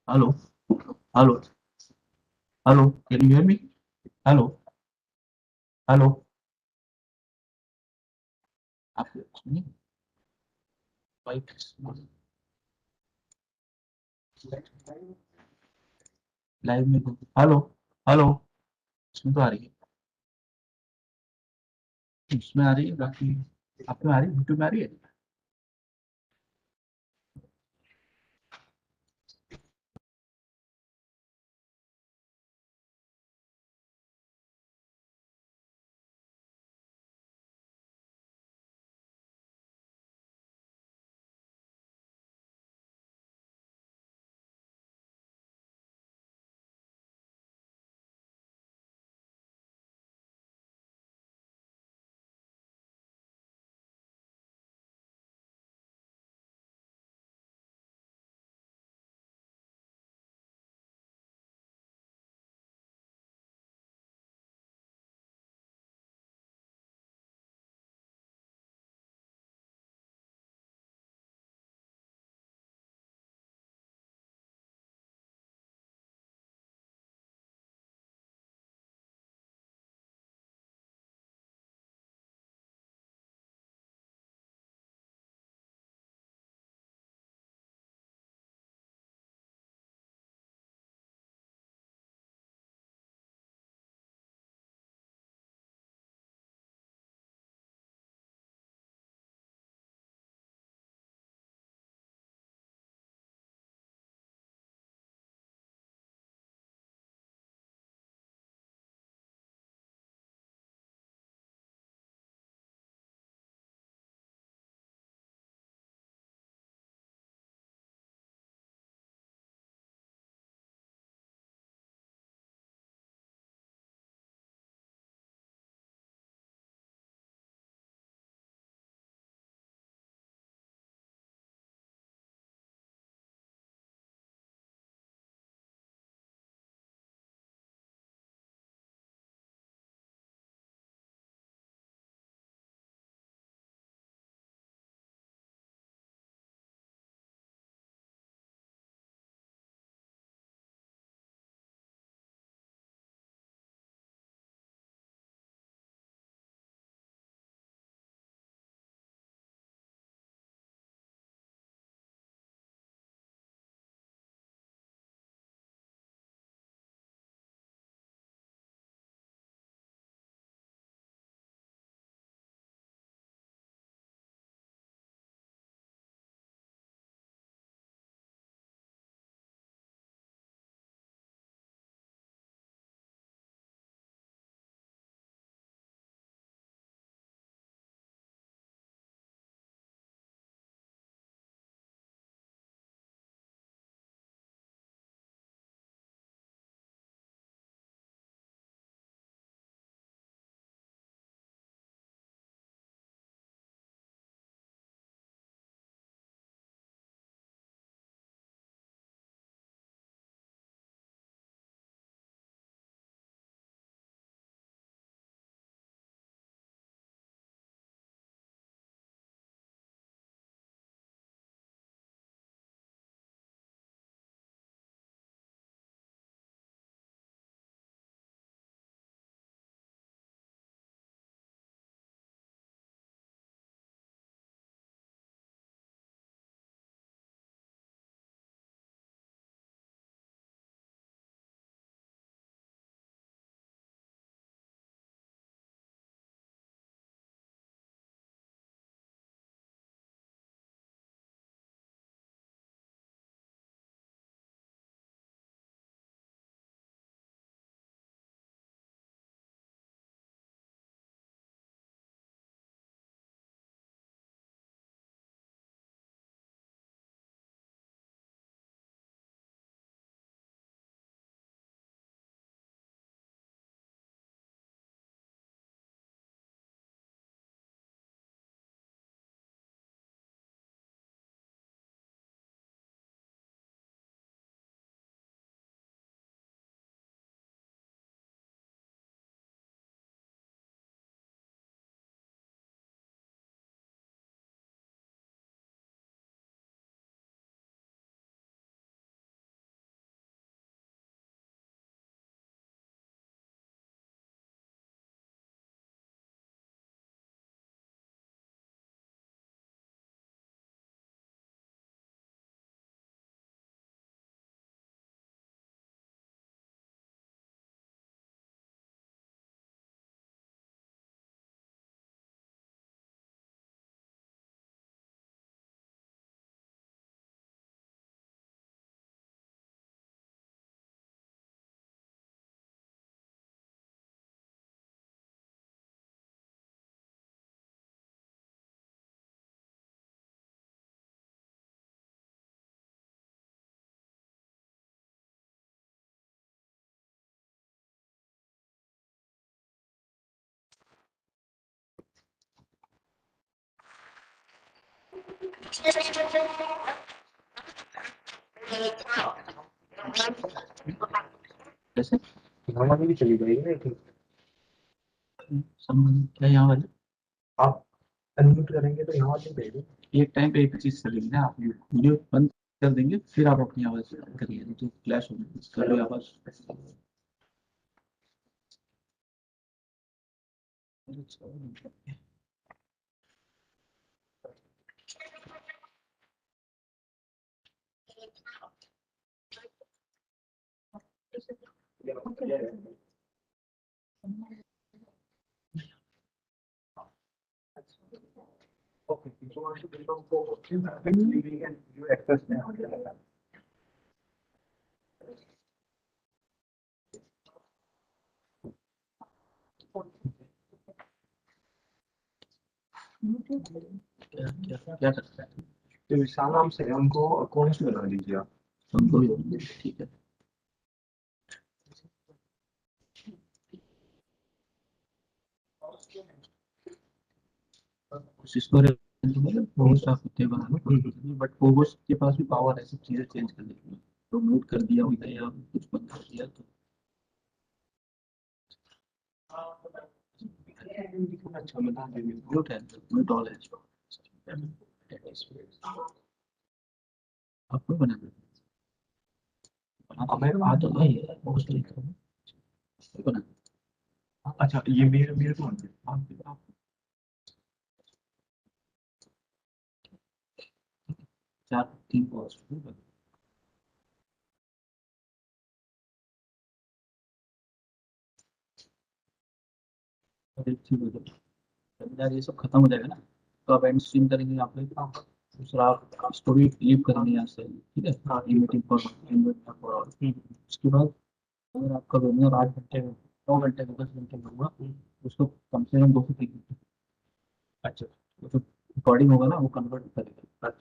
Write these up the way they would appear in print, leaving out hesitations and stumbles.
Hello, hello, hello. Can you hear me? Hello, hello. आप सुनिए, mic live में hello, hello. इसमें तो आ रही है, उसमें आ रही है, बाकी आप में आ रही है, यूट्यूब में आ रही है। जैसे यहाँ वाली भी चली जाएगी ना, ठीक। समझ क्या यहाँ वाली आप अनम्यूट करेंगे तो यहाँ वाली जाएगी। एक टाइम पे एक चीज करेंगे ना, आप वीडियो बंद कर देंगे फिर आप अपनी आवाज करिए, नहीं तो क्लैश होगी कर आवाज। Okay, so I should become co-hosting, leaving and you access now. क्या क्या क्या करता है तो विशाल नाम से उनको कौन सी बना दीजिए आप। उनको भी ठीक है। कोशिश तो मतलब बहुत साफ होते हैं बनाना, बट कोबोस के पास भी पावर है सब चीजें चेंज करने की। तो म्यूट कर दिया उनका या कुछ बंद कर दिया तो अच्छा बता दीजिए। म्यूट है, म्यूट ऑल है। आपको बना हमें आ तो भाई बहुत तरीका है बना। अच्छा ये मेरे कौन है। आप चार तीन पॉज एक चीज हो जाए यार, ये सब खत्म हो जाएगा ना तो आप एंड स्ट्रीम करेंगे आप लोग। दूसरा आप स्टोरी लीव करेंगे यहाँ से, ठीक है। हाँ ये मीटिंग फॉर ऑल। उसके बाद अगर आपका वेबिनार 8 घंटे में 9 घंटे में 10 घंटे में होगा, उसको कम से कम 2 से 3 घंटे। अच्छा वो जो रिकॉर्डिंग होगा ना वो कन्वर्ट करेगा।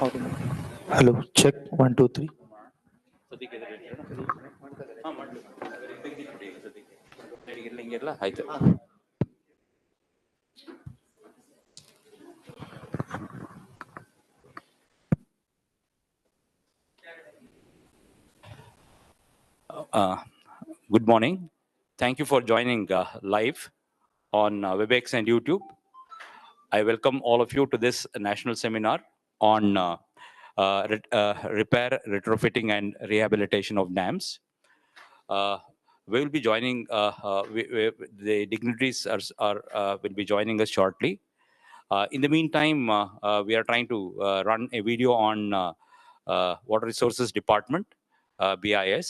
Hello, check 1, 2, 3. ಆಯ್ತು. Good morning. Thank you for joining live on WebEx and YouTube. I welcome all of you to this national seminar on repair, retrofitting, and rehabilitation of dams. We will be joining, the dignitaries will be joining us shortly. In the meantime, we are trying to run a video on Water Resources Department, BIS.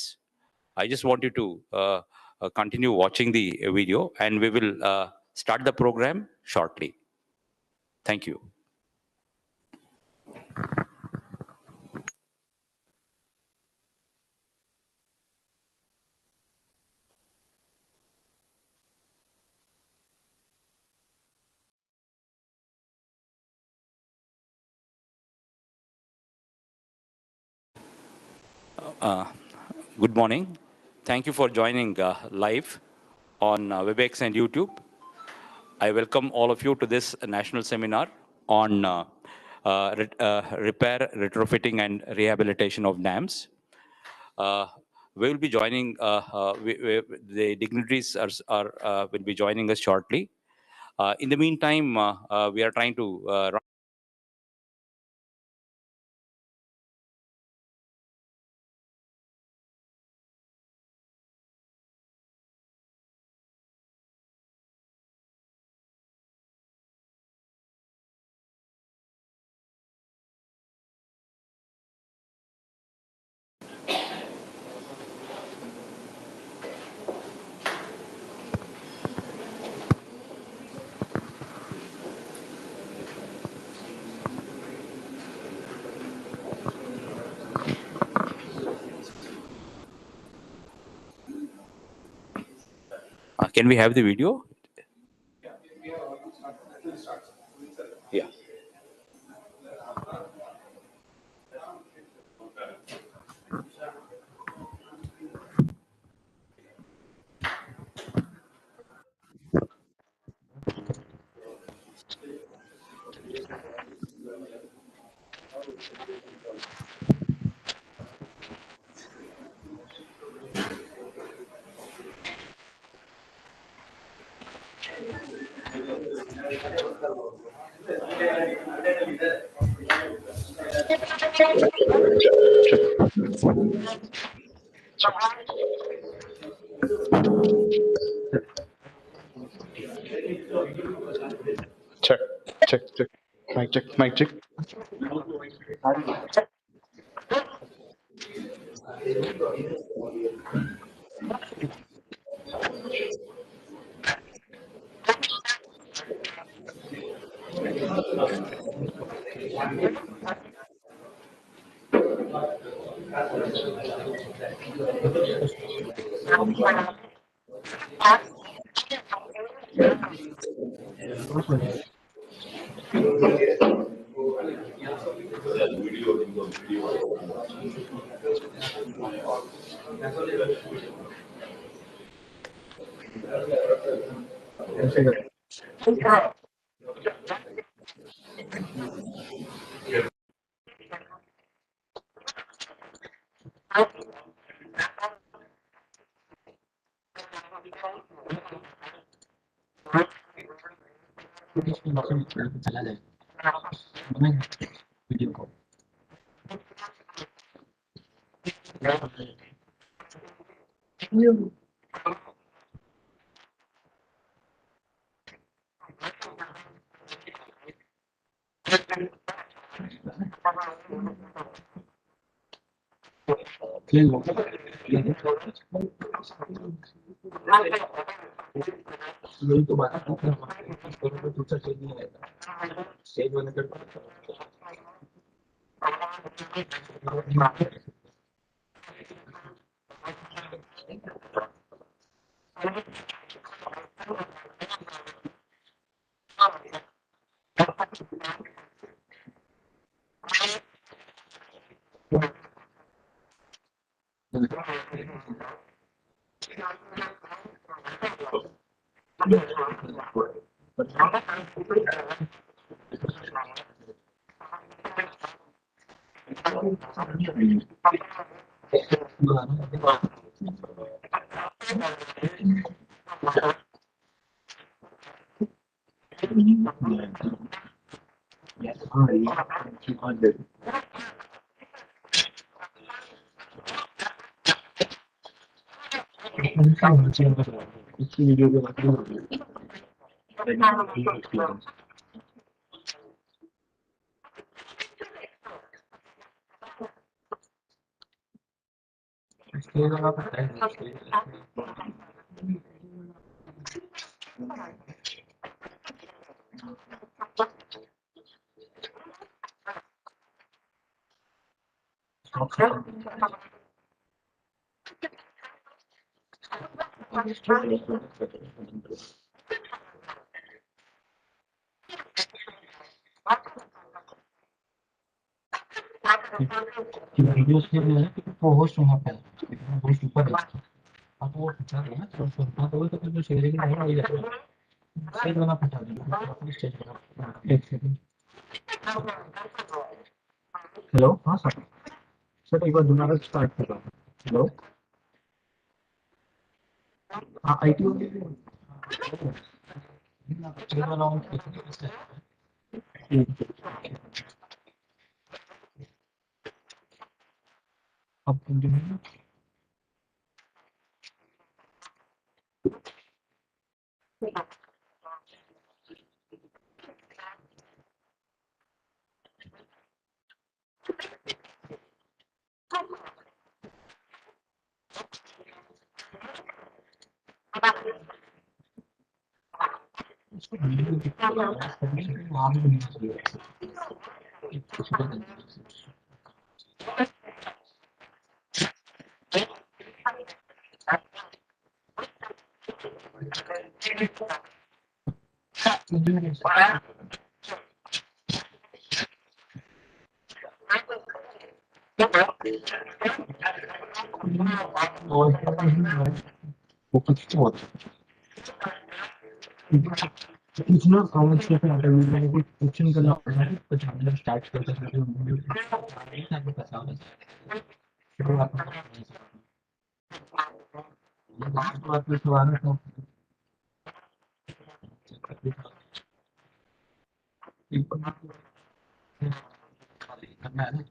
I just want you to continue watching the video, and we will start the program shortly. Thank you. Good morning. Thank you for joining live on WebEx and YouTube. I welcome all of you to this national seminar on repair, retrofitting, and rehabilitation of dams. We will be joining, the dignitaries will be joining us shortly. In the meantime, we are trying to run. Can we have the video? Yeah. Check, check, check. Mic check, mic check. चला जाए video को यही तो बात है दूसरा चीज नहीं आएगा स्टेज वाले कर Yes, 200. इसकी वीडियो के बाद एक्सपीरियंस इसके अलावा पता है वीडियोस के लिए तो होस्ट वहाँ पे होस्ट ऊपर है आप वो हटा देना तो सुनना तो जो शेयरिंग नहीं हो जाएगा स्टेज बना हटा देना अपनी स्टेज बना एक सेकंड हेलो हाँ सर सर एक बार दोबारा स्टार्ट करो हेलो हाँ आईटी अब कंटिन्यू इसको वीडियो की वहाँ भी नहीं चाहिए कुछ भी नहीं और वो कुछ तो कुछ ना आवाज के साथ वीडियो को क्वेश्चन करना पड़ता है तो हम स्टार्ट करते हैं वीडियो नहीं आपको पता होगा फिर आप बात में सवाल है करना है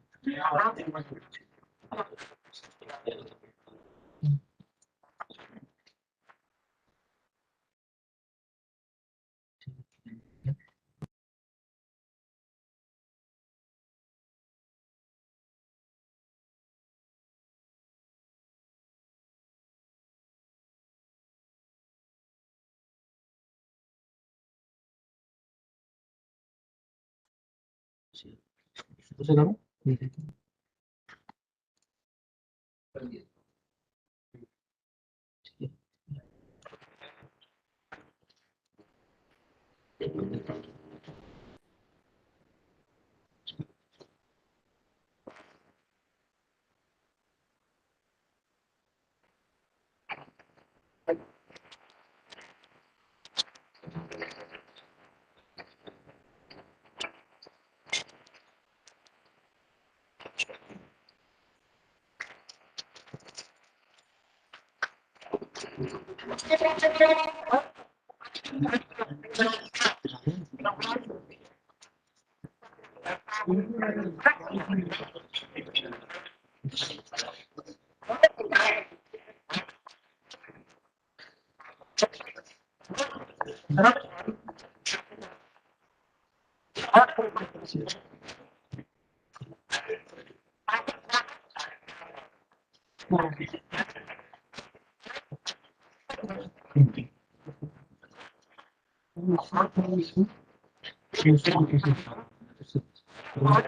उसे करो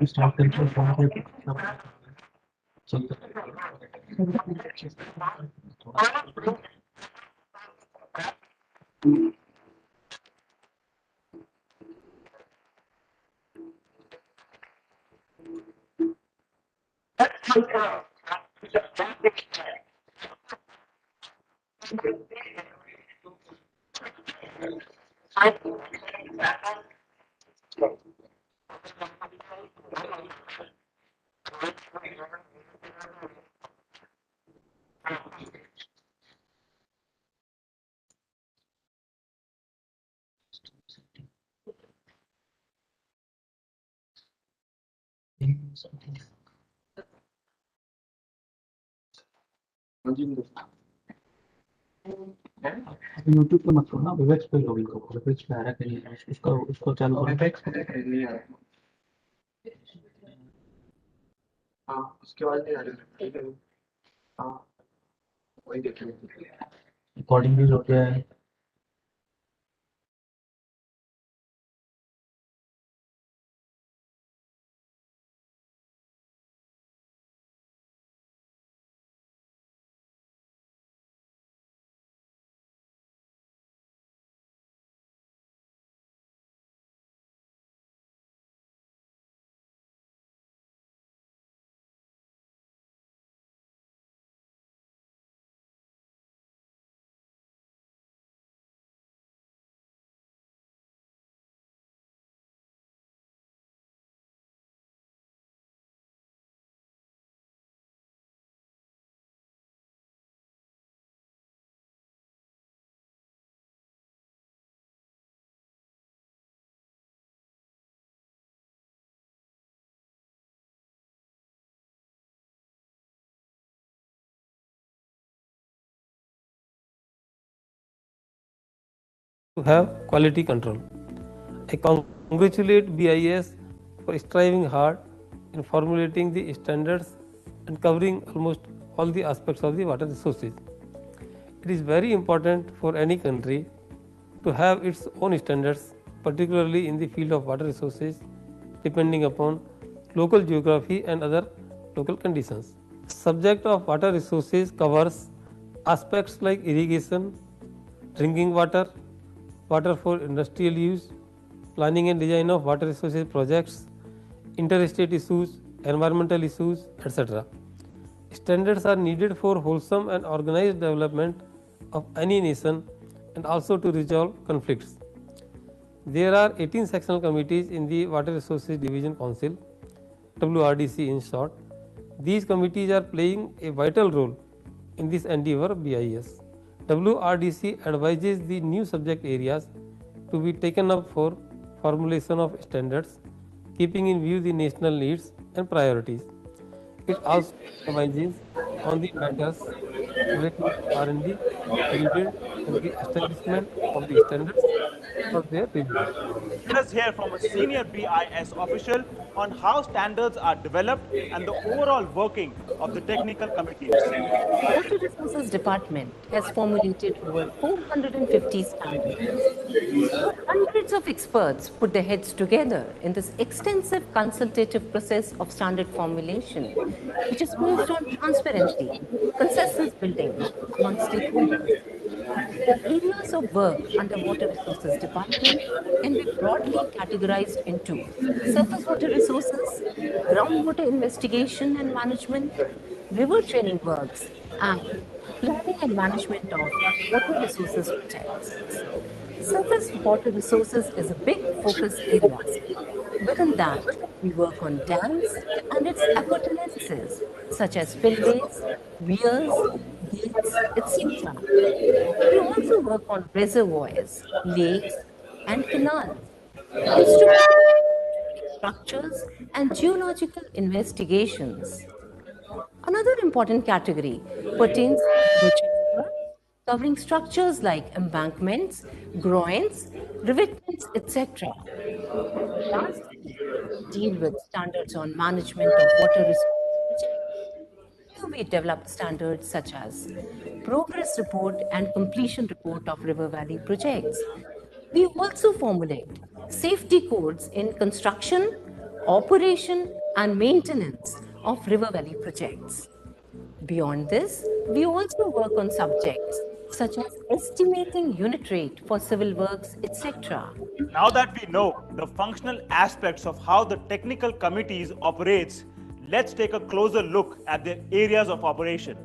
स्टार्ट करके यूट्यूब पे मत करो ना, वेबएक्स पे लॉगिन करो, वेबएक्स पे आ रहा है कि नहीं उसको चालू करो। नहीं आ रहा। हाँ, उसके बाद नहीं आ रहा। हाँ, वही देखेंगे। रिकॉर्डिंग भी हो गया है। To have quality control. I congratulate BIS for striving hard in formulating the standards and covering almost all the aspects of the water resources. It is very important for any country to have its own standards, particularly in the field of water resources, depending upon local geography and other local conditions. Subject of water resources covers aspects like irrigation, drinking water, water for industrial use, planning and design of water resources projects, interstate issues, environmental issues, etc. Standards are needed for wholesome and organized development of any nation and also to resolve conflicts. There are 18 sectional committees in the Water Resources Division Council, WRDC in short. These committees are playing a vital role in this endeavor BIS. WRDC advises the new subject areas to be taken up for formulation of standards, keeping in view the national needs and priorities. It also advises on the matters relating to R&D needed in the establishment of the standards for their review. Let us hear from a senior BIS official on how standards are developed and the overall working of the technical committees. Water Resources Department has formulated over 450 standards. Hundreds of experts put their heads together in this extensive consultative process of standard formulation, which is based on transparency, consensus building among stakeholders. The areas of work under Water Resources Department can be broadly categorized into surface water resources, groundwater investigation and management, river training works, and planning and management of water resources projects. Surface water resources is a big focus area. Within that, we work on dams and its appurtenances, such as spillways, weirs, gates, etc. We also work on reservoirs, lakes, and canals, instrument structures, and geological investigations. Another important category pertains to river channel work, covering structures like embankments, groins, revetments, etc. Lastly, deal with standards on management of water resources projects. Here we develop standards such as progress report and completion report of river valley projects. We also formulate safety codes in construction, operation, and maintenance of river valley projects. Beyond this, we also work on subjects such as estimating unit rate for civil works, etc. Now that we know the functional aspects of how the technical committees operates, let's take a closer look at their areas of operation.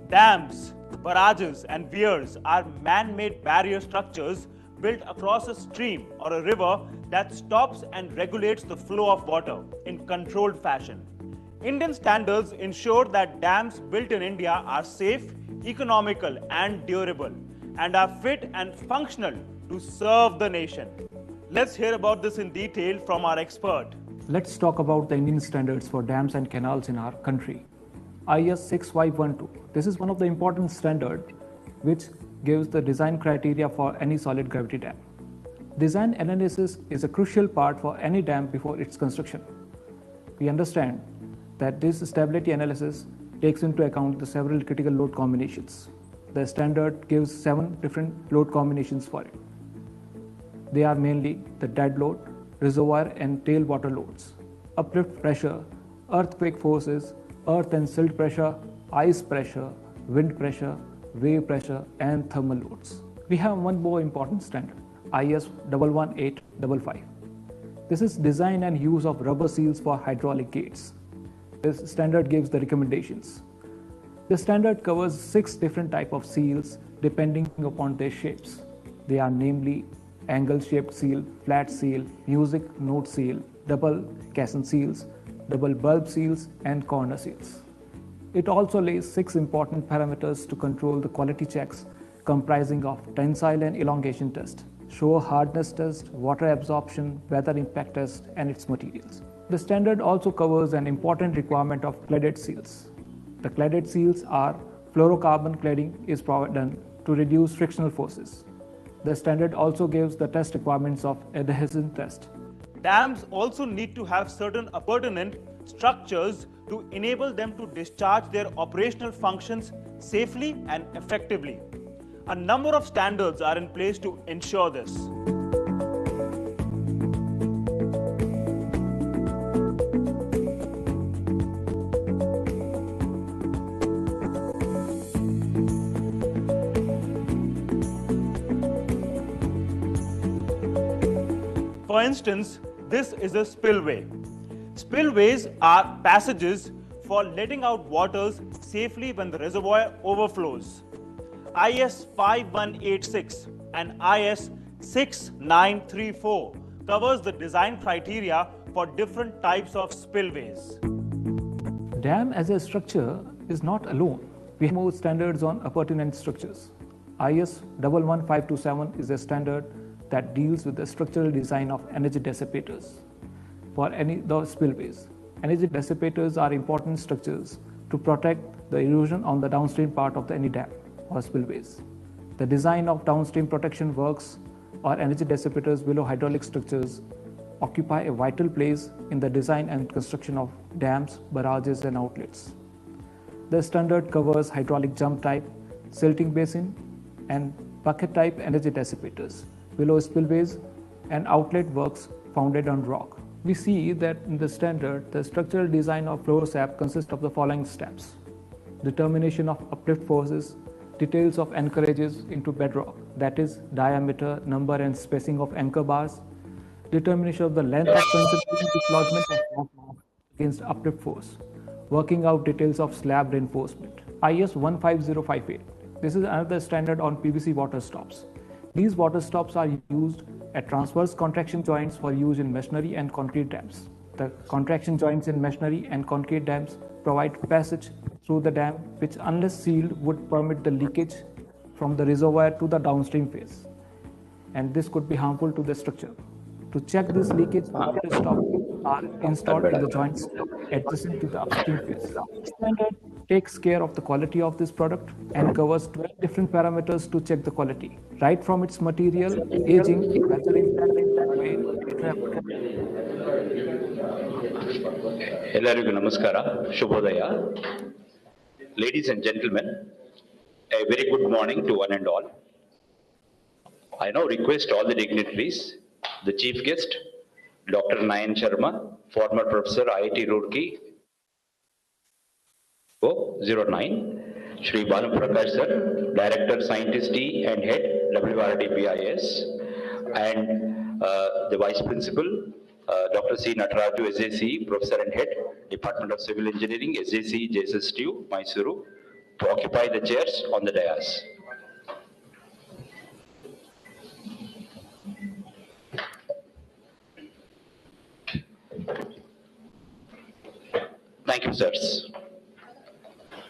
Dams, barrages, and weirs are man-made barrier structures built across a stream or a river that stops and regulates the flow of water in controlled fashion. Indian standards ensure that dams built in India are safe, economical, and durable, and are fit and functional to serve the nation. Let's hear about this in detail from our expert. Let's talk about the Indian standards for dams and canals in our country. IS 6512. This is one of the important standards which gives the design criteria for any solid gravity dam. Design analysis is a crucial part for any dam before its construction. We understand that this stability analysis takes into account the several critical load combinations. The standard gives 7 different load combinations for it. They are mainly the dead load, reservoir and tailwater loads, uplift pressure, earthquake forces, earth and silt pressure, ice pressure, wind pressure, wave pressure, and thermal loads. We have one more important standard, IS 11855. This is design and use of rubber seals for hydraulic gates. This standard gives the recommendations. The standard covers 6 different types of seals depending upon their shapes. They are namely angle-shaped seal, flat seal, music note seal, double caisson seals, double bulb seals, and corner seals. It also lays 6 important parameters to control the quality checks comprising of tensile and elongation test, shore hardness test, water absorption, weather impact test, and its materials. The standard also covers an important requirement of cladded seals. The cladded seals are fluorocarbon cladding is done to reduce frictional forces. The standard also gives the test requirements of adhesion test. Dams also need to have certain appurtenant structures to enable them to discharge their operational functions safely and effectively. A number of standards are in place to ensure this. For instance, this is a spillway. Spillways are passages for letting out waters safely when the reservoir overflows. IS 5186 and IS 6934 covers the design criteria for different types of spillways. Dam as a structure is not alone. We have more standards on appurtenant structures. IS 11527 is a standard that deals with the structural design of energy dissipators for those spillways. Energy dissipators are important structures to protect the erosion on the downstream part of any dam or spillways. The design of downstream protection works or energy dissipators below hydraulic structures occupy a vital place in the design and construction of dams, barrages, and outlets. The standard covers hydraulic jump type, silting basin, and bucket type energy dissipators below spillways and outlet works founded on rock. We see that in the standard, the structural design of floor sap consists of the following steps: determination of uplift forces, details of anchorages into bedrock, that is diameter, number and spacing of anchor bars, determination of the length of concentrating dislodgement of rock mass against uplift force, working out details of slab reinforcement. IS 15058. This is another standard on PVC water stops. These water stops are used at transverse contraction joints for use in masonry and concrete dams. The contraction joints in masonry and concrete dams provide passage through the dam, which unless sealed would permit the leakage from the reservoir to the downstream phase. And this could be harmful to the structure. To check this leakage, water stops are installed in the joints adjacent to the upstream phase. The standard takes care of the quality of this product and covers 12 different parameters to check the quality, right from its material, aging, weather impact, weight, ಎಲ್ಲರಿಗೂ ನಮಸ್ಕಾರ, ಶುಭೋದಯ. Ladies and gentlemen, a very good morning to one and all. I now request all the dignitaries, the chief guest, Dr. Nayan Sharma, former professor IIT Roorkee, 09, Shri Banu Prakash sir, Director Scientist T and Head WRDBIS, and the Vice Principal, Dr. C. Nataraju, SJC, Professor and Head, Department of Civil Engineering, SJC, JSSTU, Mysuru, to occupy the chairs on the dais. Thank you, sirs.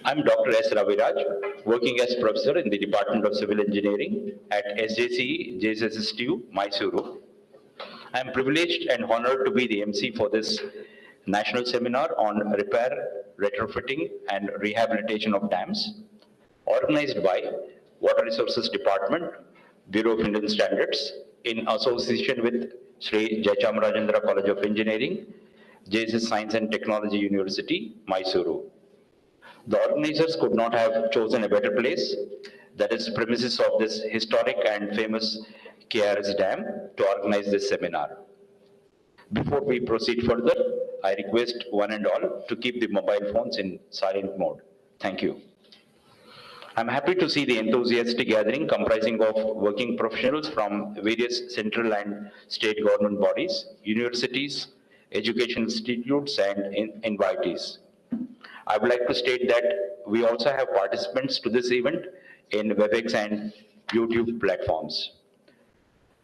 I'm Dr. S. Raviraj, working as professor in the Department of Civil Engineering at SJC JSSTU, Mysuru. I'm privileged and honored to be the MC for this national seminar on repair, retrofitting, and rehabilitation of dams, organized by Water Resources Department, Bureau of Indian Standards, in association with Sri Jayachamrajendra College of Engineering, JSS Science and Technology University, Mysuru. The organizers could not have chosen a better place, that is premises of this historic and famous KRS Dam, to organize this seminar. Before we proceed further, I request one and all to keep the mobile phones in silent mode. Thank you. I'm happy to see the enthusiastic gathering comprising of working professionals from various central and state government bodies, universities, education institutes, and invitees. I would like to state that we also have participants to this event in WebEx and YouTube platforms.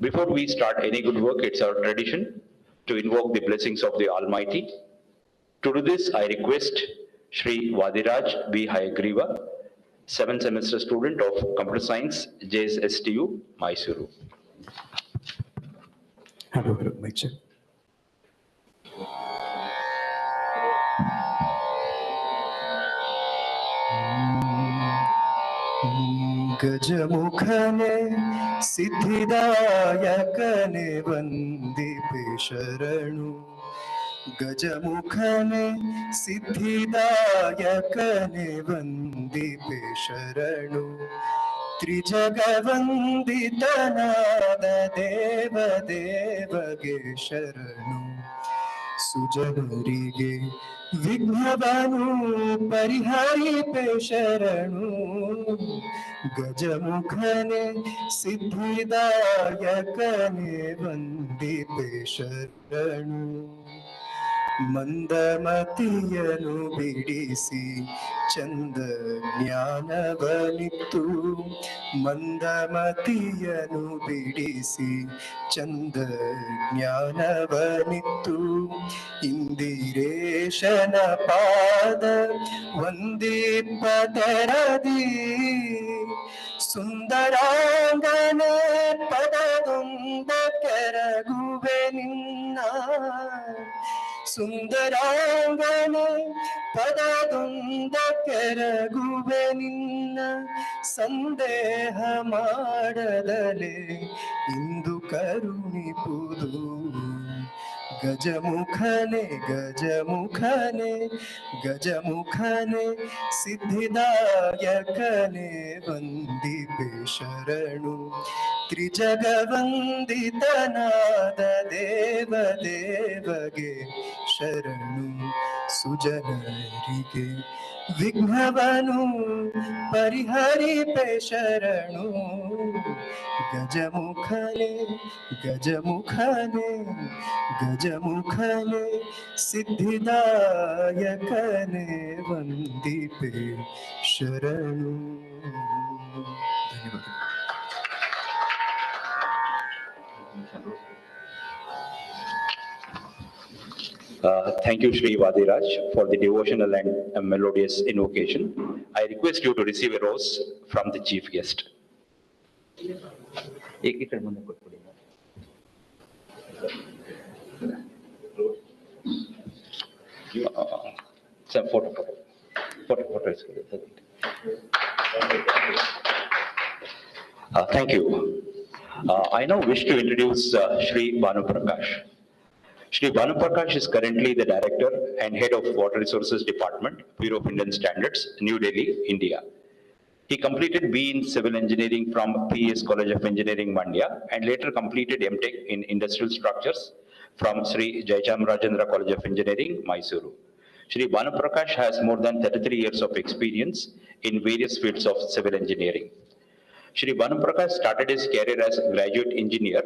Before we start any good work, it's our tradition to invoke the blessings of the Almighty. To do this, I request Shri Vadiraj B. Hayagriva, 7th semester student of Computer Science, JSSTU, Mysuru. Hello, mic check. गजमुखने सिद्धिदायकने वंदिपे शरणु गजमुखने सिद्धिदायकने वंदिपे शरणु त्रिजगवंदितनाद देव देवगे शरणु सुजनरिगे विघ्नवनु परिहरिपे शरणु गजमुखने सिद्धिदायकने वंदिपे शरणु ಮಂದಮತಿಯನು ಬಿಡಿಸಿ ಚಂದ ಜ್ಞಾನವನಿತ್ತು ಮಂದಮತಿಯನು ಬಿಡಿಸಿ ಚಂದ ಜ್ಞಾನವನಿತ್ತು ಇಂದಿರೇಶನ ಪಾದ ವಂದಿಪದರದಿ ಸುಂದರಾಂಗನೆ ಪದದೊಂದ ಕೆರಗುವೆ ನಿನ್ನ ಸುಂದರಾಂಗನೆ ಪದದೊಂದ ಕೆರಗುವೆ ನಿನ್ನ ಸಂದೇಹ ಮಾಡದಲೆ ಇಂದು ಕರುಣಿಪುದು ಗಜಮುಖನೆ ಗಜಮುಖನೆ ಗಜಮುಖನೆ ಸಿದ್ಧಿದಾಯಕನೆ ವಂದಿಪೆ ಶರಣು ತ್ರಿಜಗವಂದಿತನಾದ ದೇವ ದೇವಗೆ ಶರಣು ಸುಜನರಿಗೆ ವಿಘ್ನವನು ಪರಿಹರಿಪೆ ಶರಣು ಗಜಮುಖನೆ ಗಜಮುಖನೆ ಗಜಮುಖನೆ ಸಿದ್ಧಿದಾಯಕನೆ ವಂದಿಪೆ ಶರಣು. ಧನ್ಯವಾದ. Thank you, Shri Vadiraj, for the devotional and melodious invocation. I request you to receive a rose from the chief guest. Photo is good. Thank you. I now wish to introduce Shri Banu Prakash. Shri Banu Prakash is currently the Director and Head of Water Resources Department, Bureau of Indian Standards, New Delhi, India. He completed B in Civil Engineering from PES College of Engineering, Mandya, and later completed MTech in Industrial Structures from Sri Jayachamrajendra College of Engineering, Mysuru. Shri Banu Prakash has more than 33 years of experience in various fields of civil engineering. Shri Banu Prakash started his career as graduate engineer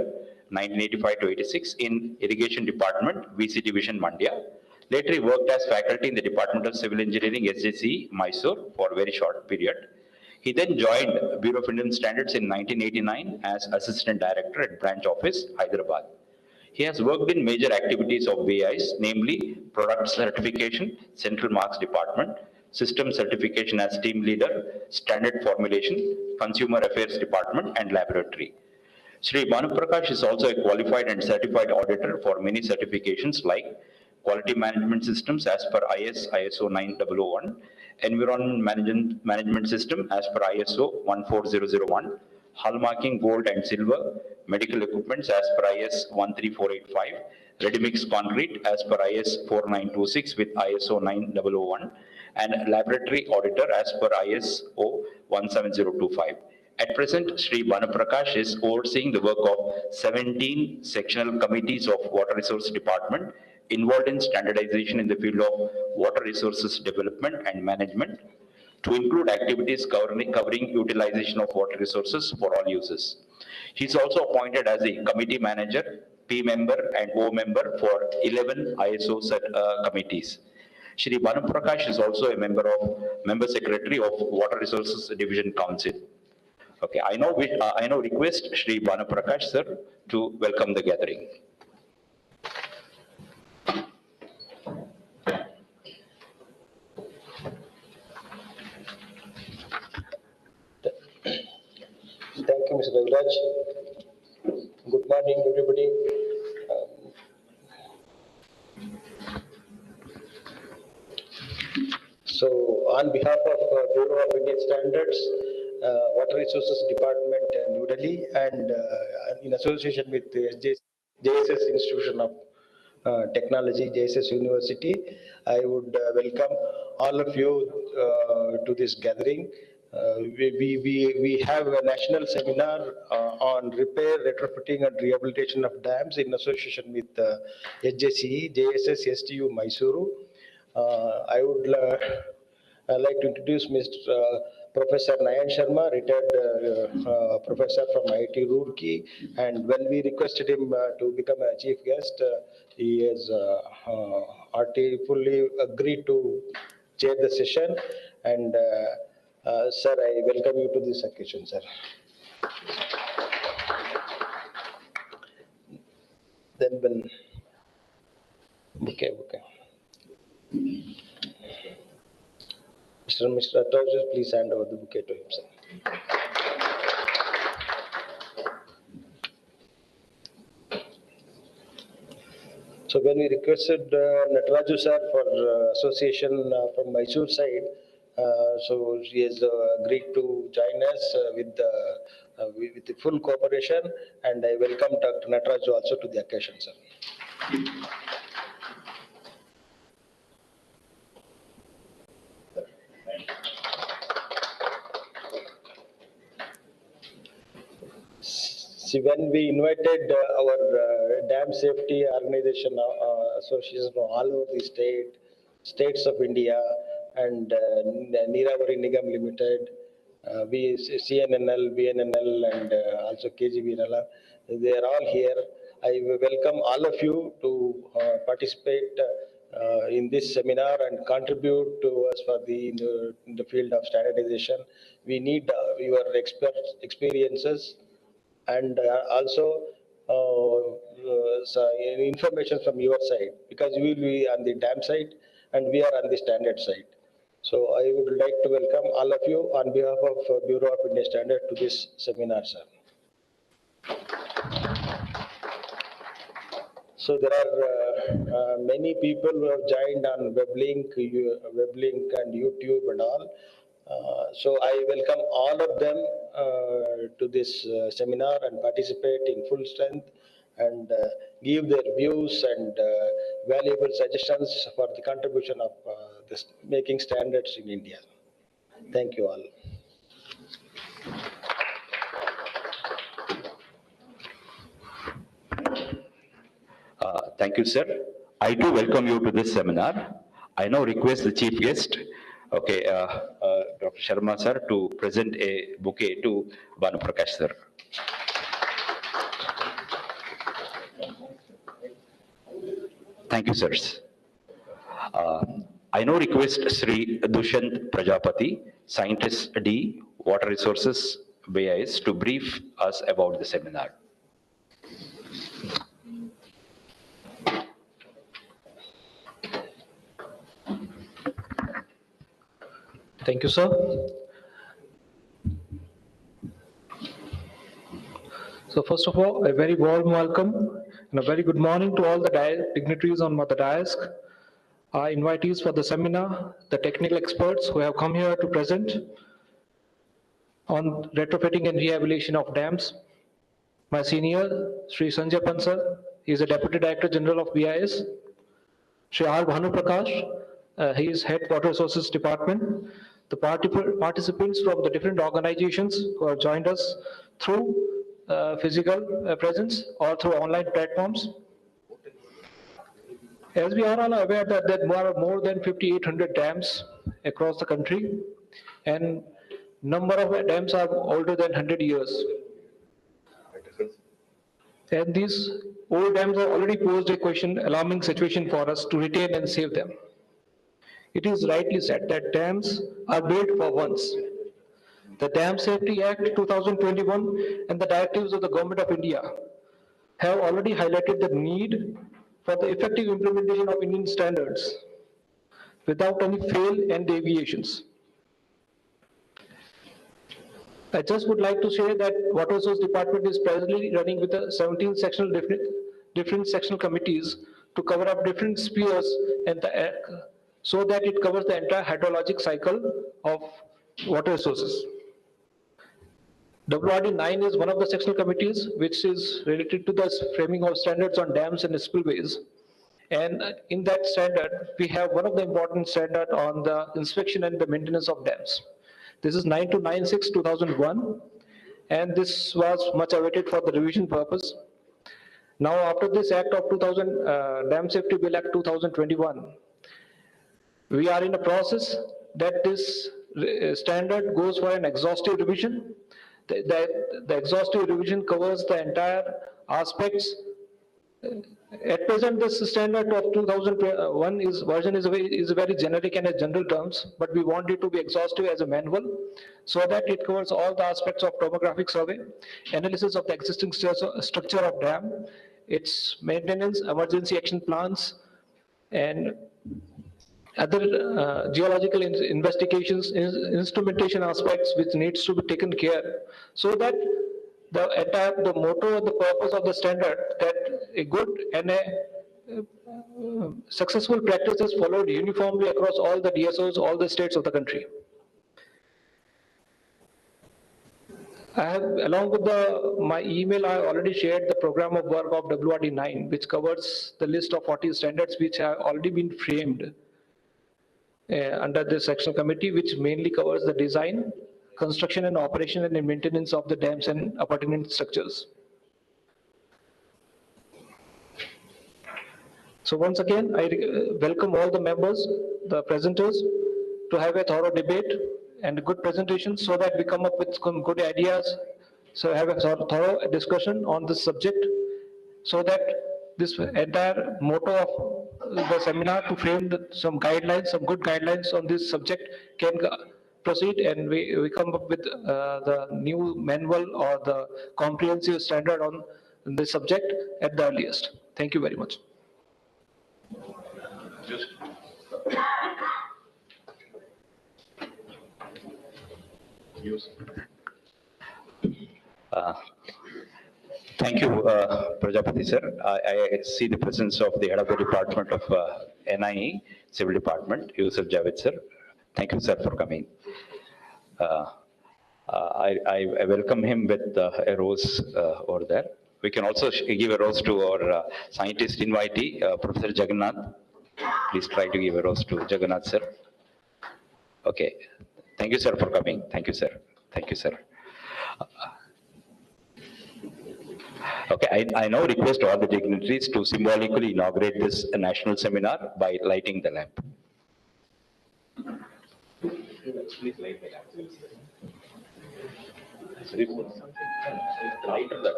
1985 to 86 in Irrigation Department, VC Division, Mandya. Later, he worked as faculty in the Department of Civil Engineering, SJC, Mysore, for a very short period. He then joined Bureau of Indian Standards in 1989 as Assistant Director at Branch Office, Hyderabad. He has worked in major activities of BIs, namely Product Certification, Central Marks Department, System Certification as Team Leader, Standard Formulation, Consumer Affairs Department, and Laboratory. Shri Bhanuprakash is also a qualified and certified auditor for many certifications like Quality Management Systems as per ISO 9001, Environment Management System as per ISO 14001, Hallmarking Gold and Silver, Medical Equipments as per IS 13485, Ready Mix Concrete as per IS 4926 with ISO 9001, and Laboratory Auditor as per ISO 17025. At present, Sri Bhanuprakash is overseeing the work of 17 sectional committees of Water Resource Department involved in standardization in the field of water resources development and management, to include activities covering utilization of water resources for all uses. He is also appointed as a committee manager, P member and O member for 11 ISO committees. Shri Bhanuprakash is also a member secretary of Water Resources Division Council. Okay, I now request Shri Bhanuprakash sir to welcome the gathering. Thank you, Mr. Raviraj. Good morning, everybody. So, on behalf of Bureau of Indian Standards, Water Resources Department, New Delhi, and in association with the JSS Institution of Technology, JSS University, I would welcome all of you to this gathering. We have a national seminar on repair, retrofitting, and rehabilitation of dams in association with SJCE, JSS, STU, Mysuru. I would like to introduce Mr. Professor Nayan Sharma, retired professor from IIT Roorkee, and when we requested him to become a chief guest, he has fully agreed to chair the session. And sir, I welcome you to this occasion, sir. Then when okay. Mr. Attorney, please hand over the bouquet to him, sir. So when we requested Nataraju sir for association from Mysore side, so he has agreed to join us with the full cooperation, and I welcome Dr. Nataraju also to the occasion, sir. See, when we invited our dam safety organization associations from all over the states of India, and Neeravari Nigam Limited, CNNL, BNNL, and also KGBNL, they are all here. I welcome all of you to participate in this seminar and contribute to us for in the field of standardization. We need your experiences, and also information from your side, because we will be on the dam side and we are on the standard side. So I would like to welcome all of you on behalf of Bureau of Indian Standards to this seminar, sir. So there are many people who have joined on weblink and YouTube and all. So I welcome all of them to this seminar and participate in full strength and give their views and valuable suggestions for the contribution of this making standards in India. Thank you all. Thank you, sir. I too welcome you to this seminar. I now request the chief guest, okay, Dr. Sharma sir, to present a bouquet to Bhanuprakash sir. Thank you, sirs. I now request Sri Dushant Prajapati, Scientist D, Water Resources, BIS, to brief us about the seminar. Thank you, sir. So first of all, a very warm welcome and a very good morning to all the dignitaries on the dais, our invitees for the seminar, the technical experts who have come here to present on retrofitting and rehabilitation of dams. My senior, Sri Sanjay Pansar, he is the Deputy Director General of BIS. Sri R. Bhanu Prakash, he is Head Water Resources Department. The participants from the different organizations who have joined us through physical presence or through online platforms. As we are all aware that there are more than 5,800 dams across the country, and number of dams are older than 100 years. And these old dams have already posed a alarming situation for us to retain and save them. It is rightly said that dams are built for once. The Dam Safety Act 2021 and the directives of the Government of India have already highlighted the need for the effective implementation of Indian standards without any fail and deviations. I just would like to say that Water Resource Department is presently running with the 17 different sectional committees to cover up different spheres and so that it covers the entire hydrologic cycle of water resources. WRD 9 is one of the sectional committees which is related to the framing of standards on dams and spillways. And in that standard, we have one of the important standards on the inspection and the maintenance of dams. This is 9296/2001, and this was much awaited for the revision purpose. Now, after this Act of 2000, Dam Safety Bill Act 2021, we are in a process that this standard goes for an exhaustive revision. The exhaustive revision covers the entire aspects. At present, this standard of 2001 version is very generic and a general terms, but we want it to be exhaustive as a manual so that it covers all the aspects of topographic survey, analysis of the existing structure of dam, its maintenance, emergency action plans, and other geological investigations, instrumentation aspects which needs to be taken care, so that the motto and the purpose of the standard, that a good and a successful practice is followed uniformly across all the DSOs, all the states of the country. I have, along with my email, I have already shared the program of work of WRD 9, which covers the list of 40 standards which have already been framed under this sectional committee, which mainly covers the design, construction and operation and maintenance of the dams and appurtenant structures. So once again, I welcome all the members, the presenters, to have a thorough debate and a good presentation so that we come up with some good ideas, so have a thorough discussion on this subject, so that this entire motto of the seminar to frame some guidelines, some good guidelines on this subject can proceed, and we come up with the new manual or the comprehensive standard on this subject at the earliest. Thank you very much. Thank you, Prajapati sir. I see the presence of the head of the department of NIE, Civil Department, Yusuf Javed sir. Thank you, sir, for coming. I welcome him with a rose over there. We can also give a rose to our scientist invitee, Professor Jagannath. Please try to give a rose to Jagannath sir. Okay. Thank you, sir, for coming. Thank you, sir. Thank you, sir. Okay, I now request all the dignitaries to symbolically inaugurate this national seminar by lighting the lamp. Please light the lamp. Lighter that.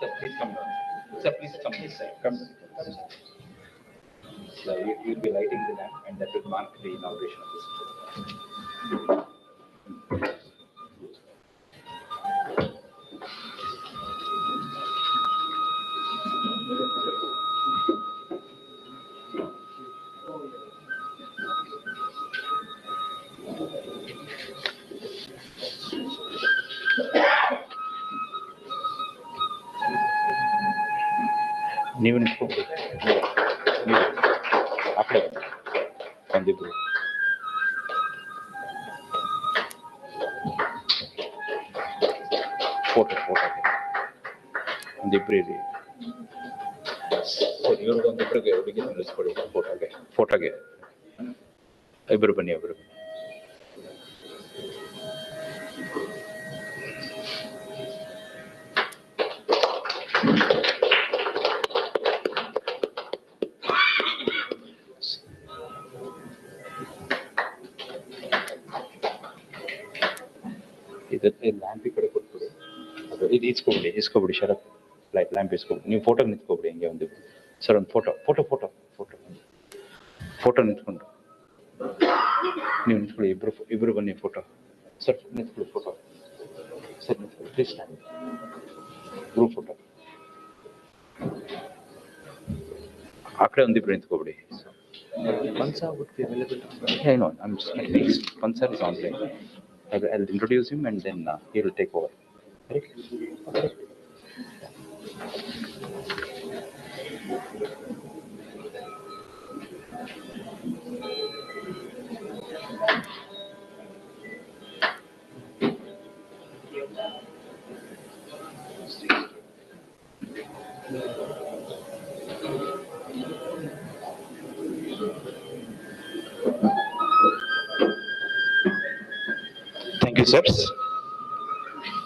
Sir, please come down. Sir, please come. Please, sir. Come. So we will be lighting the lamp, and that will mark the inauguration of this. ನೀವು ನಿಂತ್ಕೊಬಿಡಿ ನೀವು ಆ ಕಡೆ ಒಂದಿಬ್ರು ಫೋಟೋಗೆ ಒಂದಿಬ್ರು ಇರಿ ಸರಿ ಇವ್ರಿಗೊಂದಿಬ್ರಿಗೆ ಹುಡುಗಿ ನಿಲ್ಲಿಸ್ಕೊಡಿ ಫೋಟೋಗೆ ಇಬ್ಬರು ಬನ್ನಿ ಲ್ಯಾಂಪ್ ಈ ಕಡೆ ಕೊಟ್ಬಿಡಿ ಅದು ಇದು ಇಸ್ಕೊಬಿಡಿ ಶರತ್ ಲ್ಯಾಂಪ್ ಇಸ್ಕೊಬಿಡಿ ನೀವು ಫೋಟೋಗೆ ನಿಂತ್ಕೊಬಿಡಿ ಹಿಂಗೆ ಒಂದು ಸರ್ ಒಂದು ಫೋಟೋ ನಿಂತ್ಕೊಂಡು ನೀವು ನಿಂತ್ಕೊಳ್ಳಿ ಇಬ್ರು ಬನ್ನಿ ಫೋಟೋ ಸರ್ ನಿಂತ್ಕೊಳ್ಳಿ ಫೋಟೋ ಸರ್ ನಿಂತ್ಕೊಳ್ಳಿ ಪ್ಲೀಸ್ ಗ್ರೂಪ್ ಫೋಟೋ ಆ ಕಡೆ ಒಂದಿಬ್ರು ನಿಂತ್ಕೊಬಿಡಿ Pansa would be available. Yeah, I know. I'm just at least Pansa is online. I'll introduce him and then he will take over. Correct? Okay. Thank you, sirs.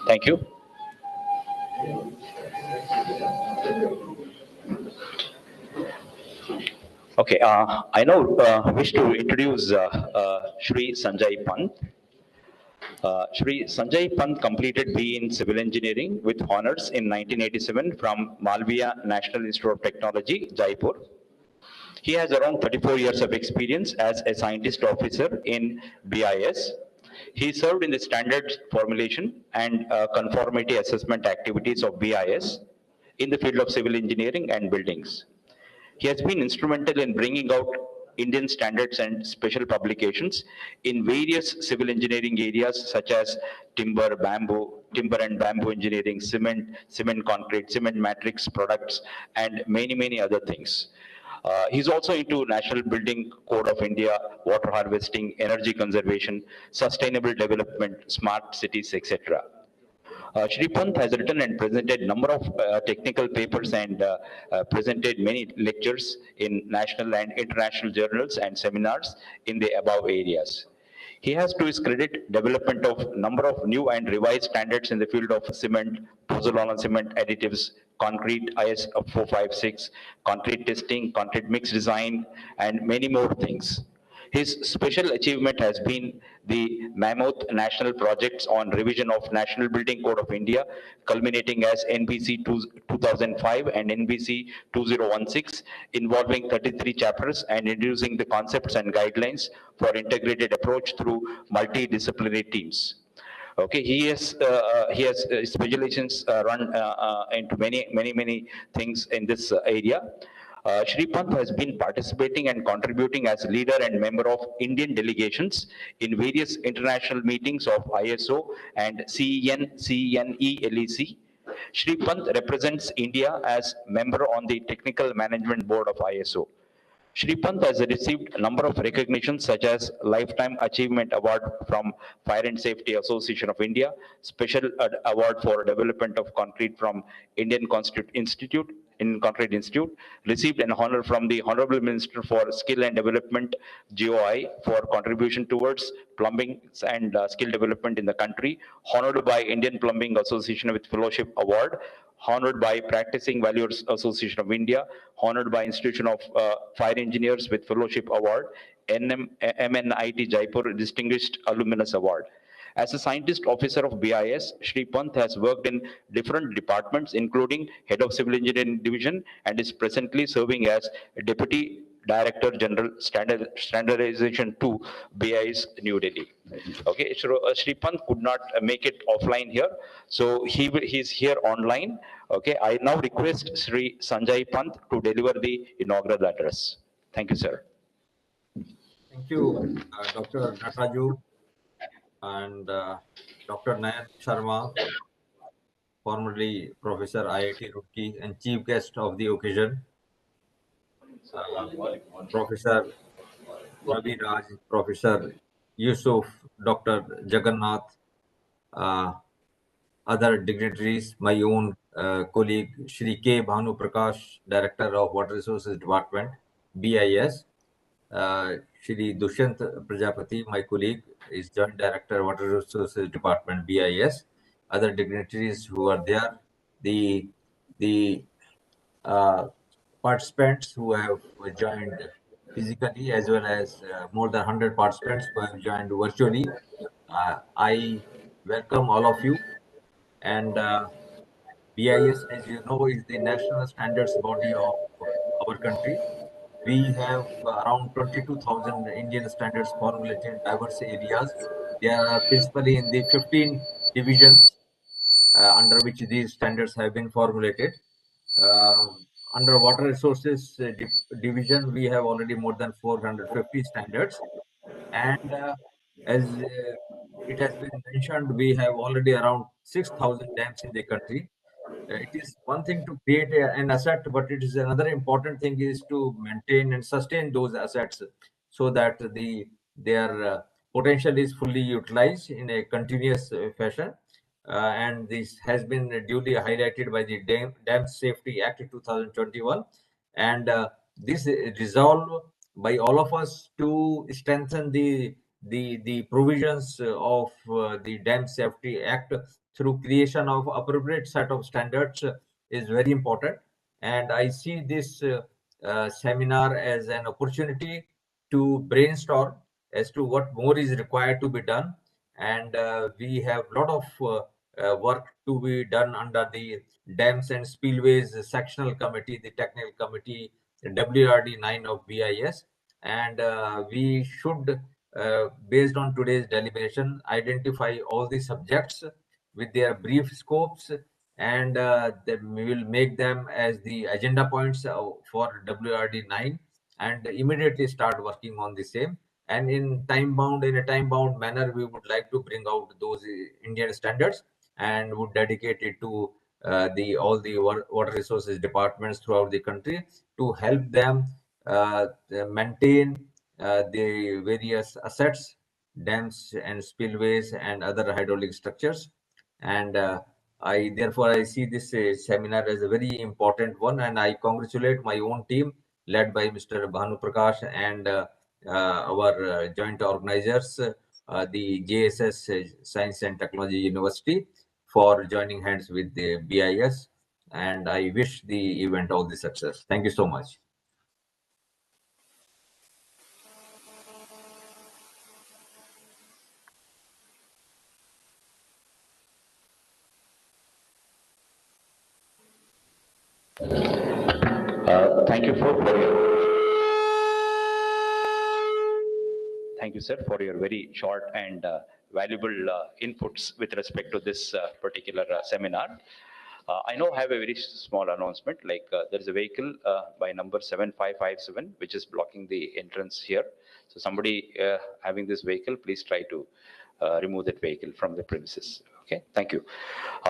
Thank you. Okay, I now wish to introduce Shri Sanjay Pant. Shri Sanjay Pant completed BE in Civil Engineering with honors in 1987 from Malviya National Institute of Technology, Jaipur. He has around 34 years of experience as a scientist officer in BIS. He served in the standards formulation and conformity assessment activities of BIS in the field of civil engineering and buildings. He has been instrumental in bringing out Indian standards and special publications in various civil engineering areas such as timber and bamboo engineering, cement concrete, cement matrix products, and many other things. He's also into National Building Code of India, water harvesting, energy conservation, sustainable development, smart cities, etc. Shri Pant has written and presented a number of technical papers and presented many lectures in national and international journals and seminars in the above areas. He has to his credit development of number of new and revised standards in the field of cement, pozzolana cement additives, concrete IS 456, concrete testing, concrete mix design, and many more things. His special achievement has been the mammoth national projects on revision of National Building Code of India, culminating as NBC 2005 and NBC 2016, involving 33 chapters and introducing the concepts and guidelines for integrated approach through multidisciplinary teams. Okay, he has specializations run into many things in this area. Shri Pant has been participating and contributing as leader and member of Indian delegations in various international meetings of ISO and CNELEC. Shri Pant represents India as member on the Technical Management Board of ISO. Shri Pant has received a number of recognitions such as Lifetime Achievement Award from Fire and Safety Association of India, Special Award for Development of Concrete from Indian Concrete Institute, received an honor from the Honorable Minister for Skill and Development, GOI, for contribution towards plumbing and skill development in the country, honored by Indian Plumbing Association with Fellowship Award, honored by Practicing Values Association of India, honored by Institution of Fire Engineers with Fellowship Award, MNIT Jaipur Distinguished Alumnus Award. As a scientist officer of BIS, Shri Pant has worked in different departments, including Head of Civil Engineering Division, and is presently serving as Deputy Director General Standardization to BIS New Delhi. Okay, so Shri Pant could not make it offline here, so he's here online. Okay, I now request Shri Sanjay Pant to deliver the inaugural address. Thank you, sir. Thank you, Dr. Nataraju and Dr. Nayan Sharma, formerly Professor IIT Roorkee and chief guest of the occasion, Professor Ravi Raj, Professor Yusuf, Dr. Jagannath, other dignitaries, my own colleague Shri K. Bhanu Prakash, Director of Water Resources Department, BIS, Shri Dushyant Prajapati, my colleague, is Joint Director, Water Resources Department, BIS. Other dignitaries who are there, the participants who have joined physically, as well as more than 100 participants who have joined virtually. I welcome all of you. And BIS, as you know, is the national standards body of our country. We have around 22,000 Indian standards formulated in diverse areas. They are principally in the 15 divisions under which these standards have been formulated. Under water resources division, we have already more than 450 standards. And as it has been mentioned, we have already around 6,000 dams in the country. It is one thing to create an asset, but it is another important thing is to maintain and sustain those assets so that their potential is fully utilized in a continuous fashion. And this has been duly highlighted by the Dam Safety Act 2021. And this resolve by all of us to strengthen the provisions of the Dam Safety Act through creation of appropriate set of standards is very important. And I see this seminar as an opportunity to brainstorm as to what more is required to be done. And we have a lot of work to be done under the Dams and Spillways Sectional Committee, the Technical Committee, WRD 9 of BIS. And we should, based on today's deliberation, identify all the subjects with their brief scopes, and then we will make them as the agenda points for WRD 9 and immediately start working on the same. And in a time-bound manner, we would like to bring out those Indian standards and would dedicate it to all the water resources departments throughout the country to help them maintain the various assets, dams and spillways and other hydraulic structures. And therefore I see this seminar as a very important one, and I congratulate my own team led by Mr. Bhanu Prakash and our joint organizers, the JSS Science and Technology University, for joining hands with the BIS, and I wish the event all the success. Thank you so much. Thank you Thank you, sir, for your very short and valuable inputs with respect to this particular seminar. I now have a very small announcement, like there is a vehicle by number 7557, which is blocking the entrance here. So somebody having this vehicle, please try to remove that vehicle from the premises. Okay, thank you.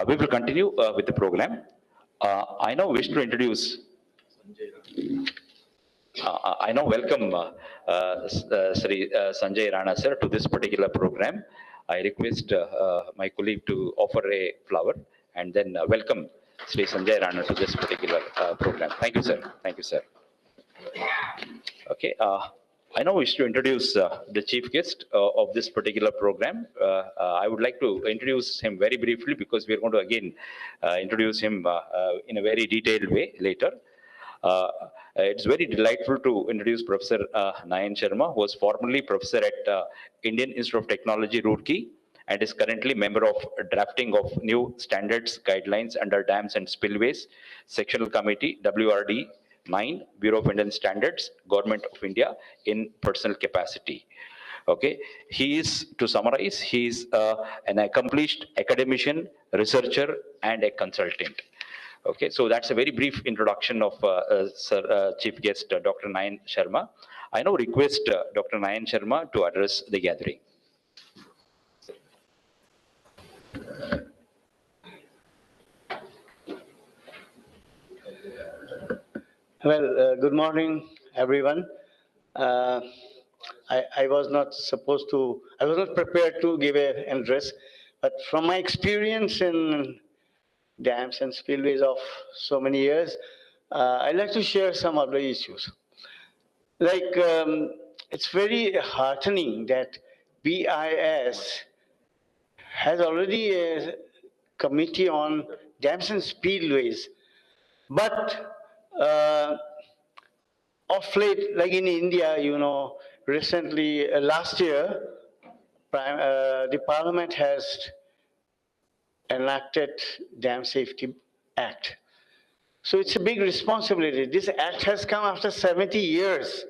We will continue with the program. I now wish to introduce I now welcome Sri Sanjay Rana sir to this particular program. I request my colleague to offer a flower and then welcome Sri Sanjay Rana to this particular program. Thank you, sir. Thank you, sir. Okay. I now wish to introduce the chief guest of this particular program. I would like to introduce him very briefly because we are going to again introduce him in a very detailed way later. It's very delightful to introduce Professor Nayan Sharma, who was formerly professor at Indian Institute of Technology, Roorkee, and is currently member of drafting of new standards guidelines under dams and spillways, sectional committee, WRD 9, Bureau of Indian Standards, Government of India in personal capacity. Okay, he is, to summarize, he is an accomplished academician, researcher, and a consultant. Okay, so that's a very brief introduction of Sir, Chief Guest Dr. Nayan Sharma. I now request Dr. Nayan Sharma to address the gathering. Well, good morning, everyone. Uh, I was not prepared to give an address, but from my experience in dams and spillways of so many years, I'd like to share some of the issues. Like, it's very heartening that BIS has already a committee on dams and spillways, but of late, like in India, recently, last year, the Parliament has enacted Dam Safety Act. So it's a big responsibility. This act has come after 70 years.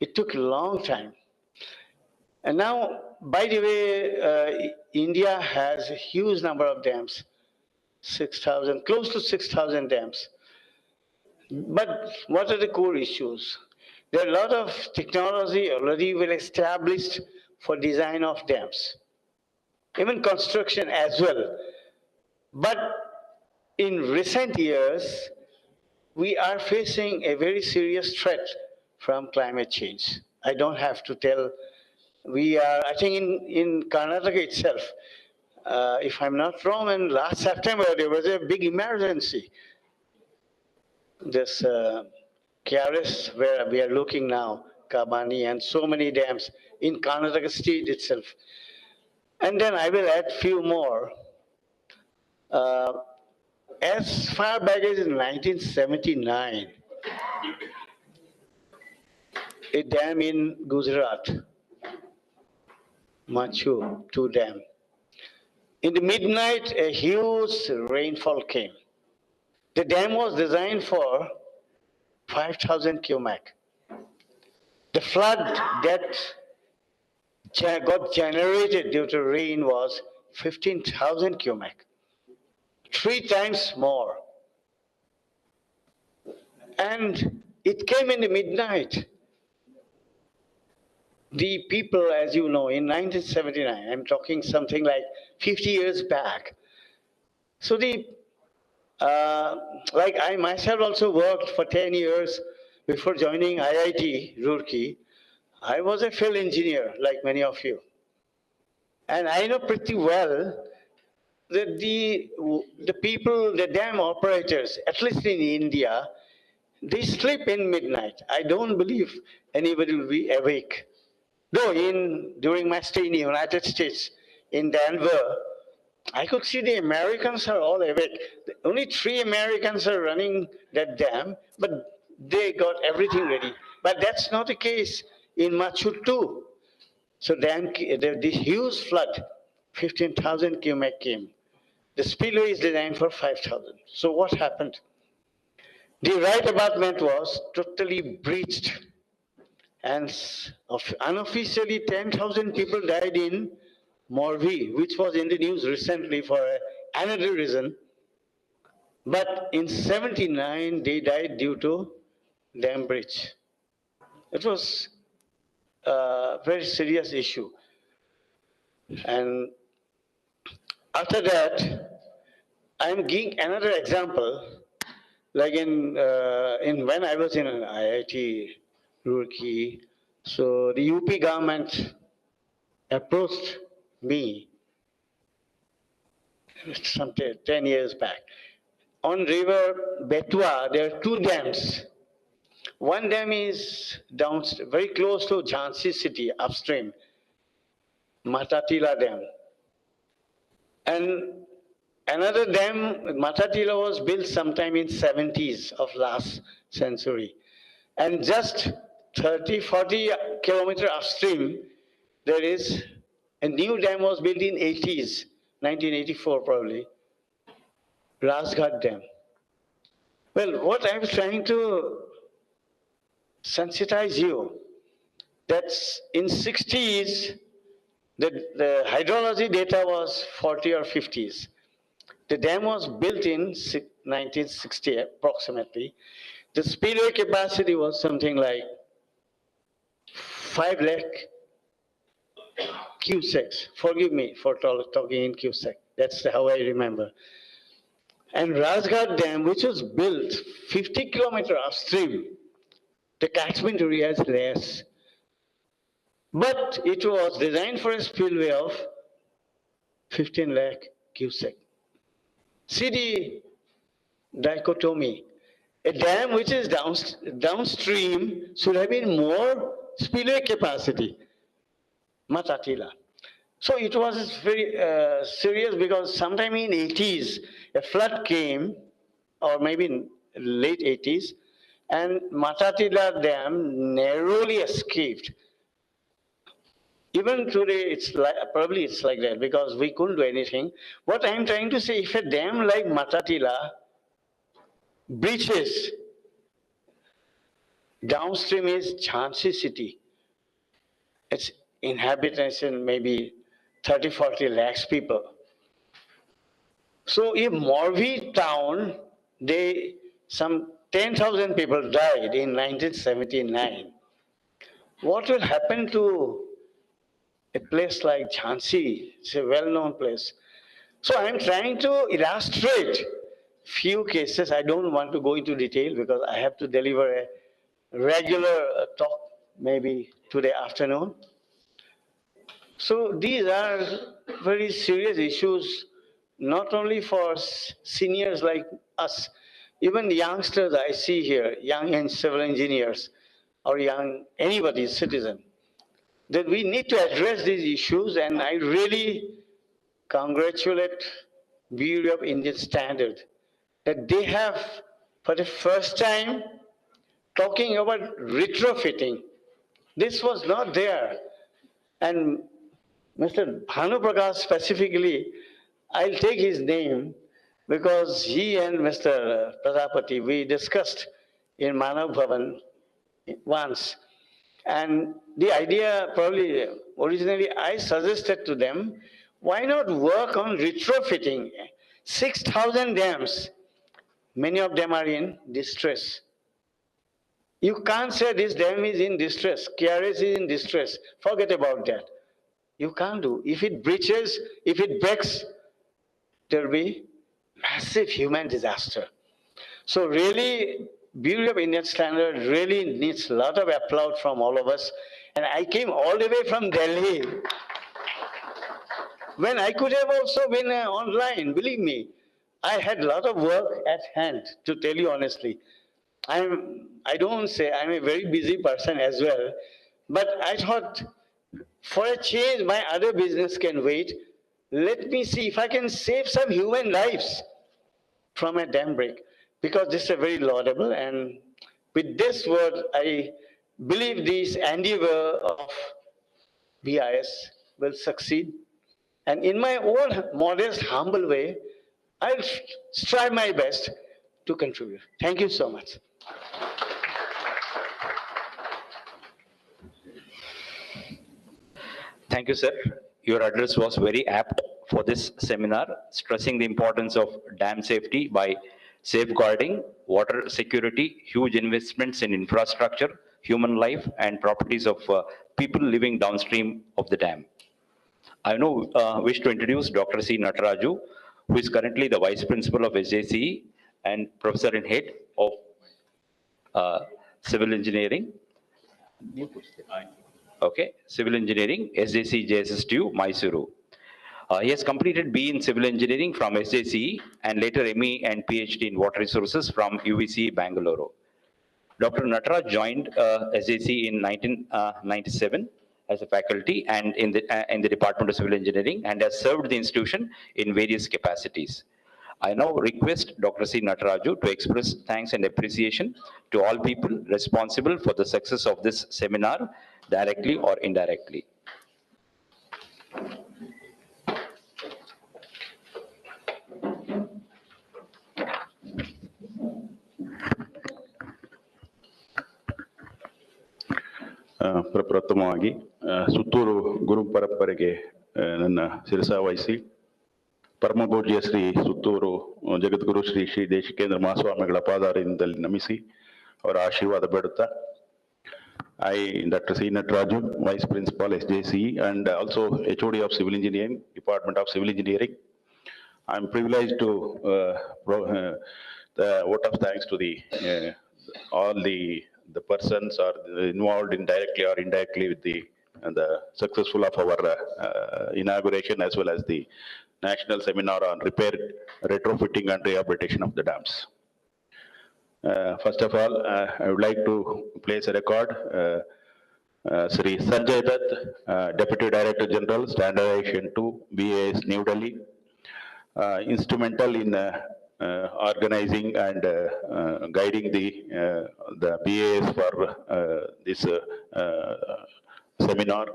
It took a long time. And now, by the way, India has a huge number of dams, 6,000, close to 6,000 dams. But what are the core issues? There are a lot of technology already well established for design of dams, even construction as well. But in recent years, we are facing a very serious threat from climate change. I don't have to tell. I think in Karnataka itself, if I'm not wrong, in last September, there was a big emergency. This KRS, where we are looking now, Kabani, and so many dams in Karnataka state itself. And then I will add few more. As far back as 1979, a dam in Gujarat, Machu 2 dam. In the midnight, a huge rainfall came. The dam was designed for 5,000 cubic. The flood that got generated due to rain was 15,000 cubic, 3 times more. And it came in the midnight. The people, as you know, in 1979, I'm talking something like 50 years back. So like I myself also worked for 10 years before joining IIT Roorkee. I was a field engineer, like many of you. And I know pretty well that the people, the dam operators, at least in India, they sleep in midnight. I don't believe anybody will be awake. Though during my stay in the United States, in Denver, I could see the Americans are all awake. Only 3 Americans are running that dam, but they got everything ready. But that's not the case in Machu 2. So the huge flood, 15,000 cubic came. The spillway is designed for 5,000. So what happened? The right abutment was totally breached. And unofficially 10,000 people died in Morbi, which was in the news recently for another reason. But in 79, they died due to dam breach. It was a very serious issue. And after that, I'm giving another example. Like in when I was in IIT Roorkee, so the UP government approached me some 10 years back. On river Betwa, there are 2 dams. One dam is downstream, very close to Jhansi city, upstream, Matatila Dam. And another dam, Matatila, was built sometime in 70s of last century. And just 30, 40 kilometer upstream, there is a new dam was built in 80s, 1984 probably, Rajghat Dam. Well, what I'm trying to sensitize you. That's in 60s, the hydrology data was 40 or 50s. The dam was built in 1960 approximately. The spillway capacity was something like 5 lakh cusecs. Forgive me for talking in cusec. That's how I remember. And Rajghat Dam, which was built 50 kilometers upstream, the catchment area is less. But it was designed for a spillway of 15 lakh cusecs. See the dichotomy. A dam which is downstream should have been more spillway capacity. Matatila. So it was very serious because sometime in 80s, a flood came, or maybe in late 80s, and Matatila Dam narrowly escaped. Even today, probably it's like that because we couldn't do anything. What I'm trying to say, if a dam like Matatila breaches, downstream is Jhansi city. Its inhabitation maybe 30, 40 lakhs people. So if Morbi town, some 10,000 people died in 1979. What will happen to a place like Jhansi? It's a well-known place. So I'm trying to illustrate few cases. I don't want to go into detail because I have to deliver a regular talk maybe today afternoon. So these are very serious issues, not only for seniors like us, even the youngsters I see here, young civil engineers or young anybody, citizen, that we need to address these issues. And I really congratulate Bureau of Indian Standard that they have, for the first time, talking about retrofitting. This was not there. And Mr. Bhanu Prakash specifically, I'll take his name because he and Mr. Prajapati, we discussed in Manav Bhavan once. And the idea, probably originally I suggested to them, why not work on retrofitting 6,000 dams? Many of them are in distress. You can't say this dam is in distress, KRS is in distress. Forget about that. You can't do. If it breaches, if it breaks, there will be massive human disaster. So really, Bureau of Indian Standard really needs a lot of applause from all of us. And I came all the way from Delhi when I could have also been online, believe me. I had a lot of work at hand, to tell you honestly. I don't say I'm a very busy person as well, but I thought for a change, my other business can wait. Let me see if I can save some human lives from a dam break, because this is very laudable. And with this word, I believe this endeavor of BIS will succeed. And in my own modest, humble way, I'll strive my best to contribute. Thank you so much. Thank you, sir. Your address was very apt for this seminar, stressing the importance of dam safety by safeguarding water security, huge investments in infrastructure, human life, and properties of people living downstream of the dam. I now wish to introduce Dr. C. Nataraju, who is currently the Vice Principal of SJCE and Professor in Head of Civil Engineering. Okay, Civil Engineering, SJC JSSTU, Mysuru. He has completed B in Civil Engineering from SJCE and later ME and PhD in Water Resources from UVC Bangalore. Dr. Nataraj joined SJCE in 1997 as a faculty and in the Department of Civil Engineering, and has served the institution in various capacities. I now request Dr. C. Nataraju to express thanks and appreciation to all people responsible for the success of this seminar, directly or indirectly. ಪ್ರಪ್ರಥಮವಾಗಿ ಸುತ್ತೂರು ಗುರು ಪರಂಪರೆಗೆ ನನ್ನ ಶಿರಸಾವಹಿಸಿ ಪರಮಪೂಜ್ಯ ಶ್ರೀ ಸುತ್ತೂರು ಜಗದ್ಗುರು ಶ್ರೀ ಶ್ರೀ ದೇಶಿಕೇಂದ್ರ ಮಹಾಸ್ವಾಮಿಗಳ ಪಾದಾರವಿಂದದಲ್ಲಿ ನಮಿಸಿ ಅವರ ಆಶೀರ್ವಾದ ಬೇಡುತ್ತಾ I, Dr. C. Natraju, Vice Principal SJC and also HOD of Civil Engineering, Department of Civil Engineering. I'm privileged to the vote of thanks to the all the persons are involved in directly or indirectly with the successful of our inauguration as well as the national seminar on repair, retrofitting and rehabilitation of the dams. First of all, I would like to place a record. Sri Sanjay Dutt, Deputy Director General, Standardization 2, BAS, New Delhi, instrumental in organizing and guiding the BAS for this seminar.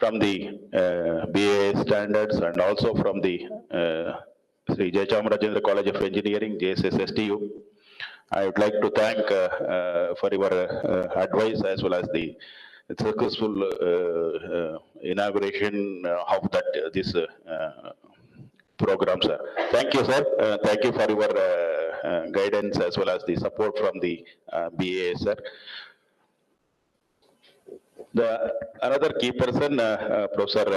From the BAS standards and also from the Sri Jayachamrajendra College of Engineering, JSS STU. I would like to thank for your advice as well as the successful inauguration of that this program, sir. Thank you, sir. Thank you for your guidance as well as the support from the BA, sir. Another key person, Professor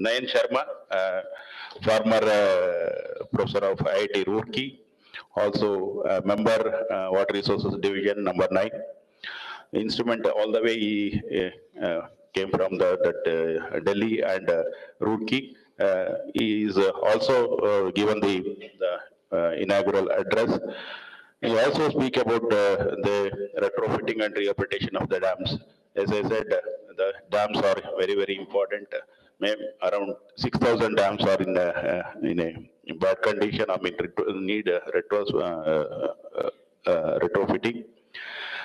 Nayan Sharma, former professor of IIT Roorkee, also member Water Resources Division number 9. Instrument all the way he came from Delhi and Roorkee. He is also given the inaugural address. He also speak about the retrofitting and rehabilitation of the dams. As I said, the dams are very, very important. Around 6,000 dams are in a bad condition. I mean, need retrofitting.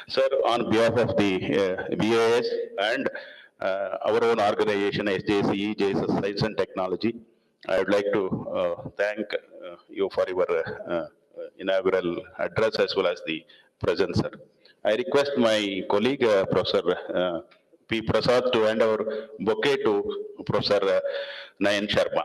Sir, on behalf of the BAS and our own organization, SJCE, JSS Science and Technology, I would like to thank you for your inaugural address as well as the presence, sir. I request my colleague, Professor P. Prasad, to hand over bouquet to Professor Nayan Sharma.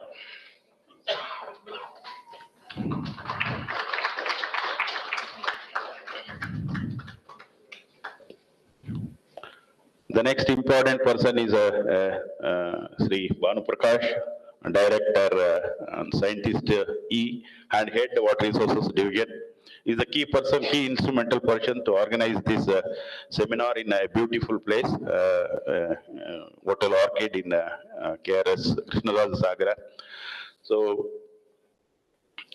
The next important person is Sri Banu Prakash, Director and Scientist E and Head Water Resources Division. Is the key person, key instrumental person to organize this seminar in a beautiful place, Hotel Orchid in KRS Krishnaraj Sagara. So,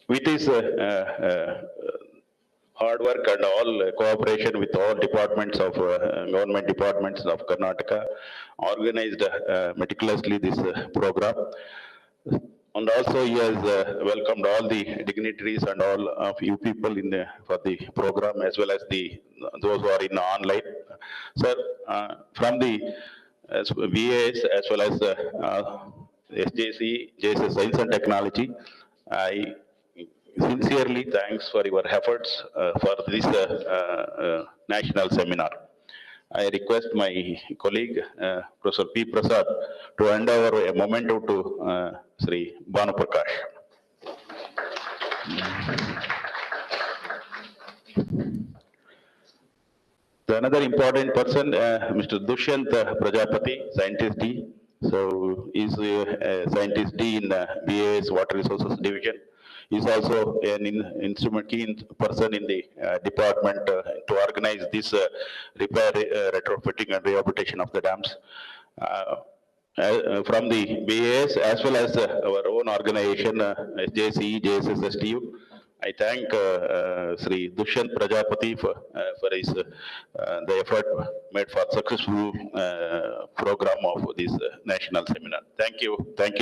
with his hard work and all cooperation with all departments of government departments of Karnataka, organized meticulously this program. And also he has welcomed all the dignitaries and all of you people in for the program as well as those who are in online. Sir, from the VAS as well as SJC, JSS Science and Technology, I sincerely thanks for your efforts for this national seminar. I request my colleague, Professor P. Prasad, to hand over a memento to Sri Banu Prakash. Another important person, Mr. Dushyant Prajapati, Scientist D. So, he's a Scientist D in BAS Water Resources Division. He's also an key person in the department to organize this repair, retrofitting and rehabilitation of the dams. From the BAS as well as our own organization, SJCE, JSS STU, I thank Sri Dushyant Prajapati for his the effort made for successful program of this national seminar. Thank you,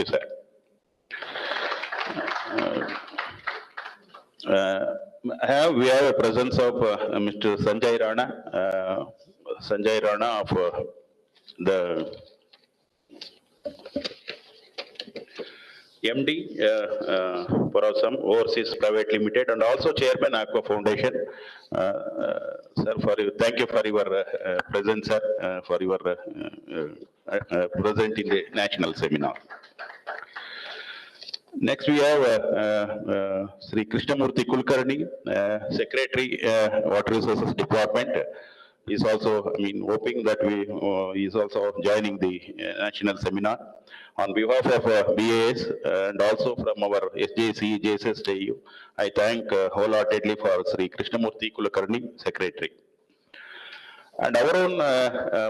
sir. We have a presence of Mr. Sanjay Rana. Sanjay Rana of MD, Parasam, Overseas Private Limited, and also Chairman Aqua Foundation. Sir, thank you for your presence, sir, for your present in the national seminar. Next, we have Sri Krishnamurthy Kulkarni, Secretary, Water Resources Department. He's also, hoping that he is also joining the national seminar. On behalf of BAS and also from our SJC, JSS JU, I thank wholeheartedly for Sri Krishnamurthy Kulkarni, Secretary. And our own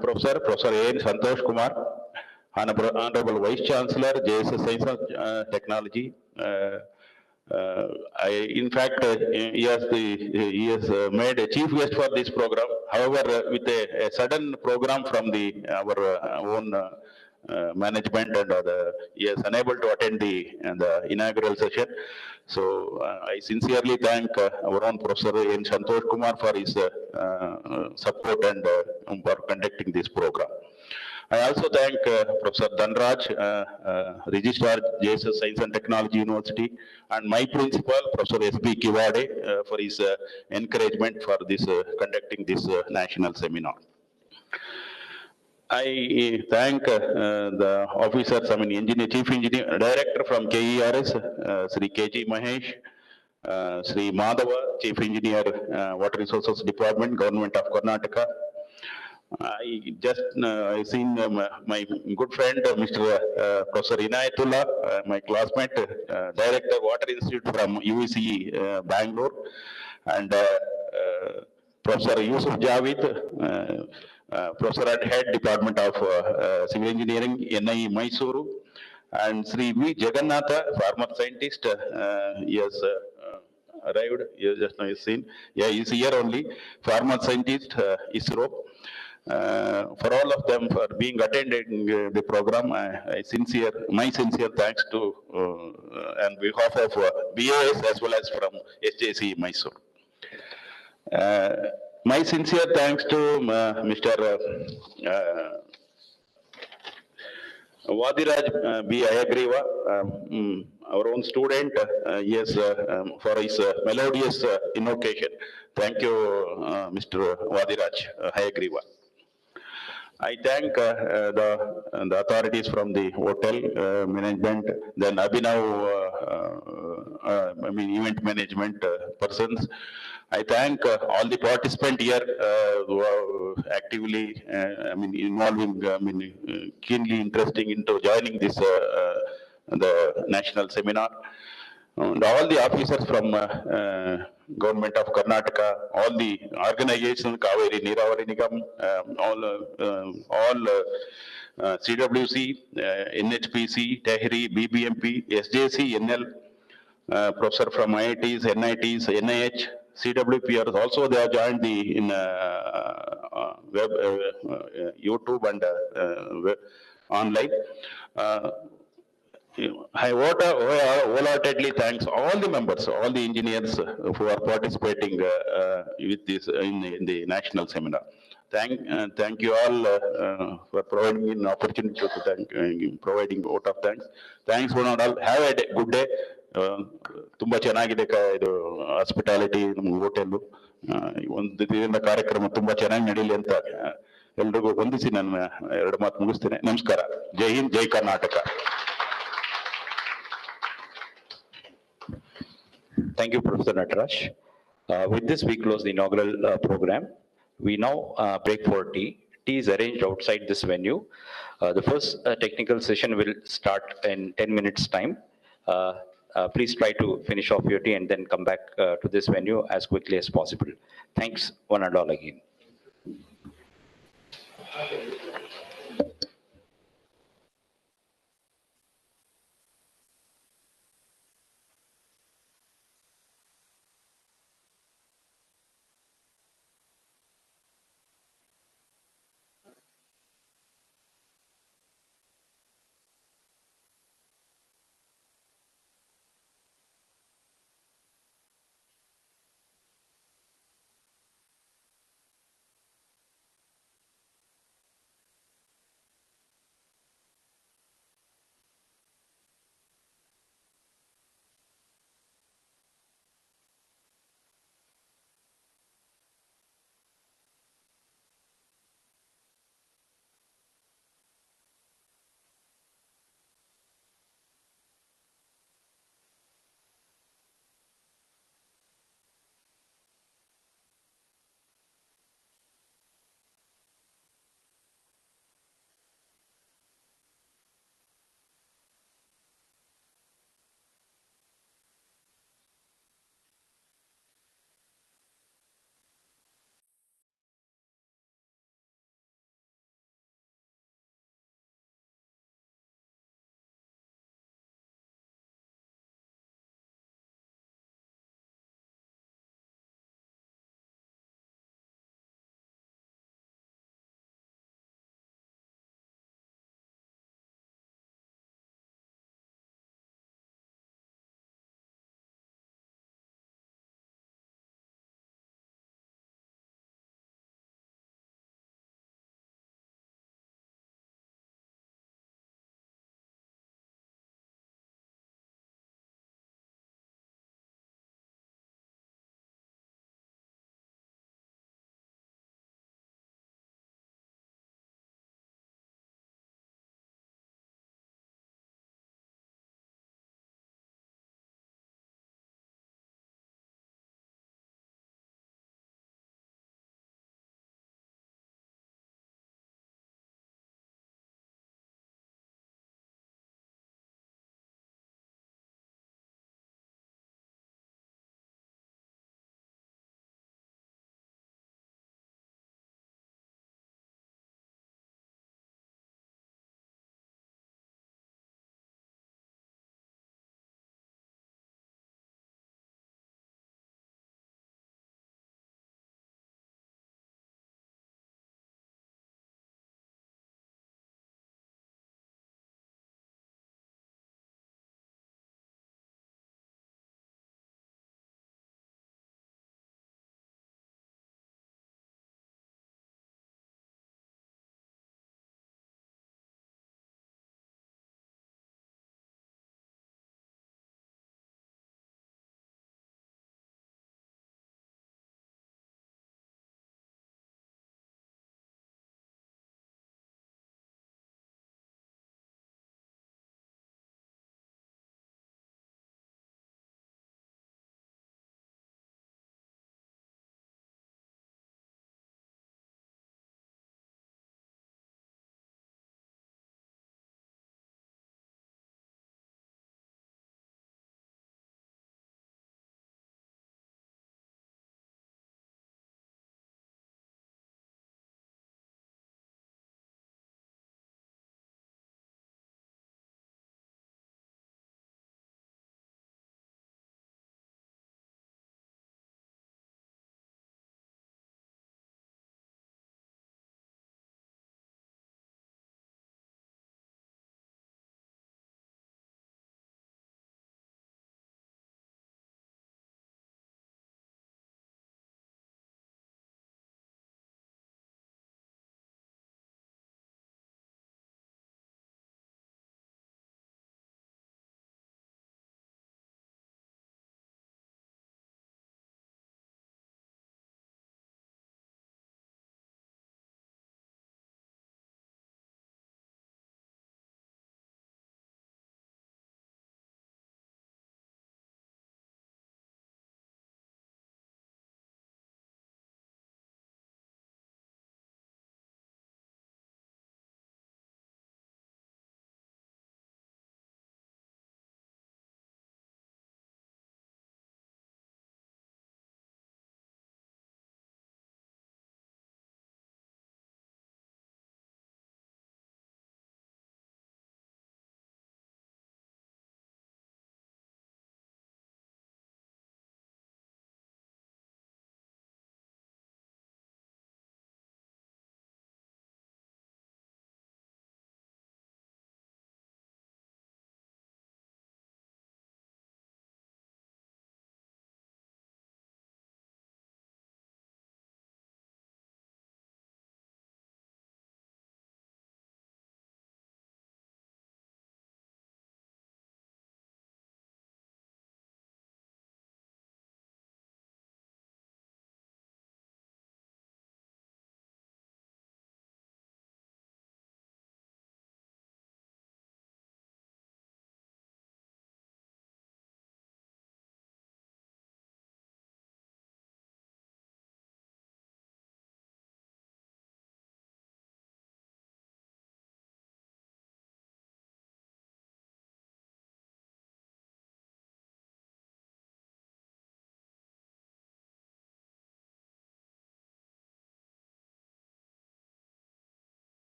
Professor A.N. Santosh Kumar, Honorable Vice Chancellor, JSS Science and Technology. In fact, he has made a chief guest for this program. However, with a sudden program from our own management and he is unable to attend the inaugural session. So I sincerely thank our own Professor N. Santosh Kumar for his support and for conducting this program. I also thank Professor Dhanraj, Registrar, JSS Science and Technology University, and my principal, Professor S.B. Kiwade, for his encouragement for this conducting this national seminar. I thank the officers, Engineer, Chief Engineer, Director from KERS, Sri K.G. Mahesh, Sri Madhava, Chief Engineer, Water Resources Department, Government of Karnataka. I just seen my good friend, Mr. Professor Inayatullah, my classmate, Director, Water Institute from UEC, Bangalore, and Professor Yusuf Javed, Professor at Head Department of Civil Engineering, NIE Mysuru, and Sri V. Jagannatha, farmer scientist. He has arrived, just now seen. Yeah, he's here only, farmer scientist, ISRO. For all of them for being attending the program, my sincere thanks to on behalf of BAS as well as from SJC Mysore. My sincere thanks to Mr. Vadiraj B. Ayagriva, our own student, yes, for his melodious invocation. Thank you, Mr. Vadiraj Ayagriva. I thank the authorities from the hotel management, then Abhinav, event management persons. I thank all the participants here who are actively, involving, keenly interested into joining this the national seminar. And all the officers from Government of Karnataka, all the organizations, Kaveri Niravari Nigam, all CWC, NHPC, TEHRI, BBMP, SJC, NL, professor from IITs, NITs, NIH, CWPR, also they have joined the in web, YouTube and web, online. I wholeheartedly thanks all the members, all the engineers who are participating with this in the national seminar. Thank you all for providing me an opportunity to thank, providing vote of thanks. Thanks one and all. Have a good day. ತುಂಬಾ ಚೆನ್ನಾಗಿದೆ ಇದು hospitality ನಮ್ಮ hotel ಒಂದು ದಿನದ ಕಾರ್ಯಕ್ರಮ ತುಂಬಾ ಚೆನ್ನಾಗಿ ನಡೀಲಿ ಅಂತ ಎಲ್ರಿಗೂ ವಂದಿಸಿ ನಾನು ಎರಡು ಮಾತು ಮುಗಿಸ್ತೇನೆ. ನಮಸ್ಕಾರ. ಜೈ ಹಿಂದ್, ಜೈ Karnataka. Thank you, Professor Nataraj. With this, we close the inaugural program. We now break for tea. Tea is arranged outside this venue. The first technical session will start in 10 minutes' time. Please try to finish off your tea and then come back to this venue as quickly as possible. Thanks one and all again.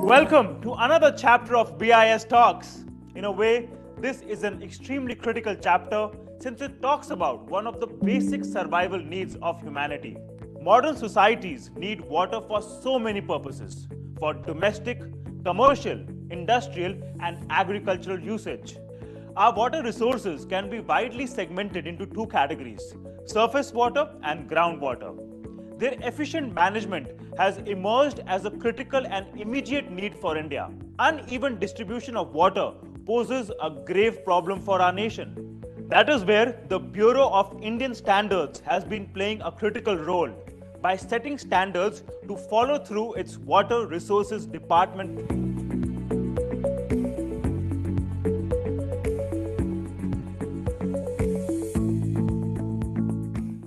Welcome to another chapter of BIS Talks. In a way, this is an extremely critical chapter since it talks about one of the basic survival needs of humanity. Modern societies need water for so many purposes, for domestic, commercial, industrial, and agricultural usage. Our water resources can be widely segmented into two categories: surface water and groundwater. Their efficient management has emerged as a critical and immediate need for India. Uneven distribution of water poses a grave problem for our nation. That is where the Bureau of Indian Standards has been playing a critical role by setting standards to follow through its Water Resources Department.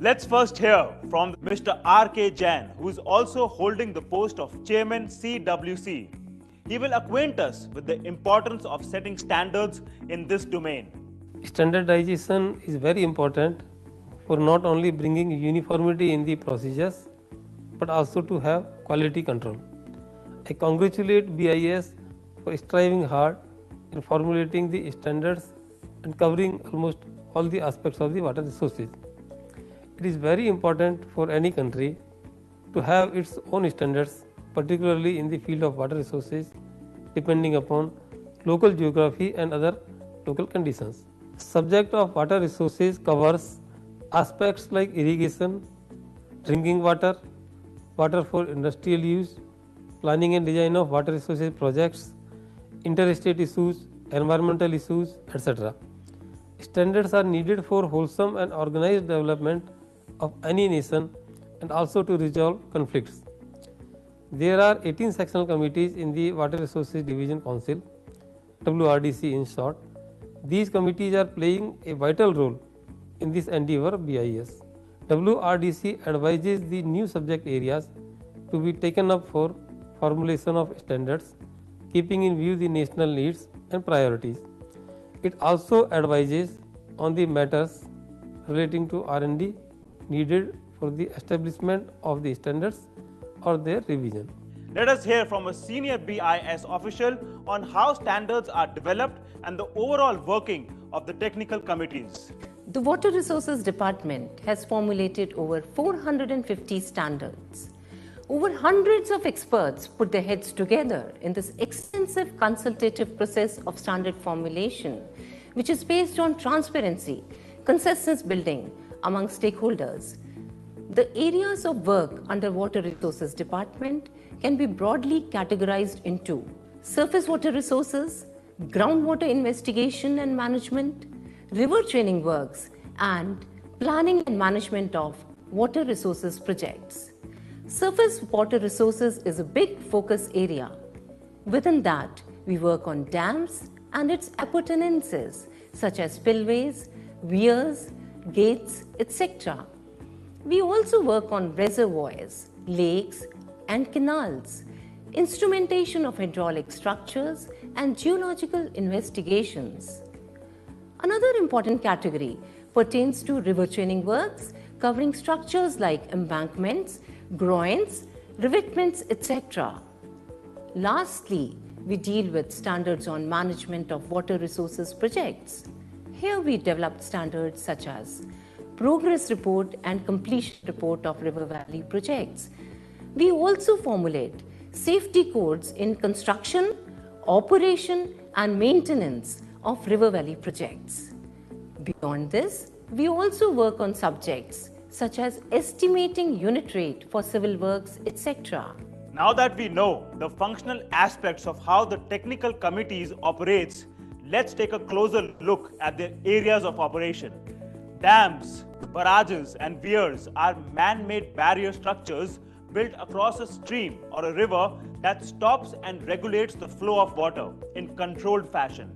Let's first hear from Mr. R.K. Jain, who is also holding the post of Chairman CWC. He will acquaint us with the importance of setting standards in this domain. Standardization is very important for not only bringing uniformity in the procedures, but also to have quality control. I congratulate BIS for striving hard in formulating the standards and covering almost all the aspects of the water resources. It is very important for any country to have its own standards, particularly in the field of water resources, depending upon local geography and other local conditions. Subject of water resources covers aspects like irrigation, drinking water, water for industrial use, planning and design of water resources projects, interstate issues, environmental issues, etc. Standards are needed for wholesome and organized development of any nation and also to resolve conflicts. There are 18 sectional committees in the Water Resources Division Council, WRDC in short. These committees are playing a vital role in this endeavor BIS. WRDC advises the new subject areas to be taken up for formulation of standards, keeping in view the national needs and priorities. It also advises on the matters relating to R&D needed for the establishment of the standards or their revision. Let us hear from a senior BIS official on how standards are developed and the overall working of the technical committees. The Water Resources Department has formulated over 450 standards. Over hundreds of experts put their heads together in this extensive consultative process of standard formulation, which is based on transparency, consensus building among stakeholders. The areas of work under Water Resources Department can be broadly categorized into surface water resources, groundwater investigation and management, river training works, and planning and management of water resources projects. Surface water resources is a big focus area. Within that, we work on dams and its appurtenances such as spillways, weirs, gates, etc. We also work on reservoirs, lakes and canals, instrumentation of hydraulic structures and geological investigations. Another important category pertains to river training works covering structures like embankments, groins, revetments, etc. Lastly, we deal with standards on management of water resources projects. Here we developed standards such as progress report and completion report of river valley projects. We also formulate safety codes in construction, operation and maintenance of river valley projects. Beyond this, we also work on subjects such as estimating unit rate for civil works, etc. Now that we know the functional aspects of how the technical committees operates, let's take a closer look at their areas of operation. Dams, barrages and weirs are man-made barrier structures built across a stream or a river that stops and regulates the flow of water in controlled fashion.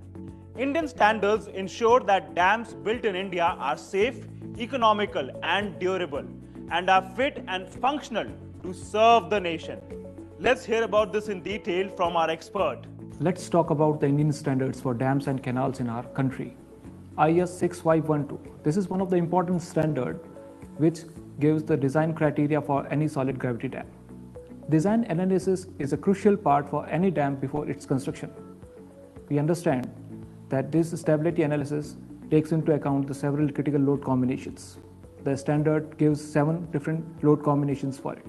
Indian standards ensure that dams built in India are safe, economical and durable and are fit and functional to serve the nation. Let's hear about this in detail from our expert. Let's talk about the Indian standards for dams and canals in our country. IS 6512. This is one of the important standard which gives the design criteria for any solid gravity dam. Design analysis is a crucial part for any dam before its construction. We understand that this stability analysis takes into account the several critical load combinations. The standard gives 7 different load combinations for it.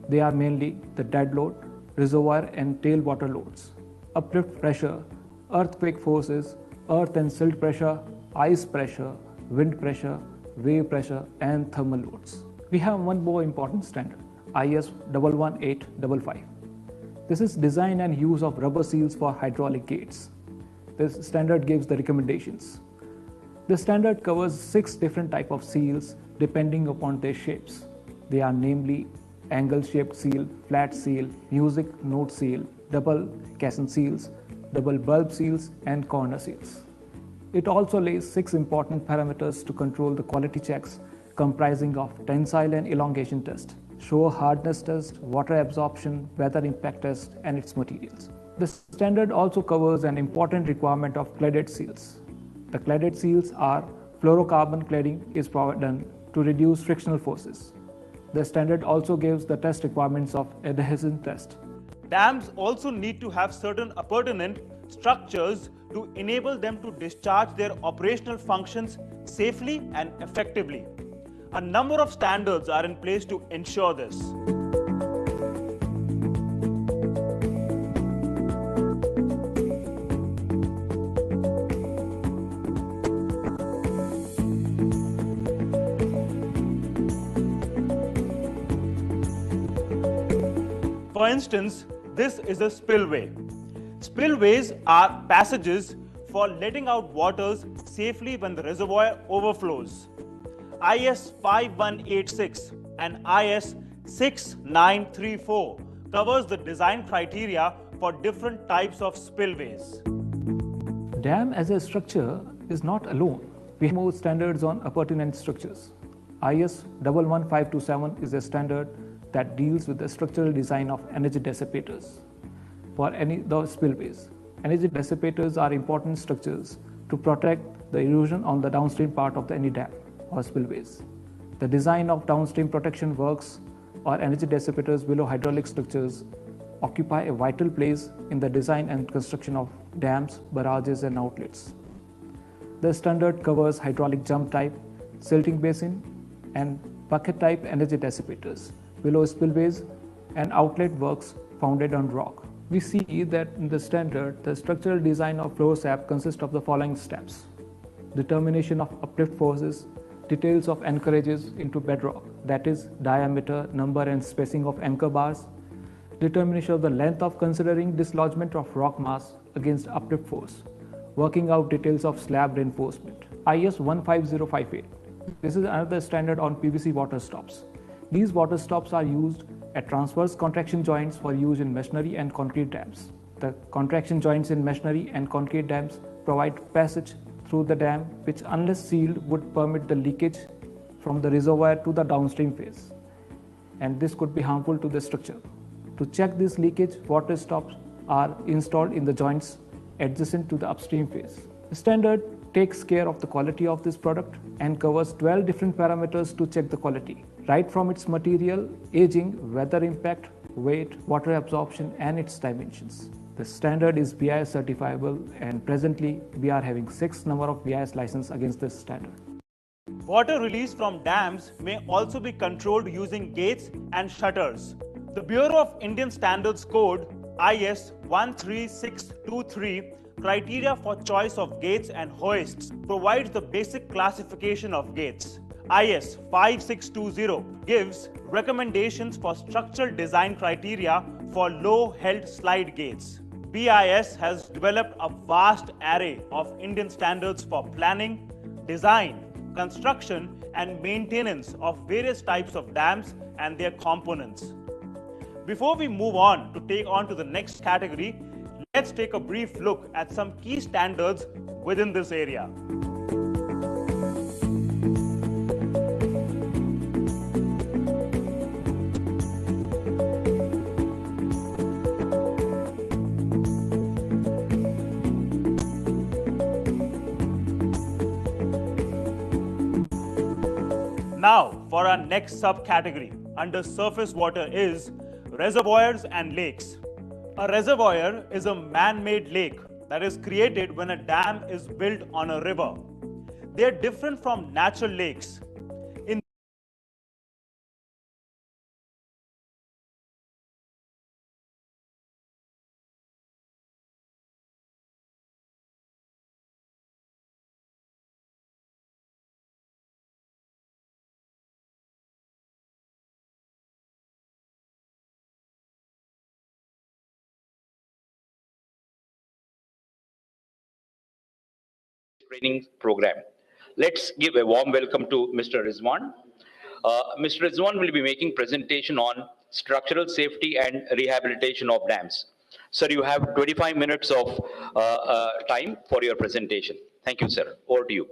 They are mainly the dead load, reservoir and tailwater loads, uplift pressure, earthquake forces, earth and silt pressure, ice pressure, wind pressure, wave pressure, and thermal loads. We have one more important standard, IS 11855. This is design and use of rubber seals for hydraulic gates. This standard gives the recommendations. The standard covers 6 different types of seals depending upon their shapes. They are namely angle-shaped seal, flat seal, music note seal, double caisson seals, double bulb seals, and corner seals. It also lays 6 important parameters to control the quality checks comprising of tensile and elongation test, shore hardness test, water absorption, weather impact test, and its materials. The standard also covers an important requirement of cladded seals. The cladded seals are fluorocarbon cladding is done to reduce frictional forces. The standard also gives the test requirements of adhesion test. Dams also need to have certain appurtenant structures to enable them to discharge their operational functions safely and effectively. A number of standards are in place to ensure this. For instance, this is a spillway. Spillways are passages for letting out waters safely when the reservoir overflows. IS 5186 and IS 6934 covers the design criteria for different types of spillways. Dam as a structure is not alone. We have more standards on appurtenant structures. IS 11527 is a standard that deals with the structural design of energy dissipators for those spillways. Energy dissipators are important structures to protect the erosion on the downstream part of any dam or spillways. The design of downstream protection works or energy dissipators below hydraulic structures occupy a vital place in the design and construction of dams, barrages, and outlets. The standard covers hydraulic jump type, silting basin, and bucket type energy dissipators below spillways and outlet works founded on rock. We see that in the standard, the structural design of floor sap consists of the following steps: determination of uplift forces, details of anchorages into bedrock, that is diameter, number and spacing of anchor bars, determination of the length of considering dislodgement of rock mass against uplift force, working out details of slab reinforcement. IS 15058. This is another standard on PVC water stops. These water stops are used at transverse contraction joints for use in masonry and concrete dams. The contraction joints in masonry and concrete dams provide passage through the dam, which unless sealed would permit the leakage from the reservoir to the downstream phase, and this could be harmful to the structure. To check this leakage, water stops are installed in the joints adjacent to the upstream phase. The standard takes care of the quality of this product and covers 12 different parameters to check the quality, right from its material, aging, weather impact, weight, water absorption, and its dimensions. The standard is BIS certifiable, and presently we are having 6 number of BIS license against this standard. Water release from dams may also be controlled using gates and shutters. The Bureau of Indian Standards Code IS 13623 criteria for choice of gates and hoists provides the basic classification of gates. IS 5620 gives recommendations for structural design criteria for low-held slide gates. BIS has developed a vast array of Indian standards for planning, design, construction, and maintenance of various types of dams and their components. Before we move on to the next category, let's take a brief look at some key standards within this area. Now, for our next subcategory under surface water is reservoirs and lakes. A reservoir is a man-made lake that is created when a dam is built on a river. They are different from natural lakes. In training program. Let's give a warm welcome to Mr. Rizwan. Mr. Rizwan will be making presentation on structural safety and rehabilitation of dams. Sir, you have 25 minutes of time for your presentation. Thank you, sir. Over to you.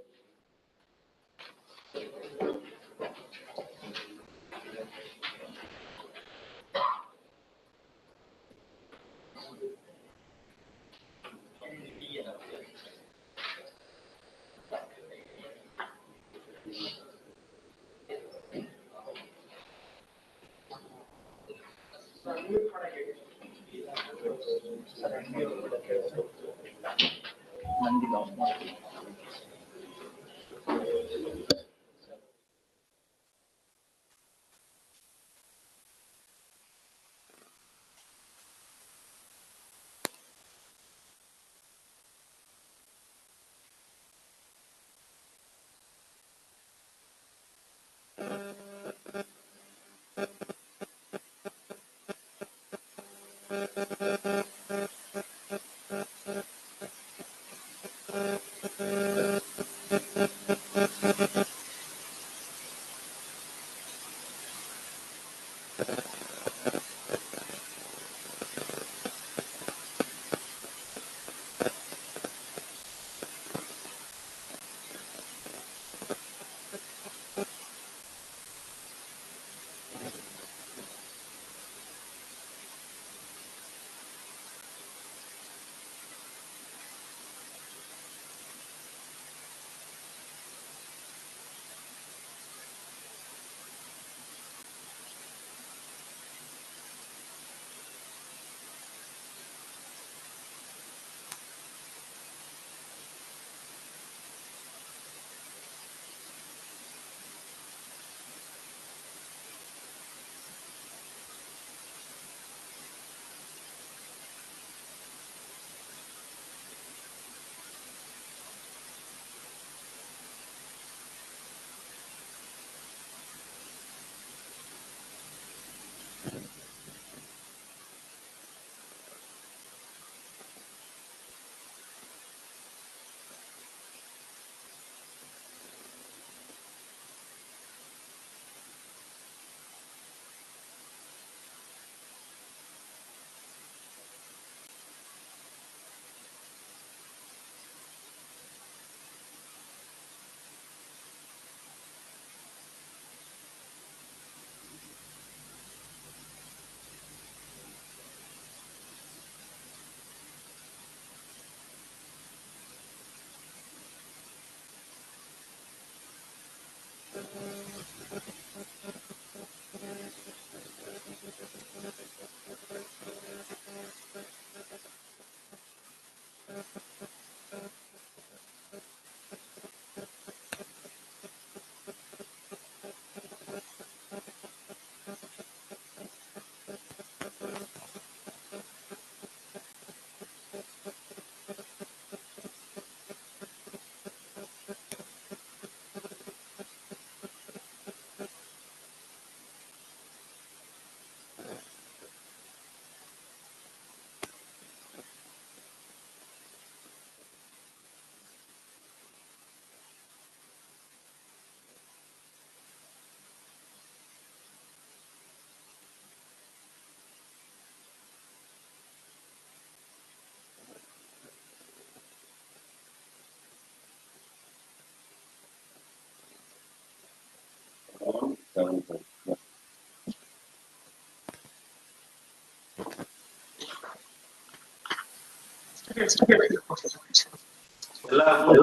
ಎಲ್ಲ ಅದೇ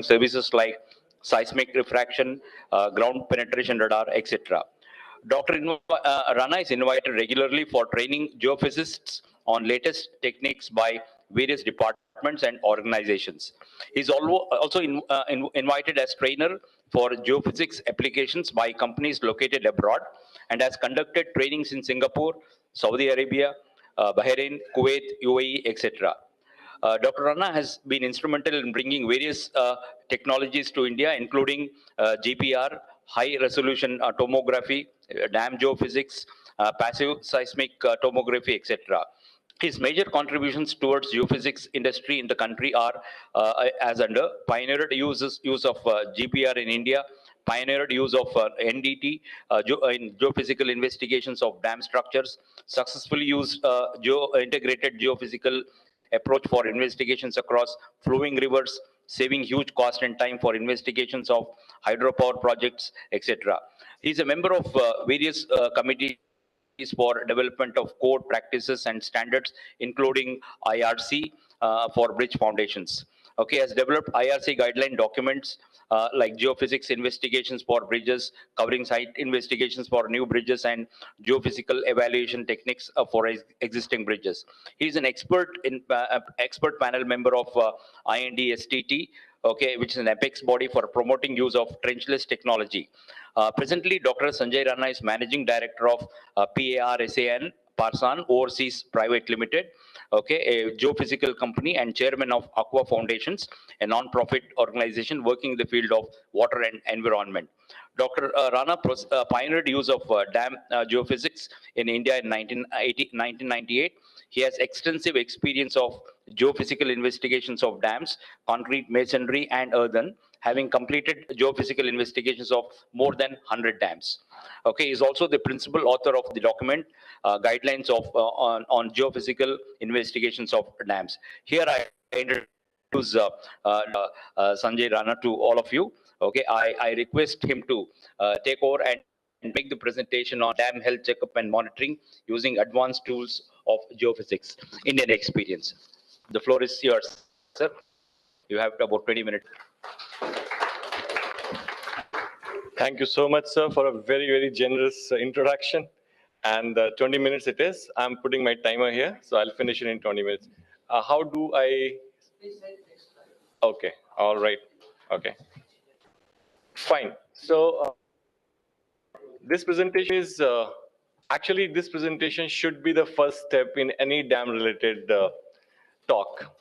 services like seismic refraction, ground penetration radar, etc. Rana is invited regularly for training geophysicists on latest techniques by various departments and organizations. He's also invited as trainer for geophysics applications by companies located abroad and has conducted trainings in Singapore, Saudi Arabia, Bahrain, Kuwait, UAE, etc. Dr. Rana has been instrumental in bringing various technologies to India, including GPR, high resolution tomography, dam geophysics, passive seismic tomography, etc. His major contributions towards geophysics industry in the country are as under pioneered use of GPR in India, pioneered use of NDT in geophysical investigations of dam structures, successfully used integrated geophysical approach for investigations across flowing rivers, saving huge cost and time for investigations of hydropower projects, etc. He is a member of various committees for development of code practices and standards, including IRC for bridge foundations. Okay, has developed IRC guideline documents like geophysics investigations for bridges, covering site investigations for new bridges and geophysical evaluation techniques for existing bridges. He is an expert panel member of IND-STT, okay, which is an apex body for promoting use of trenchless technology. Presently, Dr. Sanjay Rana is managing director of PARSAN Parsan Overseas Private Limited, okay, a geophysical company, and chairman of Aqua Foundations, a non-profit organization working in the field of water and environment. Dr. Rana pioneered use of dam geophysics in India in 1998. He has extensive experience of geophysical investigations of dams, concrete masonry, and earthen, having completed geophysical investigations of more than 100 dams. Okay, he is also the principal author of the document guidelines of on geophysical investigations of dams. Here I introduce Sanjay Rana to all of you. Okay, I request him to take over and make the presentation on dam health checkup and monitoring using advanced tools of geophysics, Indian experience. The floor is yours, sir. You have about 20 minutes. Thank you so much, sir, for a very, very generous introduction. And 20 minutes it is. I'm putting my timer here, so I'll finish it in 20 minutes. How do I? Okay, all right. Okay, fine. So this presentation is, actually this presentation should be the first step in any dam related talk.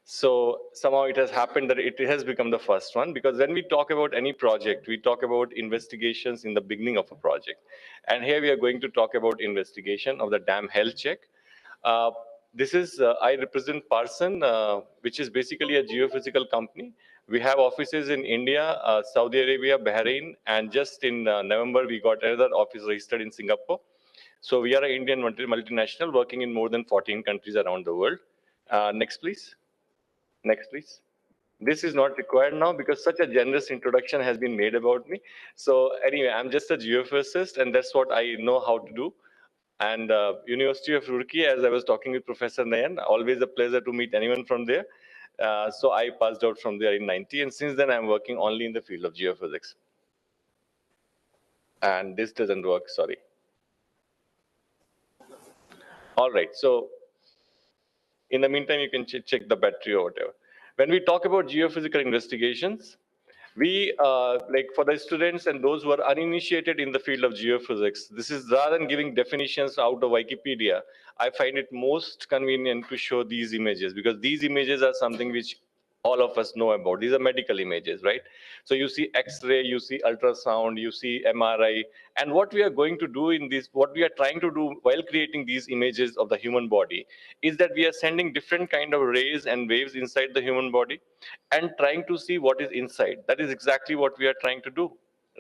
So somehow it has happened that it has become the first one, because when we talk about any project, we talk about investigations in the beginning of a project. And here we are going to talk about investigation of the dam health check. This is, I represent Parsan, which is basically a geophysical company. We have offices in India, Saudi Arabia, Bahrain, and just in November, we got another office registered in Singapore. So we are an Indian multinational working in more than 14 countries around the world. Next, please. Next, please. This is not required now because such a generous introduction has been made about me. So anyway, I'm just a geophysicist, and that's what I know how to do. And University of Roorkee, as I was talking with Professor Nayan, always a pleasure to meet anyone from there. So I passed out from there in 90, and since then I'm working only in the field of geophysics. And this doesn't work, sorry. All right, so in the meantime, you can check the battery or whatever. When we talk about geophysical investigations, we, like for the students and those who are uninitiated in the field of geophysics, this is rather than giving definitions out of Wikipedia, I find it most convenient to show these images, because these images are something which all of us know about. These are medical images, right? So you see X-ray, you see ultrasound, you see MRI, and what we are going to do in this, what we are trying to do while creating these images of the human body is that we are sending different kind of rays and waves inside the human body and trying to see what is inside. That is exactly what we are trying to do,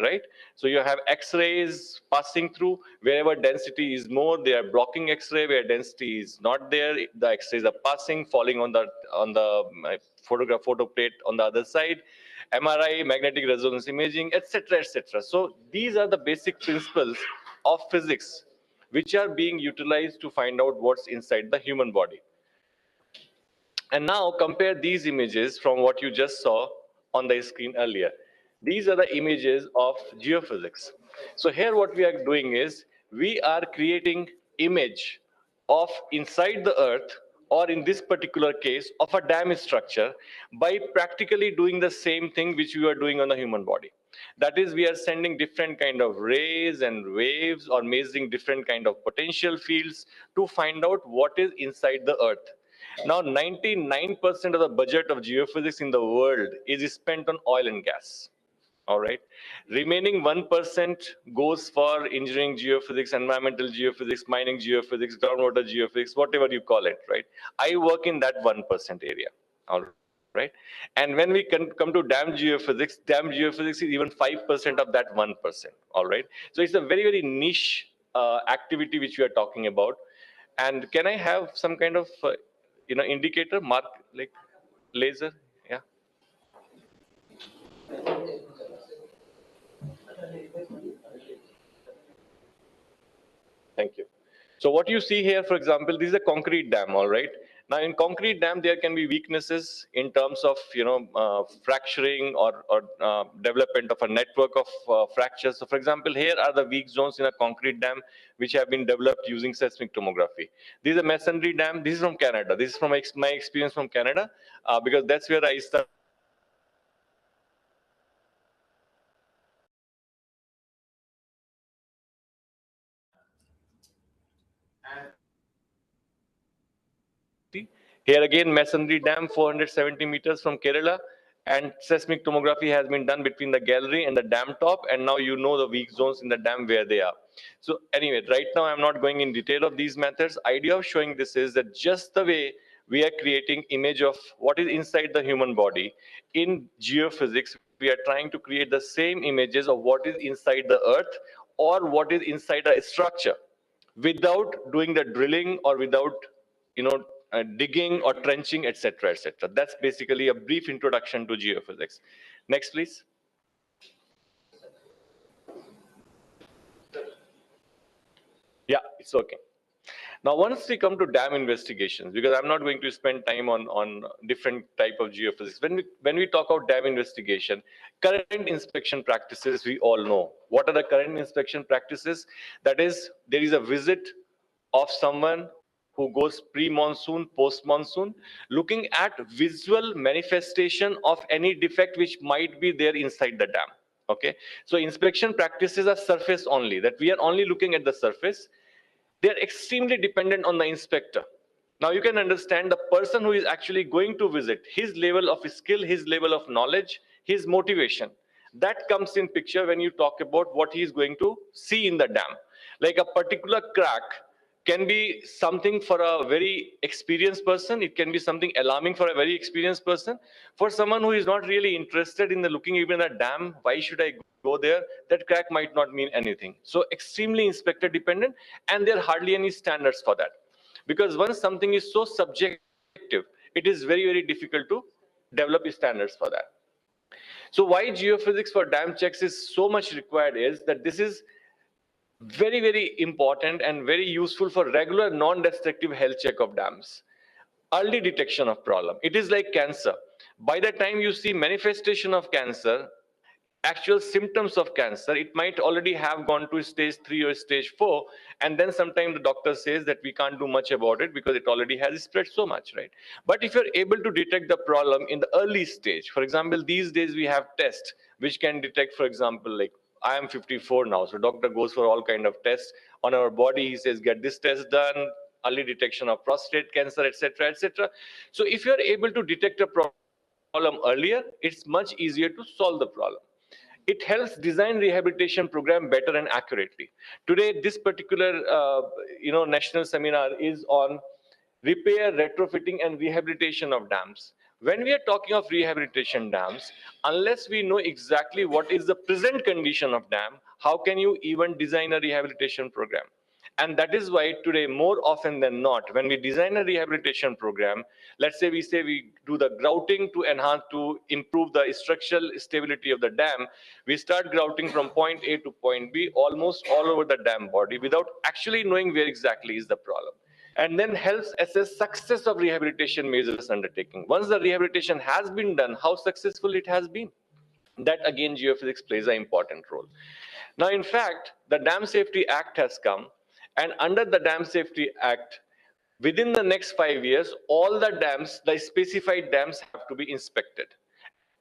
right? So you have X-rays passing through. Wherever density is more, they are blocking X-ray. Where density is not there, the X-rays are passing, falling on the photo plate on the other side. MRI, magnetic resonance imaging, etc., etc. So these are the basic principles of physics which are being utilized to find out what's inside the human body. And now compare these images from what you just saw on the screen earlier. These are the images of geophysics. So here what we are doing is we are creating image of inside the earth, or in this particular case of a dam structure, by practically doing the same thing which we are doing on the human body. That is, we are sending different kind of rays and waves, or measuring different kind of potential fields to find out what is inside the earth. Now 99% of the budget of geophysics in the world is spent on oil and gas. All right. Remaining 1% goes for engineering geophysics, environmental geophysics, mining geophysics, groundwater geophysics, whatever you call it, right? I work in that 1% area. All right. And when we can come to dam geophysics is even 5% of that 1%. All right. So it's a very, very niche activity which we are talking about. And can I have some kind of, indicator, mark, like laser? Yeah. Thank you. So what you see here, for example, this is a concrete dam, all right? Now in concrete dam, there can be weaknesses in terms of, fracturing or development of a network of fractures. So for example, here are the weak zones in a concrete dam, which have been developed using seismic tomography. This is a masonry dam. This is from Canada. This is from my experience from Canada, because that's where I started. Here again, masonry dam, 470 meters from Kerala, and seismic tomography has been done between the gallery and the dam top, and now you know the weak zones in the dam where they are. So anyway, right now I'm not going in detail of these methods. Idea of showing this is that just the way we are creating image of what is inside the human body, in geophysics, we are trying to create the same images of what is inside the earth or what is inside a structure, without doing the drilling or without digging or trenching, etc., etc. That's basically a brief introduction to geophysics. Next, please. Yeah, it's okay. Now, once we come to dam investigations, because I'm not going to spend time on different type of geophysics. When we talk about dam investigation, current inspection practices, we all know. What are the current inspection practices? That is, there is a visit of someone who goes pre-monsoon, post-monsoon, looking at visual manifestation of any defect which might be there inside the dam. Okay, so inspection practices are surface only, that we are only looking at the surface. They're extremely dependent on the inspector. Now you can understand the person who is actually going to visit, his level of skill, his level of knowledge, his motivation. That comes in picture when you talk about what he is going to see in the dam. Like a particular crack can be something for a very experienced person. It can be something alarming for a very experienced person. For someone who is not really interested in the looking even at a dam, why should I go there? That crack might not mean anything. So extremely inspector dependent, and there are hardly any standards for that. Because once something is so subjective, it is very, very difficult to develop standards for that. So why geophysics for dam checks is so much required is that this is very, very important and very useful for regular non-destructive health check of dams. Early detection of problem. It is like cancer. By the time you see manifestation of cancer, actual symptoms of cancer, it might already have gone to stage 3 or stage 4, and then sometimes the doctor says that we can't do much about it because it already has spread so much, right? But if you're able to detect the problem in the early stage, for example, these days we have tests which can detect, for example, like I am 54 now, so doctor goes for all kind of tests on our body. He says, get this test done, early detection of prostate cancer, etc., etc. So if you're able to detect a problem earlier, it's much easier to solve the problem. It helps design rehabilitation program better and accurately. Today, this particular national seminar is on repair, retrofitting, and rehabilitation of dams. When we are talking of rehabilitation dams, unless we know exactly what is the present condition of dam, how can you even design a rehabilitation program? And that is why today, more often than not, when we design a rehabilitation program, let's say we do the grouting to enhance, to improve the structural stability of the dam, we start grouting from point A to point B, almost all over the dam body, without actually knowing where exactly is the problem. and then helps assess success of rehabilitation measures undertaking. Once the rehabilitation has been done, how successful it has been. That again, geophysics plays an important role. Now, in fact, the Dam Safety Act has come, and under the Dam Safety Act, within the next 5 years, all the dams, the specified dams, have to be inspected.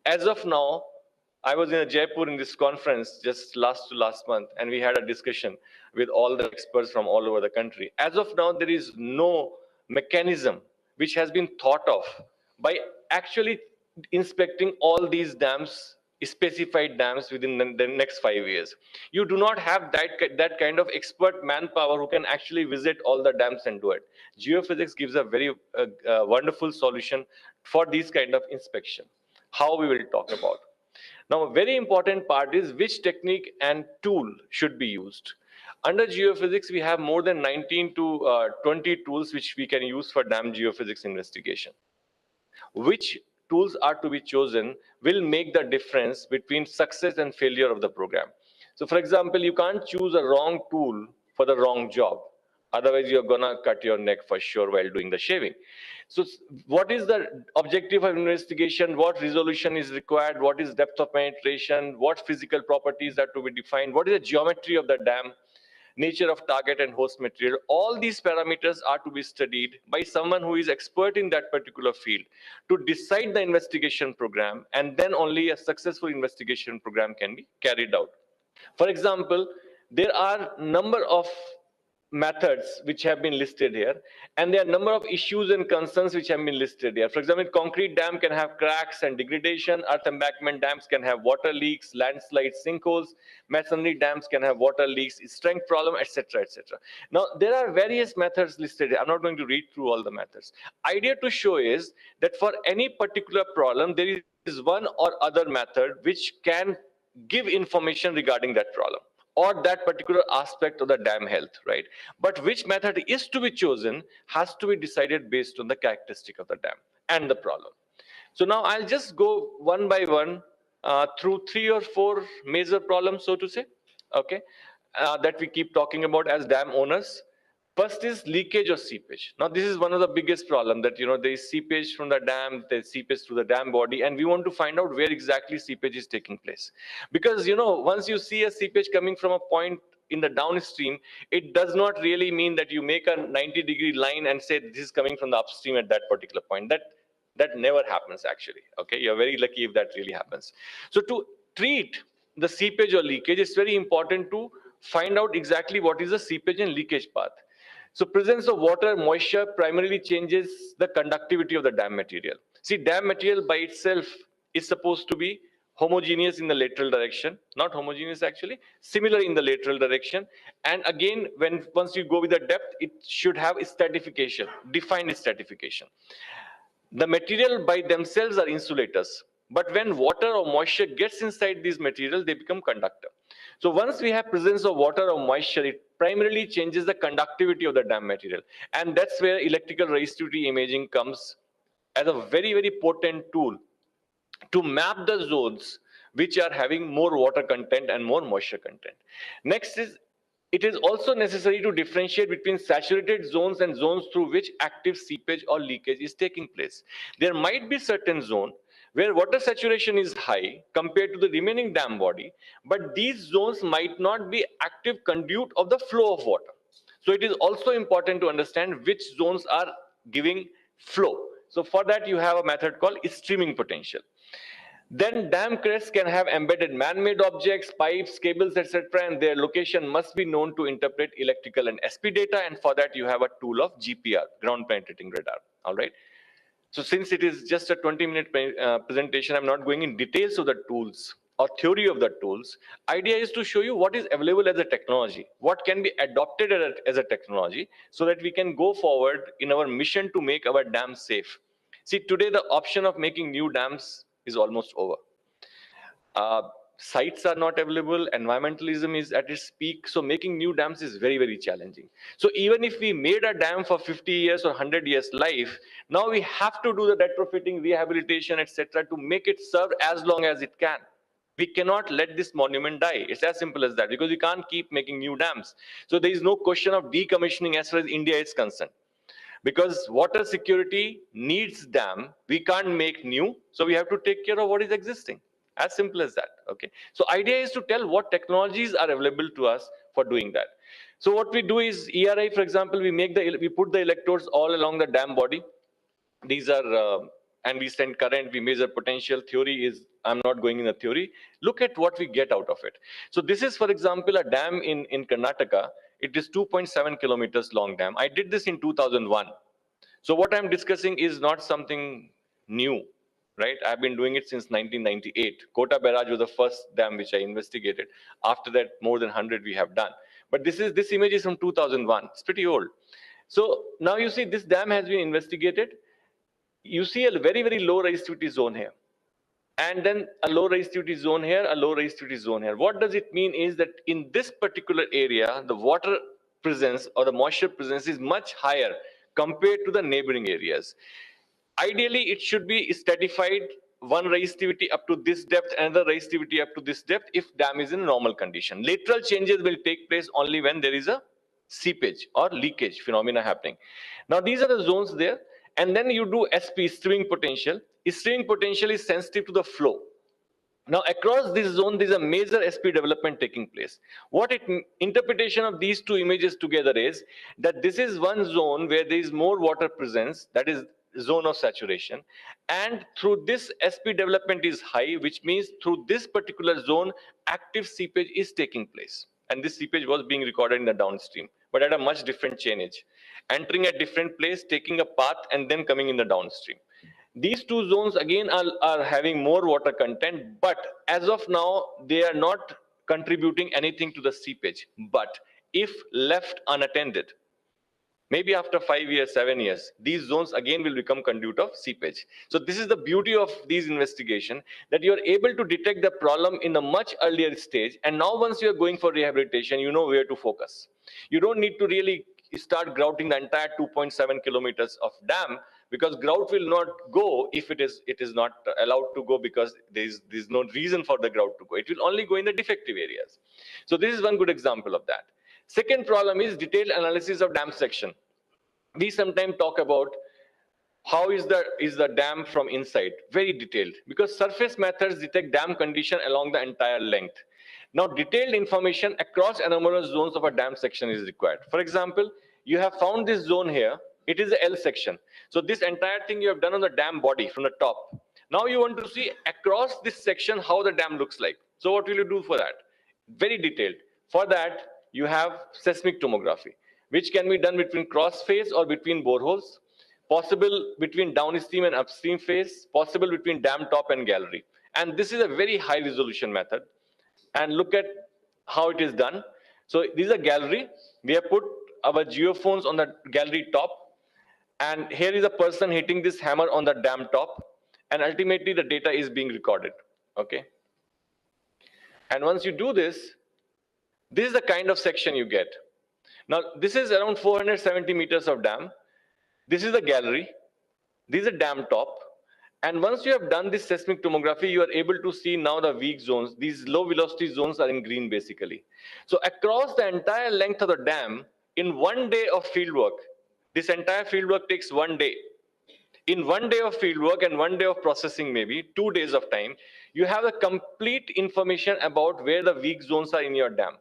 As of now, I was in Jaipur in this conference just last month, and we had a discussion with all the experts from all over the country. As of now, there is no mechanism which has been thought of by actually inspecting all these dams, specified dams, within the next 5 years. You do not have that kind of expert manpower who can actually visit all the dams and do it. Geophysics gives a very wonderful solution for these kind of inspection. How we will talk about. Now, a very important part is which technique and tool should be used. Under geophysics, we have more than 19 to 20 tools which we can use for dam geophysics investigation. Which tools are to be chosen will make the difference between success and failure of the program. So, for example, you can't choose a wrong tool for the wrong job. Otherwise, you're gonna cut your neck for sure while doing the shaving. So what is the objective of investigation? What resolution is required? What is depth of penetration? What physical properties are to be defined? What is the geometry of the dam? Nature of target and host material? All these parameters are to be studied by someone who is expert in that particular field to decide the investigation program, and then only a successful investigation program can be carried out. For example, there are number of methods which have been listed here, and there are a number of issues and concerns which have been listed here. For example, concrete dam can have cracks and degradation, earth embankment dams can have water leaks, landslides, sinkholes, masonry dams can have water leaks, strength problem, etc., etc. Now, there are various methods listed here. I'm not going to read through all the methods. Idea to show is that for any particular problem, there is one or other method which can give information regarding that problem or that particular aspect of the dam health, right? But which method is to be chosen has to be decided based on the characteristic of the dam and the problem. So now I'll just go one by one through 3 or 4 major problems, so to say, okay, that we keep talking about as dam owners. First is leakage or seepage. Now, this is one of the biggest problem that, there is seepage from the dam, there's seepage through the dam body, and we want to find out where exactly seepage is taking place. Because, once you see a seepage coming from a point in the downstream, it does not really mean that you make a 90-degree line and say this is coming from the upstream at that particular point. That never happens, actually. Okay, you're very lucky if that really happens. So to treat the seepage or leakage, it's very important to find out exactly what is the seepage and leakage path. So presence of water, moisture primarily changes the conductivity of the dam material. See, dam material by itself is supposed to be homogeneous in the lateral direction, not homogeneous actually, similar in the lateral direction. And again, once you go with the depth, it should have stratification, defined stratification. The material by themselves are insulators, but when water or moisture gets inside these materials, they become conductor. So once we have presence of water or moisture, it primarily changes the conductivity of the dam material. And that's where electrical resistivity imaging comes as a very, very potent tool to map the zones which are having more water content and more moisture content. Next is, it is also necessary to differentiate between saturated zones and zones through which active seepage or leakage is taking place. There might be certain zone where water saturation is high compared to the remaining dam body, but these zones might not be active conduit of the flow of water. So it is also important to understand which zones are giving flow. So for that, you have a method called streaming potential. Then dam crests can have embedded man-made objects, pipes, cables, etc., and their location must be known to interpret electrical and SP data, and for that you have a tool of GPR, ground penetrating radar, all right? So since it is just a 20-minute presentation, I'm not going in details of the tools or theory of the tools. Idea is to show you what is available as a technology, what can be adopted as a technology, so that we can go forward in our mission to make our dams safe. See, today the option of making new dams is almost over. Sites are not available, environmentalism is at its peak, so making new dams is very, very challenging. So even if we made a dam for 50 years or 100 years life, now we have to do the retrofitting, rehabilitation, etc., to make it serve as long as it can. We cannot let this monument die. It's as simple as that, because we can't keep making new dams. So there is no question of decommissioning as far as India is concerned. Because water security needs dam. We can't make new, so we have to take care of what is existing. As simple as that. Okay. So idea is to tell what technologies are available to us for doing that. So what we do is ERI, for example, we put the electrodes all along the dam body. These are and we send current, we measure potential. Theory is, I'm not going in the theory. Look at what we get out of it. So this is, for example, a dam in Karnataka. It is 2.7 kilometers long dam. I did this in 2001. So what I'm discussing is not something new, right? I've been doing it since 1998. Kota Barrage was the first dam which I investigated. After that, more than 100 we have done. But this image is from 2001. It's pretty old. So now you see this dam has been investigated. You see a very, very low resistivity zone here. And then a low resistivity zone here, a low resistivity zone here. What does it mean is that in this particular area, the water presence or the moisture presence is much higher compared to the neighboring areas. Ideally, it should be stratified, one resistivity up to this depth, another resistivity up to this depth if dam is in normal condition. Lateral changes will take place only when there is a seepage or leakage phenomena happening. Now, these are the zones there. And then you do SP, streaming potential. Streaming potential is sensitive to the flow. Now, across this zone, there is a major SP development taking place. What interpretation of these two images together is that this is one zone where there is more water presence, that is zone of saturation. And through this SP development is high, which means through this particular zone, active seepage is taking place. And this seepage was being recorded in the downstream, but at a much different chainage. Entering a different place, taking a path, and then coming in the downstream. These two zones again are having more water content, but as of now, they are not contributing anything to the seepage. But if left unattended, maybe after 5 years, 7 years, these zones again will become conduit of seepage. So this is the beauty of these investigations, that you are able to detect the problem in a much earlier stage. And now once you are going for rehabilitation, you know where to focus. You don't need to really start grouting the entire 2.7 kilometers of dam, because grout will not go if it is not allowed to go, because there's no reason for the grout to go. It will only go in the defective areas. So this is one good example of that. Second problem is detailed analysis of dam section. We sometimes talk about how is the dam from inside, very detailed, because surface methods detect dam condition along the entire length. Now, detailed information across anomalous zones of a dam section is required. For example, you have found this zone here. It is the L section. So this entire thing you have done on the dam body from the top. Now you want to see across this section how the dam looks like. So what will you do for that? Very detailed. For that, you have seismic tomography, which can be done between cross phase or between boreholes, possible between downstream and upstream phase, possible between dam top and gallery. And this is a very high resolution method. And look at how it is done. So this is a gallery. We have put our geophones on the gallery top. And here is a person hitting this hammer on the dam top. And ultimately, the data is being recorded. Okay. And once you do this is the kind of section you get. Now, this is around 470 meters of dam. This is the gallery. This is a dam top. And once you have done this seismic tomography, you are able to see now the weak zones. These low velocity zones are in green, basically. So across the entire length of the dam, in 1 day of field work, this entire field work takes 1 day. In 1 day of field work and 1 day of processing, maybe 2 days of time, you have a complete information about where the weak zones are in your dam.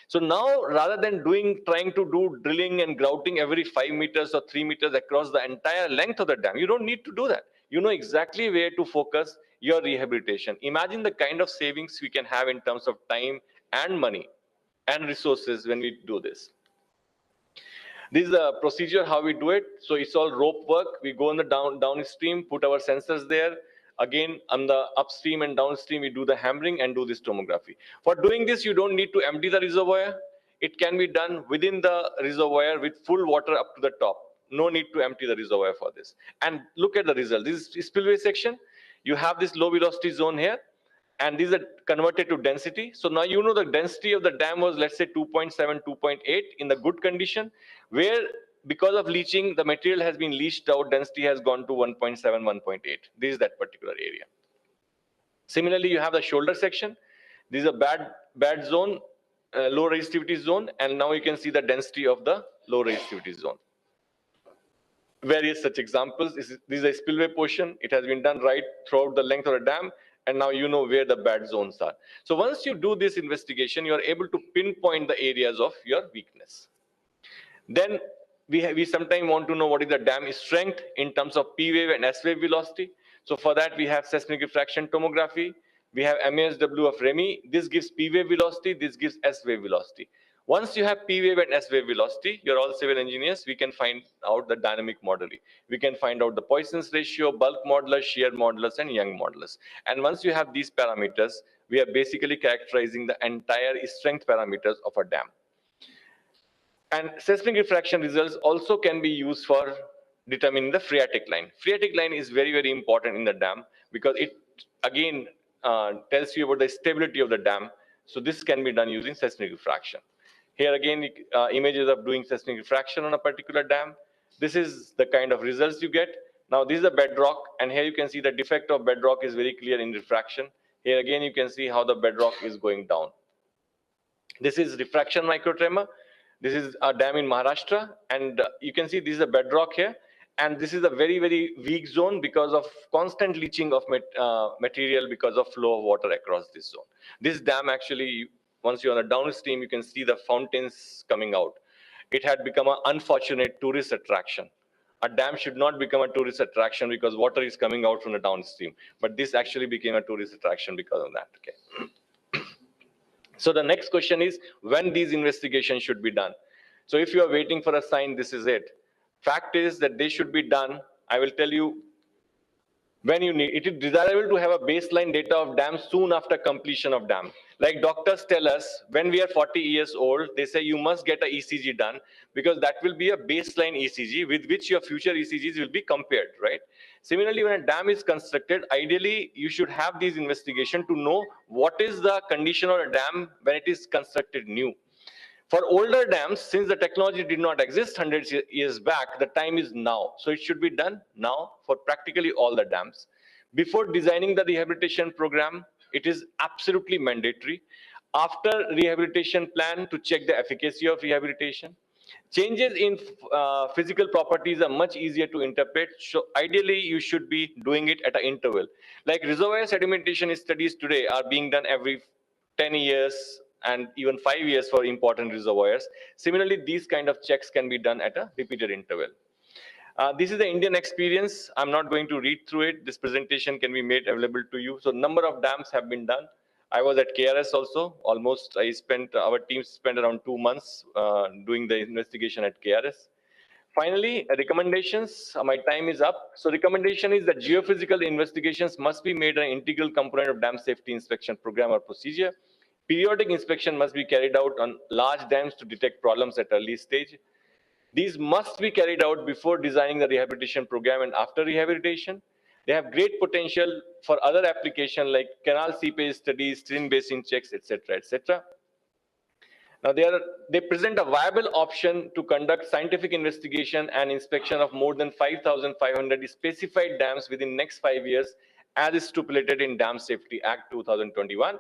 So now, rather than trying to do drilling and grouting every 5 meters or 3 meters across the entire length of the dam, you don't need to do that. You know exactly where to focus your rehabilitation. Imagine the kind of savings we can have in terms of time and money and resources when we do this. This is the procedure how we do it. So it's all rope work. We go on the downstream, put our sensors there. Again, on the upstream and downstream, we do the hammering and do this tomography. For doing this, you don't need to empty the reservoir. It can be done within the reservoir with full water up to the top. No need to empty the reservoir for this. And look at the result. This is spillway section. You have this low velocity zone here. And these are converted to density. So now you know the density of the dam was, let's say, 2.7, 2.8 in the good condition, where because of leaching, the material has been leached out, density has gone to 1.7, 1.8. This is that particular area. Similarly, you have the shoulder section. This is a bad zone, low resistivity zone, and now you can see the density of the low resistivity zone. various such examples. This is a spillway portion. It has been done right throughout the length of the dam, and now you know where the bad zones are. So once you do this investigation, you are able to pinpoint the areas of your weakness. Then we sometimes want to know what is the dam strength in terms of P wave and S wave velocity. So for that, we have seismic refraction tomography. We have MASW of REMI. This gives P wave velocity. This gives S wave velocity. Once you have P wave and S wave velocity, you're all civil engineers, we can find out the dynamic modeling. We can find out the Poisson's ratio, bulk modulus, shear modulus, and Young modulus. And once you have these parameters, we are basically characterizing the entire strength parameters of a dam. And seismic refraction results also can be used for determining the phreatic line. Phreatic line is very, very important in the dam because it again tells you about the stability of the dam. So this can be done using seismic refraction. Here again, images of doing seismic refraction on a particular dam. This is the kind of results you get. Now this is a bedrock, and here you can see the defect of bedrock is very clear in refraction. Here again, you can see how the bedrock is going down. This is refraction microtremor. This is a dam in Maharashtra, and you can see this is a bedrock here. And this is a very, very weak zone because of constant leaching of material because of flow of water across this zone. This dam actually, once you're on the downstream, you can see the fountains coming out. It had become an unfortunate tourist attraction. A dam should not become a tourist attraction because water is coming out from the downstream. But this actually became a tourist attraction because of that. Okay. So the next question is when these investigations should be done. So if you are waiting for a sign, this is it. Fact is that they should be done. I will tell you when you need. It is desirable to have a baseline data of dam soon after completion of dam. Like doctors tell us, when we are 40 years old, they say you must get a ECG done because that will be a baseline ECG with which your future ECGs will be compared, right? Similarly, when a dam is constructed, ideally you should have these investigations to know what is the condition of a dam when it is constructed new. For older dams, since the technology did not exist hundreds of years back, the time is now. So it should be done now for practically all the dams. Before designing the rehabilitation program, it is absolutely mandatory. After rehabilitation plan, to check the efficacy of rehabilitation. Changes in physical properties are much easier to interpret. So ideally, you should be doing it at an interval. Like reservoir sedimentation studies today are being done every 10 years and even 5 years for important reservoirs. Similarly, these kind of checks can be done at a repeated interval. This is the Indian experience. I'm not going to read through it. This presentation can be made available to you. So number of dams have been done. I was at KRS also. Almost, our team spent around 2 months doing the investigation at KRS. Finally, recommendations. My time is up. So recommendation is that geophysical investigations must be made an integral component of dam safety inspection program or procedure. Periodic inspection must be carried out on large dams to detect problems at early stage. These must be carried out before designing the rehabilitation program and after rehabilitation. They have great potential for other applications like canal seepage studies, stream basin checks, etc., etc. Now, they present a viable option to conduct scientific investigation and inspection of more than 5,500 specified dams within next 5 years, as stipulated in Dam Safety Act 2021.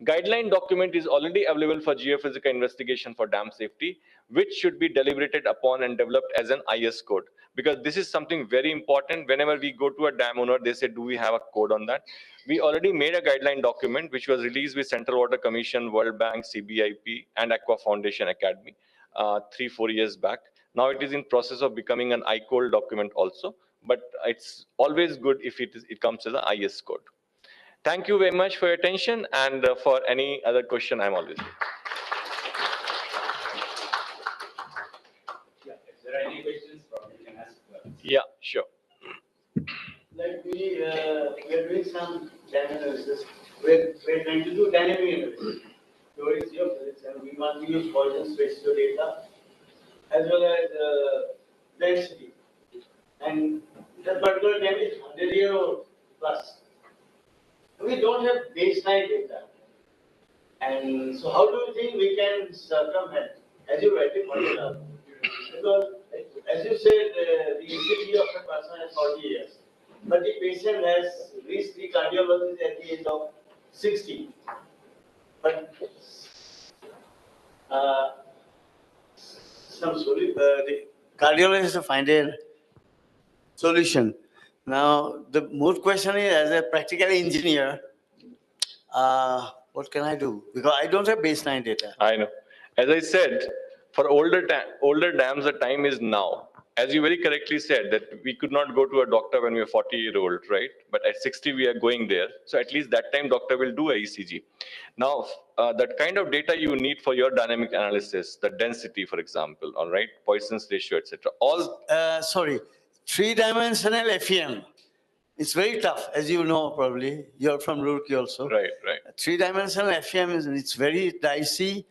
Guideline document is already available for geophysical investigation for dam safety, which should be deliberated upon and developed as an IS code. Because this is something very important. Whenever we go to a dam owner, they say, do we have a code on that? We already made a guideline document, which was released with Central Water Commission, World Bank, CBIP, and Aqua Foundation Academy 3-4 years back. Now it is in process of becoming an ICOL document also, but it's always good if it comes as an IS code. Thank you very much for your attention, and for any other question, I'm always here. Yeah, if there are any questions, you can ask. Yeah, sure. Like we are doing some dam analysis. We're trying to do dynamic analysis. During geophysics, and we want to use Poisson's ratio data as well as density. And that particular dam is 100 year old plus. We don't have baseline data. And so how do you think we can circumvent, as you rightly pointed out? Because as you said, the ECG of a person is 40 years, but the patient has reached the cardiologist at the age of 60. But the cardiologist find it solution. Now, the more question is, as a practical engineer, what can I do? Because I don't have baseline data. I know. As I said, for older dams, the time is now. As you very correctly said, that we could not go to a doctor when we were 40-year-old, right? But at 60, we are going there. So at least that time, doctor will do a ECG. Now, that kind of data you need for your dynamic analysis, the density, for example, all right, Poisson's ratio, etc. All. Sorry, three-dimensional FEM. It's very tough, as you know, probably. You're from Roorkee also. Right, right. Three-dimensional FEM it's very dicey,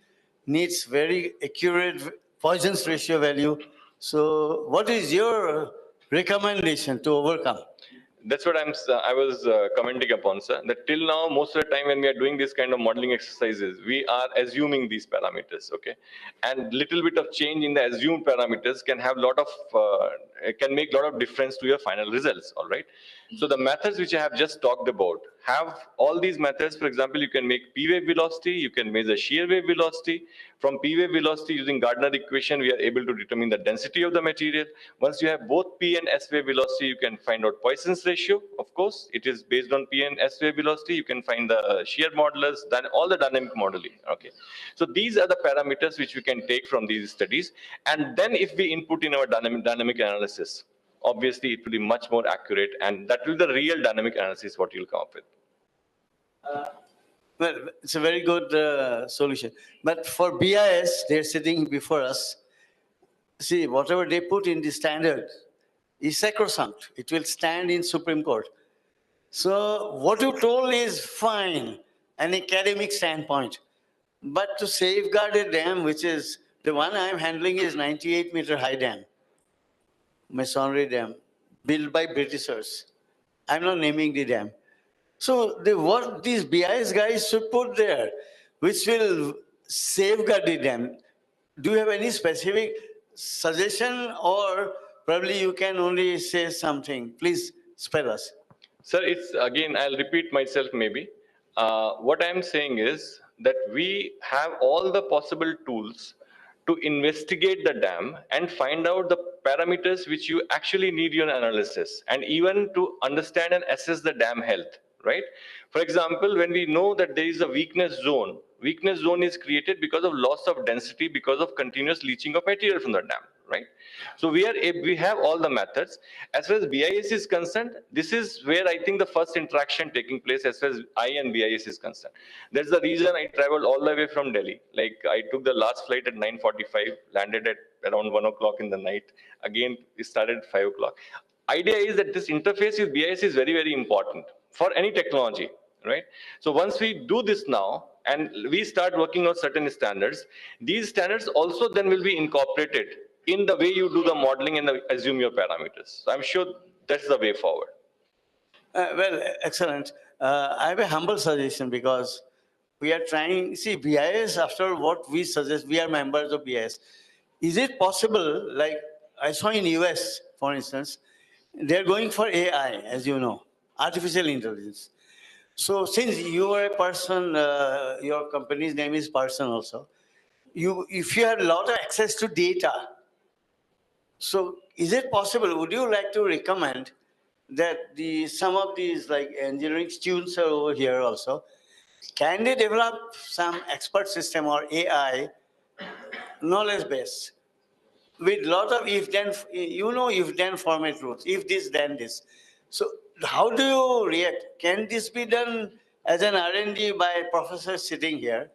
needs very accurate Poisson's ratio value. So what is your recommendation to overcome? That's what I was commenting upon, sir, that till now, most of the time when we are doing this kind of modeling exercises, we are assuming these parameters, okay? And little bit of change in the assumed parameters can have can make a lot of difference to your final results, all right? So the methods which I have just talked about, have all these methods. For example, you can make P wave velocity, you can measure shear wave velocity. From P wave velocity, using Gardner equation, we are able to determine the density of the material. Once you have both P and S wave velocity, you can find out Poisson's ratio. Of course, it is based on P and S wave velocity. You can find the shear modulus, then all the dynamic modeling. Okay, so these are the parameters which we can take from these studies, and then if we input in our dynamic analysis, obviously it will be much more accurate, and that will be the real dynamic analysis what you'll come up with. Well, it's a very good solution. But for BIS, they're sitting before us. See, whatever they put in the standard is sacrosanct. It will stand in Supreme Court. So what you told is fine, an academic standpoint. But to safeguard a dam, which is the one I'm handling, is 98-meter high dam, Masonry Dam, built by Britishers. I'm not naming the dam. So what these BIS guys should put there, which will safeguard the dam. Do you have any specific suggestion, or probably you can only say something? Please spell us. Sir, it's again, I'll repeat myself maybe. What I'm saying is that we have all the possible tools to investigate the dam and find out the parameters which you actually need your analysis, and even to understand and assess the dam health, right? For example, when we know that there is a weakness zone is created because of loss of density, because of continuous leaching of material from the dam, right? So we have all the methods. As far as BIS is concerned, this is where I think the first interaction taking place as far as I and BIS is concerned. That's the reason I traveled all the way from Delhi. Like, I took the last flight at 9:45, landed at around 1 o'clock in the night. Again, it started at 5 o'clock. Idea is that this interface with BIS is very, very important for any technology, right? So once we do this now, and we start working on certain standards, these standards also then will be incorporated in the way you do the modeling and assume your parameters. So I'm sure that's the way forward. Well, excellent. I have a humble suggestion, because we are trying, see, BIS, after what we suggest, we are members of BIS. Is it possible, like I saw in US, for instance, they're going for AI, as you know, artificial intelligence. So since you are a person, your company's name is Person also, if you have a lot of access to data, so is it possible, would you like to recommend that some of these like engineering students are over here also, can they develop some expert system or AI knowledge base with lot of if then, if then format rules, if this then this. So how do you react? Can this be done as an R&D by professors sitting here?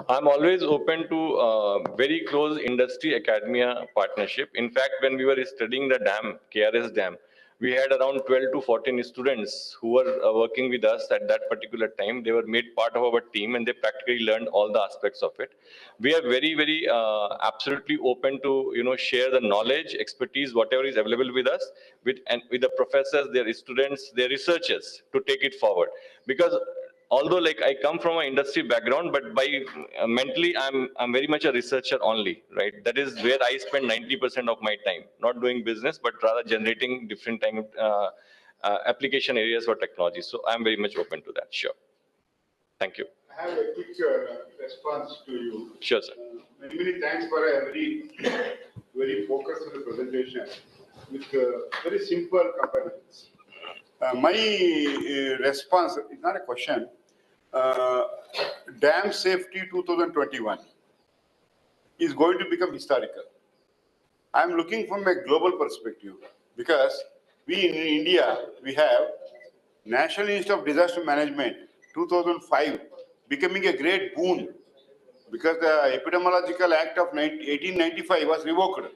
I'm always open to very close industry academia partnership. In fact, when we were studying the dam, KRS dam, we had around 12 to 14 students who were working with us at that particular time. They were made part of our team, and they practically learned all the aspects of it. We are very, very absolutely open to share the knowledge, expertise, whatever is available with us, with the professors, their students, their researchers, to take it forward. Because although like I come from an industry background, but by mentally I'm very much a researcher only, right? That is where I spend 90% of my time, not doing business, but rather generating different time application areas for technology. So I'm very much open to that. Sure. Thank you. I have a quick response to you. Sure, sir. Many thanks for a very very focused presentation with very simple comparisons. My response is not a question. Dam safety 2021 is going to become historical. I'm looking from a global perspective because we in India, we have National Institute of Disaster Management 2005 becoming a great boon because the Epidemiological Act of 1895 was revoked.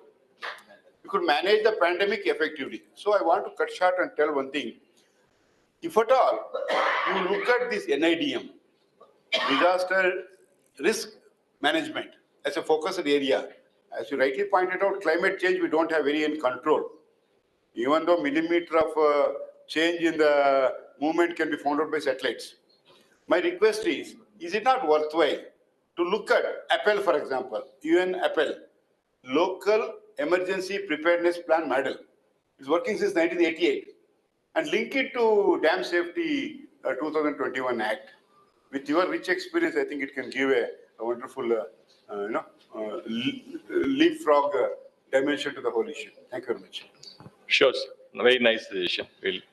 We could manage the pandemic effectively. So I want to cut short and tell one thing. If at all you look at this NIDM, disaster risk management, as a focused area, as you rightly pointed out, climate change we don't have very in control. Even though millimeter of change in the movement can be found out by satellites. My request is it not worthwhile to look at APPEL, for example, UN APPEL, Local Emergency Preparedness Plan Model. It's working since 1988. And link it to Dam Safety 2021 Act. With your rich experience, I think it can give a wonderful, leapfrog dimension to the whole issue. Thank you very much. Sure, sir. Very nice suggestion. Really.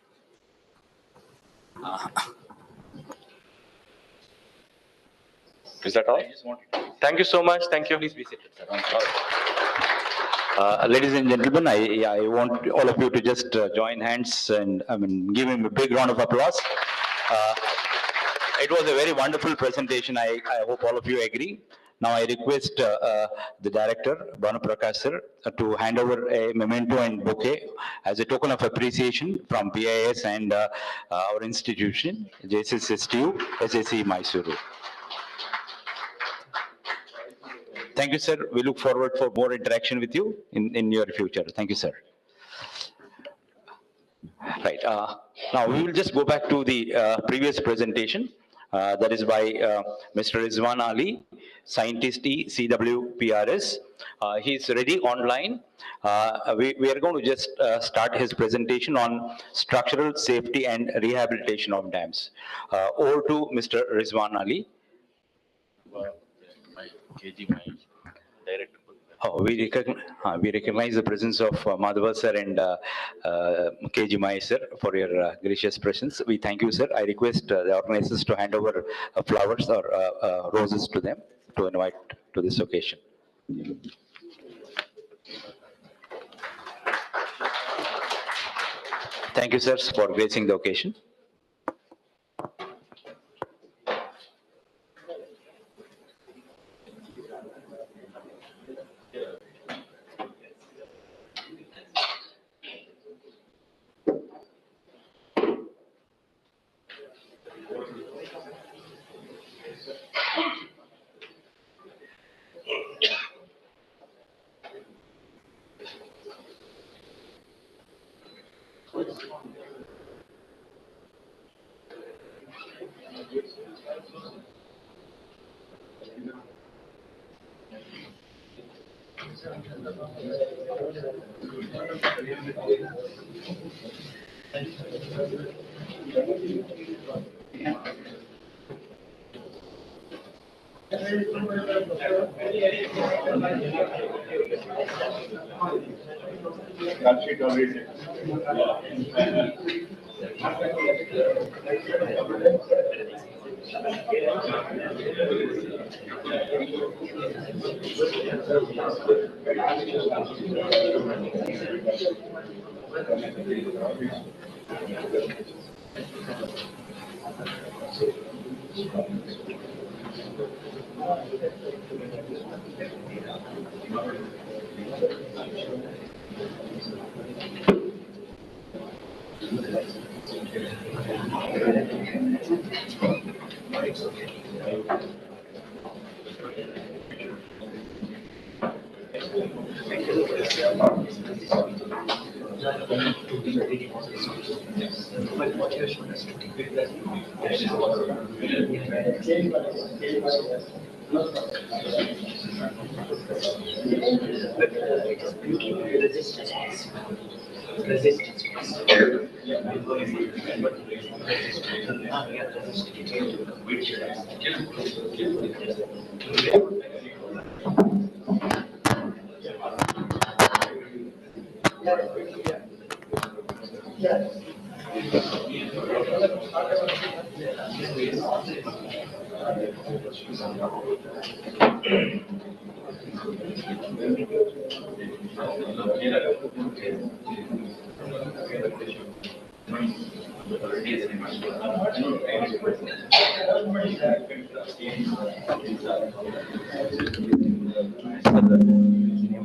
Is that all? Thank you so much. Thank you. Please be seated, sir. Ladies and gentlemen, I want all of you to just join hands and give him a big round of applause. It was a very wonderful presentation. I hope all of you agree. Now I request the director, Bhanu Prakash sir, to hand over a memento and bouquet as a token of appreciation from BIS and our institution, JSSSTU, SAC Mysuru. Thank you, sir. We look forward for more interaction with you in your future. Thank you, sir. Right. Now we will just go back to the previous presentation. That is by Mr. Rizwan Ali, scientist CWPRS. He is ready online. We are going to just start his presentation on structural safety and rehabilitation of dams. Over to Mr. Rizwan Ali. Oh, we recognize the presence of Madhava sir and KG Mai sir for your gracious presence. We thank you, sir. I request the organizers to hand over flowers or roses to them to invite to this occasion. Thank you, sirs, for gracing the occasion.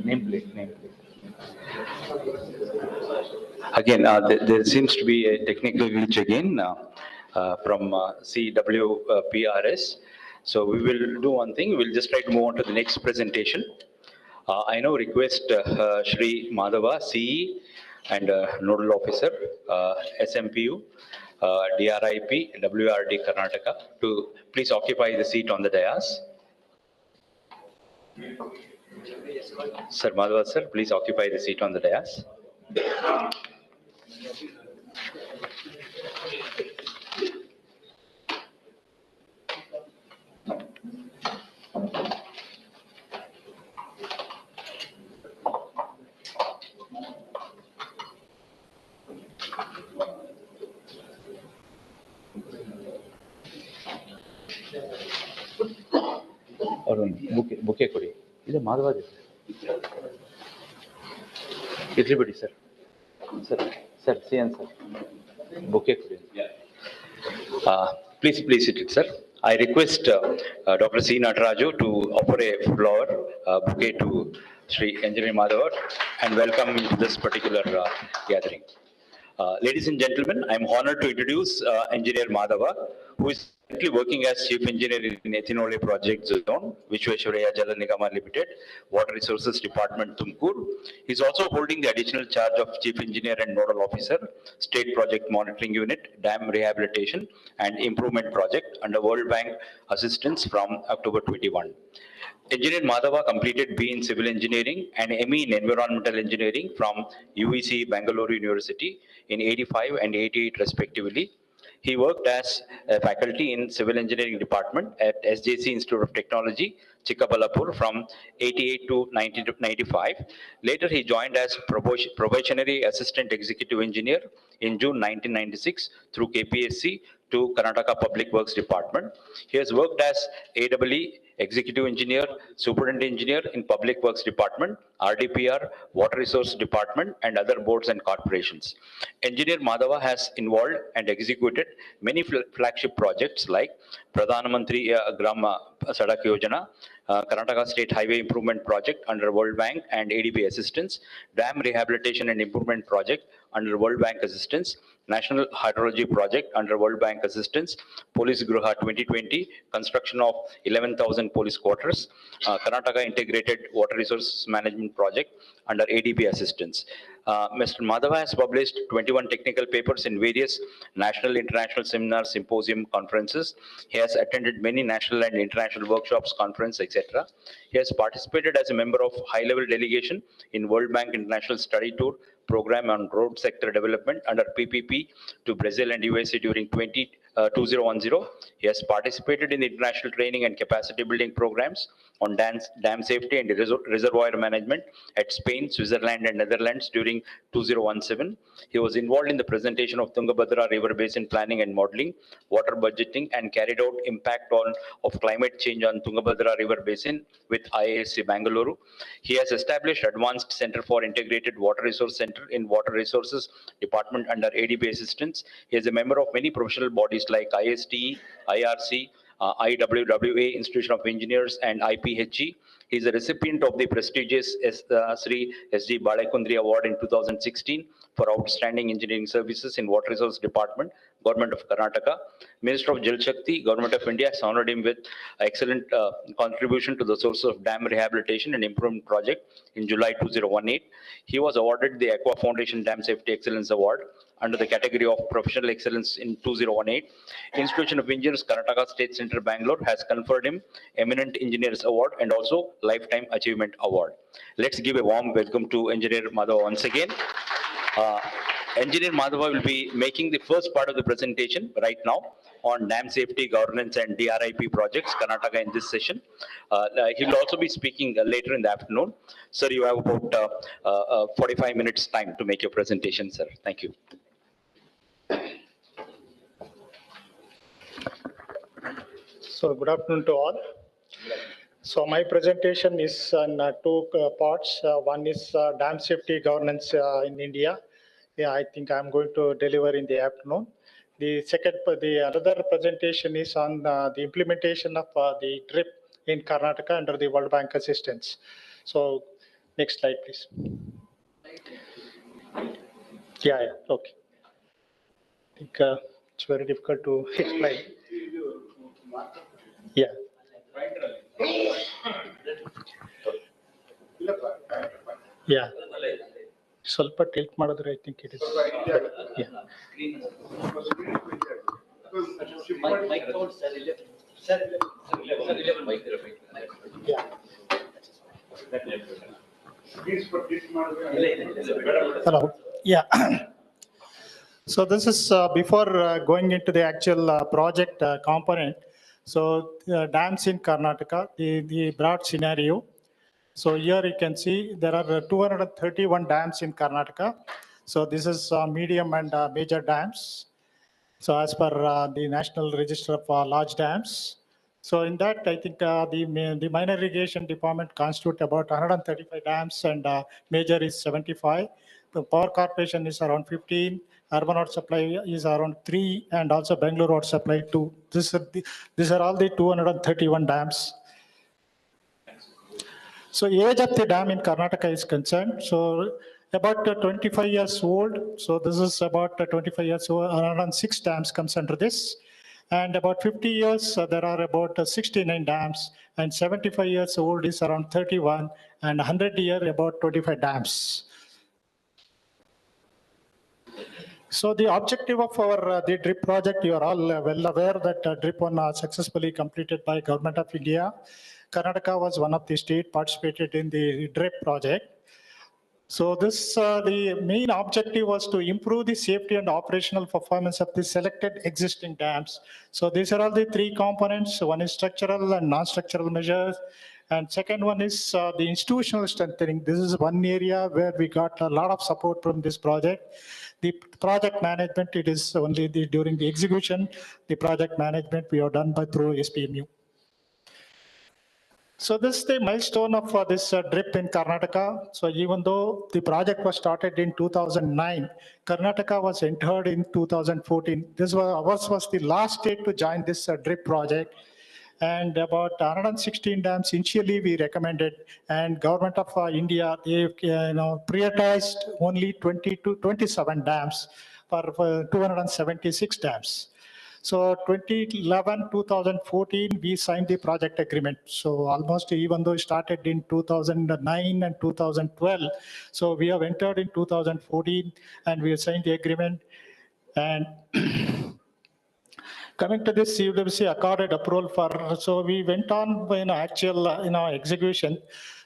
Nameplate. Again, there seems to be a technical glitch again from CWPRS. So we will do one thing. We'll just try to move on to the next presentation. I now request Shri Madhava, CE and Nodal Officer, SMPU, DRIP, WRD Karnataka, to please occupy the seat on the dais. Sir Madhava, sir, please occupy the seat on the dais. ಬುಕ್ಕೆ ಕೊಡಿ ಇದು ಮಾಧವ ಇರ್ಲಿ ಬಿಡಿ sir sir CN sir bouquet ಕೊಡಿ please sit it sir. I request Dr. C. Nataraju to offer a flower bouquet to Sri Engineer Madhava and welcome him to this particular gathering. Ladies and gentlemen, I am honored to introduce Engineer Madhava, who is currently working as Chief Engineer in Ethanol Project Zone, Vishweshwaraya Jal Nigama Limited, Water Resources Department, Tumkur. He is also holding the additional charge of Chief Engineer and Nodal Officer, State Project Monitoring Unit, Dam Rehabilitation and Improvement Project under World Bank assistance from October 21. Engineer Madhava completed B in Civil Engineering and ME in Environmental Engineering from UEC Bangalore University in 85 and 88 respectively. He worked as a faculty in Civil Engineering Department at SJC Institute of Technology, Chikkabalapur from 88 to 1995. Later, he joined as Probationary Assistant Executive Engineer in June 1996 through KPSC to Karnataka Public Works Department. He has worked as AEE Executive Engineer, Superintendent Engineer in Public Works Department, RDPR, Water Resource Department, and other boards and corporations. Engineer Madhava has involved and executed many flagship projects like Pradhan Mantri Gram Sadak Yojana, Karnataka State Highway Improvement Project under World Bank and ADB assistance, Dam Rehabilitation and Improvement Project under World Bank assistance, National Hydrology Project under World Bank assistance, Police Gruha 2020, construction of 11,000 police quarters, Karnataka Integrated Water Resources Management Project under ADB assistance. Mr. Madhava has published 21 technical papers in various national, international seminars, symposium, conferences. He has attended many national and international workshops, conferences, etc. He has participated as a member of high-level delegation in World Bank International Study Tour program on road sector development under PPP to Brazil and USA during 2010. He has participated in international training and capacity building programs on dam safety and reservoir management at Spain, Switzerland, and Netherlands during 2017. He was involved in the presentation of Tungabhadra River Basin planning and modeling, water budgeting, and carried out impact of climate change on Tungabhadra River Basin with IISc Bangalore. He has established Advanced Center for Integrated Water Resource Center in Water Resources Department under ADB assistance. He is a member of many professional bodies like ISTE, IRC, IWWA, Institution of Engineers, and IPHE. He is a recipient of the prestigious Sri S.D. Balekundri Award in 2016 for outstanding engineering services in Water Resource Department, Government of Karnataka. Minister of Jal Shakti, Government of India has honored him with excellent contribution to the source of dam rehabilitation and improvement project in July 2018. He was awarded the Aqua Foundation Dam Safety Excellence Award under the category of Professional Excellence in 2018. Institution of Engineers, Karnataka State Center, Bangalore has conferred him Eminent Engineers Award and also Lifetime Achievement Award. Let's give a warm welcome to Engineer Madhava once again. Engineer Madhava will be making the first part of the presentation right now on dam safety, governance, and DRIP projects, Karnataka, in this session. He will also be speaking later in the afternoon. Sir, you have about 45 minutes time to make your presentation, sir. Thank you. So good afternoon to all. So my presentation is on two parts. One is dam safety governance in India. Yeah, I think I'm going to deliver in the afternoon. The other presentation is on the implementation of the DRIP in Karnataka under the World Bank assistance. So next slide, please. Yeah, okay. I think it's very difficult to explain. Yeah. Yeah. ಸ್ವಲ್ಪ tilt ಮಾಡಿದ್ರೆ I think it is Hello. Yeah. So this is before going into the actual project component. So dams in Karnataka, the broad scenario. So here you can see there are 231 dams in Karnataka. So this is medium and major dams. So as per the National Register of Large Dams. So in that, I think the minor irrigation department constitute about 135 dams and major is 75. The power corporation is around 15. Urban water supply is around 3, and also Bangalore water supply 2. These are all the 231 dams. So age of the dam in Karnataka is concerned. So about 25 years old. So this is about 25 years old. Around 6 dams comes under this. And about 50 years, there are about 69 dams. And 75 years old is around 31. And 100 year, about 25 dams. So the objective of our the DRIP project, you are all well aware that DRIP one successfully completed by Government of India. Karnataka was one of the state participated in the DRIP project. So this the main objective was to improve the safety and operational performance of the selected existing dams. So these are all the 3 components. One is structural and non-structural measures. And second one is the institutional strengthening. This is one area where we got a lot of support from this project. The project management, it is only during the execution, the project management we have done by through SPMU. So this is the milestone of this DRIP in Karnataka. So even though the project was started in 2009, Karnataka was entered in 2014. This was ours was the last state to join this DRIP project. And about 116 dams initially we recommended, and Government of India, they prioritized only 20 to 27 dams for 276 dams. So 2011, 2014, we signed the project agreement. So almost even though it started in 2009 and 2012, so we have entered in 2014 and we have signed the agreement. And coming to this, CWC accorded approval for, so we went on actual execution.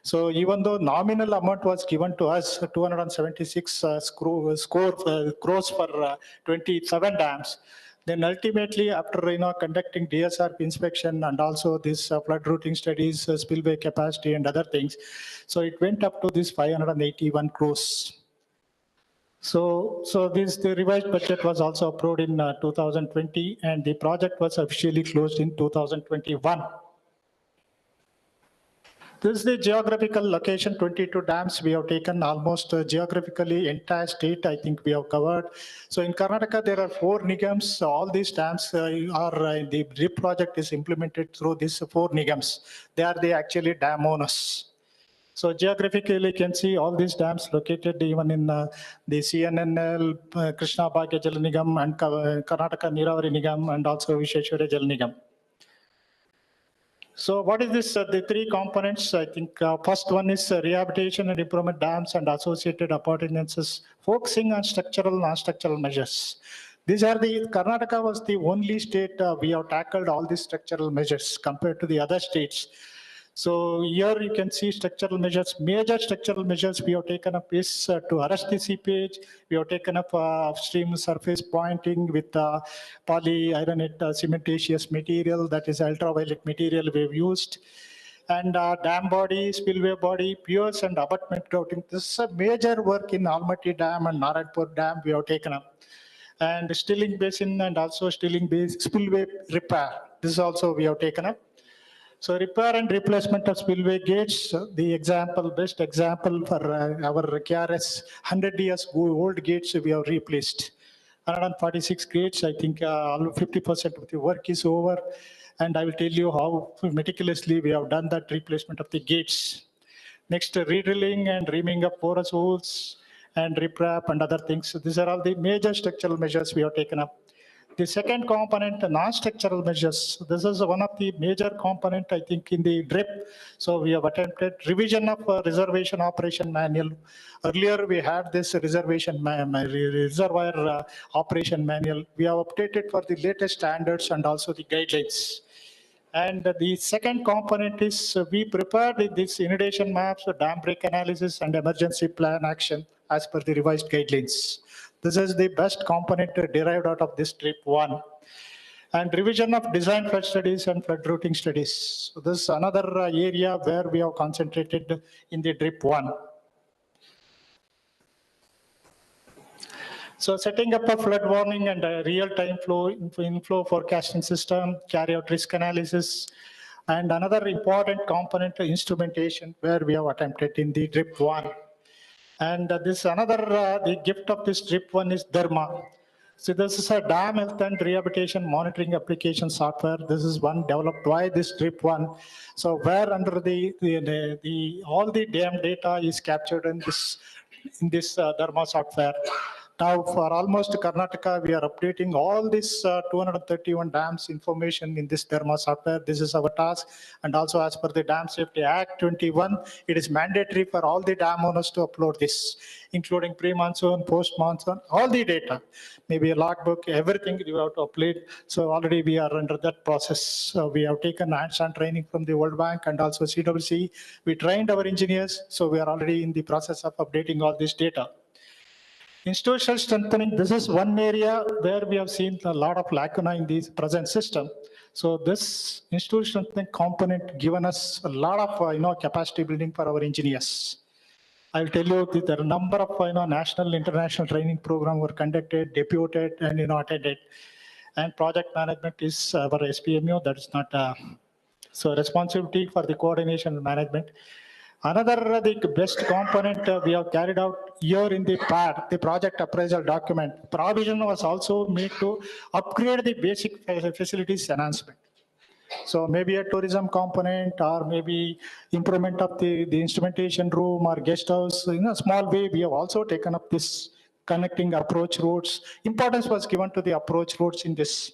So even though nominal amount was given to us, 276 crores for 27 dams, then ultimately after conducting DSRP inspection and also this flood routing studies, spillway capacity and other things, so it went up to this 581 crores. So the revised budget was also approved in 2020, and the project was officially closed in 2021. This is the geographical location, 22 dams we have taken almost geographically entire state, I think we have covered. So in Karnataka, there are 4 nigams. All these dams are, the DRIP project is implemented through these 4 nigams. They are the actually dam owners. So geographically, you can see all these dams located even in the CNNL, Krishna Bhagya Jal Nigam, and Karnataka Niravari Nigam, and also Visheshwara Jal Nigam. So what is this, the 3 components? I think first one is rehabilitation and improvement dams and associated appurtenances, focusing on structural, non-structural measures. These are Karnataka was the only state we have tackled all these structural measures compared to the other states. So here you can see structural measures. Major structural measures we have taken up is to arrest the seepage. We have taken up upstream surface pointing with polyironate cementitious material, that is ultraviolet material we have used. And dam body, spillway body, piers and abutment routing. This is a major work in Almaty Dam and Narayanpur Dam we have taken up. And stilling basin and also stilling base spillway repair. This is also we have taken up. So repair and replacement of spillway gates, the example, best example for our KRS 100 years old gates we have replaced. 146 gates, I think 50% of the work is over. And I will tell you how meticulously we have done that replacement of the gates. Next, redrilling and reaming of porous holes and riprap and other things. So these are all the major structural measures we have taken up. The second component, non-structural measures. This is one of the major component, I think, in the DRIP. So we have attempted revision of reservation operation manual. Earlier, we had this reservoir operation manual. We have updated for the latest standards and also the guidelines. And the second component is we prepared this inundation maps, dam break analysis, and emergency plan action as per the revised guidelines. This is the best component derived out of this DRIP 1. And revision of design flood studies and flood routing studies. So this is another area where we have concentrated in the DRIP 1. So setting up a flood warning and a real-time inflow forecasting system, carry out risk analysis, and another important component, instrumentation, where we have attempted in the DRIP 1. And this another, the gift of this DRIP 1 is Dharma. So this is a dam health and rehabilitation monitoring application software. This is one developed by this DRIP 1. So where under all the dam data is captured in this Dharma software. Now, for almost Karnataka, we are updating all this 231 dams information in this Dharma software. This is our task. And also as per the Dam Safety Act 21, it is mandatory for all the dam owners to upload this, including pre-monsoon, post-monsoon, all the data, maybe a logbook, everything you have to upload. So already we are under that process. So we have taken hands-on training from the World Bank and also CWC. We trained our engineers. So we are already in the process of updating all this data. Institutional strengthening, this is one area where we have seen a lot of lacuna in the present system. So this institutional strengthening component given us a lot of capacity building for our engineers. I'll tell you that there are a number of national, international training programs were conducted, deputed, and attended. And project management is our SPMU. That is not so responsibility for the coordination and management. Another the best component we have carried out here in the PAD, the project appraisal document, provision was also made to upgrade the basic facilities enhancement. So maybe a tourism component or maybe improvement of the instrumentation room or guest house. In a small way, we have also taken up this connecting approach roads. Importance was given to the approach roads in this.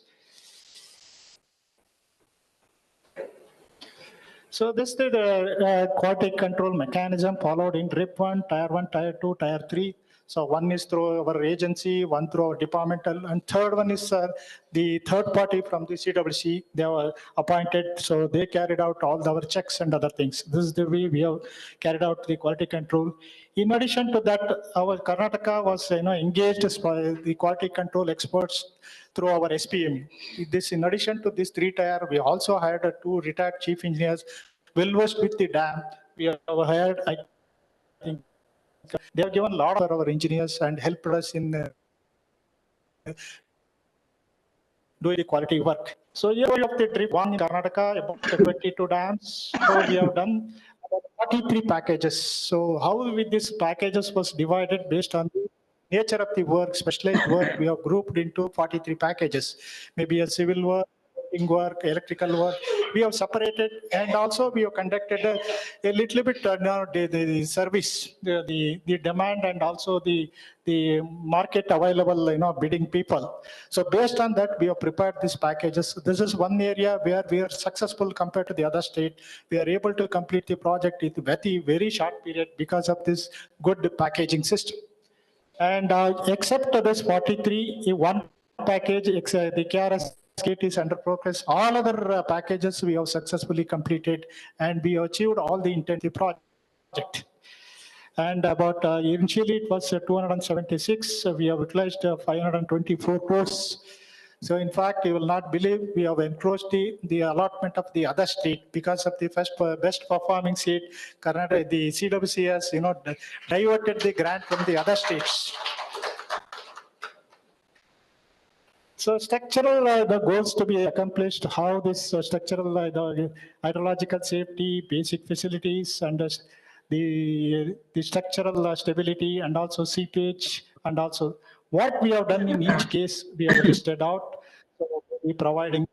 So this is the quality control mechanism followed in DRIP 1, Tier 1, Tier 2, Tier 3. So one is through our agency, one through our departmental, and third one is the third party from the CWC. They were appointed, so they carried out all our checks and other things. This is the way we have carried out the quality control. In addition to that, our Karnataka was engaged by the quality control experts through our SPM. This, in addition to this 3-tier, we also hired 2 retired chief engineers well-versed with the dam. We have hired, I think, they have given a lot for our engineers and helped us in doing the quality work. So here we have the DRIP 1 in Karnataka, about 22 dams. So we have done about 43 packages. So how with these packages was divided based on the nature of the work, specialized work, we have grouped into 43 packages. Maybe a civil work, electrical work, we have separated, and also we have conducted a little bit the service, the demand, and also the market available, bidding people. So based on that, we have prepared these packages. This is one area where we are successful compared to the other state. We are able to complete the project in a very short period because of this good packaging system. And except this 43, one package, the KRS gate is under progress. All other packages we have successfully completed, and we achieved all the intent of the project. And about initially it was 276. We have utilized 524 crores. So in fact, you will not believe we have encroached the allotment of the other state because of the best performing state. Karnataka, the CWC has diverted the grant from the other states. So structural the goals to be accomplished, how this structural the hydrological safety, basic facilities, and the structural stability, and also seepage, and also what we have done in each case we have listed out. So we providing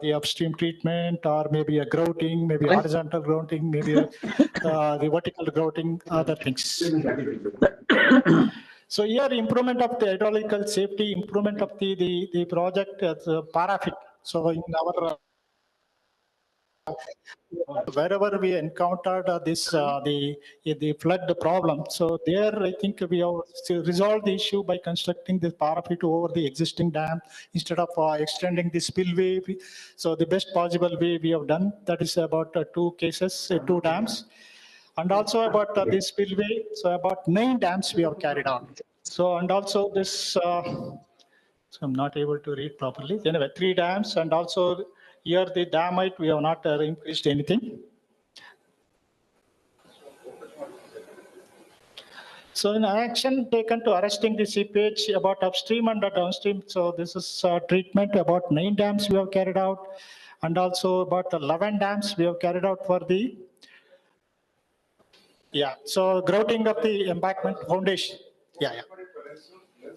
the upstream treatment, or maybe a grouting, maybe horizontal grouting, maybe the vertical grouting, other things. So here improvement of the hydrological safety, improvement of the project parafit. So in our wherever we encountered this the flood problem, so there I think we have resolved the issue by constructing this parapet over the existing dam instead of extending the spillway. So the best possible way we have done that is about 2 cases, 2 dams. And also about this spillway, so about 9 dams we have carried out. So, and also this, so I'm not able to read properly. Anyway, 3 dams, and also here the dam height, we have not increased anything. So in action taken to arresting the seepage about upstream and downstream. So this is treatment about 9 dams we have carried out, and also about 11 dams we have carried out for the so grouting of the embankment foundation.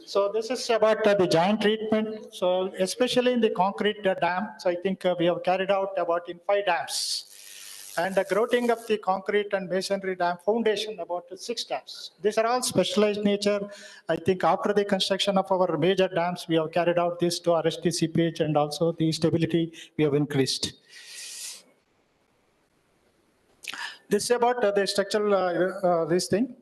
So this is about the giant treatment. So especially in the concrete dam, so I think we have carried out about in 5 dams. And the grouting of the concrete and masonry dam foundation about 6 dams. These are all specialized nature. I think after the construction of our major dams, we have carried out this to arrest the seepage, and also the stability we have increased. This is about the structural this thing.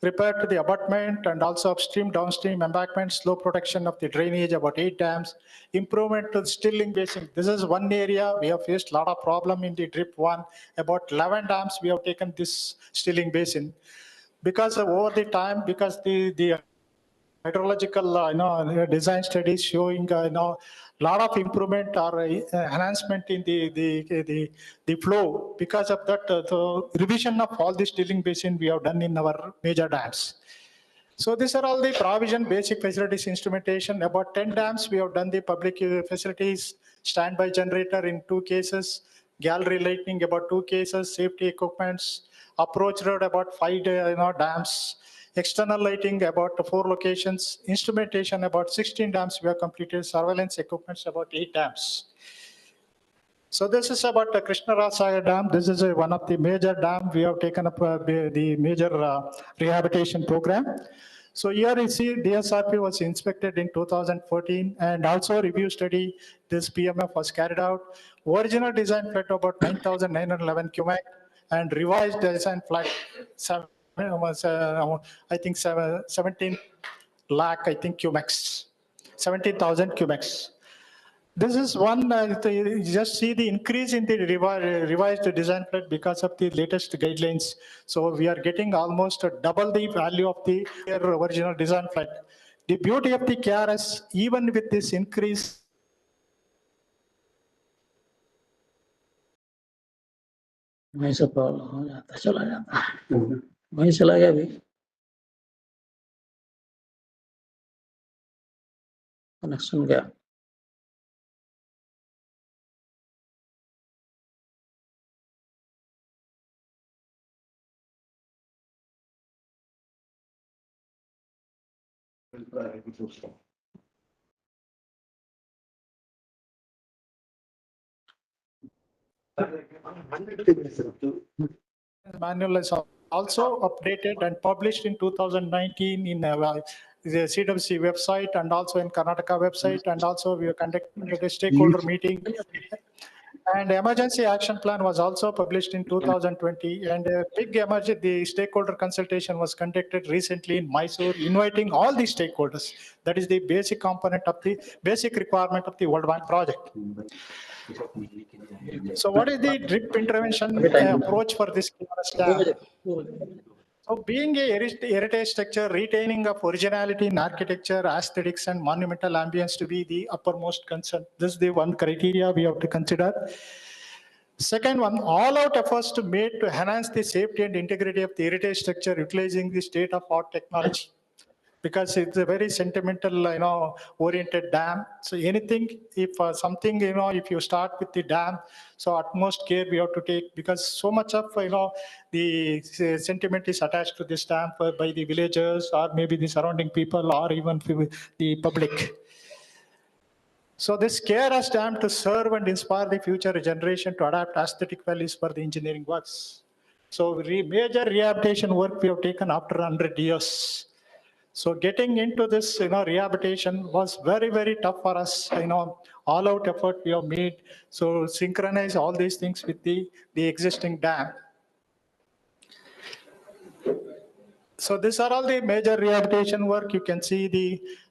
Repair to the abutment, and also upstream, downstream embankment, slow protection of the drainage, about 8 dams, improvement to the stilling basin. This is one area we have faced a lot of problem in the drip 1. About 11 dams we have taken this stilling basin. Because of over the time, because the hydrological design studies showing lot of improvement or enhancement in the flow. Because of that, the revision of all the stilling basin we have done in our major dams. So these are all the provision, basic facilities, instrumentation. About 10 dams we have done the public facilities, standby generator in 2 cases, gallery lighting about 2 cases, safety equipments, approach road about 5 dams, external lighting about 4 locations, instrumentation about 16 dams we have completed, surveillance equipments about 8 dams. So this is about the Krishnaraja Dam. This is one of the major dam we have taken up the major rehabilitation program. So here you see DSRP was inspected in 2014, and also review study, this PMF was carried out. Original design flood about 9,911 cubic, and revised design flood was I think 17 lakh, I think cubics, 17,000 cubics. This is one, you just see the increase in the revised design flood because of the latest guidelines. So we are getting almost double the value of the original design flood. The beauty of the KRS, even with this increase, वहीं से problem हो जाता है, चला जाता है, वहीं चला गया अभी, कनेक्शन गया. manual is also updated and published in 2019 in the CWC website, and also in Karnataka website, and also we have conducted a stakeholder meeting. And emergency action plan was also published in 2020, and a big the stakeholder consultation was conducted recently in Mysore, inviting all the stakeholders. That is the basic component of the basic requirement of the World Bank project. So what is the drip intervention approach for this dam? So being a heritage structure, retaining of originality in architecture, aesthetics, and monumental ambience to be the uppermost concern. This is the one criteria we have to consider. Second one, all out efforts to made to enhance the safety and integrity of the heritage structure utilizing the state-of-art technology. Because it's a very sentimental, oriented dam. So anything, if something, if you start with the dam, so utmost care we have to take, because so much of, the sentiment is attached to this dam by the villagers or maybe the surrounding people or even the public. So this care has dam to serve and inspire the future generation to adapt aesthetic values for the engineering works. So major rehabilitation work we have taken after 100 years. So getting into this, rehabilitation was very, very tough for us. All out effort we have made. So synchronize all these things with the existing dam. So these are all the major rehabilitation work. You can see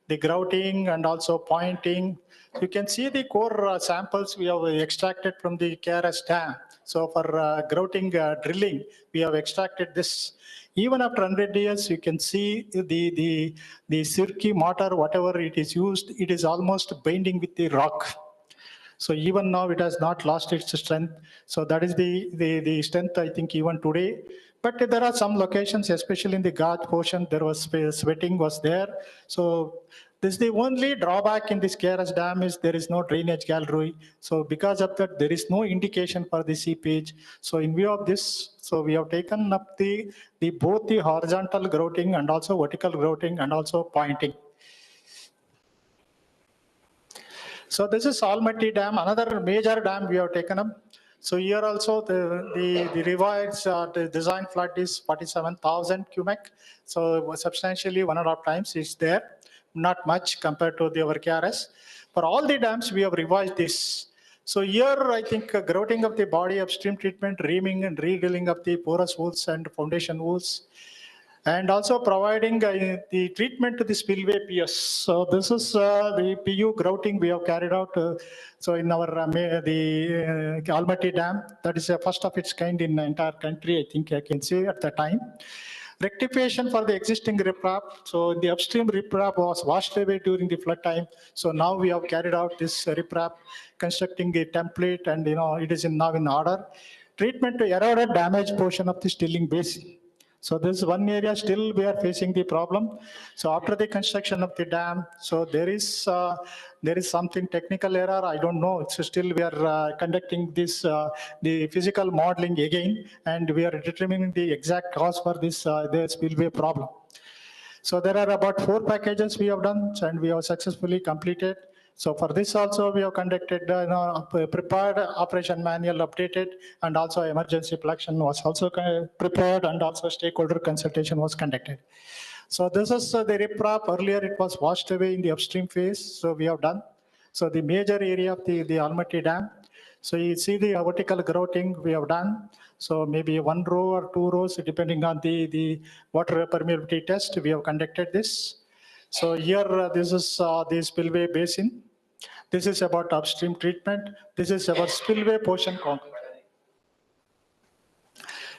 the grouting and also pointing. You can see the core samples we have extracted from the KRS dam. So for grouting drilling, we have extracted this. Even after 100 years, you can see the Sirki mortar, whatever it is used, it is almost binding with the rock. So even now it has not lost its strength. So that is the strength, I think, even today. But there are some locations, especially in the Ghat portion, there was sweating was there. So this is the only drawback in this KRS dam is there is no drainage gallery. So because of that, there is no indication for the seepage. So in view of this, so we have taken up both the horizontal grouting and also vertical grouting and also pointing. So this is Almaty Dam, another major dam we have taken up. So here also the revised the design flood is 47,000 cubic. So substantially 1.5 times is there, not much compared to the our KRS. For all the dams we have revised this. So here I think grouting of the body upstream treatment, reaming and redrilling of the porous walls and foundation walls, and also providing the treatment to the spillway PS. So this is the PU grouting we have carried out. So in our the Almaty Dam, that is the first of its kind in the entire country, I think I can say at the time. Rectification for the existing riprap. So the upstream riprap was washed away during the flood time. So now we have carried out this riprap, constructing a template, and it is now in order. Treatment to eroded damaged portion of the stilling basin. So this is one area still we are facing the problem. So after the construction of the dam, so there is something technical error. I don't know. So still we are conducting this the physical modeling again, and we are determining the exact cause for this the spillway problem. So there are about 4 packages we have done, and we have successfully completed. So for this also we have conducted prepared operation manual updated, and also emergency plan was also prepared, and also stakeholder consultation was conducted. So this is the riprap. Earlier it was washed away in the upstream phase. So we have done. So the major area of the Almaty Dam. So you see the vertical grouting we have done. So maybe 1 row or 2 rows depending on the water permeability test we have conducted this. So here this is the spillway basin. This is about upstream treatment. This is about spillway portion concrete.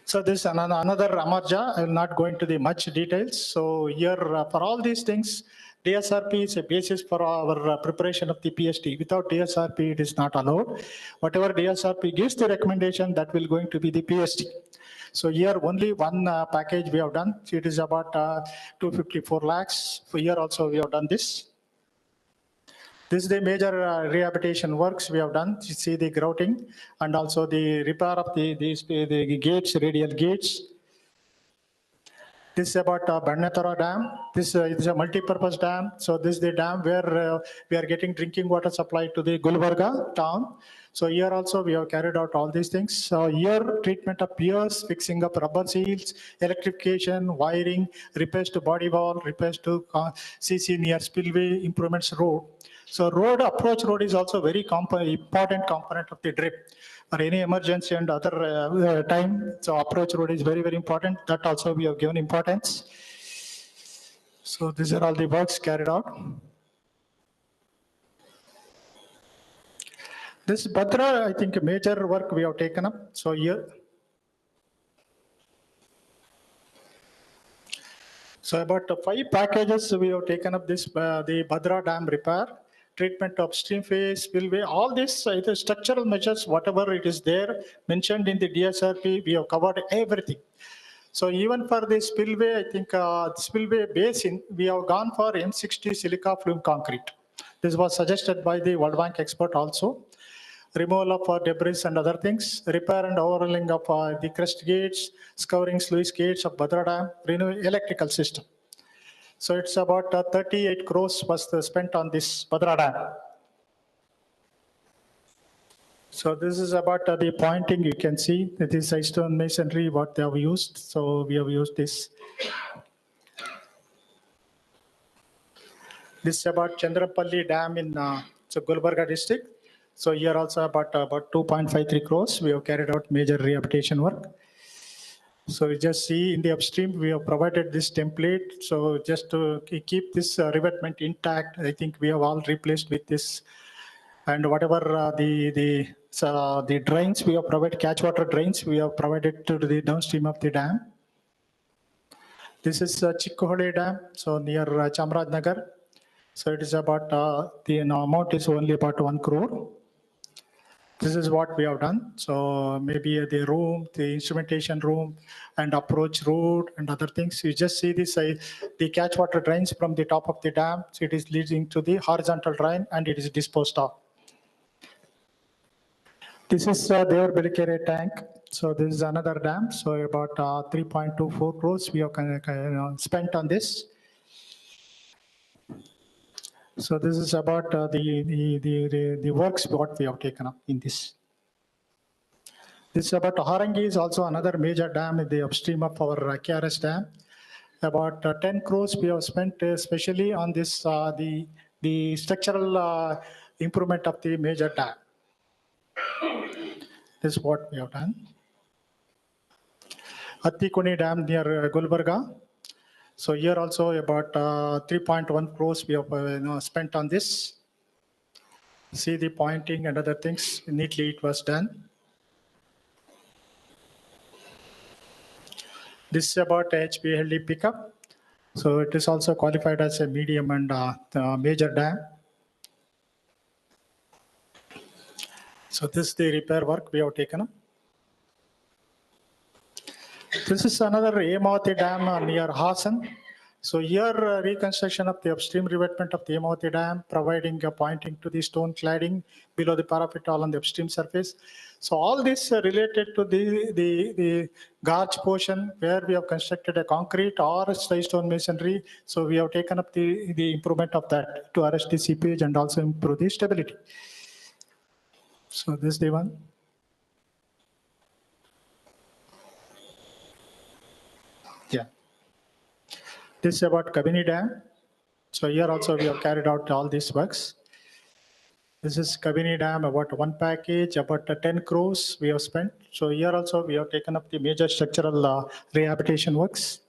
So this is another Amarja. I will not go into the much details. So here for all these things, DSRP is a basis for our preparation of the PST. Without DSRP, it is not allowed. Whatever DSRP gives the recommendation, that will going to be the PST. So here only one package we have done. So it is about 254 lakhs. For here also we have done this. This is the major rehabilitation works we have done. You see the grouting and also the repair of the gates, radial gates. This is about Barnatara Dam. This is a multi-purpose dam. So this is the dam where we are getting drinking water supply to the Gulbarga town. So here also we have carried out all these things. So here treatment of piers, fixing up rubber seals, electrification, wiring, repairs to body wall, repairs to CC near spillway, improvements road. So approach road is also very important component of the drip. For any emergency and other time, so approach road is very, very important. That also we have given importance. So these are all the works carried out. This Bhadra, I think major work we have taken up. So here, so about 5 packages we have taken up this, the Bhadra Dam repair, treatment of stream phase, spillway, all this the structural measures, whatever it is there mentioned in the DSRP, we have covered everything. So even for the spillway, I think spillway basin, we have gone for M60 silica flume concrete. This was suggested by the World Bank expert also. Removal of debris and other things, repair and overhauling of the crest gates, scouring sluice gates of Bhadra Dam, renewing electrical system. So it's about 38 crores was spent on this Bhadra Dam. So this is about the pointing. You can see that is stone masonry what they have used. So we have used this. This is about Chandrapalli Dam in Gulbarga district. So here also about 2.53 crores. We have carried out major rehabilitation work. So you just see in the upstream, we have provided this template. So just to keep this revetment intact, I think we have all replaced with this. And whatever the drains, we have provided catch water drains, we have provided to the downstream of the dam. This is Chikkohode Dam, so near Chamarajnagar. So it is about, the amount is only about 1 crore. This is what we have done. So maybe the room, the instrumentation room and approach road and other things. You just see this, the catch water drains from the top of the dam. So it is leading to the horizontal drain and it is disposed of. This is their Belikere tank. So this is another dam. So about 3.24 crores we have spent on this. So this is about the works what we have taken up in this. This is about Harangi is also another major dam in the upstream of our KRS dam. About 10 crores we have spent especially on this the structural improvement of the major dam. This is what we have done. Attikuni Dam near Gulbarga. So here also about 3.1 crores we have spent on this. See the pointing and other things, neatly it was done. This is about HPLD pickup. So it is also qualified as a medium and major dam. So this is the repair work we have taken up. This is another Hemavati Dam near Hassan. So here reconstruction of the upstream revetment of the Hemavati Dam, providing a pointing to the stone cladding below the parapet all on the upstream surface. So all this related to the gorge portion where we have constructed a concrete or stone masonry. So we have taken up the improvement of that to arrest the seepage and also improve the stability. So this is the one. Yeah. This is about Kabini Dam. So here also we have carried out all these works. This is Kabini Dam, about one package, about 10 crores we have spent. So here also we have taken up the major structural rehabilitation works.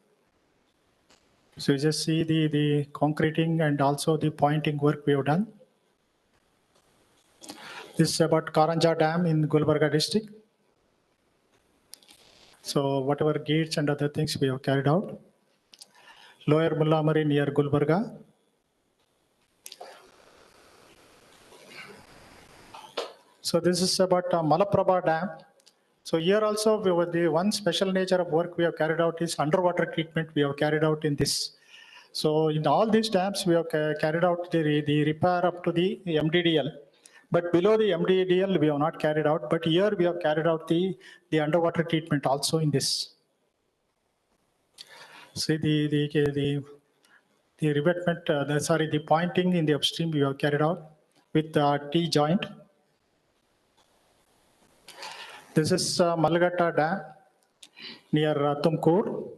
So you just see the concreting and also the pointing work we have done. This is about Karanja Dam in Gulbarga district. So whatever gates and other things we have carried out. Lower Mullamari near Gulbarga. So this is about Malaprabha Dam. So here also the one special nature of work we have carried out is underwater treatment we have carried out in this. So in all these dams we have carried out the repair up to the MDDL. But below the MDDL we have not carried out. But here we have carried out the underwater treatment also in this. See the revetment, the pointing in the upstream we have carried out with T joint. This is Malgatta Dam near Tumkur.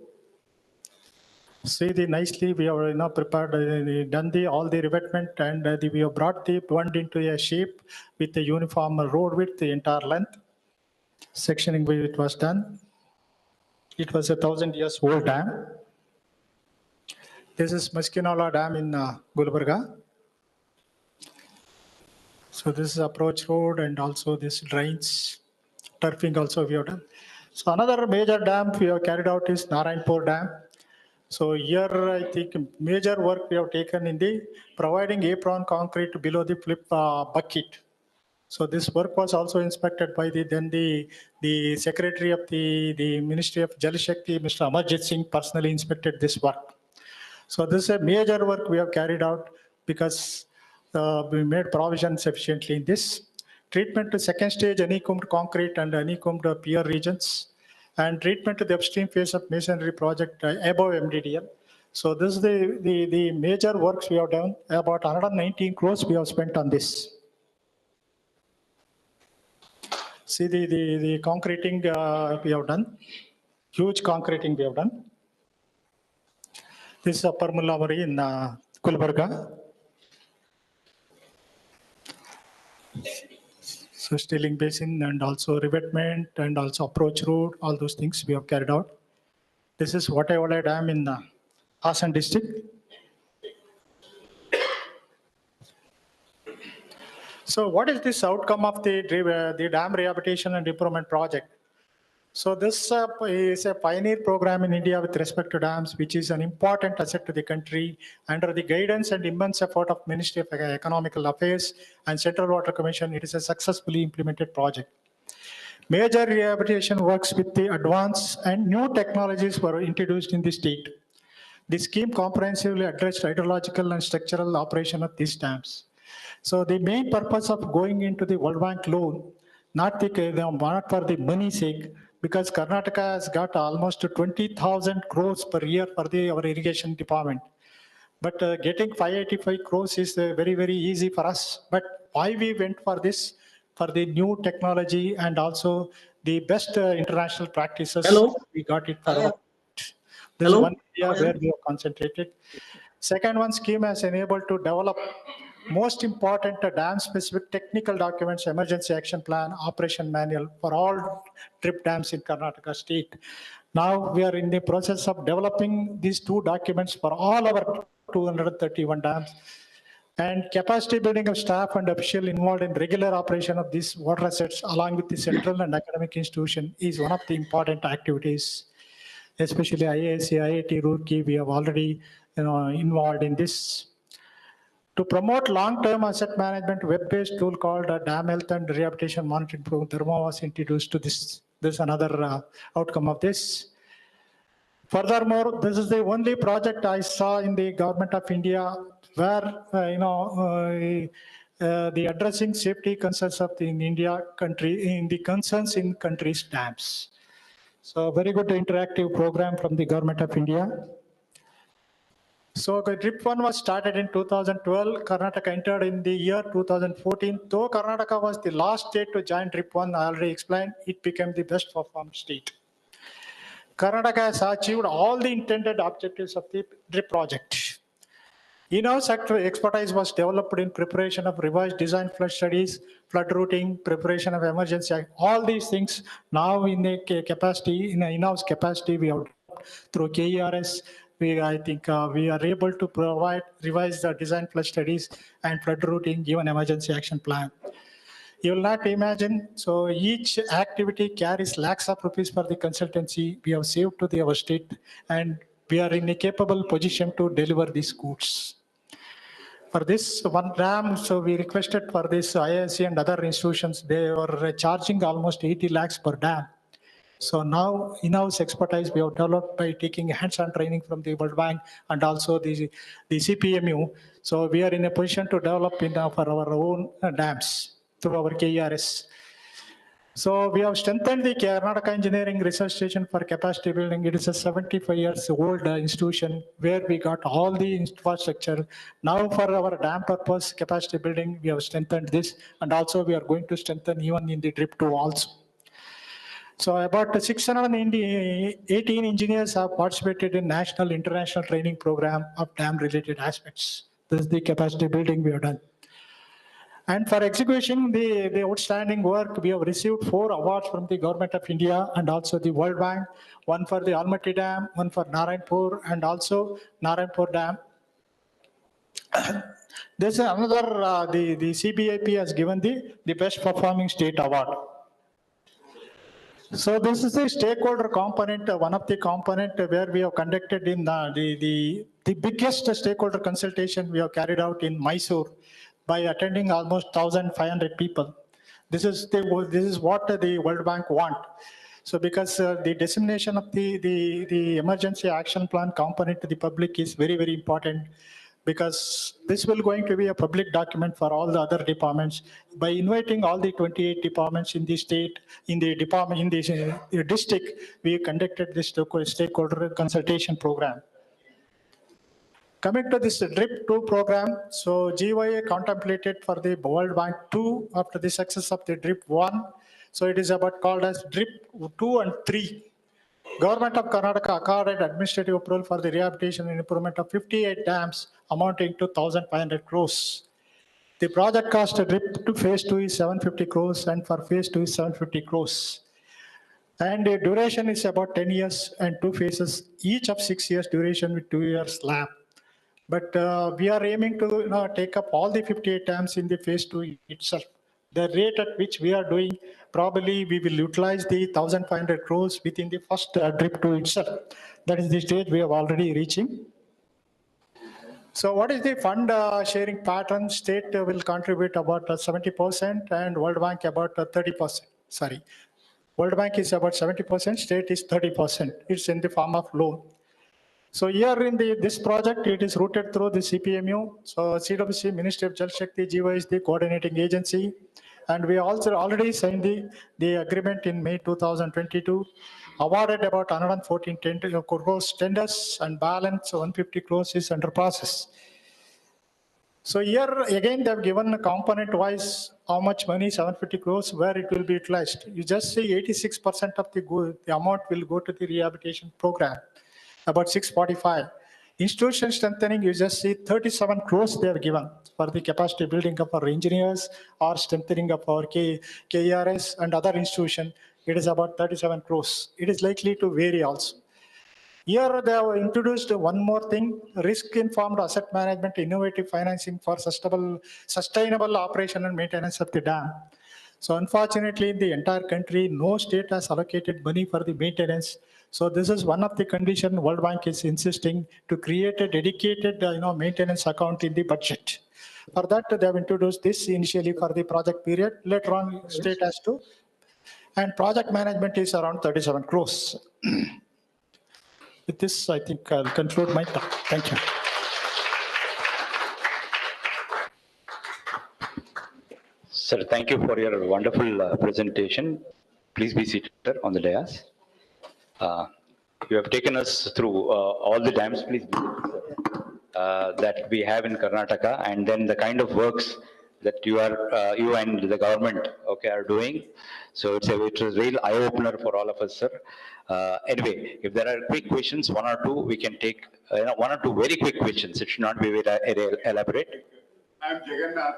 See the nicely we have prepared, done all the revetment, and we have brought the bond into a shape with the uniform road width, the entire length. Sectioning where it was done. It was 1,000 years old dam. This is Maskinala Dam in Gulbarga. So this is approach road and also this drains, turfing also we have done. So another major dam we have carried out is Narayanpur Dam. So here I think major work we have taken in the providing apron concrete below the flip bucket. So this work was also inspected by the secretary of the Ministry of Jal Shakti, Mr. Amarjit Singh personally inspected this work. So this is a major work we have carried out because we made provision sufficiently in this. Treatment to second stage honeycombed concrete and honeycombed pier regions, and treatment to the upstream phase of masonry project above MDDL. So this is the major works we have done. About 119 crores we have spent on this. See the concreting we have done. Huge concreting we have done. This is Upper Mullamari in Gulbarga. So stilling basin and also revetment and also approach road, all those things we have carried out. This is Vataivala Dam in Hassan district. So what is this outcome of the dam rehabilitation and improvement project? So this is a pioneer program in India with respect to dams, which is an important asset to the country under the guidance and immense effort of Ministry of Economical Affairs and Central Water Commission. It is a successfully implemented project. Major rehabilitation works with the advanced and new technologies were introduced in the state. The scheme comprehensively addressed hydrological and structural operation of these dams. So the main purpose of going into the World Bank loan, not for the money sake, because Karnataka has got almost 20,000 crores per year for our irrigation department. But getting 585 crores is very, very easy for us. But why we went for this? For the new technology and also the best international practices. Hello. We got it for our. This Hello. is one area where we have concentrated. Second one, scheme has enabled to develop most important dam-specific technical documents, emergency action plan, operation manual for all drip dams in Karnataka state. Now we are in the process of developing these two documents for all our 231 dams. And capacity building of staff and official involved in regular operation of these water assets along with the central and academic institution is one of the important activities. Especially IISc, IIT Roorkee, we have already involved in this. To promote long-term asset management, web-based tool called Dam Health and Rehabilitation Monitoring Program, Dharma was introduced to this. This is another outcome of this. Furthermore, this is the only project I saw in the government of India where the addressing safety concerns of the concerns in country's dams. So very good interactive program from the government of India. So the DRIP 1 was started in 2012. Karnataka entered in the year 2014. Though Karnataka was the last state to join DRIP 1, I already explained, it became the best performed state. Karnataka has achieved all the intended objectives of the DRIP project. In-house expertise was developed in preparation of revised design flood studies, flood routing, preparation of emergency, all these things. Now in the capacity, in in-house capacity, we have through KERS, I think we are able to revise the design flood studies and flood routing, even emergency action plan. You will not imagine, so each activity carries lakhs of rupees for the consultancy we have saved to our state, and we are in a capable position to deliver these goods. For this one dam, so we requested for this IISc and other institutions, they were charging almost 80 lakhs per dam. So now in-house expertise we have developed by taking hands-on training from the World Bank and also the CPMU. So we are in a position to develop for our own dams through our KERS. So we have strengthened the Karnataka Engineering Research Station for capacity building. It is a 75 years old institution where we got all the infrastructure. Now for our dam purpose capacity building, we have strengthened this, and also we are going to strengthen even in the DRIP 2 also. So about 618 engineers have participated in national international training program of dam related aspects. This is the capacity building we have done. And for execution, the outstanding work, we have received 4 awards from the Government of India and also the World Bank, one for the Almaty Dam, one for Narayanpur, and also Narayanpur Dam. There's another, the CBIP has given the Best Performing State Award. So this is a stakeholder component, one of the component where we have conducted in the biggest stakeholder consultation we have carried out in Mysore by attending almost 1,500 people. This is what the World Bank want. So because the dissemination of the emergency action plan component to the public is very, very important, because this will going to be a public document for all the other departments. By inviting all the 28 departments in the state, in the department, in the district, we conducted this stakeholder consultation program. Coming to this DRIP 2 program, so GYA contemplated for the World Bank 2 after the success of the DRIP 1. So it is about called as DRIP 2 and 3. Government of Karnataka accorded administrative approval for the rehabilitation and improvement of 58 dams amounting to 1,500 crores. The project cost DRIP to phase 2 is 750 crores and for phase 2 is 750 crores. And the duration is about 10 years and 2 phases, each of 6 years duration with 2 years slab. But we are aiming to take up all the 58 dams in the phase 2 itself. The rate at which we are doing, probably we will utilize the 1,500 crores within the first DRIP 2 itself. That is the stage we are already reaching. So what is the fund sharing pattern? State will contribute about 70% and World Bank about 30%. Sorry, World Bank is about 70%, state is 30%. It's in the form of loan. So here in this project, it is routed through the CPMU. So CWC, Ministry of Jal Shakti, GY is the coordinating agency. And we also already signed the agreement in May 2022, awarded about 114 crores tenders and balance 150 crores is under process. So here again, they have given a component wise how much money, 750 crores, where it will be utilized. You just see 86% of the amount will go to the rehabilitation program, about 645. Institution strengthening, you just see 37 crores they have given for the capacity building of our engineers or strengthening of our KERS and other institution. It is about 37 crores. It is likely to vary also. Here they have introduced one more thing, risk-informed asset management, innovative financing for sustainable operation and maintenance of the dam. So unfortunately, in the entire country, no state has allocated money for the maintenance. So this is one of the conditions World Bank is insisting to create a dedicated maintenance account in the budget. For that, they have introduced this initially for the project period. Later on, state has to. And project management is around 37 crores. With this, I think I'll conclude my talk. Thank you. Sir, thank you for your wonderful presentation. Please be seated on the dais. You have taken us through all the dams, please be seated, that we have in Karnataka, and then the kind of works that you and the government are doing. So it's a real eye opener for all of us, sir. Anyway, if there are quick questions, one or two, we can take one or two very quick questions. It should not be very elaborate. I'm Jagannath.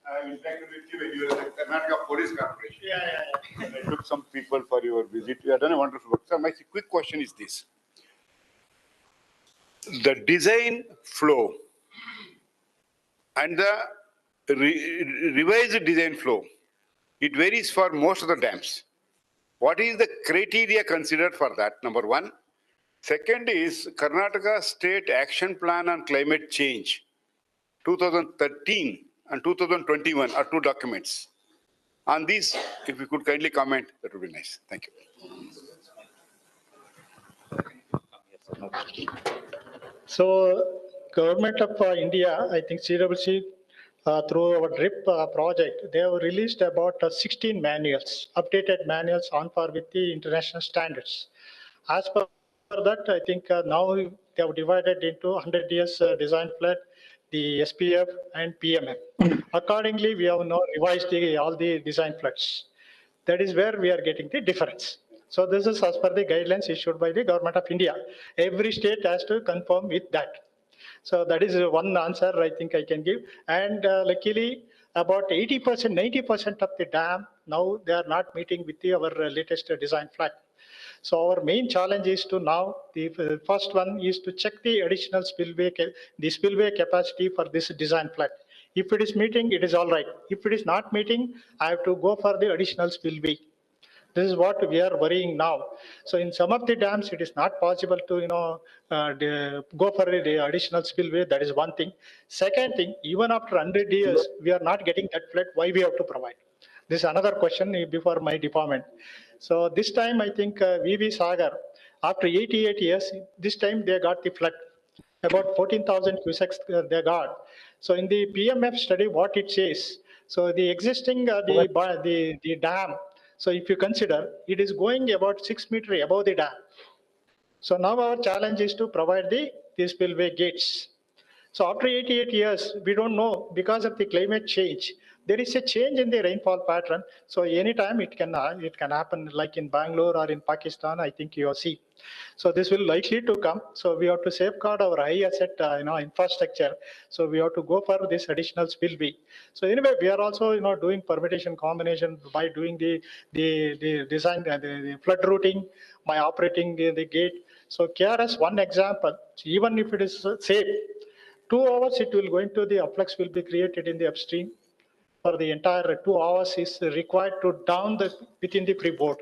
I interacted with you when you were at Karnataka Police Corporation. Yeah. I took some people for your visit. You have done a wonderful work. So my quick question is this. The design flow and the revised design flow, it varies for most of the dams. What is the criteria considered for that, number one? Second is Karnataka State Action Plan on Climate Change, 2013 and 2021 are two documents. On these, if you could kindly comment, that would be nice. Thank you. So Government of India, I think CWC, through our DRIP project, they have released about 16 manuals, updated manuals on par with the international standards. As per that, I think now they have divided into 100 years design flood, the SPF and PMF. Accordingly, we have now revised all the design floods. That is where we are getting the difference. So this is as per the guidelines issued by the Government of India. Every state has to conform with that. So that is one answer I think I can give. And luckily, about 80%, 90% of the dam, now they are not meeting with our latest design flag. So our main challenge is to now, the first one is to check the additional spillway capacity for this design flag. If it is meeting, it is all right. If it is not meeting, I have to go for the additional spillway. This is what we are worrying now. So in some of the dams, it is not possible to, go for the additional spillway. That is one thing. Second thing, even after 100 years, we are not getting that flood. Why we have to provide? This is another question before my department. So this time, I think VV Sagar, after 88 years, this time they got the flood. About 14,000 cusecs they got. So in the PMF study, what it says, so the existing the dam, so if you consider, it is going about 6 meters above the dam. So now our challenge is to provide the spillway gates. So after 88 years, we don't know, because of the climate change, there is a change in the rainfall pattern. So anytime it can happen, like in Bangalore or in Pakistan, I think you see. So this will likely to come. So we have to safeguard our high asset, infrastructure. So we have to go for this additional spillway. So anyway, we are also, doing permutation combination by doing the design, the flood routing, by operating the gate. So KRS, one example, even if it is safe, 2 hours it will go into the afflux will be created in the upstream. For the entire 2 hours is required to down within the freeboard.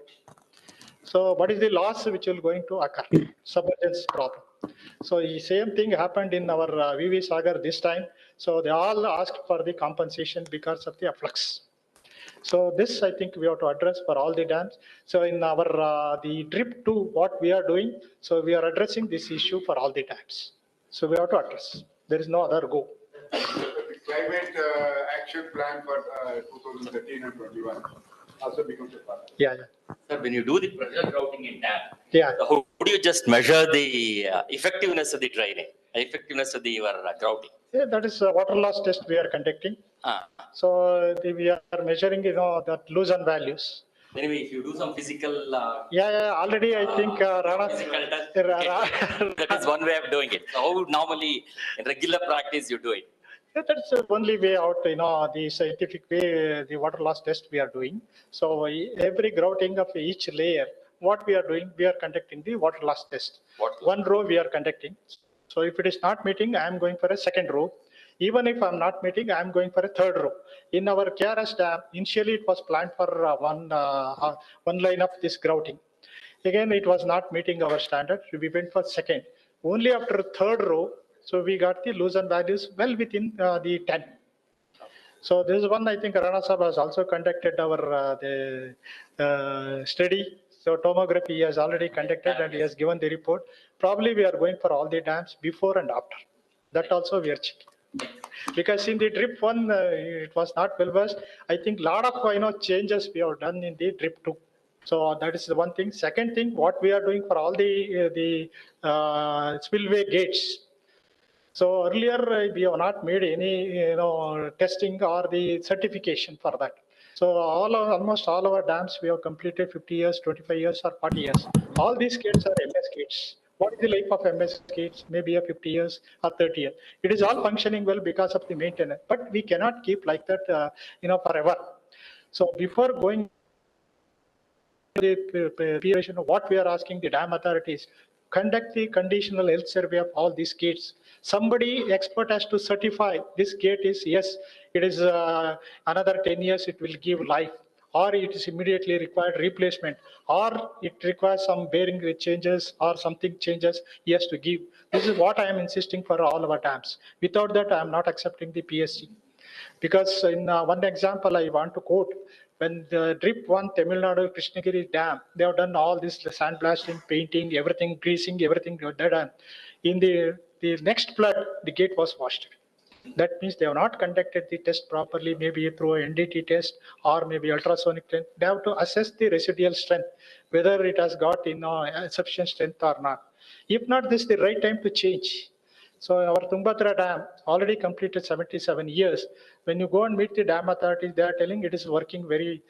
So what is the loss which will going to occur? Submergence problem. So the same thing happened in our VV Sagar this time. So they all asked for the compensation because of the afflux. So this I think we have to address for all the dams. So in our the DRIP 2, what we are doing, so we are addressing this issue for all the dams. So we have to address. There is no other go. The climate action plan for 2013 and 21 also becomes a part. Yeah. Sir, when you do the pressure grouting in dam, yeah, how do you just measure the effectiveness of the draining, effectiveness of your grouting? Yeah, that is a water loss test we are conducting. So we are measuring, that loosen values. Anyway, if you do some physical, already I think Rana. Physical test, that is one way of doing it. So how normally in regular practice you do it? Yeah, that's the only way out, the scientific way, the water loss test we are doing. So every grouting of each layer, what we are doing, we are conducting the water loss test. One row we are conducting. So if it is not meeting, I am going for a second row. Even if I'm not meeting, I'm going for a third row. In our KRS dam, initially it was planned for one line of this grouting. Again, it was not meeting our standard. We went for second. Only after third row, so we got the loosen values well within the 10. So this is one, I think Rana Sahab has also conducted our study. So tomography he has already conducted and he has given the report. Probably we are going for all the dams before and after. That also we are checking. Because in the DRIP 1, it was not well versed. I think a lot of changes we have done in the DRIP 2. So that is the one thing. Second thing, what we are doing for all the spillway gates. So earlier we have not made any testing or the certification for that. So almost all our dams we have completed 50 years, 25 years, or 40 years. All these gates are MS gates. What is the life of MS gates? Maybe a 50 years or 30 years. It is all functioning well because of the maintenance. But we cannot keep like that, forever. So before going the what we are asking the dam authorities, conduct the conditional health survey of all these gates. Somebody expert has to certify this gate is, yes, it is another 10 years it will give life, or it is immediately required replacement, or it requires some bearing changes or something changes he has to give. This is what I am insisting for all our dams. Without that, I am not accepting the PSC. Because in one example I want to quote, when the DRIP 1 Tamil Nadu Krishnagiri Dam, they have done all this sandblasting, painting, everything, greasing, everything they done. In the next flood, the gate was washed. That means they have not conducted the test properly, maybe through a NDT test or maybe ultrasonic test. They have to assess the residual strength, whether it has got sufficient strength or not. If not, this is the right time to change. So our Tungabhadra Dam already completed 77 years. When you go and meet the dam authorities, they are telling it is working very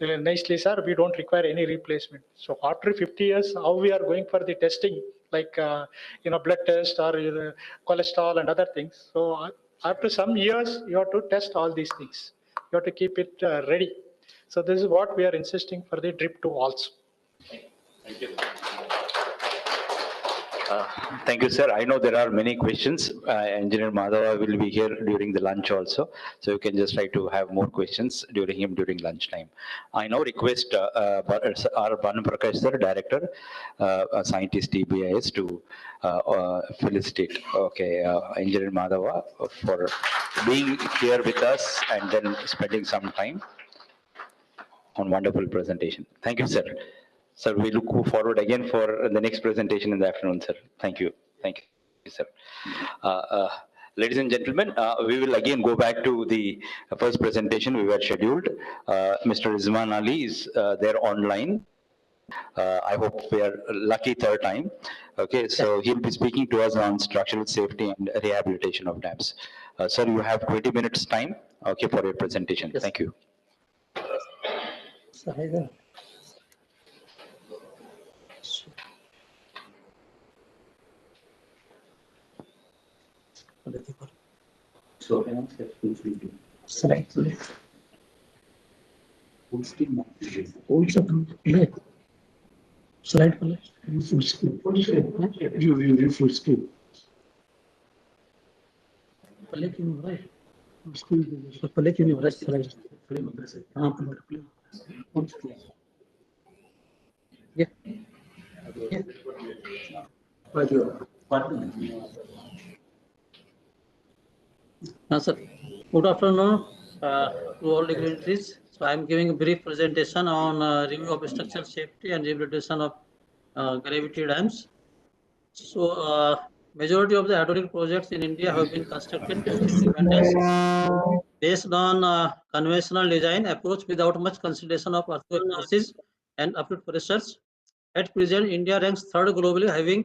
nicely, sir, we don't require any replacement. So after 50 years, how we are going for the testing, like, blood test or cholesterol and other things. So after some years, you have to test all these things. You have to keep it ready. So this is what we are insisting for the drip to also. Thank you. Thank you, sir. I know there are many questions. Engineer Madhava will be here during the lunch also. So you can just try to have more questions during lunchtime. I now request our Banu Prakash sir, Director, Scientist TBIS, to felicitate Engineer Madhava for being here with us and then spending some time on wonderful presentation. Thank you, sir. Sir, we look forward again for the next presentation in the afternoon, sir. Thank you. Thank you, sir. Ladies and gentlemen, we will again go back to the first presentation we were scheduled. Mr. Rizman Ali is there online. I hope we are lucky third time. Okay, so he'll be speaking to us on structural safety and rehabilitation of dams. Sir, you have 20 minutes time, okay, for your presentation. Yes. Thank you. So, slide. Full screen. Full screen. Slide. Full screen. View full screen. पहले क्यों हो रहा है? उसको पहले क्यों नहीं हो रहा है? स्लाइड हाँ play sir. Good afternoon to all dignitaries. So I am giving a brief presentation on review of structural safety and rehabilitation of gravity dams. So majority of the hydraulic projects in India have been constructed based on conventional design approach without much consideration of earthquake forces and upward pressures. At present, India ranks third globally, having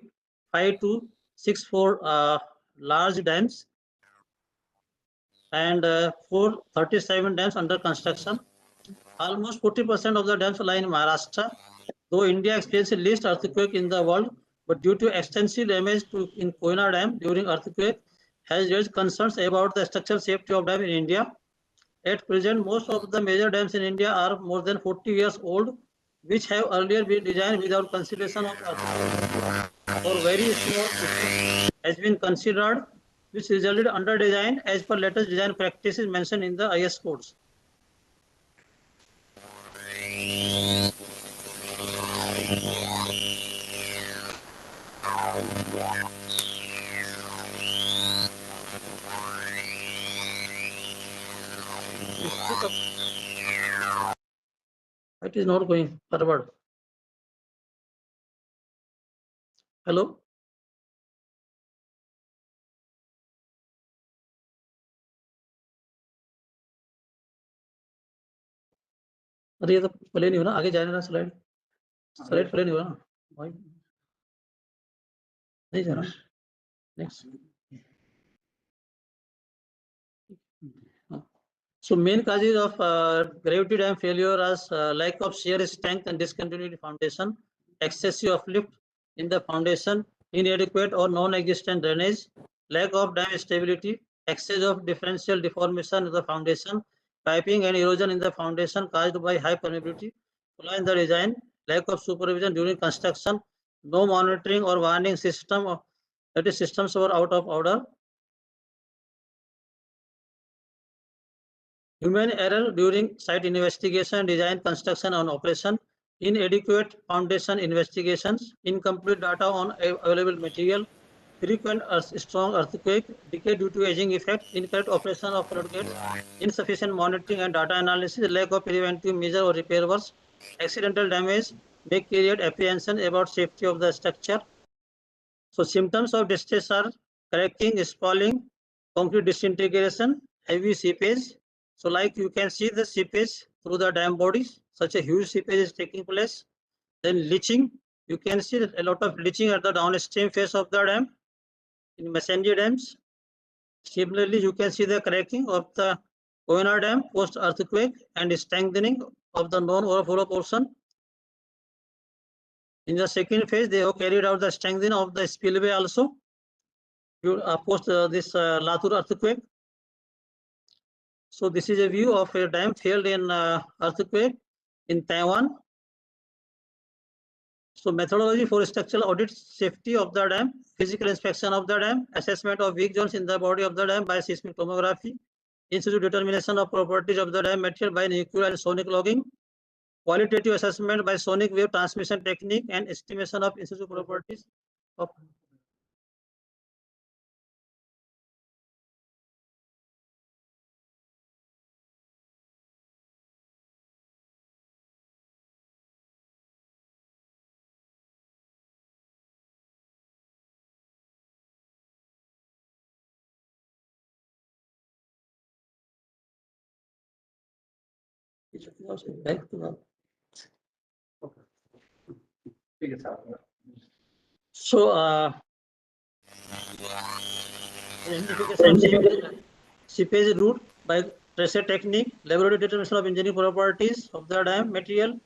5264 large dams and 437 dams under construction. Almost 40% of the dams lie in Maharashtra. Though India experienced the least earthquake in the world, but due to extensive damage in Koyna Dam during earthquake, has raised concerns about the structural safety of dam in India. At present, most of the major dams in India are more than 40 years old, which have earlier been designed without consideration of earthquake, or very small has been considered, which resulted under design as per latest design practices mentioned in the IS codes. It is not going forward. Hello? अरे ये तो play नहीं हो ना, आगे जाने ना slide play नहीं हो ना भाई, नहीं जाना next. So main causes of gravity dam failure as lack of shear strength and discontinued foundation, excessive uplift in the foundation, inadequate or non-existent drainage, lack of dam stability, excess of differential deformation of the foundation, piping and erosion in the foundation caused by high permeability, flaw in the design, lack of supervision during construction, no monitoring or warning system, that is systems were out of order. Human error during site investigation, design, construction, and operation, inadequate foundation investigations, incomplete data on available material, frequent strong earthquake, decay due to aging effect, incorrect operation of floodgates, insufficient monitoring and data analysis, lack of preventive measure or repair works, accidental damage may create apprehension about safety of the structure. So symptoms of distress are cracking, spalling, concrete disintegration, heavy seepage. So like you can see the seepage through the dam bodies, such a huge seepage is taking place. Then leaching, you can see a lot of leaching at the downstream face of the dam in Massengi dams. Similarly, you can see the cracking of the Koyna dam post earthquake and strengthening of the known overflow portion. In the second phase, they have carried out the strengthening of the spillway also post this Latur earthquake. So this is a view of a dam failed in earthquake in Taiwan. So methodology for structural audit, safety of the dam, physical inspection of the dam, assessment of weak zones in the body of the dam by seismic tomography, in situ determination of properties of the dam material by nuclear and sonic logging, qualitative assessment by sonic wave transmission technique, and estimation of in situ properties of back to the. So identification of seepage route by tracer technique, laboratory determination of engineering properties of the dam material,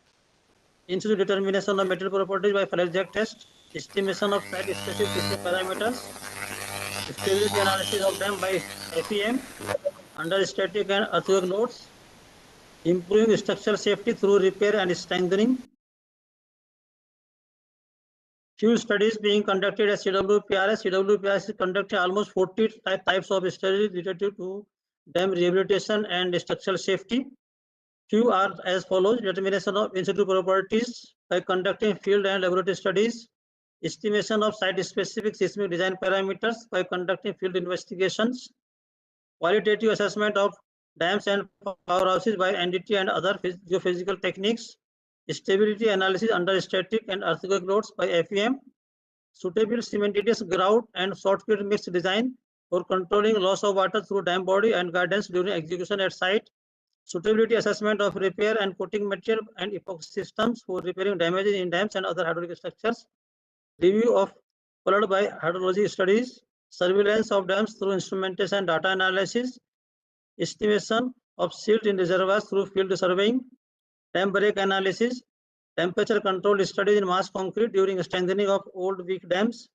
in situ determination of material properties by flashjack test, estimation of site specific system parameters, stability analysis of dam by FEM under static and earthquake loads, improving structural safety through repair and strengthening. Few studies being conducted at CWPRS. CWPRS is conducting almost 40 types of studies related to dam rehabilitation and structural safety. Few are as follows: determination of in situ properties by conducting field and laboratory studies, estimation of site-specific seismic design parameters by conducting field investigations, qualitative assessment of dams and powerhouses by NDT and other geophysical techniques, stability analysis under static and earthquake loads by FEM, suitable cementitious grout and shotcrete mix design for controlling loss of water through dam body and guidance during execution at site, suitability assessment of repair and coating material and epoxy systems for repairing damages in dams and other hydraulic structures, review of followed by hydrology studies, surveillance of dams through instrumentation and data analysis, estimation of silt in reservoirs through field surveying, dam break analysis, temperature control studies in mass concrete during strengthening of old weak dams,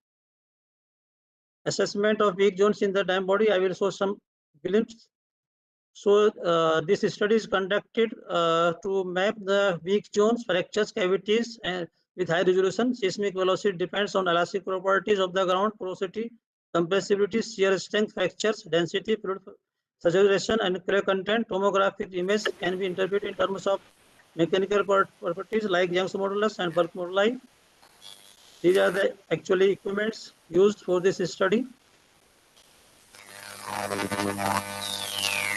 assessment of weak zones in the dam body. I will show some glimpse. So this study is conducted to map the weak zones, fractures, cavities, and with high resolution. Seismic velocity depends on elastic properties of the ground, porosity, compressibility, shear strength, fractures, density, fluid saturation, and clay content. Tomographic image can be interpreted in terms of mechanical properties like Young's modulus and bulk moduli. These are the actually equipments used for this study.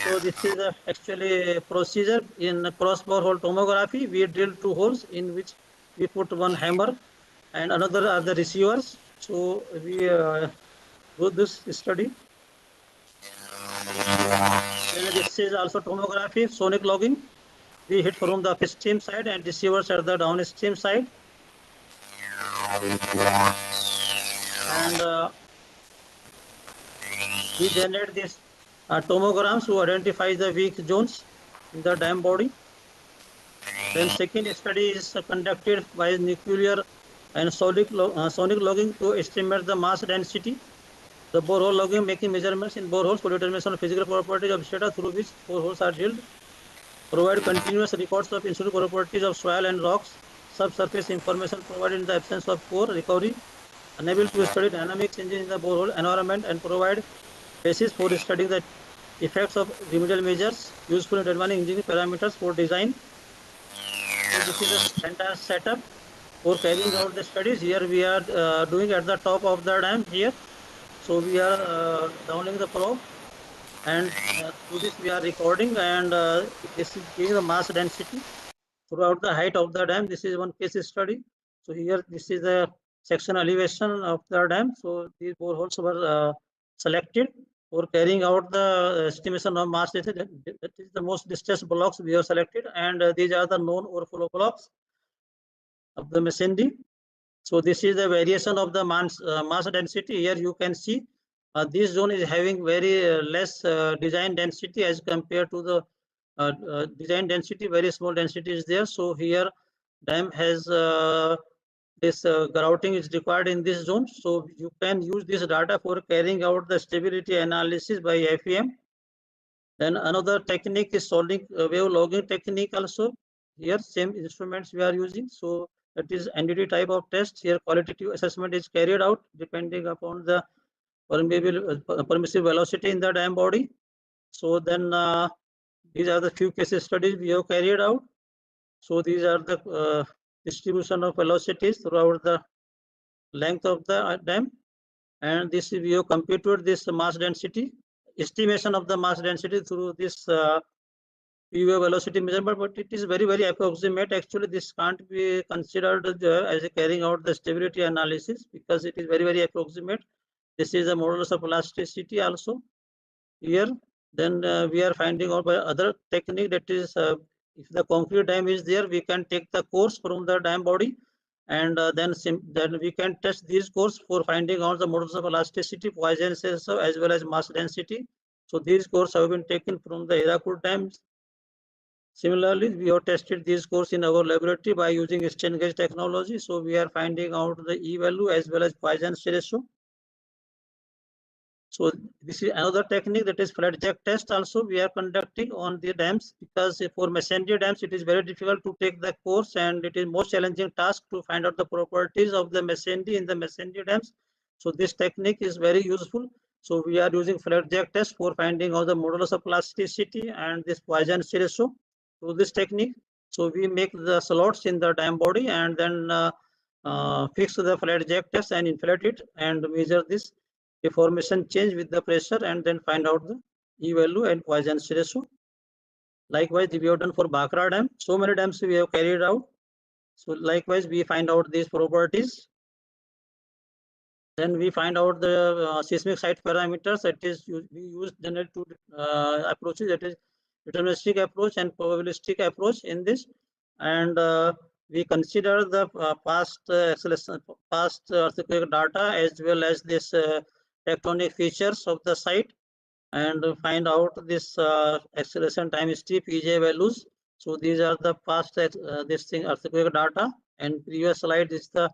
So this is actually a procedure in cross bore hole tomography. We drill 2 holes in which we put one hammer and another are the receivers. So we do this study. And this is also tomography, sonic logging. We hit from the upstream side and receivers at the downstream side. And we generate this tomograms to identify the weak zones in the dam body. Then second study is conducted by nuclear and sonic logging to estimate the mass density. The borehole logging making measurements in boreholes for determination of physical properties of strata through which boreholes are drilled. Provide continuous records of in situ properties of soil and rocks. Subsurface information provided in the absence of core recovery. Unable to study dynamic changes in the borehole environment and provide basis for studying the effects of remedial measures useful in determining engineering parameters for design. So this is the entire setup for carrying out the studies. Here we are doing at the top of the dam here. So we are downloading the probe, and through this we are recording, and this is giving the mass density throughout the height of the dam. This is one case study. So here this is the section elevation of the dam. So these boreholes were selected for carrying out the estimation of mass density. That is the most distressed blocks we have selected, and these are the known overflow blocks of the masonry. So this is the variation of the mass density. Here you can see this zone is having very less design density as compared to the design density, very small density is there. So here dam has this grouting is required in this zone. So you can use this data for carrying out the stability analysis by FEM. Then another technique is solid wave logging technique also. Here same instruments we are using. So that is NDT type of test. Here qualitative assessment is carried out depending upon the permissive velocity in the dam body. So then these are the few case studies we have carried out. So these are the distribution of velocities throughout the length of the dam, and this we have computed this mass density, estimation of the mass density through this PV velocity measurement, but it is very approximate. Actually, this can't be considered as a carrying out the stability analysis because it is very approximate. This is a modulus of elasticity also here. Then we are finding out by other technique, that is if the concrete dam is there, we can take the course from the dam body, and then we can test these course for finding out the modulus of elasticity, Poisson sensor, as well as mass density. So these courses have been taken from the Hirakud dams. Similarly, we have tested these courses in our laboratory by using strain gauge technology. So we are finding out the E value as well as Poisson ratio. So this is another technique, that is flat jack test also we are conducting on the dams, because for masonry dams it is very difficult to take the course, and it is most challenging task to find out the properties of the masonry in the masonry dams. So this technique is very useful. So we are using flat jack test for finding out the modulus of plasticity and this Poisson ratio through this technique. So we make the slots in the dam body and then fix the flat jack test and inflate it and measure this deformation change with the pressure, and then find out the E value and Poisson ratio. Likewise, we have done for Bhakra dam. So many dams we have carried out. So likewise, we find out these properties. Then we find out the seismic site parameters. That is, we use general two approaches, that is deterministic approach and probabilistic approach in this. And we consider the past earthquake data as well as this tectonic features of the site, and find out this acceleration time steep EJ values. So these are the past this thing earthquake data, and previous slide is the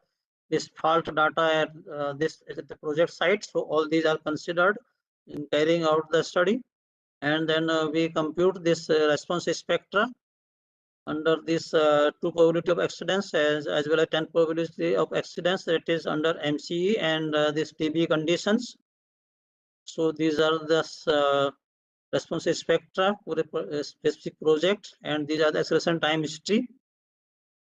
this fault data at this at the project site. So all these are considered in carrying out the study, and then we compute this response spectra under this 2 probability of accidents as well as 10 probability of accidents, that is under MCE and this TB conditions. So these are the response spectra for a specific project, and these are the acceleration time history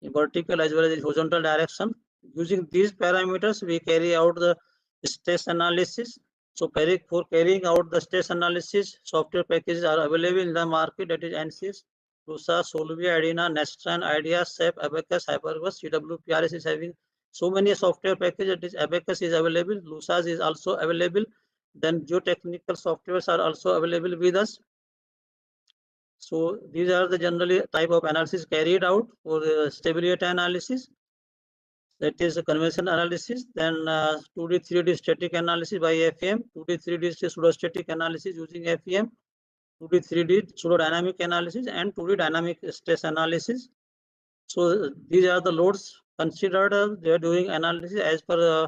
in vertical as well as in horizontal direction. Using these parameters, we carry out the stress analysis. So for carrying out the stress analysis, software packages are available in the market, that is ANSYS, LUSA, Solvay, Adina, Nestran, IDEA, SAP, Abacus, Hyperverse. CWPRS is having so many software packages. That is Abacus is available, LUSA is also available. Then geotechnical softwares are also available with us. So these are the generally type of analysis carried out for the stability analysis. That is a convention analysis. Then 2D, 3D static analysis by FEM, 2D, 3D pseudostatic analysis using FEM, 2D, 3D pseudodynamic analysis, and 2D dynamic stress analysis. So these are the loads considered. They are doing analysis as per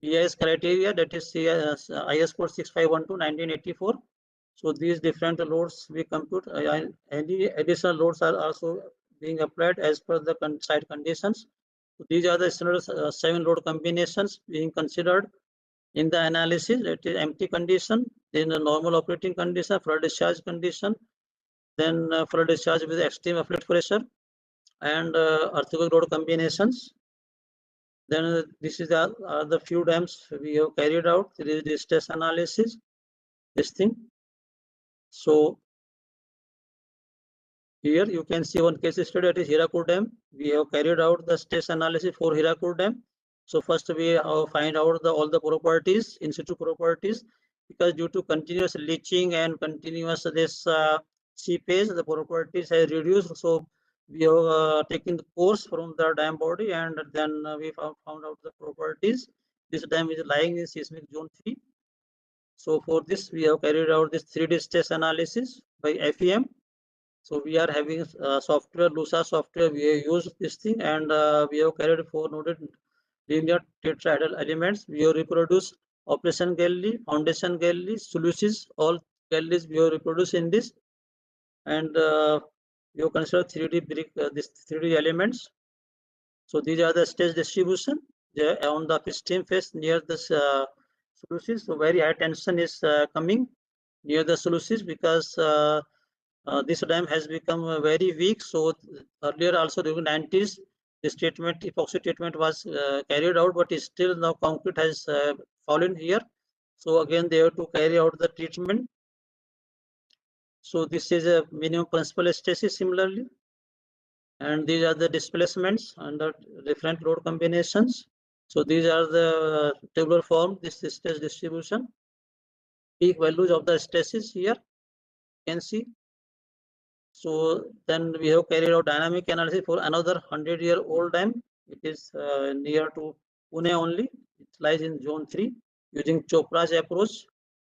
BIS criteria, that is IS code 6512/1984. So these different loads we compute. Any additional loads are also being applied as per the site conditions. So these are the standard 7 load combinations being considered in the analysis. That is empty condition, then the normal operating condition, flood discharge condition, then flood discharge with extreme effluent pressure, and earthquake load combinations. Then this is the few dams we have carried out. There is the stress analysis, this thing. So here you can see one case study, that is Hirakud Dam. We have carried out the stress analysis for Hirakud Dam. So first we find out all the properties, in situ properties, because due to continuous leaching and continuous this seepage, the properties have reduced. So we have taken the course from the dam body, and then we found out the properties. This dam is lying in seismic zone 3. So for this, we have carried out this 3D stress analysis by FEM. So we are having software, LUSA software, we have used this thing, and we have carried 4 noded linear tetrahedral elements. We have reproduced operation gallery, foundation gallery, solutions, all galleries we have reproduced in this. And we have considered 3D brick, this 3D elements. So these are the stage distribution. They are on the steam phase near the solutions. So very high tension is coming near the solutions because this dam has become very weak. So earlier also during 90s, this treatment, epoxy treatment was carried out, but still now concrete has fallen here. So again, they have to carry out the treatment. So this is a minimum principal stasis similarly. And these are the displacements under different load combinations. So these are the tabular form, this is stress distribution. Peak values of the stresses here, you can see. So then we have carried out dynamic analysis for another 100-year-old dam. It is near to Pune only. It lies in zone 3 using Chopra's approach.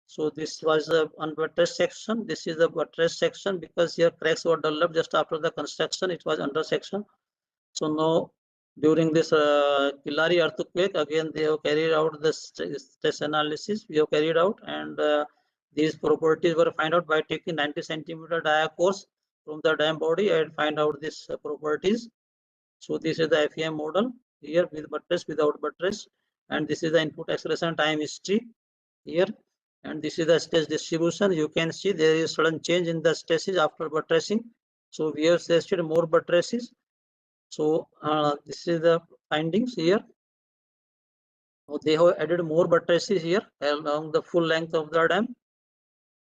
So this was the unbuttressed section. This is the buttressed section because here cracks were developed just after the construction. It was under section. So now during this Killari earthquake, again they have carried out the stress analysis. We have carried out, and these properties were found out by taking 90 centimeter dia course from the dam body and find out these properties. So this is the FEM model here with buttress, without buttress, and this is the input acceleration time history here, and this is the stress distribution. You can see there is sudden change in the stresses after buttressing. So we have tested more buttresses. So this is the findings here. So they have added more buttresses here along the full length of the dam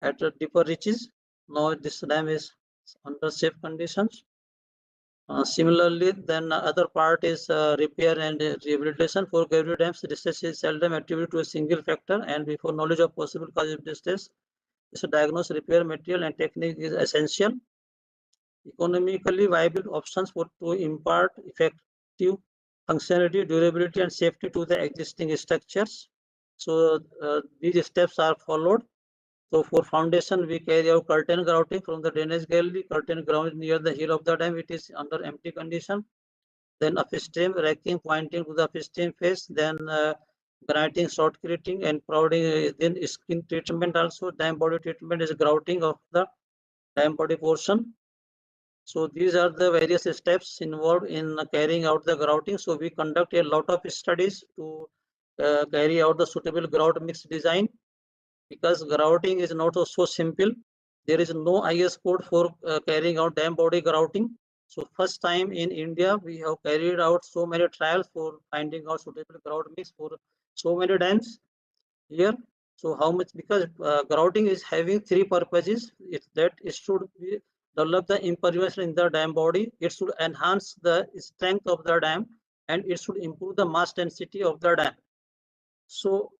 at deeper reaches. Now this dam is under safe conditions. Similarly, then other part is repair and rehabilitation. For gravity dams, distress is seldom attributed to a single factor, and before knowledge of possible cause of distress, so diagnose, repair, material and technique is essential. Economically viable options for to impart effective functionality, durability and safety to the existing structures. So these steps are followed. So for foundation, we carry out curtain grouting from the drainage gallery. Curtain ground near the heel of the dam, it is under empty condition. Then upstream racking pointing to the upstream face. Then grinding, shotcreting and prouding. Then skin treatment also. Dam body treatment is grouting of the dam body portion. So these are the various steps involved in carrying out the grouting. So we conduct a lot of studies to carry out the suitable grout mix design, because grouting is not so simple. There is no IS code for carrying out dam body grouting. So first time in India, we have carried out so many trials for finding out suitable grout mix for so many dams here. So how much, because grouting is having 3 purposes. That it should be develop the impervious in the dam body, it should enhance the strength of the dam, and it should improve the mass density of the dam. So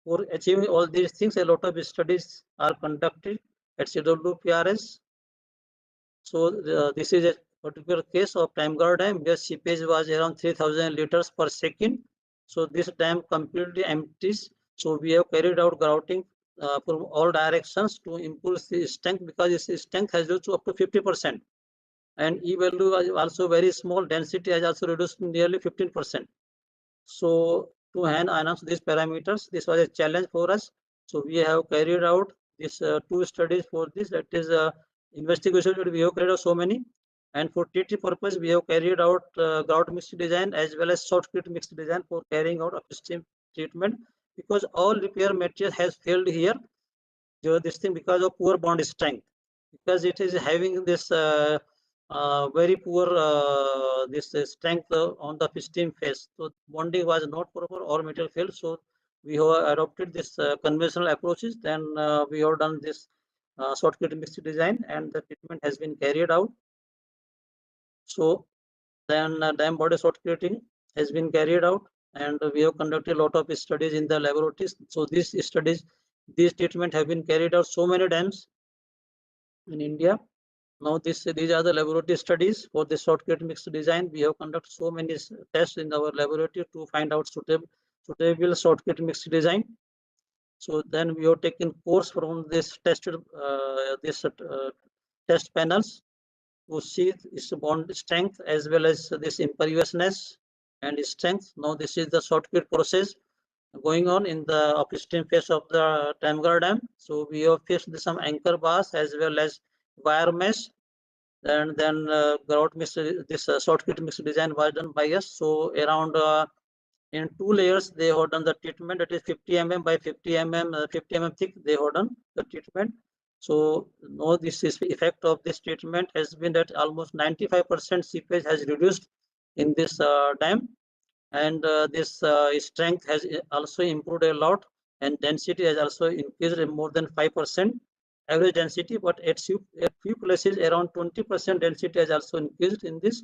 for achieving all these things, a lot of studies are conducted at CWPRS. So this is a particular case of Timgar Dam where seepage was around 3000 liters per second. So this dam completely empties. So we have carried out grouting from all directions to improve the strength, because its strength has reached up to 50%. And E value is also very small. Density has also reduced nearly 15%. So to enhance these parameters, this was a challenge for us. So we have carried out these 2 studies for this. That is investigation. We have carried out so many, and for TT purpose, we have carried out grout mixed design as well as shotcrete mixed design for carrying out upstream treatment, because all repair material has failed here. This thing because of poor bond strength, because it is having this very poor this strength on the piston face. So bonding was not proper or material failed. So we have adopted this conventional approaches. Then we have done this shotcrete mixed design, and the treatment has been carried out. So then dam body shotcreting has been carried out, and we have conducted a lot of studies in the laboratories. So these studies, these treatment have been carried out so many dams in India. Now these are the laboratory studies for the shotcrete mixed design. We have conducted so many tests in our laboratory to find out suitable shotcrete mixed design. So then we have taken course from this tested test panels to see its bond strength as well as this imperviousness and strength. Now this is the shortcut process going on in the upstream phase of the Tamgar Dam. So we have fixed some anchor bars as well as wire mesh, and then grout mix, this shortcut mix design was done by us. So around in 2 layers they have done the treatment, that is 50 mm by 50 mm, 50 mm thick they have done the treatment. So now this is effect of this treatment has been that almost 95% seepage has reduced in this dam, and this strength has also improved a lot, and density has also increased more than 5% average density, but at few places around 20% density has also increased in this.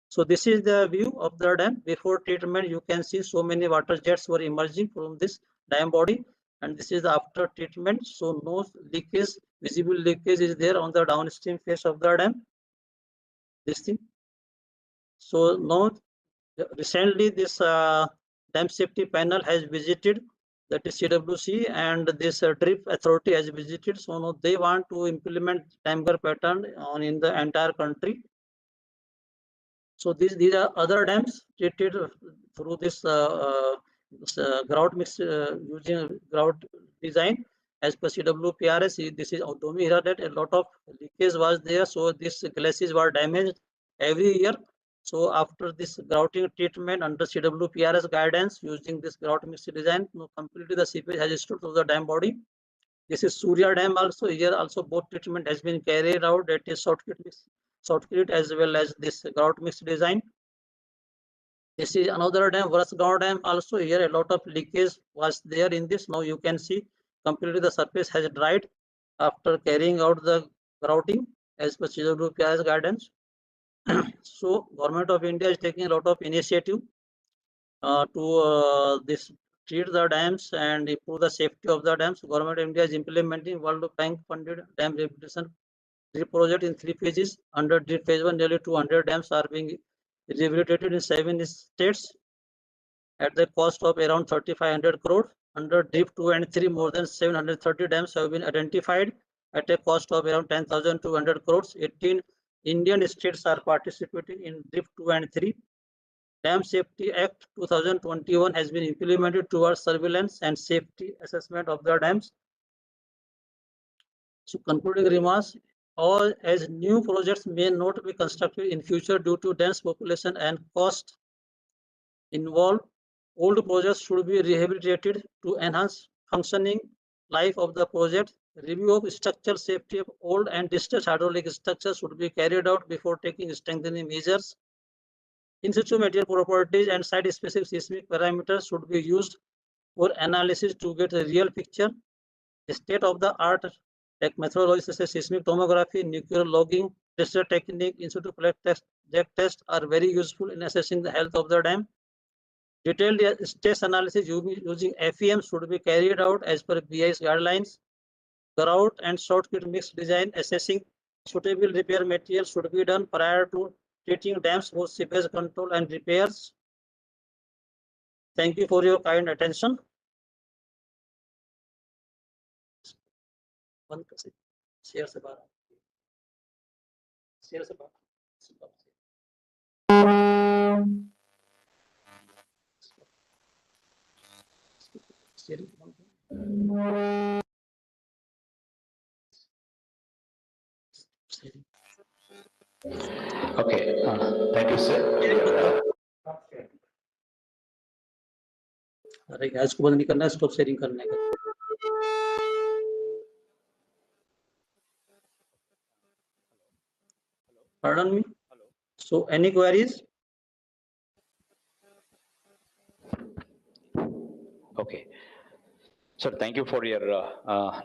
So this is the view of the dam. Before treatment, you can see so many water jets were emerging from this dam body, and this is the after treatment. So no leakage, visible leakage is there on the downstream face of the dam. This thing. So now, recently this dam safety panel has visited, that is CWC, and this DRIP authority has visited. So now they want to implement Tamgar pattern on in the entire country. So these are other dams treated through this grout mix using grout design as per CWPRS. This is Domi here that a lot of leakage was there, so these glacis were damaged every year. So after this grouting treatment under CWPRS guidance using this grout mix design, completely the seepage has stood to the dam body. This is Surya Dam also. Here also both treatment has been carried out, that is shortcut as well as this grout mix design. This is another dam, Varasgaon Dam also. Here a lot of leakage was there in this. Now you can see completely the surface has dried after carrying out the grouting as per CWPRS guidance. So Government of India is taking a lot of initiative to this treat the dams and improve the safety of the dams. Government of India is implementing World Bank funded dam rehabilitation project in 3 phases. Under DRIP phase 1, nearly 200 dams are being rehabilitated in 7 states at the cost of around 3,500 crore. Under DRIP 2 and 3, more than 730 dams have been identified at a cost of around 10,200 crores. 18 Indian states are participating in DRIP 2 and 3. Dam Safety Act 2021 has been implemented towards surveillance and safety assessment of the dams. So concluding remarks, all as new projects may not be constructed in future due to dense population and cost involved, old projects should be rehabilitated to enhance functioning life of the project. Review of structural safety of old and distressed hydraulic structures should be carried out before taking strengthening measures. In situ material properties and site-specific seismic parameters should be used for analysis to get a real picture. The state-of-the-art methodologies such as seismic tomography, nuclear logging, pressure technique, in-situ test are very useful in assessing the health of the dam. Detailed stress analysis using FEM should be carried out as per BIS guidelines. Grout and shortcut mix design assessing suitable repair material should be done prior to treating dams for seepage control and repairs. Thank you for your kind attention. Okay, thank you, sir. अरे gas को बंद नहीं करना है, stop sharing करने का. Pardon me. So any queries? Okay. Sir, thank you for your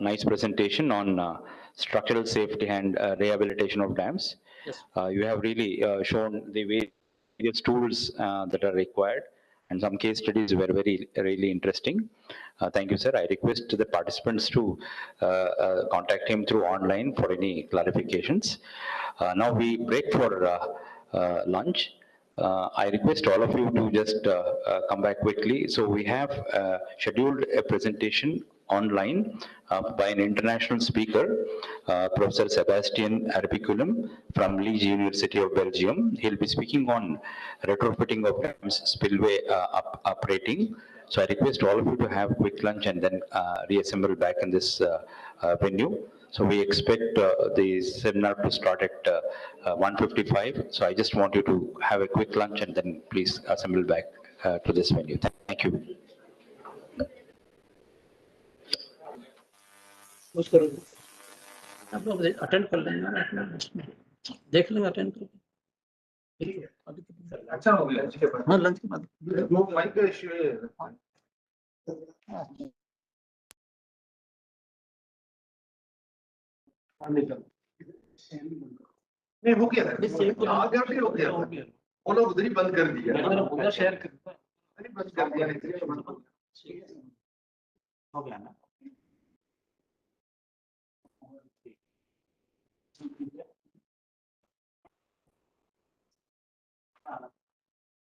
nice presentation on structural safety and rehabilitation of dams. Yes. You have really shown the various tools that are required, and some case studies were really interesting. Thank you, sir. I request the participants to contact him through online for any clarifications. Now we break for lunch. I request all of you to just come back quickly. So we have scheduled a presentation online by an international speaker, Professor Sebastian Arbiculum from Liege University of Belgium. He'll be speaking on retrofitting of dams spillway operating. So I request all of you to have a quick lunch and then reassemble back in this venue. So we expect the seminar to start at 1:55. So I just want you to have a quick lunch and then please assemble back to this venue. Thank you. आप लोग attend कर लेंगे, देख लेंगे attend करके। अच्छा हो गया लंच के बाद। हाँ लंच के बाद वो माइक का इश्यू है। नहीं हो गया था, आगे हो गया था, वो लोग उधर ही बंद कर दिया, उधर शेयर करता है, बंद कर दिया, नहीं बंद हो गया ना।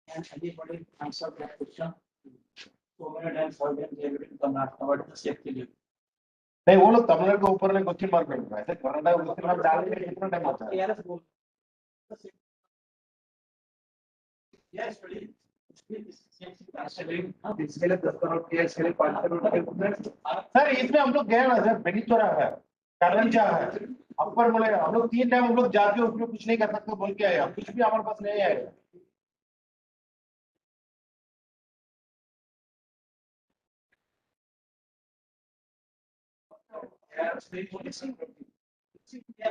And anybody answer that question? So many times for them they will come not what the safety level. नहीं वो लोग तमिलनाडु के ऊपर ने क्वेश्चन मार्क कर रहा है, कर्नाटक क्वेश्चन मार्क डालने में कितना टाइम होता है? Yes, please. इसके लिए 10 करोड़ के इसके लिए 5 करोड़ सर इसमें हम लोग गए ना सर बेनीचोरा है कारंजा है अपर बोले हम लोग 3 टाइम हम लोग जाके उसमें कुछ नहीं कर सकते बोल के आए कुछ भी हमारे पास नहीं आएगा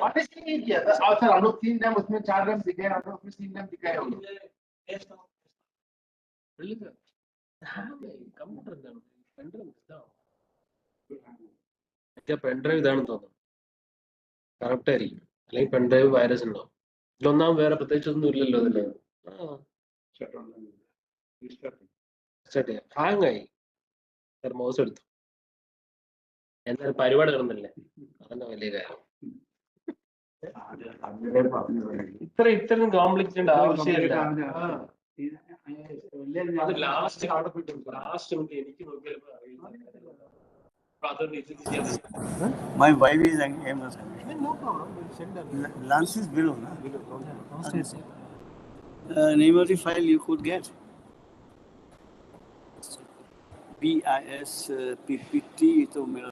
ऑनेस्टली नहीं किया था और सर हम लोग 3 टाइम उसमें 4 टाइम दिखे हम लोग उसमें 3 टाइम दिखाए होंगे പെൻഡ്രൈവ് ഇതാണെന്ന് തോന്നുന്നു കറക്റ്റ് ആയിരിക്കും അല്ലെങ്കിൽ പെൻഡ്രൈവ് വൈറസ് ഉണ്ടോ ഇതിലൊന്നാം വേറെ പ്രത്യേകിച്ചൊന്നും ഇല്ലല്ലോ ഇതില് ഹാങ് ആയി സർ മൗസ് എടുത്തു എന്തായാലും പരിപാടി നടന്നില്ലേ അതന്നെ വലിയ കാര്യം ഇത്രയും കോംപ്ലിക്കേറ്റ് ആവശ്യമില്ല അത് ലാസ്റ്റ് എനിക്ക് നോക്കിയപ്പോ My wife is angry. No problem. We'll send her. Lance is below, na? Name of the file you could get. BIS PPT तो मेरा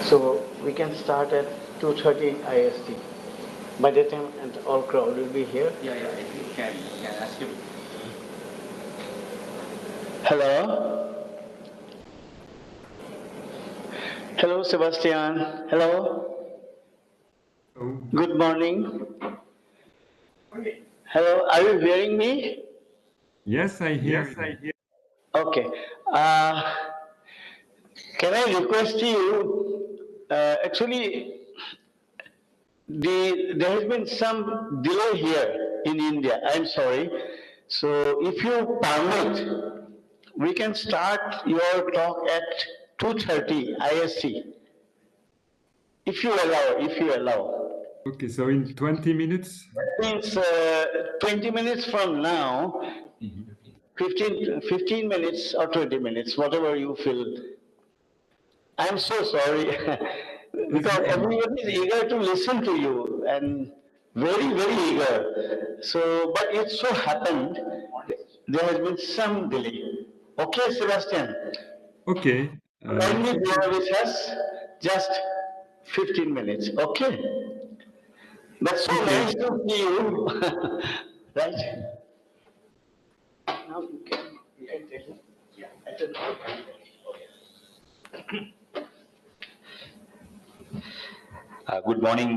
So we can start at 2:30 IST. By the time and all crowd will be here. Yeah, I think you can ask him. Hello? Hello, Sebastian. Hello? Good morning. Hello, are you hearing me? Yes, I hear you. Okay. Can I request you, actually, there has been some delay here in India. I'm sorry. So if you permit, we can start your talk at 2:30 IST. If you allow. Okay, so in 20 minutes? That means 20 minutes from now, 15 minutes or 20 minutes, whatever you feel. I'm so sorry, because everybody is eager to listen to you and very, very eager. So, but it so happened there has been some delay. Okay, Sebastian? Okay. Kindly bear with us just 15 minutes, okay? But so Okay. nice to see you, right? Now you can tell him. Good morning,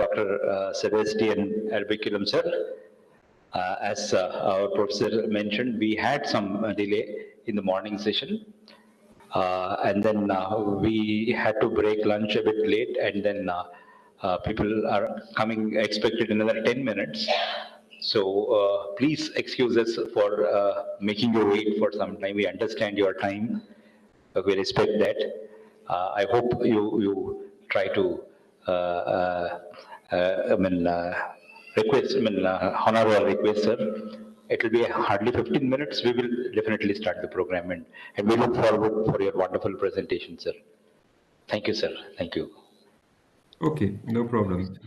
Dr. Sebastian Erbiculum, sir. As our professor mentioned, we had some delay in the morning session. And then we had to break lunch a bit late, and then people are coming expected another 10 minutes. So please excuse us for making you wait for some time. We understand your time. We respect that. I hope you try to honor our request, sir. It will be hardly 15 minutes. We will definitely start the program, and we look forward for your wonderful presentation, sir. Thank you, sir. Thank you. Okay, no problem.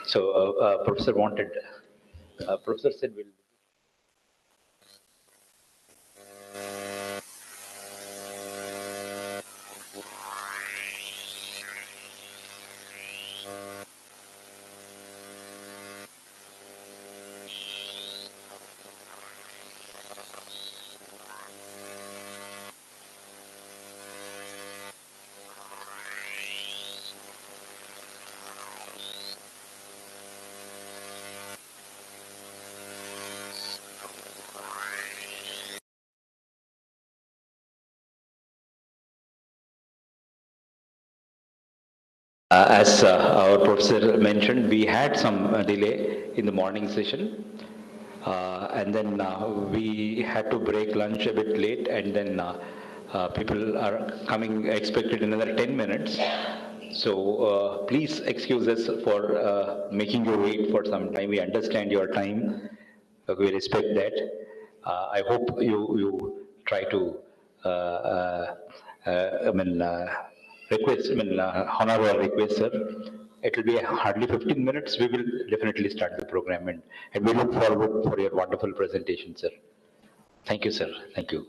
So, Professor said we'll. As our professor mentioned, we had some delay in the morning session. And then we had to break lunch a bit late, and then people are coming expected another 10 minutes. So please excuse us for making you wait for some time. We understand your time. We respect that. I hope you try to honor our request, sir. It will be hardly 15 minutes. We will definitely start the program, and we look forward for your wonderful presentation, sir. Thank you, sir. Thank you.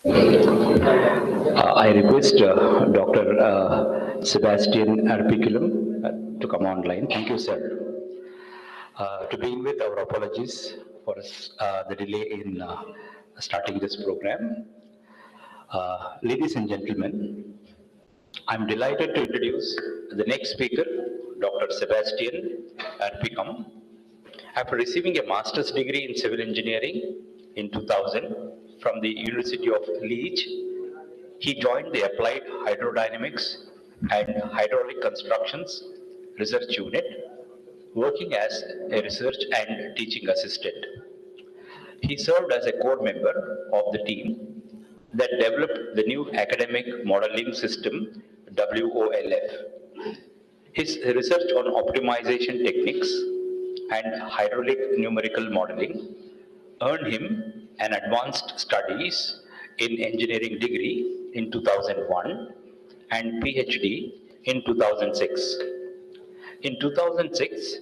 I request Dr. Sebastian Arpiculum to come online. Thank you, sir. To begin with, our apologies for the delay in starting this program. Ladies and gentlemen, I'm delighted to introduce the next speaker, Dr. Sebastian Arpicum. After receiving a master's degree in civil engineering in 2000 from the University of Leeds, he joined the Applied Hydrodynamics and Hydraulic Constructions Research Unit, working as a research and teaching assistant. He served as a core member of the team that developed the new academic modeling system, WOLF. His research on optimization techniques and hydraulic numerical modeling earned him an advanced studies in engineering degree in 2001 and PhD in 2006. In 2006,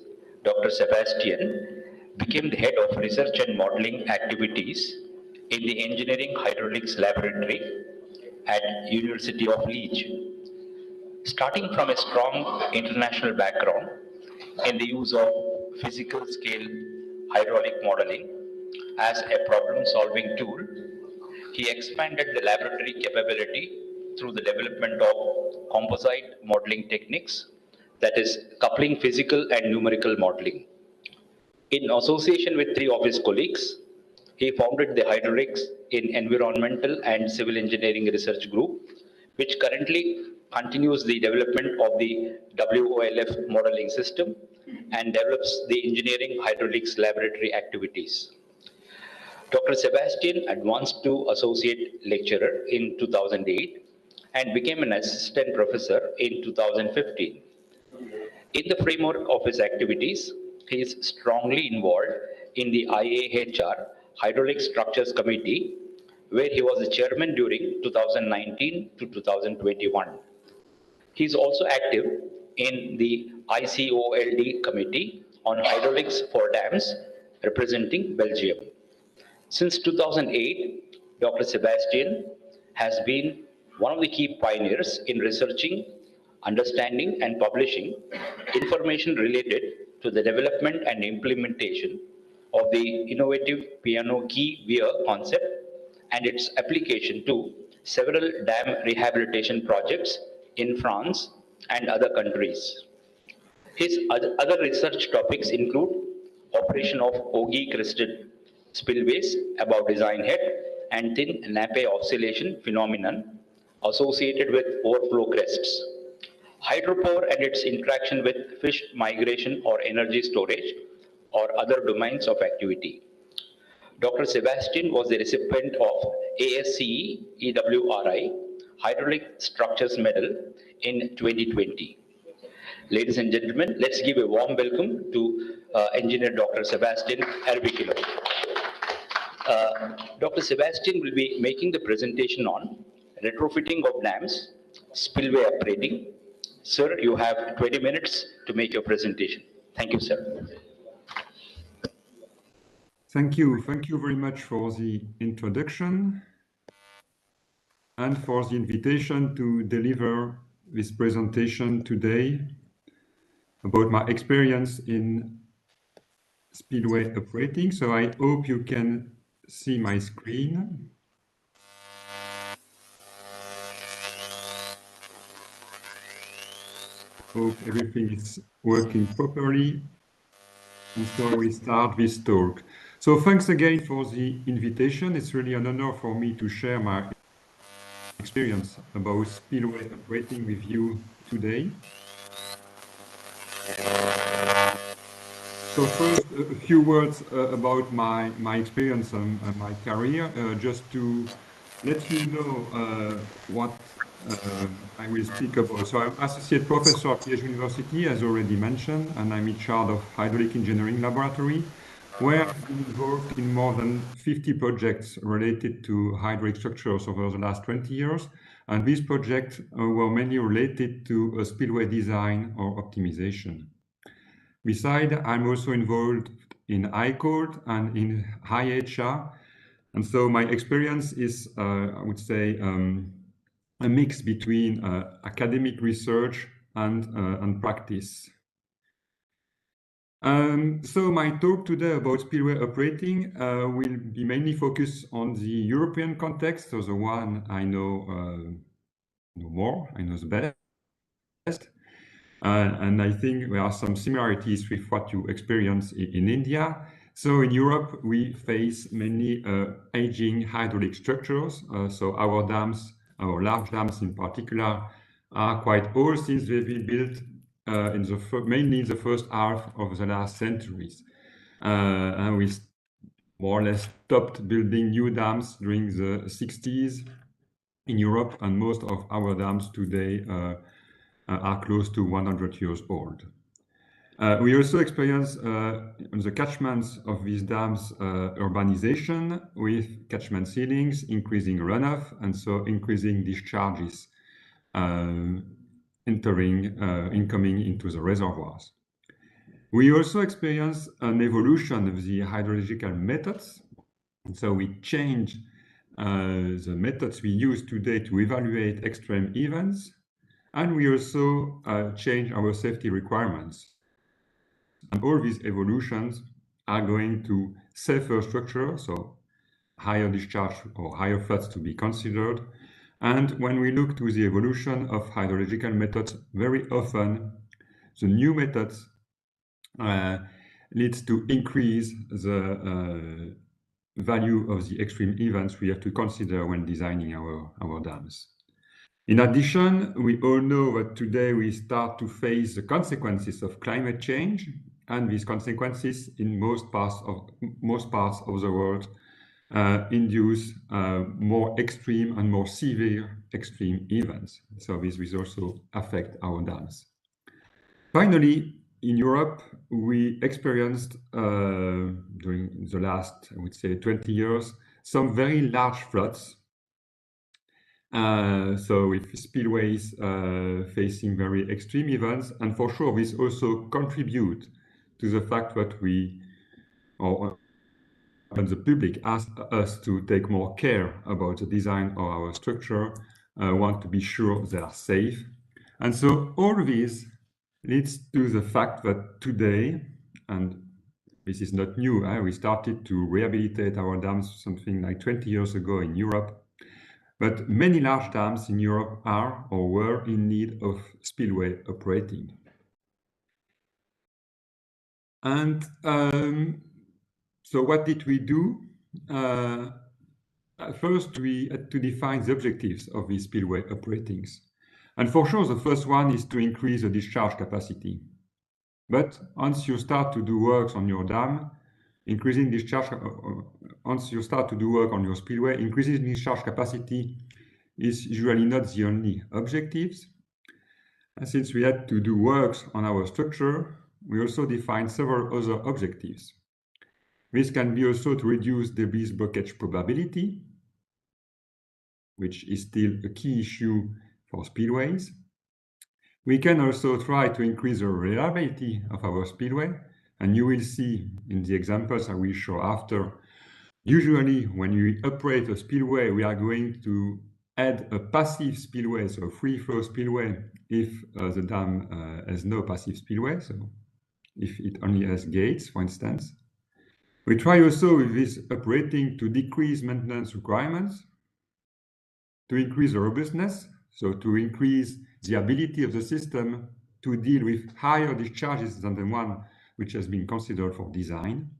Dr. Sebastian became the head of research and modeling activities in the Engineering Hydraulics Laboratory at University of Leeds. Starting from a strong international background in the use of physical scale hydraulic modeling as a problem-solving tool, he expanded the laboratory capability through the development of composite modeling techniques, that is, coupling physical and numerical modeling. In association with three of his colleagues, he founded the Hydraulics in Environmental and Civil Engineering Research Group, which currently continues the development of the WOLF modeling system and develops the engineering hydraulics laboratory activities. Dr. Sebastian advanced to associate lecturer in 2008 and became an assistant professor in 2015. In the framework of his activities, he is strongly involved in the IAHR Hydraulic Structures Committee, where he was the chairman during 2019 to 2021. He is also active in the ICOLD Committee on Hydraulics for Dams, representing Belgium. Since 2008, Dr. Sebastian has been one of the key pioneers in researching, understanding, and publishing information related to the development and implementation of the innovative piano key weir concept and its application to several dam rehabilitation projects in France and other countries. His other research topics include operation of Ogi crested spillways above design head and thin nappe oscillation phenomenon associated with overflow crests, hydropower and its interaction with fish migration or energy storage or other domains of activity. Dr. Sebastian was the recipient of ASCE EWRI Hydraulic Structures Medal in 2020. Ladies and gentlemen, let's give a warm welcome to Engineer Dr. Sebastian Arbicilo. Dr. Sebastian will be making the presentation on retrofitting of dams, spillway upgrading. Sir, you have 20 minutes to make your presentation. Thank you, sir. Thank you. Thank you very much for the introduction and for the invitation to deliver this presentation today about my experience in spillway operating. So I hope you can see my screen. Hope everything is working properly. And so we start this talk. So thanks again for the invitation. It's really an honor for me to share my experience about spillway operating with you today. So first, a few words about my experience and my career, just to let you know what I will speak about. So I'm Associate Professor at Liège University, as already mentioned, and I'm in charge of Hydraulic Engineering Laboratory, where I've been involved in more than 50 projects related to hydraulic structures over the last 20 years. And these projects were mainly related to spillway design or optimization. Besides, I'm also involved in ICOLD and in IHR, And so my experience is, I would say, a mix between academic research and practice. So my talk today about spillway operating will be mainly focused on the European context, so the one I know more, I know the best. And I think there are some similarities with what you experience in India. So in Europe, we face mainly aging hydraulic structures. So our dams, our large dams in particular, are quite old since they've been built mainly in the first half of the last centuries. And we more or less stopped building new dams during the 60s in Europe, and most of our dams today are close to 100 years old. We also experience on the catchments of these dams urbanization with catchment ceilings, increasing runoff, and so increasing discharges incoming into the reservoirs. We also experience an evolution of the hydrological methods. So we change the methods we use today to evaluate extreme events, and we also change our safety requirements. And all these evolutions are going to safer structure, so higher discharge or higher floods to be considered. And when we look to the evolution of hydrological methods, very often the new methods leads to increase the value of the extreme events we have to consider when designing our dams. In addition, we all know that today we start to face the consequences of climate change, and these consequences in most parts of the world induce more extreme and more severe extreme events. So this will also affect our dams. Finally, in Europe, we experienced during the last, I would say, 20 years, some very large floods. So with spillways facing very extreme events, and for sure this also contribute to the fact that we, or the public, ask us to take more care about the design of our structure, want to be sure they are safe. And so all this leads to the fact that today, and this is not new, we started to rehabilitate our dams something like 20 years ago in Europe. But many large dams in Europe are or were in need of spillway operating. And so what did we do? First, we had to define the objectives of these spillway operatings. And for sure, the first one is to increase the discharge capacity. But once you start to do works on your dam, increasing discharge, once you start to do work on your spillway, increasing discharge capacity is usually not the only objectives. And since we had to do works on our structure, we also defined several other objectives. This can be also to reduce debris blockage probability, which is still a key issue for spillways. We can also try to increase the reliability of our spillway, and you will see in the examples I will show after. Usually, when we operate a spillway, we are going to add a passive spillway, so a free flow spillway, if the dam has no passive spillway, so if it only has gates, for instance. We try also with this operating to decrease maintenance requirements, to increase the robustness, so to increase the ability of the system to deal with higher discharges than the one which has been considered for design.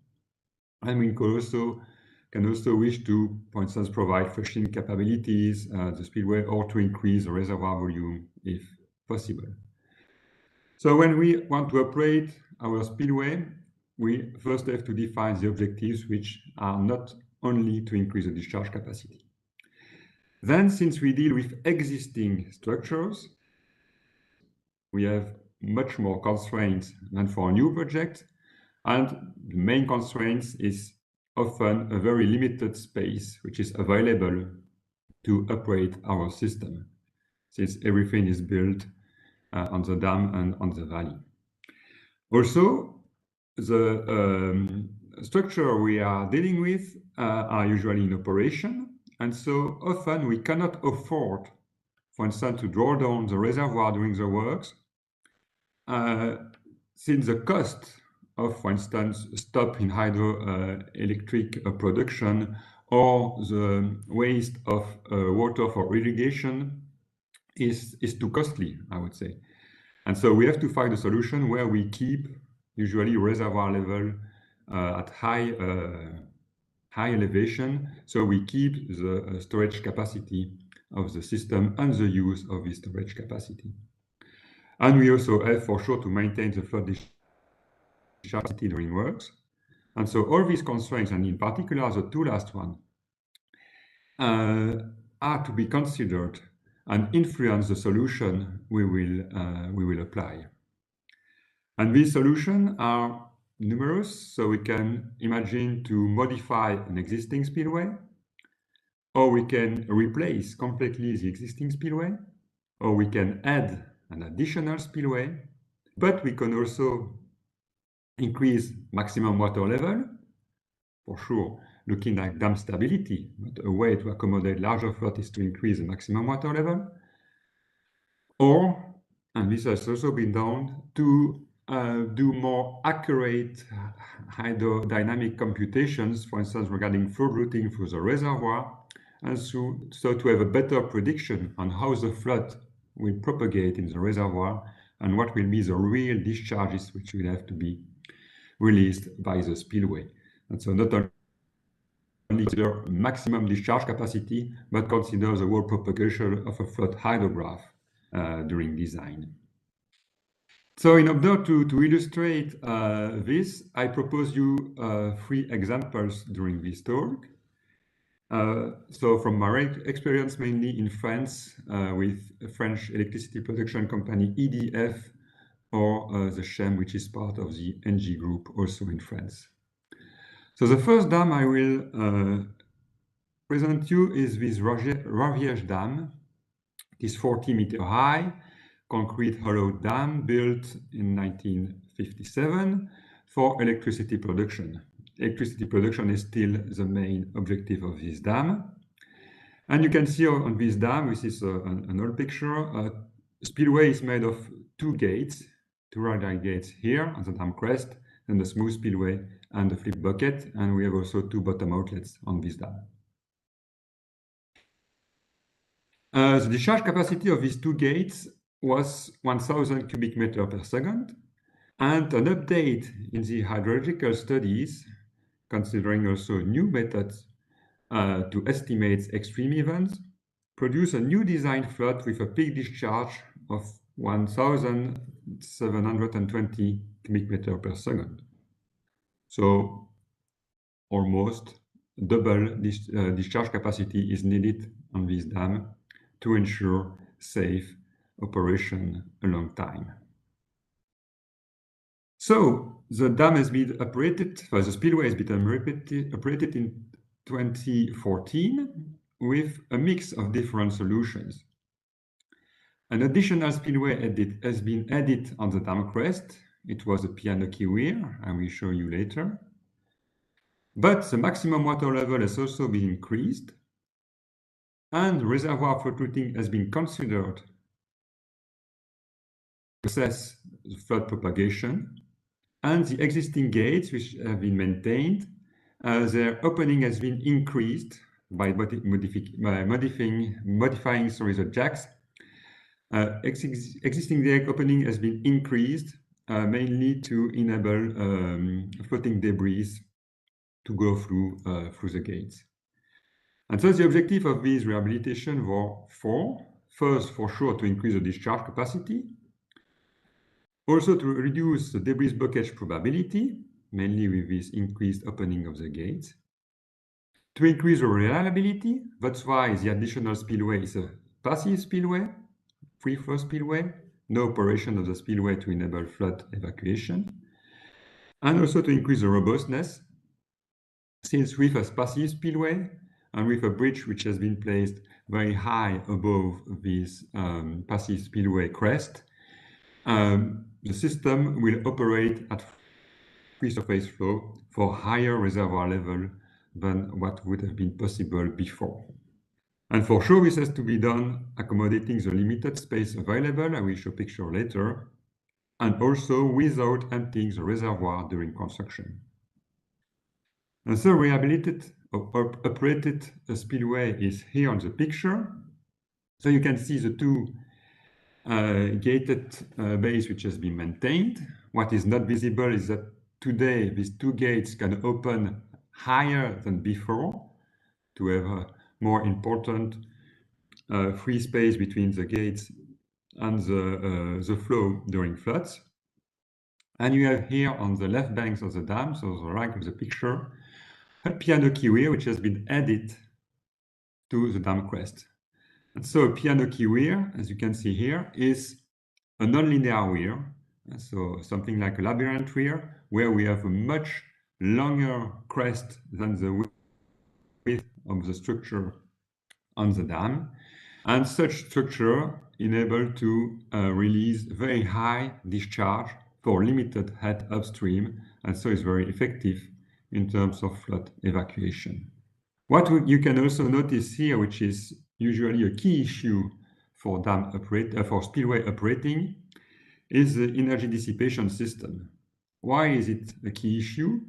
And we can also wish to, for instance, provide flushing capabilities, the spillway, or to increase the reservoir volume if possible. So when we want to operate our spillway, we first have to define the objectives, which are not only to increase the discharge capacity. Then, since we deal with existing structures, we have much more constraints than for a new project, and the main constraints is often a very limited space which is available to operate our system, since everything is built on the dam and on the valley. Also, the structure we are dealing with are usually in operation, and so often we cannot afford, for instance, to draw down the reservoir during the works, since the cost of, for instance, stop in hydroelectric production or the waste of water for irrigation is too costly, I would say. And so we have to find a solution where we keep usually reservoir level at high elevation, so we keep the storage capacity of the system and the use of the storage capacity. And we also have for sure to maintain the flood discharge capacity during works. And so all these constraints, and in particular the two last ones, are to be considered and influence the solution we will apply. And these solutions are numerous, so we can imagine to modify an existing spillway, or we can replace completely the existing spillway, or we can add an additional spillway, but we can also increase maximum water level, for sure, looking at dam stability, but a way to accommodate larger flood is to increase the maximum water level. Or, and this has also been done, to do more accurate hydrodynamic computations, for instance, regarding flood routing through the reservoir, and so to have a better prediction on how the flood will propagate in the reservoir and what will be the real discharges which will have to be released by the spillway. And so not only consider maximum discharge capacity, but consider the whole propagation of a flood hydrograph during design. So in order to illustrate this, I propose you 3 examples during this talk. So from my experience mainly in France with a French electricity production company EDF, or the SHEM, which is part of the NG group also in France. So the first dam I will present you is this Raviège Dam. It is 40-meter high, concrete hollow dam built in 1957 for electricity production. Electricity production is still the main objective of this dam. And you can see on this dam, this is an old picture, spillway is made of 2 gates, 2 radial gates here on the dam crest, and the smooth spillway and the flip bucket, and we have also 2 bottom outlets on this dam. The discharge capacity of these 2 gates was 1,000 cubic meters per second, and an update in the hydrological studies, considering also new methods to estimate extreme events, produce a new design flood with a peak discharge of 1,720 cubic meters per second. So almost double this discharge capacity is needed on this dam to ensure safe operation a long time. So the dam has been operated, the spillway has been operated in 2014 with a mix of different solutions. An additional spillway has been added on the dam crest. It was a piano key weir, I will show you later. But the maximum water level has also been increased, and reservoir flood routing has been considered to assess the flood propagation, and the existing gates, which have been maintained, their opening has been increased by modifying the jacks. Existing deck opening has been increased mainly to enable floating debris to go through the gates. And so the objective of this rehabilitation were 4. First, for sure, to increase the discharge capacity. Also to reduce the debris blockage probability, mainly with this increased opening of the gates. To increase the reliability, that's why the additional spillway is a passive spillway, free flow spillway, no operation of the spillway to enable flood evacuation. And also to increase the robustness, since with a passive spillway and with a bridge which has been placed very high above this passive spillway crest, the system will operate at free surface flow for higher reservoir level than what would have been possible before. And for sure, this has to be done accommodating the limited space available. I will show a picture later, and also without emptying the reservoir during construction. And so rehabilitated or operated spillway is here on the picture. So you can see the two gated bays which has been maintained. What is not visible is that today these two gates can open higher than before to have a more important free space between the gates and the flow during floods. And you have here on the left banks of the dam, so the right of the picture, a piano key weir which has been added to the dam crest. And so a piano key weir, as you can see here, is a nonlinear weir, so something like a labyrinth weir, where we have a much longer crest than the width of the structure on the dam. And such structure enabled to release very high discharge for limited head upstream, and so is very effective in terms of flood evacuation. What you can also notice here, which is usually a key issue for for spillway operating, is the energy dissipation system. Why is it a key issue?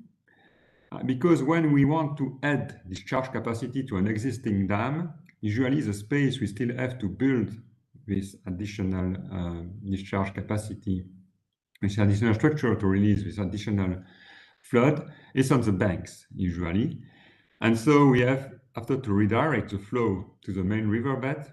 Because when we want to add discharge capacity to an existing dam, usually the space we still have to build this additional discharge capacity, this additional structure to release this additional flood, is on the banks, usually. And so we have to redirect the flow to the main riverbed.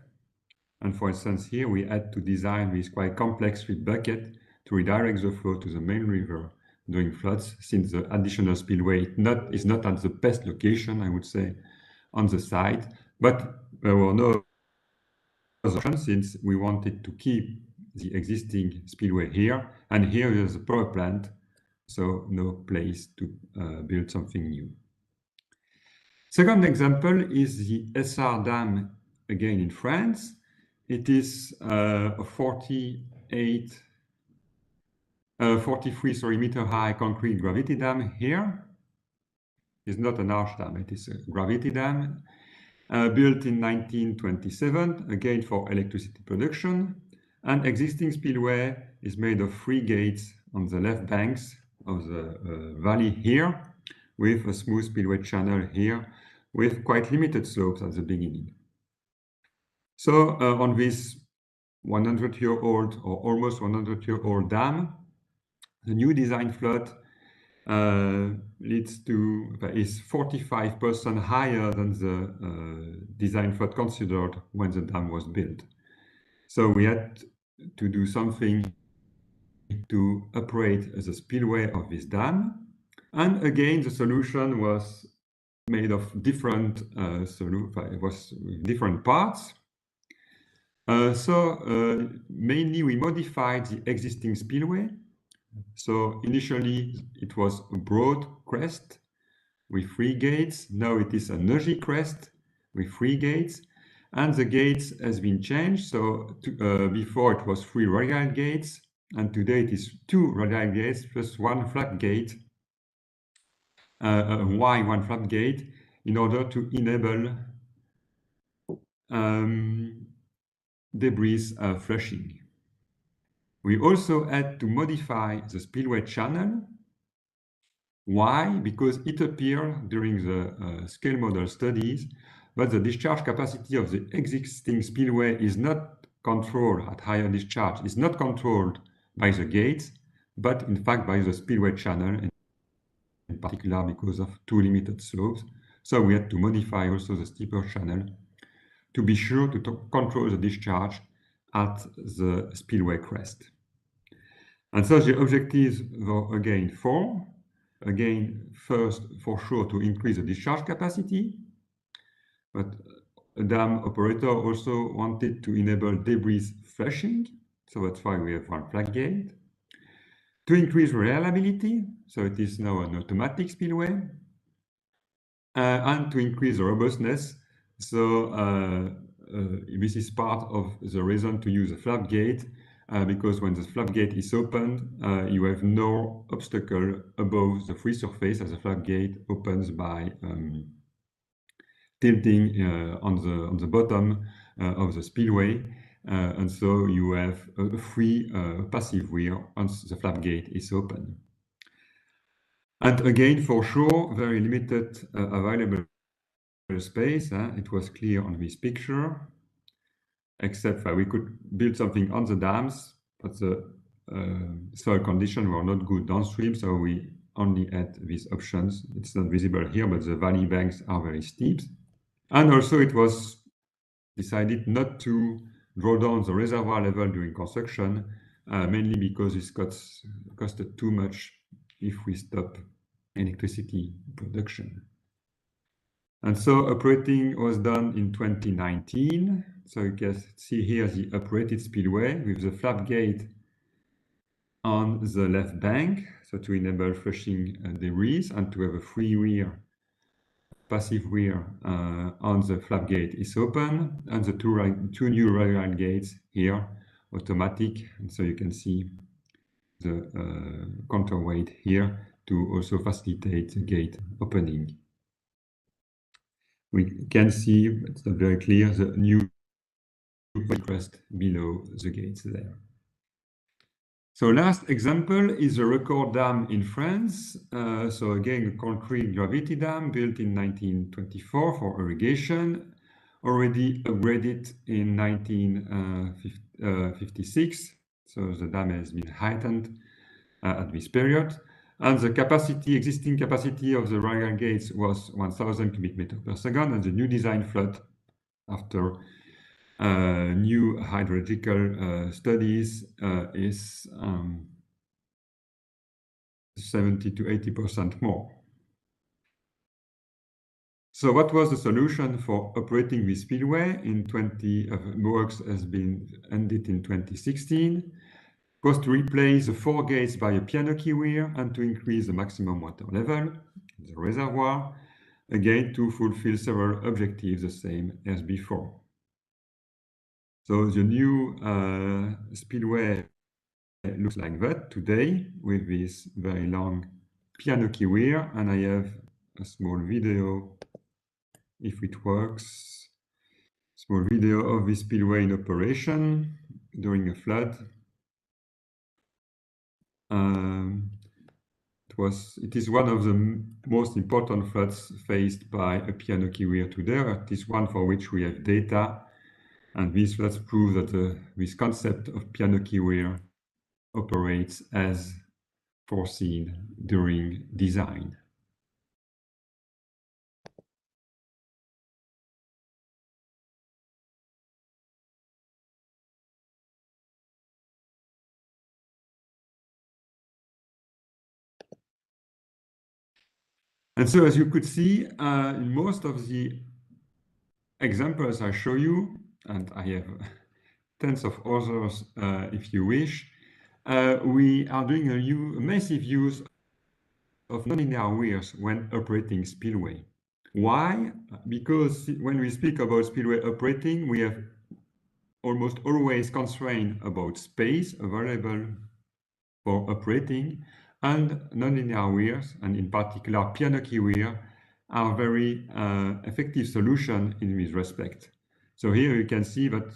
And for instance, here we had to design this quite complex sweep bucket to redirect the flow to the main river during floods, since the additional spillway is not at the best location, I would say, on the site. But there were no options since we wanted to keep the existing spillway here. And here is a power plant, so no place to build something new. Second example is the SR Dam, again in France. It is a 43 meter high concrete gravity dam here. It's not an arch dam, it is a gravity dam built in 1927, again for electricity production. And existing spillway is made of 3 gates on the left banks of the valley here, with a smooth spillway channel here, with quite limited slopes at the beginning. So on this 100-year-old or almost 100-year-old dam, the new design flood is 45% higher than the design flood considered when the dam was built. So we had to do something to operate the spillway of this dam. And again, the solution was made of different different parts. Mainly we modified the existing spillway. So initially it was a broad crest with 3 gates. Now it is an energy crest with 3 gates. And the gates has been changed. So before it was 3 radial gates, and today it is 2 radial gates plus 1 flat gate, why 1 flat gate, in order to enable debris flushing. We also had to modify the spillway channel. Why? Because it appeared during the scale model studies that the discharge capacity of the existing spillway is not controlled at higher discharge, is not controlled by the gates, but in fact by the spillway channel, in particular because of 2 limited slopes. So we had to modify also the steeper channel to be sure to control the discharge at the spillway crest. And so the objectives were again 4. Again, first, for sure, to increase the discharge capacity, but a dam operator also wanted to enable debris flushing, so that's why we have 1 flat gate. To increase reliability, so it is now an automatic spillway, and to increase the robustness, so this is part of the reason to use a flap gate, because when the flap gate is opened, you have no obstacle above the free surface as the flap gate opens by tilting on the bottom of the spillway. And so you have a free passive weir once the flap gate is open. And again, for sure, very limited available space. It was clear on this picture, except that we could build something on the dams, but the soil conditions were not good downstream, so we only had these options. It's not visible here, but the valley banks are very steep. And also it was decided not to draw down the reservoir level during construction, mainly because it costed too much if we stop electricity production. And so operating was done in 2019. So you can see here the operated spillway with the flap gate on the left bank, so to enable flushing debris and to have a free weir, passive weir on the flap gate is open, and the two new rail gates here, automatic, and so you can see the counterweight here to also facilitate the gate opening. We can see, it's not very clear, the new crest below the gates there. So last example is the Record Dam in France. So again, a concrete gravity dam built in 1924 for irrigation, already upgraded in 1956. So the dam has been heightened at this period. And the existing capacity of the rail gates was 1,000 cubic meters per second, and the new design flood after new hydrological studies is 70 to 80% more. So what was the solution for operating this spillway? Works has been ended in 2016. Was to replace the 4 gates by a piano key weir and to increase the maximum water level in the reservoir, again to fulfill several objectives the same as before. So the new spillway looks like that today with this very long piano key weir, and I have a small video, if it works, small video of this spillway in operation during a flood. It is one of the most important floods faced by a piano key weir today. It is one for which we have data, and these floods prove that this concept of piano key weir operates as foreseen during design. And so, as you could see, in most of the examples I show you, and I have tens of others if you wish, we are doing a massive use of nonlinear weirs when operating spillway. Why? Because when we speak about spillway operating, we have almost always constraint about space available for operating, and nonlinear weirs, and in particular piano key weir, are very effective solution in this respect. So here you can see that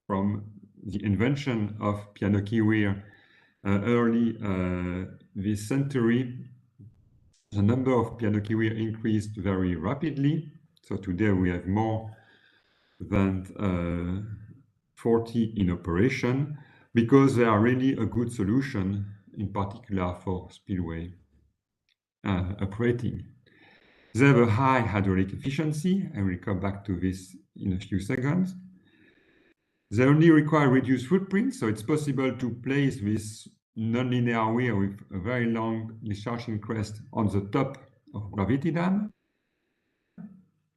from the invention of piano key weir early this century, the number of piano key weir increased very rapidly. So today we have more than 40 in operation, because they are really a good solution, in particular for spillway operating. They have a high hydraulic efficiency. I will come back to this in a few seconds. They only require reduced footprint, so it's possible to place this nonlinear weir with a very long discharging crest on the top of gravity dam.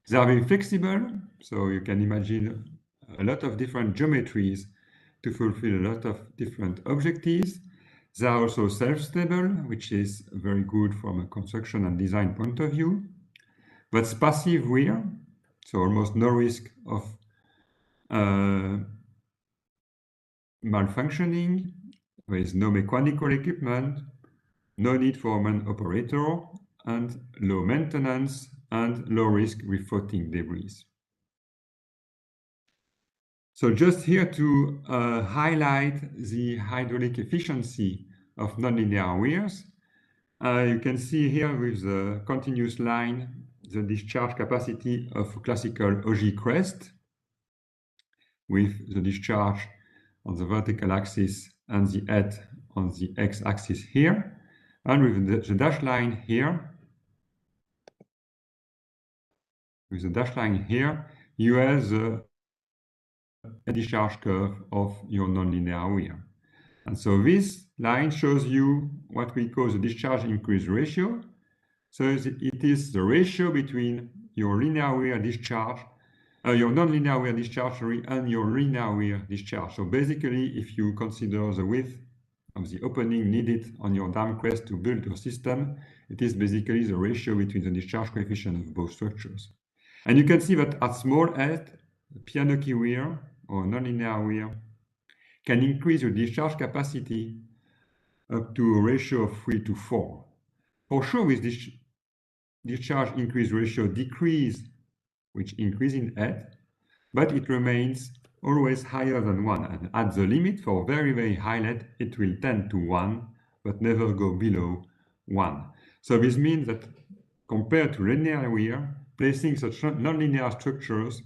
They are very flexible, so you can imagine a lot of different geometries to fulfill a lot of different objectives. They are also self-stable, which is very good from a construction and design point of view. But passive weir, so almost no risk of malfunctioning, there is no mechanical equipment, no need for a man operator, and low maintenance and low risk with floating debris. So just here to highlight the hydraulic efficiency of nonlinear weirs, you can see here with the continuous line the discharge capacity of a classical OG crest with the discharge on the vertical axis and the head on the x-axis here. And with the dashed line here, you have the discharge curve of your nonlinear weir. And so this line shows you what we call the discharge increase ratio. So it is the ratio between your linear weir discharge, your nonlinear weir discharge and your linear weir discharge. So basically, if you consider the width of the opening needed on your dam crest to build your system, it is basically the ratio between the discharge coefficient of both structures. And you can see that at small head, piano key weir or nonlinear weir can increase your discharge capacity up to a ratio of 3 to 4. For sure, with this discharge increase ratio decrease, which increase in head, but it remains always higher than 1. And at the limit for very, very high lead, it will tend to 1, but never go below 1. So this means that compared to linear weir, placing such nonlinear structures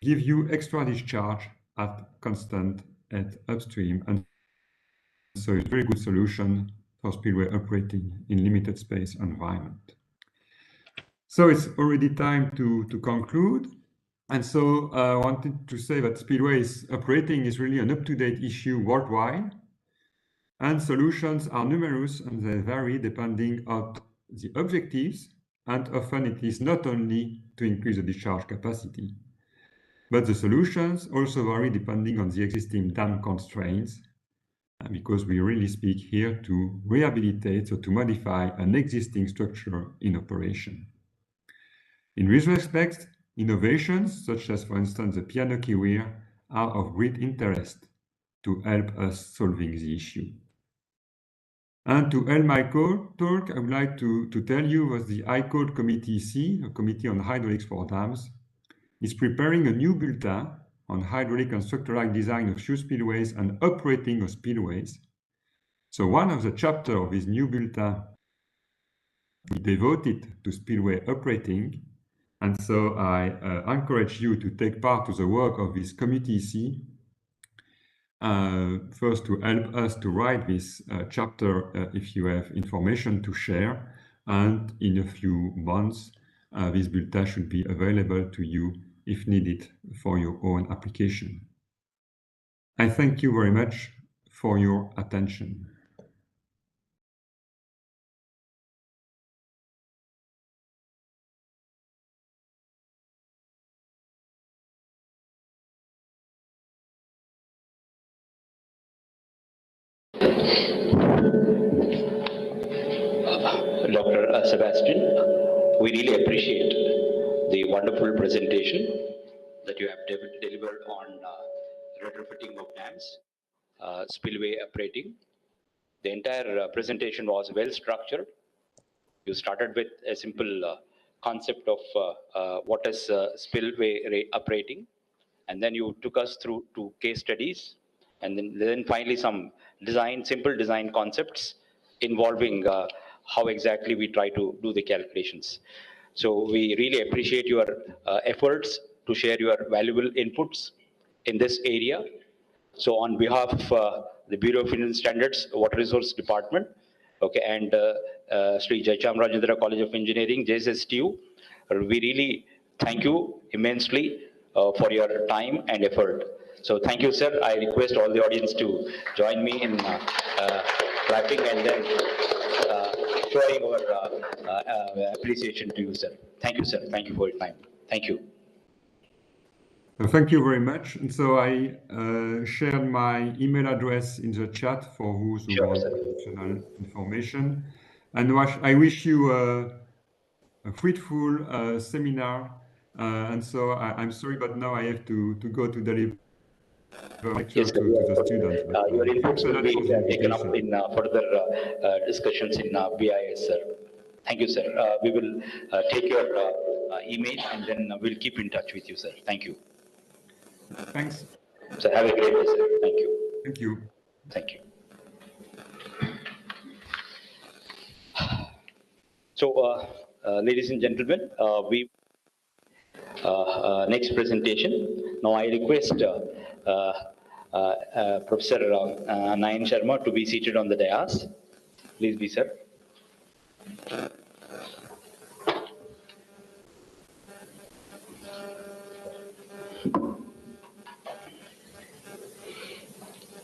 give you extra discharge at constant head upstream. And so it's a very good solution for spillway operating in limited space environment. So it's already time to conclude. And so I wanted to say that spillways operating is really an up-to-date issue worldwide. And solutions are numerous and they vary depending on the objectives. And often it is not only to increase the discharge capacity, but the solutions also vary depending on the existing dam constraints, because we really speak here to rehabilitate or to modify an existing structure in operation. In this respect, innovations such as, for instance, the piano key weir are of great interest to help us solving the issue. And to end my talk, I would like to tell you that the ICODE Committee C, the Committee on Hydraulics for Dams, is preparing a new bulletin on hydraulic and structural design of few spillways and operating of spillways. So one of the chapters of this new bulletin is devoted to spillway operating. And so I encourage you to take part to the work of this Committee C, first to help us to write this chapter if you have information to share. And in a few months, this bulletin should be available to you if needed for your own application. I thank you very much for your attention. Dr. Sebastian, we really appreciate the wonderful presentation that you have delivered on retrofitting of dams, spillway operating. The entire presentation was well structured. You started with a simple concept of what is spillway operating, and then you took us through to case studies, and then finally some simple design concepts involving how exactly we try to do the calculations. So we really appreciate your efforts to share your valuable inputs in this area. So on behalf of the Bureau of Indian Standards, Water Resource Department, okay, and Sri Jayachamrajendra College of Engineering, JSSTU, we really thank you immensely for your time and effort. So thank you, sir. I request all the audience to join me in clapping and then showing our appreciation to you, sir. Thank you, sir. Thank you for your time. Thank you. Thank you very much. And so I shared my email address in the chat for those who want additional information. And I wish you a fruitful seminar. And so I'm sorry, but now I have to go to deliver lecture Yes, sir, to the students. But, your inputs thanks a will lot be for the taken up invitation. in further discussions in BIS, sir. Thank you, sir. We will take your email and then we'll keep in touch with you, sir. Thank you. Thanks. So have a great day, sir. Thank you. Thank you. Thank you. So, ladies and gentlemen, we next presentation. Now I request Professor Nayan Sharma to be seated on the dais. Please be, sir.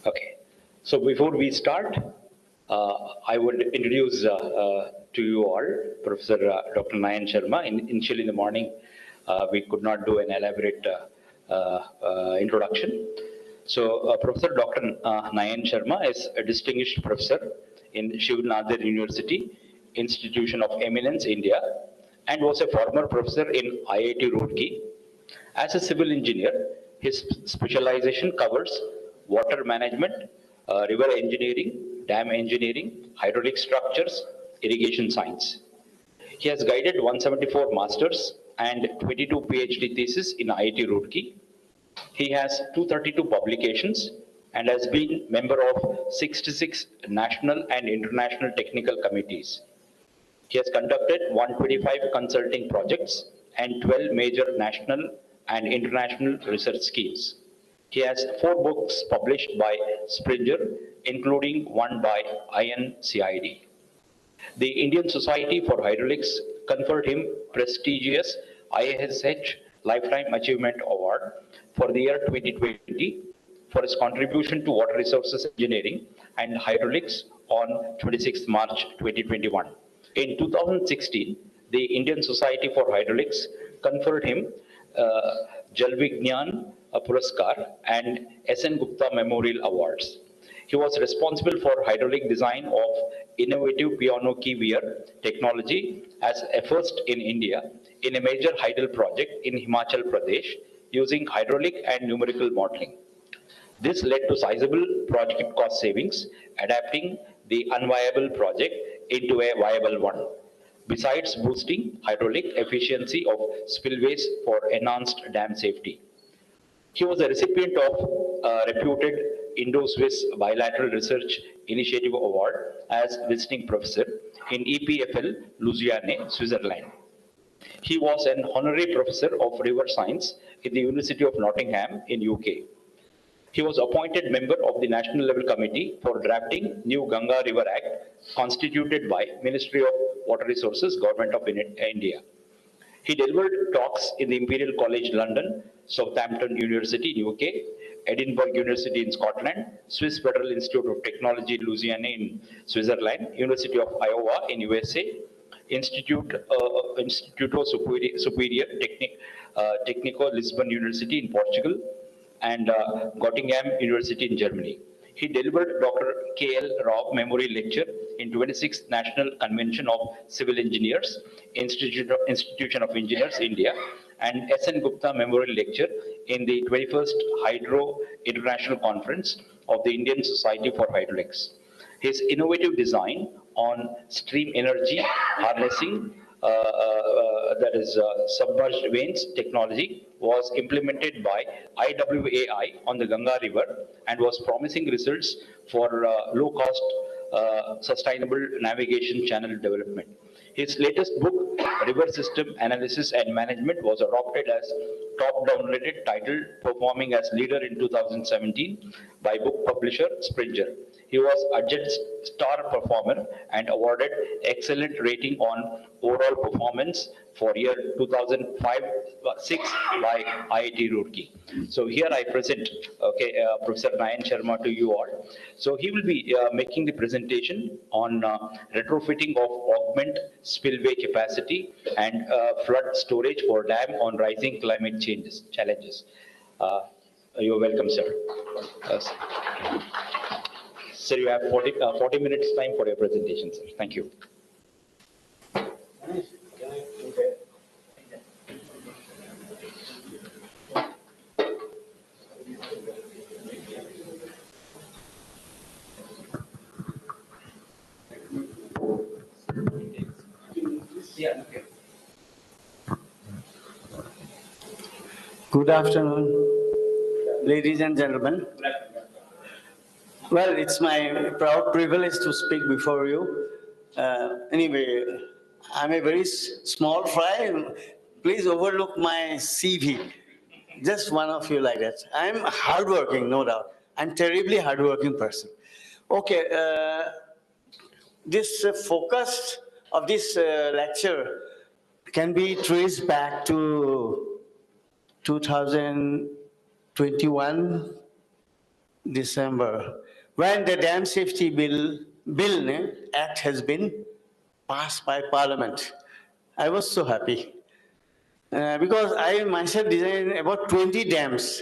Okay. So before we start, I would introduce to you all Professor Dr. Nayan Sharma. Initially in the morning, we could not do an elaborate introduction. So Professor Dr. Nayan Sharma is a distinguished professor in Shiv Nadar University, Institution of Eminence, India, and was a former professor in IIT Roorkee. As a civil engineer, his specialization covers water management, river engineering, dam engineering, hydraulic structures, irrigation science. He has guided 174 masters and 22 PhD theses in IIT Roorkee. He has 232 publications and has been member of 66 national and international technical committees. He has conducted 125 consulting projects and 12 major national and international research schemes. He has 4 books published by Springer, including one by INCID. The Indian Society for Hydraulics conferred him prestigious ISH Lifetime Achievement Award for the year 2020 for his contribution to water resources engineering and hydraulics on 26 March 2021. In 2016, the Indian Society for Hydraulics conferred him Jal Vigyan Puraskar and S.N. Gupta Memorial Awards. He was responsible for hydraulic design of innovative piano key weir technology as a first in India in a major hydel project in Himachal Pradesh using hydraulic and numerical modeling. This led to sizable project cost savings, adapting the unviable project into a viable one, besides boosting hydraulic efficiency of spillways for enhanced dam safety. He was a recipient of reputed Indo-Swiss Bilateral Research Initiative Award as visiting professor in EPFL, Lausanne, Switzerland. He was an honorary professor of river science in the University of Nottingham in UK. He was appointed member of the National Level Committee for drafting New Ganga River Act constituted by Ministry of Water Resources, Government of India. He delivered talks in the Imperial College London, Southampton University in UK, Edinburgh University in Scotland, Swiss Federal Institute of Technology Lausanne in Switzerland, University of Iowa in USA, Instituto Superior Técnico Lisbon University in Portugal, and Göttingen University in Germany. He delivered Dr. K.L. Rao Memorial Lecture in 26th National Convention of Civil Engineers, Institution of Engineers, India, and S.N. Gupta Memorial Lecture in the 21st Hydro International Conference of the Indian Society for Hydraulics. His innovative design on stream energy harnessing, that is submerged vanes technology, was implemented by IWAI on the Ganga River and was promising results for low-cost sustainable navigation channel development. His latest book, River System Analysis and Management, was adopted as top-down rated title, performing as leader in 2017 by book publisher Springer. He was adjudged star performer and awarded excellent rating on overall performance for year 2005-6 by IIT Roorkee. So here I present Professor Nayan Sharma to you all. So he will be making the presentation on retrofitting of augment spillway capacity and flood storage for dam on rising climate changes challenges. You're welcome, sir. Sir, you have 40 minutes time for your presentation, sir. Thank you. Good afternoon, ladies and gentlemen. Well, it's my proud privilege to speak before you. Anyway, I'm a very small fry. Please overlook my CV. Just one of you like that. I'm hardworking, no doubt. I'm terribly hardworking person. Okay, this focus of this lecture can be traced back to 2021 December, when the Dam Safety Bill Act has been passed by Parliament. I was so happy because I myself designed about 20 dams,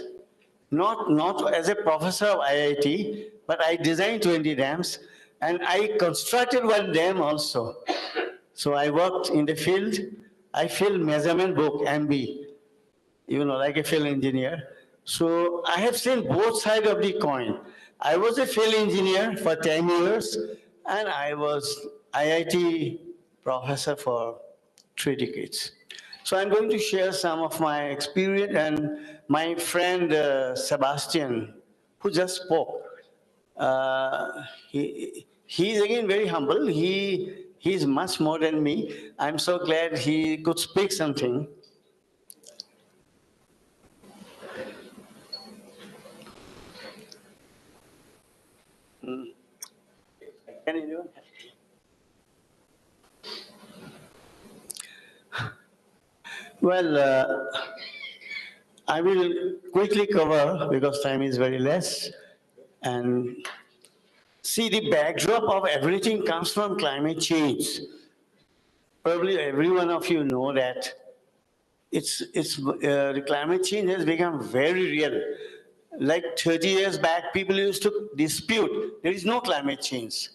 not as a professor of IIT, but I designed 20 dams and I constructed one dam also. So I worked in the field. I filled measurement book, MB, like a field engineer. So I have seen both sides of the coin. I was a field engineer for 10 years, and I was IIT professor for 3 decades. So I'm going to share some of my experience, and my friend Sebastian, who just spoke, he's again very humble. He's much more than me. I'm so glad he could speak something. Can you do it? Well, I will quickly cover, because time is very less, and see the backdrop of everything comes from climate change. Probably every one of you know that the climate change has become very real. Like 30 years back, people used to dispute there is no climate change.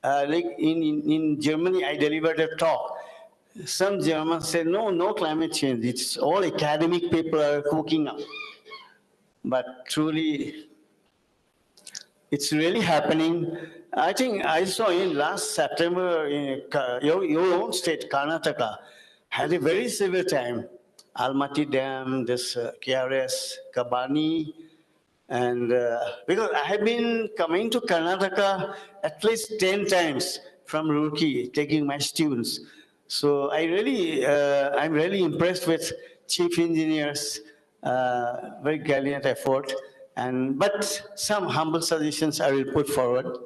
Like in Germany, I delivered a talk. Some Germans said, no climate change. It's all academic people are cooking up. But truly, it's really happening. I think I saw in last September, in your own state, Karnataka, had a very severe time. Almaty Dam, this KRS, Kabani, and because I have been coming to Karnataka at least 10 times from Roorkee, taking my students. So I'm really impressed with chief engineers, very gallant effort. But some humble suggestions I will put forward.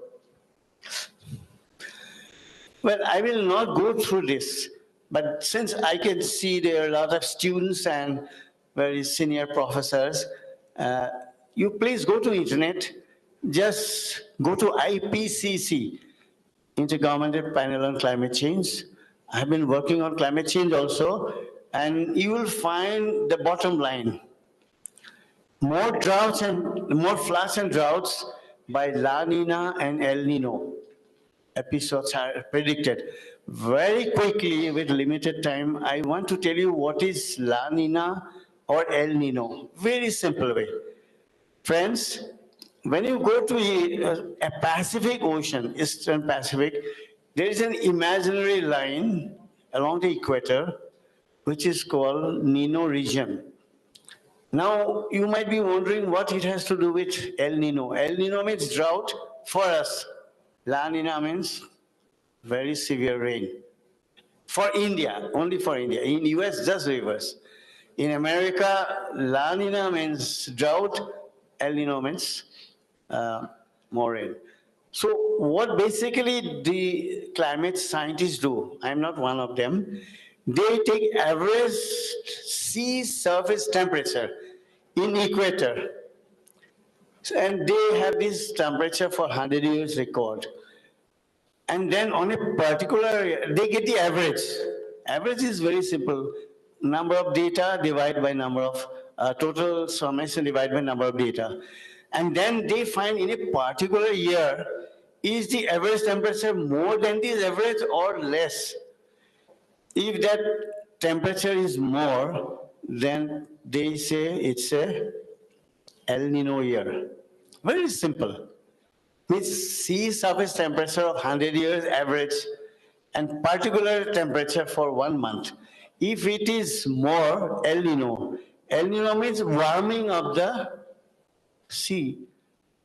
Well, I will not go through this, but since I can see there are a lot of students and very senior professors, you please go to internet, just go to IPCC, Intergovernmental Panel on Climate Change. I've been working on climate change also, and you will find the bottom line. More droughts and more floods and droughts by La Nina and El Nino episodes are predicted. Very quickly, with limited time, I want to tell you what is La Nina or El Nino. Very simple way. Friends, when you go to a Pacific Ocean, Eastern Pacific, there is an imaginary line along the equator, which is called Nino region. Now, you might be wondering what it has to do with El Nino. El Nino means drought for us. La Nina means very severe rain. For India, only for India. In US, just reverse. In America, La Nina means drought, El Nino means more rain. So what basically the climate scientists do, I'm not one of them, they take average sea surface temperature in equator, and they have this temperature for 100 years record. And then on a particular, they get the average. Average is very simple. Number of data divided by number of, total summation divided by number of data. And then they find in a particular year, is the average temperature more than this average or less? If that temperature is more, then they say it's a El Nino year. Very simple. Means sea surface temperature of 100 years average and particular temperature for 1 month. If it is more, El Nino. El Nino means warming of the sea.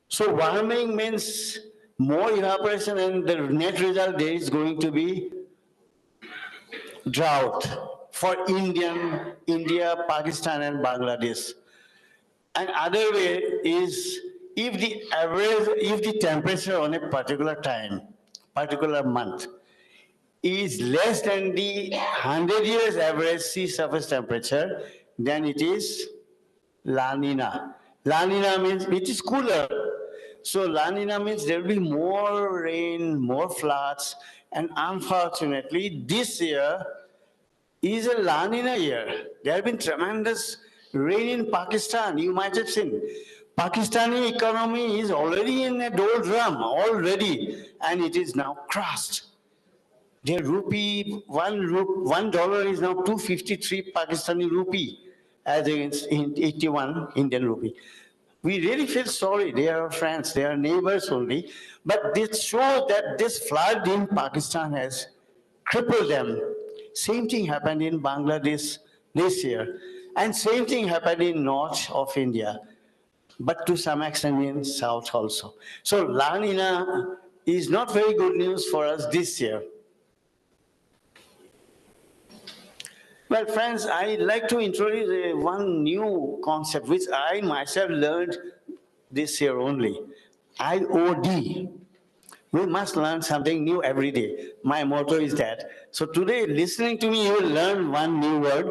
So warming means more evaporation, and the net result there is going to be drought for India, Pakistan and Bangladesh. Another way is if the temperature on a particular time, particular month is less than the 100 years average sea surface temperature, then it is La Nina. La Nina means it is cooler. So La Nina means there will be more rain, more floods, and unfortunately this year is a La Nina year. There have been tremendous rain in Pakistan. You might have seen. Pakistani economy is already in a doldrum already, and it is now crushed. Their rupee, $1 is now 253 Pakistani rupee, as against 81 Indian rupee. We really feel sorry. They are our friends, they are neighbors only. But this shows that this flood in Pakistan has crippled them. Same thing happened in Bangladesh this year. And same thing happened in north of India, but to some extent in south also. So La Nina is not very good news for us this year. Well, friends, I'd like to introduce one new concept which I myself learned this year only, IOD. We must learn something new every day. My motto is that. So today, listening to me, you will learn one new word,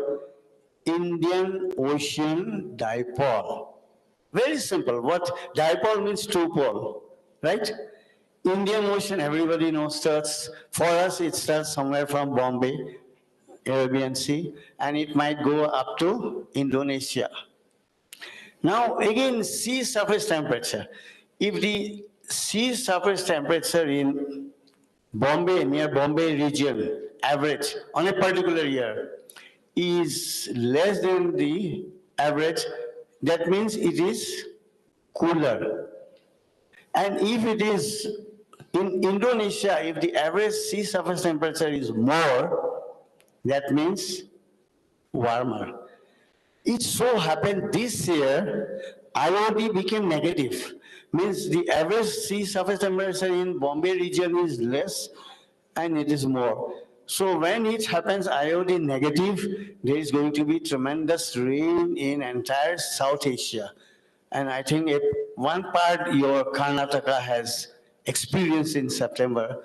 Indian Ocean Dipole. Very simple. What dipole means, two pole, right? Indian Ocean, everybody knows, starts, for us it starts somewhere from Bombay, Arabian Sea, and it might go up to Indonesia. Now, again, sea surface temperature. If the sea surface temperature in Bombay, near Bombay region, average on a particular year is less than the average, that means it is cooler. And if it is in Indonesia, if the average sea surface temperature is more, that means warmer. It so happened this year, IOD became negative. Means the average sea surface temperature in Bombay region is less and it is more. So when it happens IOD negative, there is going to be tremendous rain in entire South Asia. And I think if one part your Karnataka has experienced in September,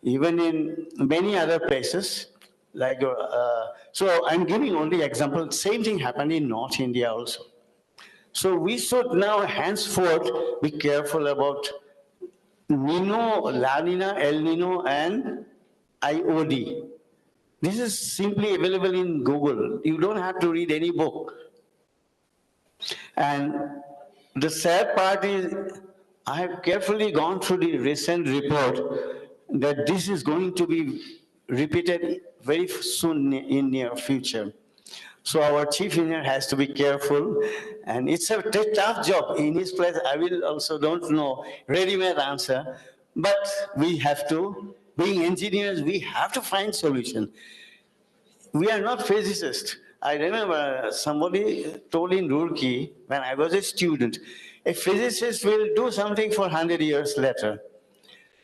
even in many other places, like so I'm giving only example. Same thing happened in North India also. So we should now henceforth be careful about Nino, La Nina, El Nino, and IOD. This is simply available in Google. You don't have to read any book. And the sad part is, I have carefully gone through the recent report that this is going to be repeated very soon in near future. So our chief engineer has to be careful, and it's a tough job. In his place, I will also don't know ready-made answer, but we have to, being engineers, we have to find solution. We are not physicists. I remember somebody told in Roorkee, when I was a student, a physicist will do something for 100 years later,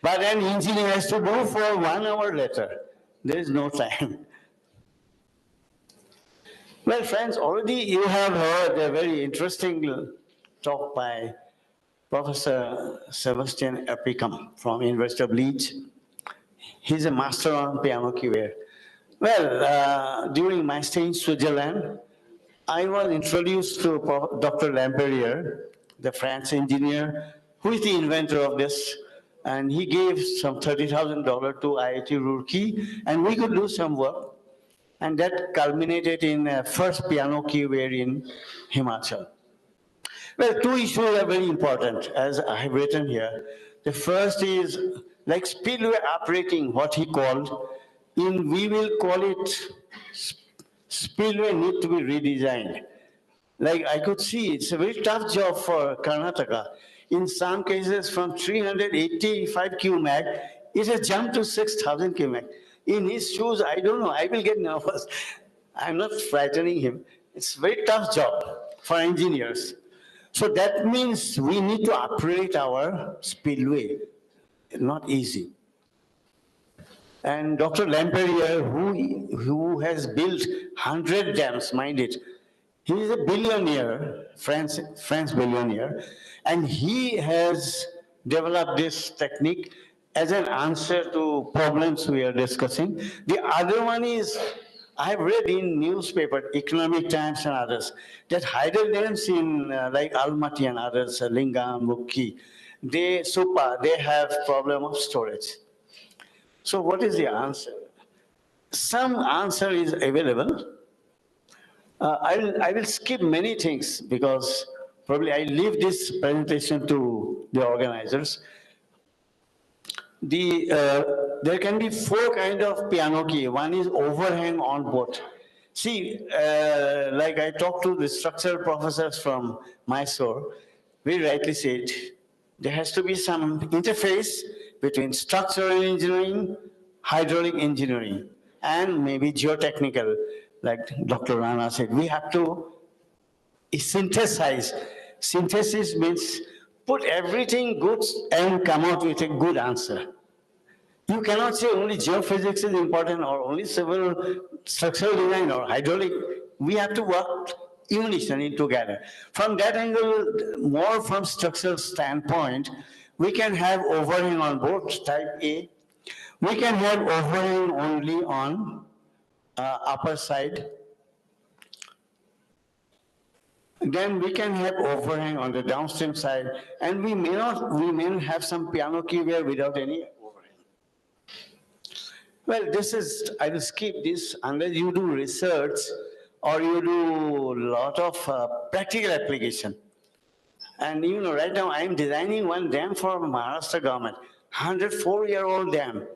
but an engineer has to do for 1 hour later. There is no time. Well, friends, already you have heard a very interesting talk by Professor Sebastian Epicum from University of Leeds. He's a master on piano keyboard. Well, during my stay in Switzerland, I was introduced to Dr. Lamperier, the French engineer, who is the inventor of this, and he gave some $30,000 to IIT Roorkee, and we could do some work. And that culminated in first piano keyboard in Himachal. Well, two issues are very important, as I have written here. The first is like spillway operating, what he called. We will call it spillway need to be redesigned. Like I could see, it's a very tough job for Karnataka. In some cases, from 385 cumac, it has jumped to 6,000 cumac. In his shoes, I don't know, I will get nervous. I'm not frightening him. It's a very tough job for engineers. So that means we need to upgrade our spillway. Not easy. And Dr. Lamperier, who has built 100 dams, mind it, he is a billionaire, French billionaire, and he has developed this technique as an answer to problems we are discussing. The other one is, I have read in newspaper, Economic Times and others, that hydro dams in like Almaty and others, Lingam, Mukki, they have problem of storage. So what is the answer? Some answer is available. I will skip many things because probably I leave this presentation to the organizers. There can be 4 kinds of piano key. One is overhang on board. See, like I talked to the structural professors from Mysore, we rightly said, there has to be some interface between structural engineering, hydraulic engineering, and maybe geotechnical, like Dr. Rana said. We have to synthesize. Synthesis means put everything good and come out with a good answer. You cannot say only geophysics is important or only civil structural design or hydraulic. We have to work unison together. From that angle, more from structural standpoint, we can have overhang on both type A. We can have overhang only on upper side. Then we can have overhang on the downstream side, and we may have some piano key where without any overhang. Well, I will skip this unless you do research or you do a lot of practical application. And you know, right now I am designing one dam for Maharashtra government, 104-year-old dam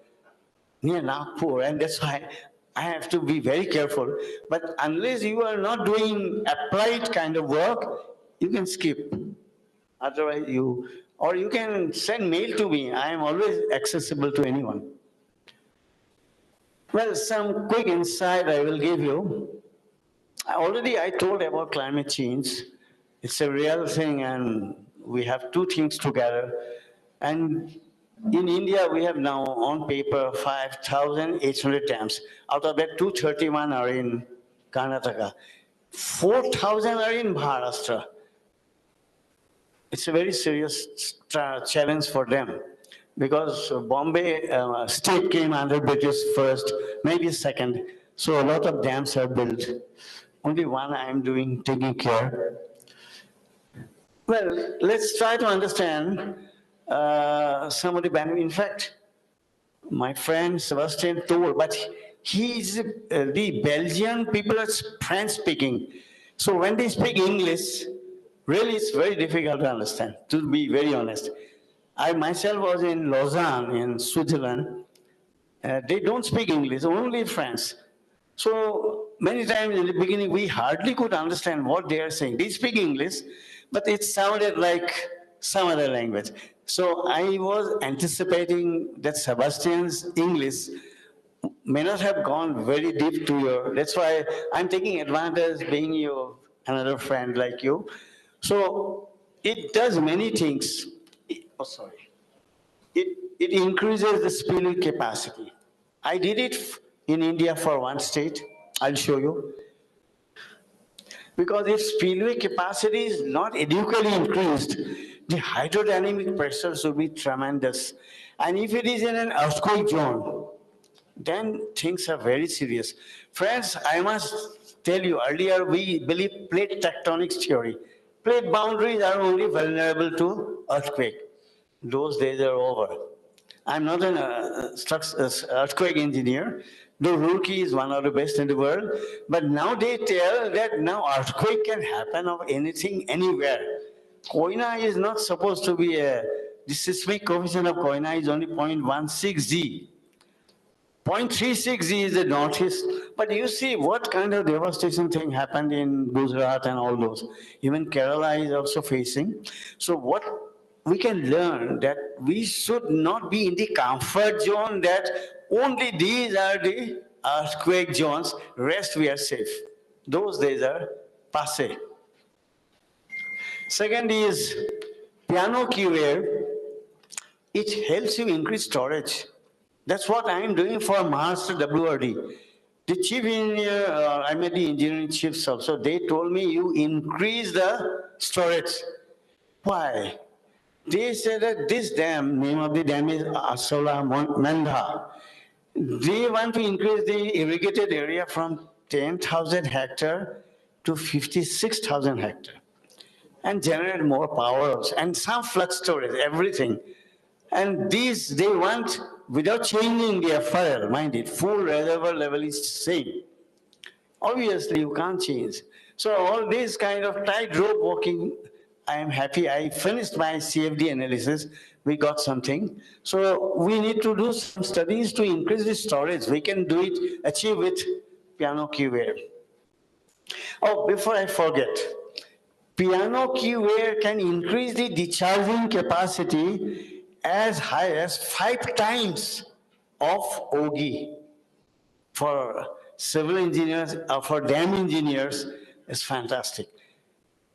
near Nagpur, and that's why I have to be very careful. But unless you are not doing applied kind of work, you can skip. Otherwise or you can send mail to me. I am always accessible to anyone. Well, some quick insight I will give you. Already I told about climate change. It's a real thing, and we have 2 things together. And in India, we have now on paper 5,800 dams. Out of that, 231 are in Karnataka. 4,000 are in Maharashtra. It's a very serious challenge for them because Bombay state came under British first, maybe second. So a lot of dams are built. Only one I am taking care. Well, let's try to understand some of the benefits. In fact, my friend Sebastian told, but the Belgian people are French speaking. So when they speak English, really it's very difficult to understand, to be very honest. I myself was in Lausanne in Switzerland. They don't speak English, only French. So many times in the beginning, we hardly could understand what they are saying. They speak English, but it sounded like some other language. So I was anticipating that Sebastian's English may not have gone very deep to your, that's why I'm taking advantage being another friend like you. So it does many things. It increases the spillway capacity. I did it in India for one state. I'll show you. Because if spillway capacity is not adequately increased, the hydrodynamic pressures will be tremendous. And if it is in an earthquake zone, then things are very serious. Friends, I must tell you, earlier we believed plate tectonics theory. Plate boundaries are only vulnerable to earthquake. Those days are over. I'm not an earthquake engineer, though Roorkee is one of the best in the world. But now they tell that now earthquake can happen of anything, anywhere. Koina is not supposed to be the seismic coefficient of Koina is only 0.16G. 0.36G is the northeast. But you see what kind of devastation thing happened in Gujarat and all those. Even Kerala is also facing. So what we can learn that we should not be in the comfort zone that only these are the earthquake zones, rest we are safe. Those days are passé. Second is piano keyboard. It helps you increase storage. That's what I am doing for Master WRD. The chief engineer, I met the engineering chiefs also, they told me you increase the storage. Why? They said that this dam, name of the dam is Asola Manda. They want to increase the irrigated area from 10,000 hectare to 56,000 hectare and generate more power and some flux storage, everything. And these they want without changing the FRL, mind it, full reservoir level is same. Obviously, you can't change. So all this kind of tightrope walking, I am happy. I finished my CFD analysis. We got something. So we need to do some studies to increase the storage. We can do it, achieve with piano keyware. Oh, before I forget, piano keyware can increase the discharging capacity as high as 5 times of OGI. For civil engineers or for dam engineers, is fantastic.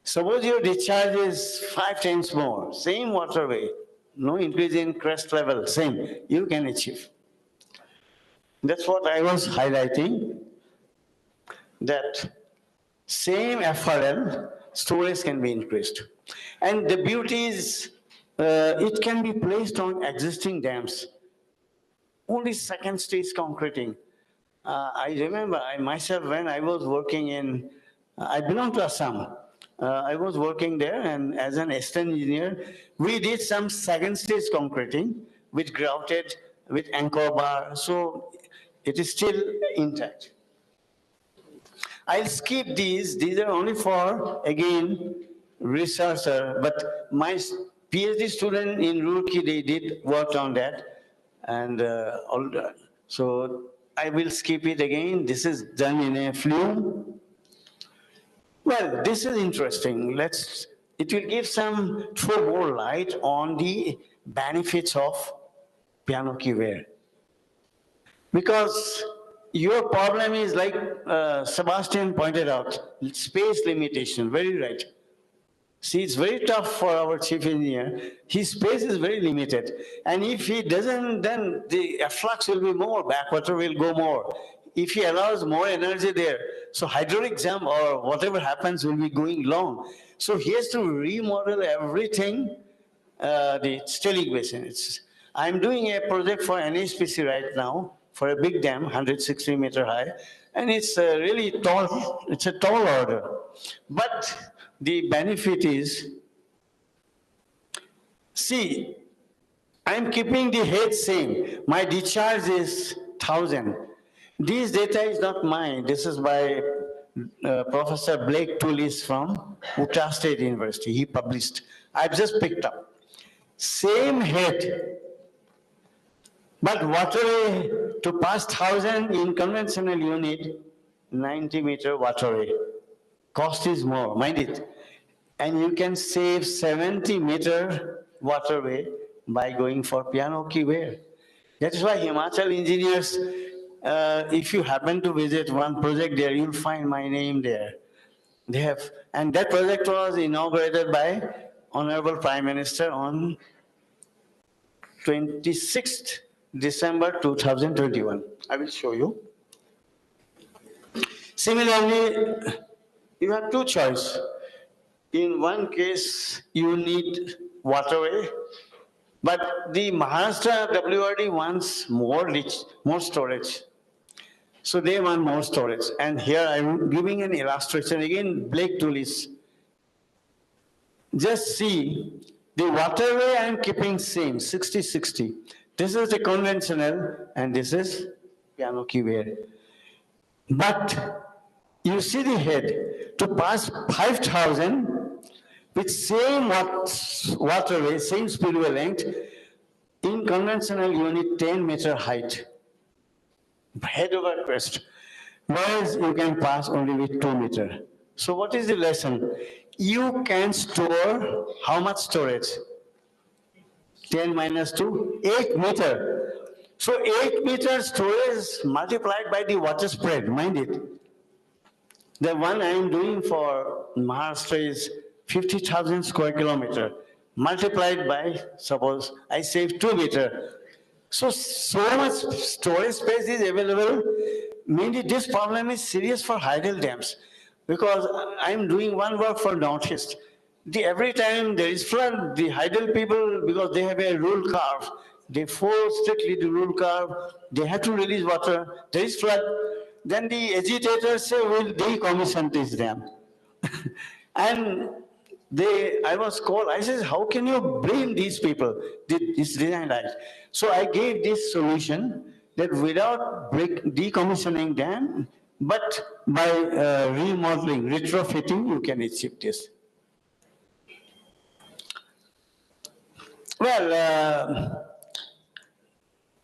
Suppose your discharge is 5 times more, same waterway, no increase in crest level, same, you can achieve. That's what I was highlighting, that same FRL, storage can be increased. And the beauty is, it can be placed on existing dams. Only second stage concreting. I remember myself when I was working in, I belong to Assam. I was working there, and as an assistant engineer, we did some second stage concreting with grouted, with anchor bar, so it is still intact. I'll skip these are only for, again, researcher, but my PhD student in Roorkee, they did work on that, and so I will skip it again. This is done in a flume. Well, this is interesting. It will give throw more light on the benefits of piano keyware. Because your problem is like Sebastian pointed out, space limitation, very right. See, it's very tough for our chief engineer. His space is very limited. And if he doesn't, then the efflux will be more, backwater will go more. If he allows more energy there, so hydraulic jump or whatever happens will be going long. So he has to remodel everything, the Stellic Basin. I'm doing a project for NHPC right now for a big dam, 160 meter high, and it's really tall, it's a tall order. But the benefit is, see, I'm keeping the head same. My discharge is 1,000. This data is not mine. This is by Professor Blake Tullis from Utah State University. He published. I've just picked up. Same head, but waterway to pass 1,000 in conventional unit, 90 meter waterway. Cost is more, mind it. And you can save 70 meter waterway by going for piano keyware. That is why Himachal engineers, if you happen to visit one project there, you'll find my name there. They have, and that project was inaugurated by Honorable Prime Minister on 26th December 2021. I will show you. Similarly, you have two choices. In one case, you need waterway, but the Maharashtra WRD wants more storage. So they want more storage. And here I'm giving an illustration. Again, Blake Tullis. Just see, the waterway I'm keeping same, 60-60. This is the conventional, and this is piano keyware. But you see the head, to pass 5,000 with same waterway, same spillway length, in conventional unit 10 meter height, head over crest, whereas you can pass only with 2 meter. So what is the lesson? You can store how much storage? 10 minus 2, 8 meter. So 8 meter storage multiplied by the water spread, mind it. The one I am doing for Maharashtra is 50,000 square kilometer, multiplied by, suppose I save 2 meter. So much storage space is available. Mainly this problem is serious for hydel dams, because I am doing one work for Northeast. Every time there is flood, the hydel people, because they have a rule curve, they follow strictly the rule curve, they have to release water, there is flood, then the agitators say, we'll decommission this dam. And I was called, I said, how can you blame these people, this design right? So I gave this solution that without decommissioning dam, but by remodeling, retrofitting, you can achieve this. Well,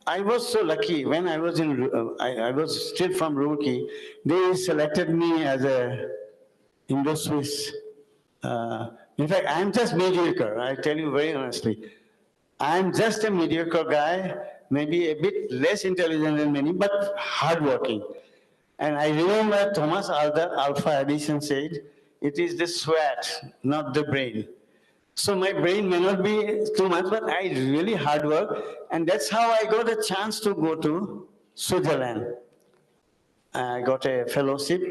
I was so lucky when I was I was still from Roorkee. They selected me as a Indo-Swiss. In fact, I'm just mediocre. I tell you very honestly, I'm just a mediocre guy, maybe a bit less intelligent than many, but hardworking. And I remember Thomas Alva Edison said, "It is the sweat, not the brain." So my brain may not be too much, but I really hard work. And that's how I got a chance to go to Switzerland. I got a fellowship.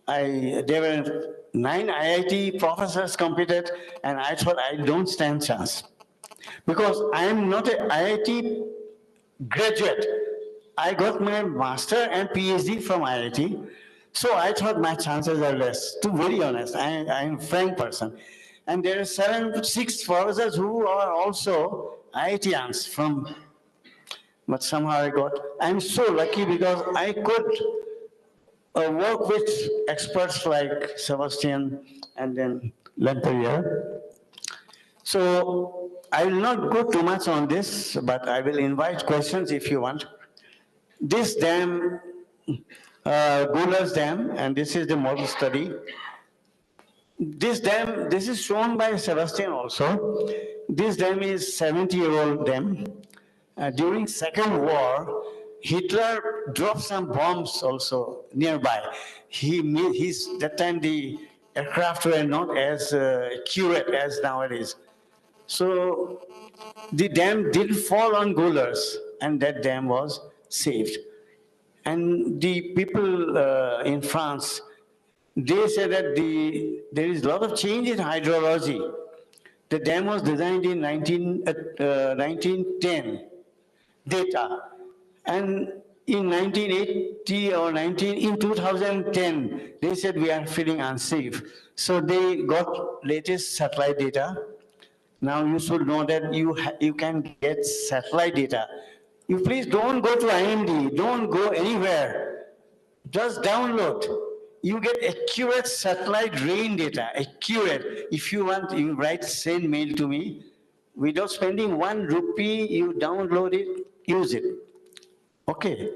There were 9 IIT professors competed, and I thought I don't stand chance. Because I am not an IIT graduate. I got my master and PhD from IIT. So I thought my chances are less, to be very honest. I am a frank person. And there are 6 professors who are also IITians from, but somehow I'm so lucky because I could work with experts like Sebastian and then Lemperrier. So I will not go too much on this, but I will invite questions if you want. This dam, Gular's Dam, and this is the model study. This dam, this is shown by Sebastian also. This dam is 70-year-old dam. During Second War, Hitler dropped some bombs also nearby. That time the aircraft were not as accurate as nowadays. So the dam did fall on Gullers, and that dam was saved. And the people in France, they say that there is a lot of change in hydrology. The dam was designed in 1910 data. And in 1980 or in 2010, they said we are feeling unsafe. So they got latest satellite data. Now you should know that you can get satellite data. You please don't go to IMD, don't go anywhere. Just download. You get accurate satellite rain data, accurate. If you want, you send mail to me. Without spending 1 rupee, you download it, use it. Okay.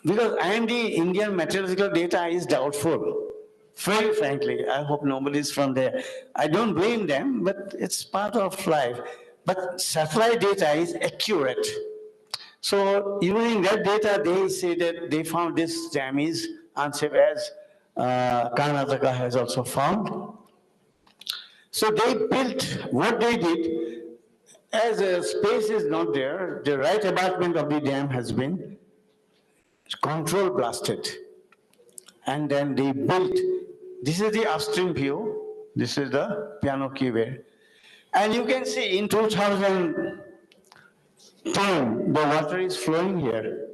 Because IMD, Indian meteorological data is doubtful. Very frankly, I hope nobody is from there. I don't blame them, but it's part of life. But satellite data is accurate. So using that data, they say that they found this dam is unsafe, as Karnataka has also found. So they built, what they did, as a space is not there, the right abutment of the dam has been control blasted. And then they built, this is the upstream view, this is the piano keyway. And you can see in 2010, the water is flowing here.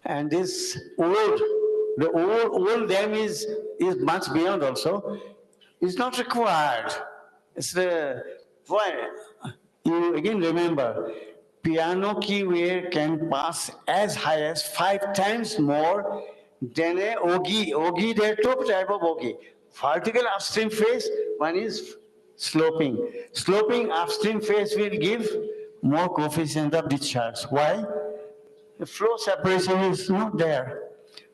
And this the old dam is much beyond also. It's not required. It's why? You again remember, piano keyway can pass as high as 5 times more than a Ogi. Ogi, there are 2 types of Ogi. Vertical upstream phase, one is sloping. Sloping upstream phase will give more coefficient of discharge. Why? The flow separation is not there.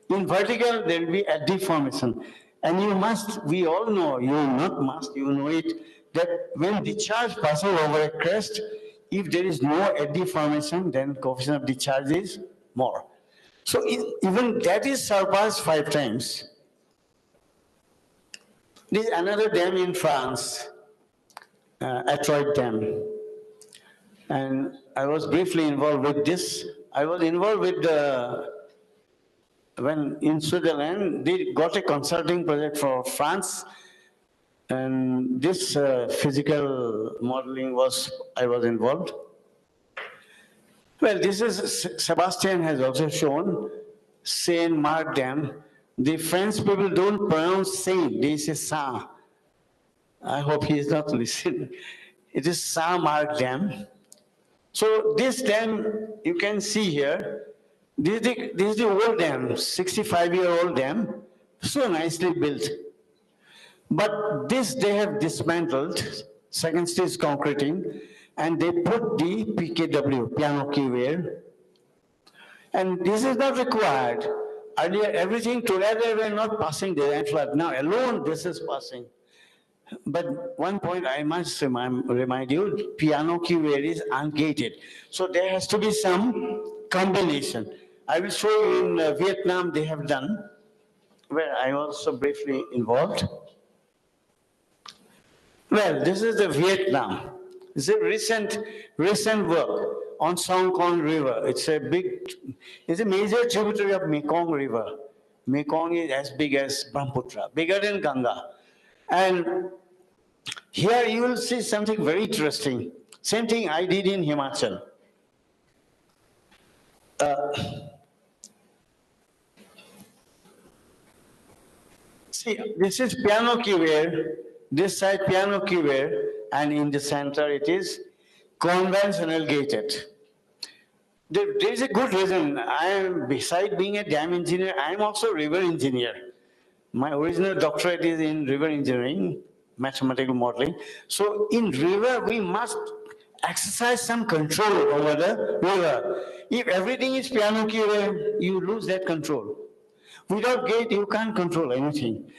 In vertical, there will be a deformation. And you must, we all know, you not must, you know it, that when discharge passes over a crest, If there is no eddy formation, then coefficient of discharge is more. So even that is surpassed 5 times. There is another dam in France, Atroid Dam. And I was briefly involved with this. I was involved with when in Switzerland, they got a consulting project for France. And this physical modeling I was involved. Well, this is, Sebastian has also shown, Saint-Marc Dam. The French people don't pronounce Saint, they say Saint. I hope he is not listening. It is Saint-Marc Dam. So this dam, you can see here, this is the old dam, 65-year-old dam, so nicely built. But this they have dismantled, second stage concreting, and they put the PKW, piano key wear. And this is not required. Earlier, everything together were not passing the flood. Now alone, this is passing. But one point I must remind you, piano key wear is ungated. So there has to be some combination. I will show you in Vietnam they have done, where I was also briefly involved. Well, this is the Vietnam. It's a recent work on Song Con River. It's a major tributary of Mekong River. Mekong is as big as Brahmaputra, bigger than Ganga. And here you will see something very interesting. Same thing I did in Himachal. See, this is piano key wear, this side piano key wear, and in the center it is conventional gated. There is a good reason. Beside being a dam engineer, I am also a river engineer. My original doctorate is in river engineering, mathematical modeling. So in river, we must exercise some control over the river. If everything is piano key wear, you lose that control. Without gate, you can't control anything.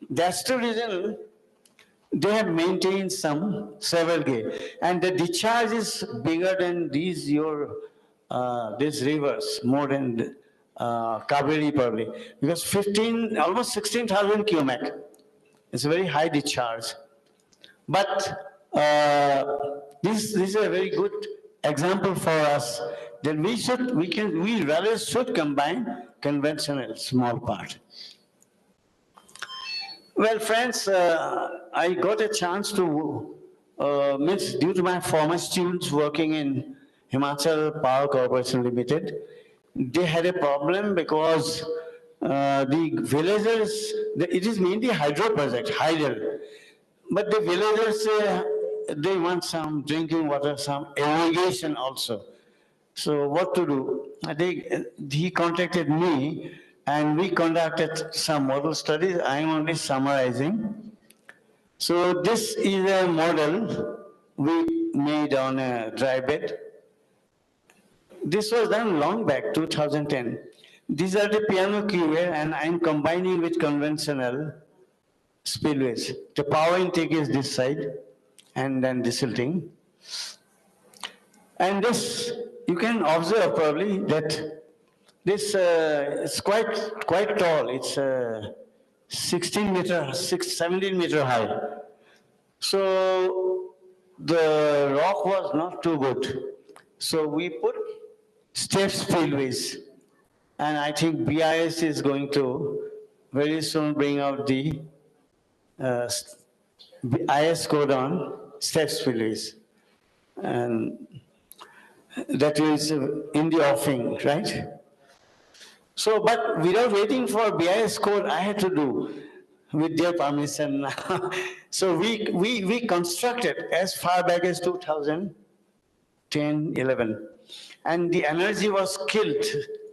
That's the reason they have maintained several gate. And the discharge is bigger than these rivers, more than Kaveri probably. Because almost 16,000 cubic. It's a very high discharge. But this is a very good example for us that we rather should combine conventional small part. Well, friends, I got a chance to, due to my former students working in Himachal Power Corporation Limited, they had a problem because the villagers, it is mainly hydro project, hydel, but the villagers, they want some drinking water, some irrigation also. So what to do? He contacted me and we conducted some model studies. I am only summarizing. So this is a model we made on a dry bed. This was done long back, 2010. These are the piano key wear and I'm combining with conventional spillways. The power intake is this side and then desilting. And this, you can observe probably that this is quite tall. It's 17 meter high. So the rock was not too good. So we put step spillways. And I think BIS is going to very soon bring out the IS code on step spillways. And that is in the offing, right? So, but without waiting for BIS code, I had to do with their permission. So we constructed as far back as 2010, 11. And the energy was killed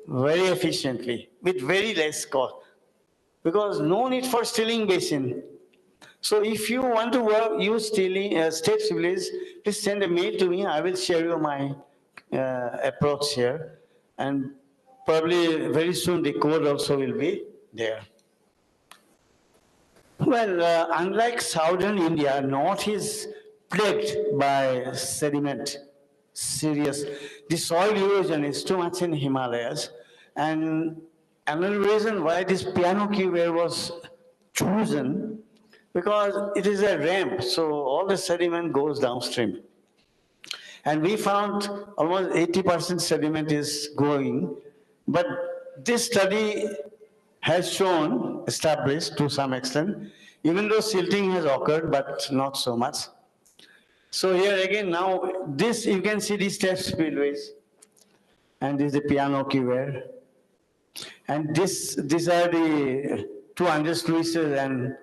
very efficiently with very less cost because no need for steeling basin. So if you want to use step spillways, please send a mail to me. I will share you my approach here. And probably very soon the code also will be there. Well, unlike southern India, north is plagued by sediment. serious. The soil erosion is too much in Himalayas. And another reason why this piano key ware was chosen, because it is a ramp, so all the sediment goes downstream. And we found almost 80% sediment is going, but this study has shown, established to some extent, even though silting has occurred, but not so much. So here again, now this, you can see these test spillways, and this is the piano key ware. And these are the two under sluices and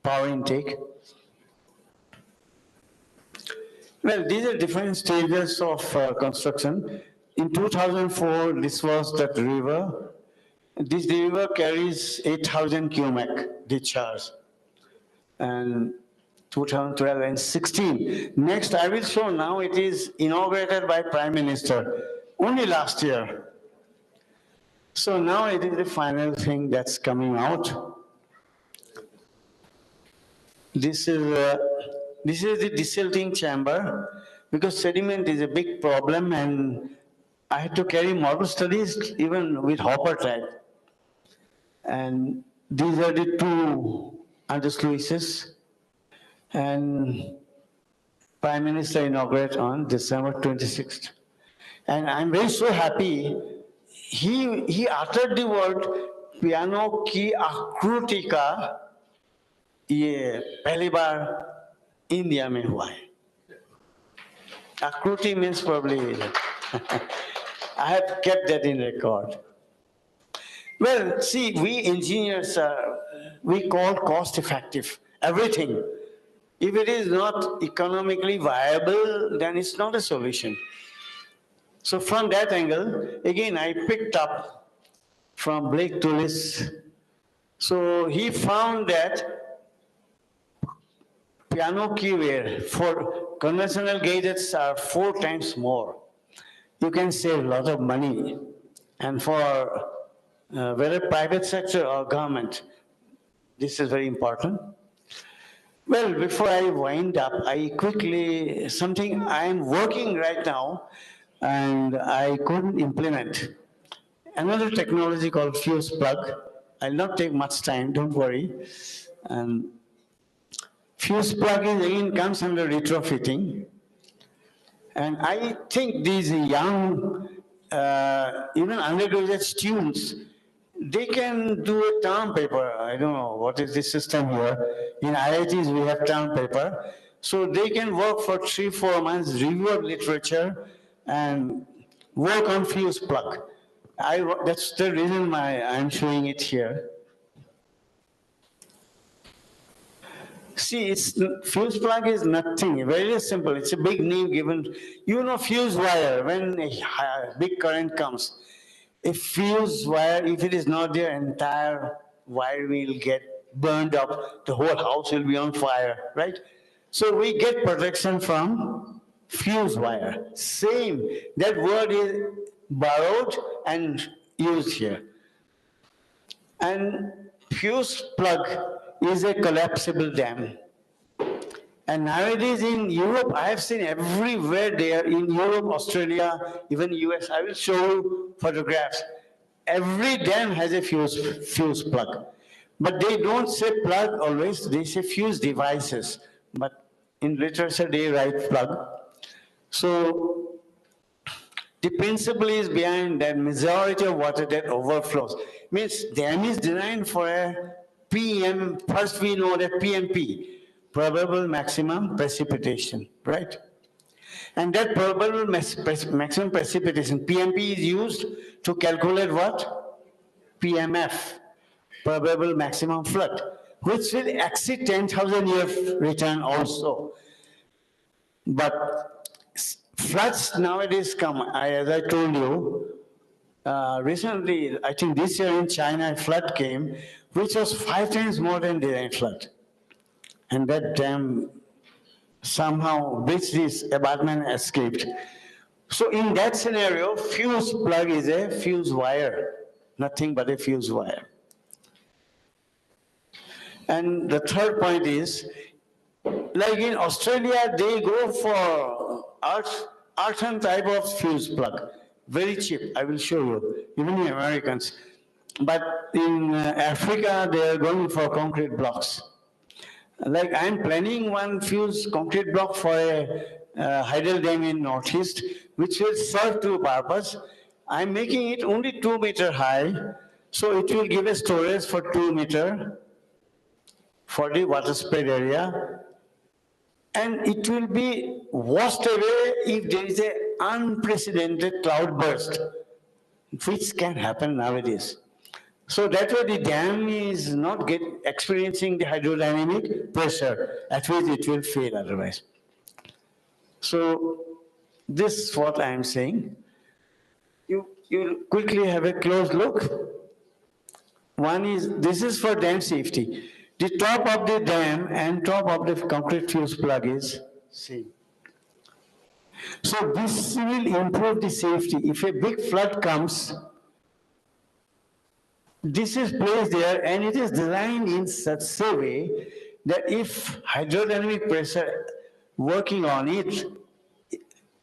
power intake. Well, these are different stages of construction. In 2004, this was that river. This river carries 8,000 cubic discharge. And 2012 and 16. Next, I will show now it is inaugurated by Prime Minister only last year. So now it is the final thing that's coming out. This is the desilting chamber, because sediment is a big problem, and I had to carry model studies even with hopper type. And these are the two undersluices. And Prime Minister inaugurated on December 26th. And I'm very so happy, he uttered the word piano की आकृति का ये पहली बार India में हुआ है. Akruti means probably, I have kept that in record. Well, see, we engineers, we call cost effective everything. If it is not economically viable, then it's not a solution. So from that angle, again, I picked up from Blake Tullis. So he found that piano keyware for conventional gadgets are 4 times more. You can save a lot of money. And for whether private sector or government, this is very important. Well, before I wind up, I quickly, something I am working right now and I couldn't implement. Another technology called fuse plug. I'll not take much time, don't worry. Fuse plug is again comes under retrofitting. And I think these young, even undergraduate students, they can do a term paper. I don't know what is this system here. In IITs, we have term paper. So they can work for 3-4 months, review literature, and work on fuse plug. That's the reason why I'm showing it here. See, fuse plug is nothing, very simple. It's a big name given. You know fuse wire, when a big current comes, a fuse wire, if it is not there, entire wire will get burned up. The whole house will be on fire, right? So we get protection from fuse wire. Same, that word is borrowed and used here. And fuse plug is a collapsible dam. And nowadays in Europe, I have seen everywhere there, in Europe, Australia, even US, I will show you photographs. Every dam has a fuse plug. But they don't say plug always, they say fuse devices. But in literature, they write plug. So the principle is behind that majority of water that overflows. Means dam is designed for a PM, first we know that PMP, probable maximum precipitation, right? And that probable maximum precipitation, PMP, is used to calculate what? PMF, probable maximum flood, which will exceed 10,000 year return also. But floods nowadays come, as I told you, recently, I think this year in China, a flood came, which was 5 times more than the flood. And that dam somehow, which this abutment escaped. So in that scenario, fuse plug is a fuse wire, nothing but a fuse wire. And the third point is, like in Australia, they go for earth earthen type of fuse plug, very cheap. I will show you, even the Americans. But in Africa, they are going for concrete blocks. Like I'm planning one fuse concrete block for a hydel dam in Northeast, which will serve two purpose. I'm making it only 2 meter high, so it will give a storage for 2 meter for the water spread area, and it will be washed away if there is an unprecedented cloud burst, which can happen nowadays. So that way the dam is not experiencing the hydrodynamic pressure, at which it will fail otherwise. So this is what I am saying. You quickly have a close look. One is, this is for dam safety. The top of the dam and top of the concrete fuse plug is same. So this will improve the safety. If a big flood comes, this is placed there and it is designed in such a way that if hydrodynamic pressure working on it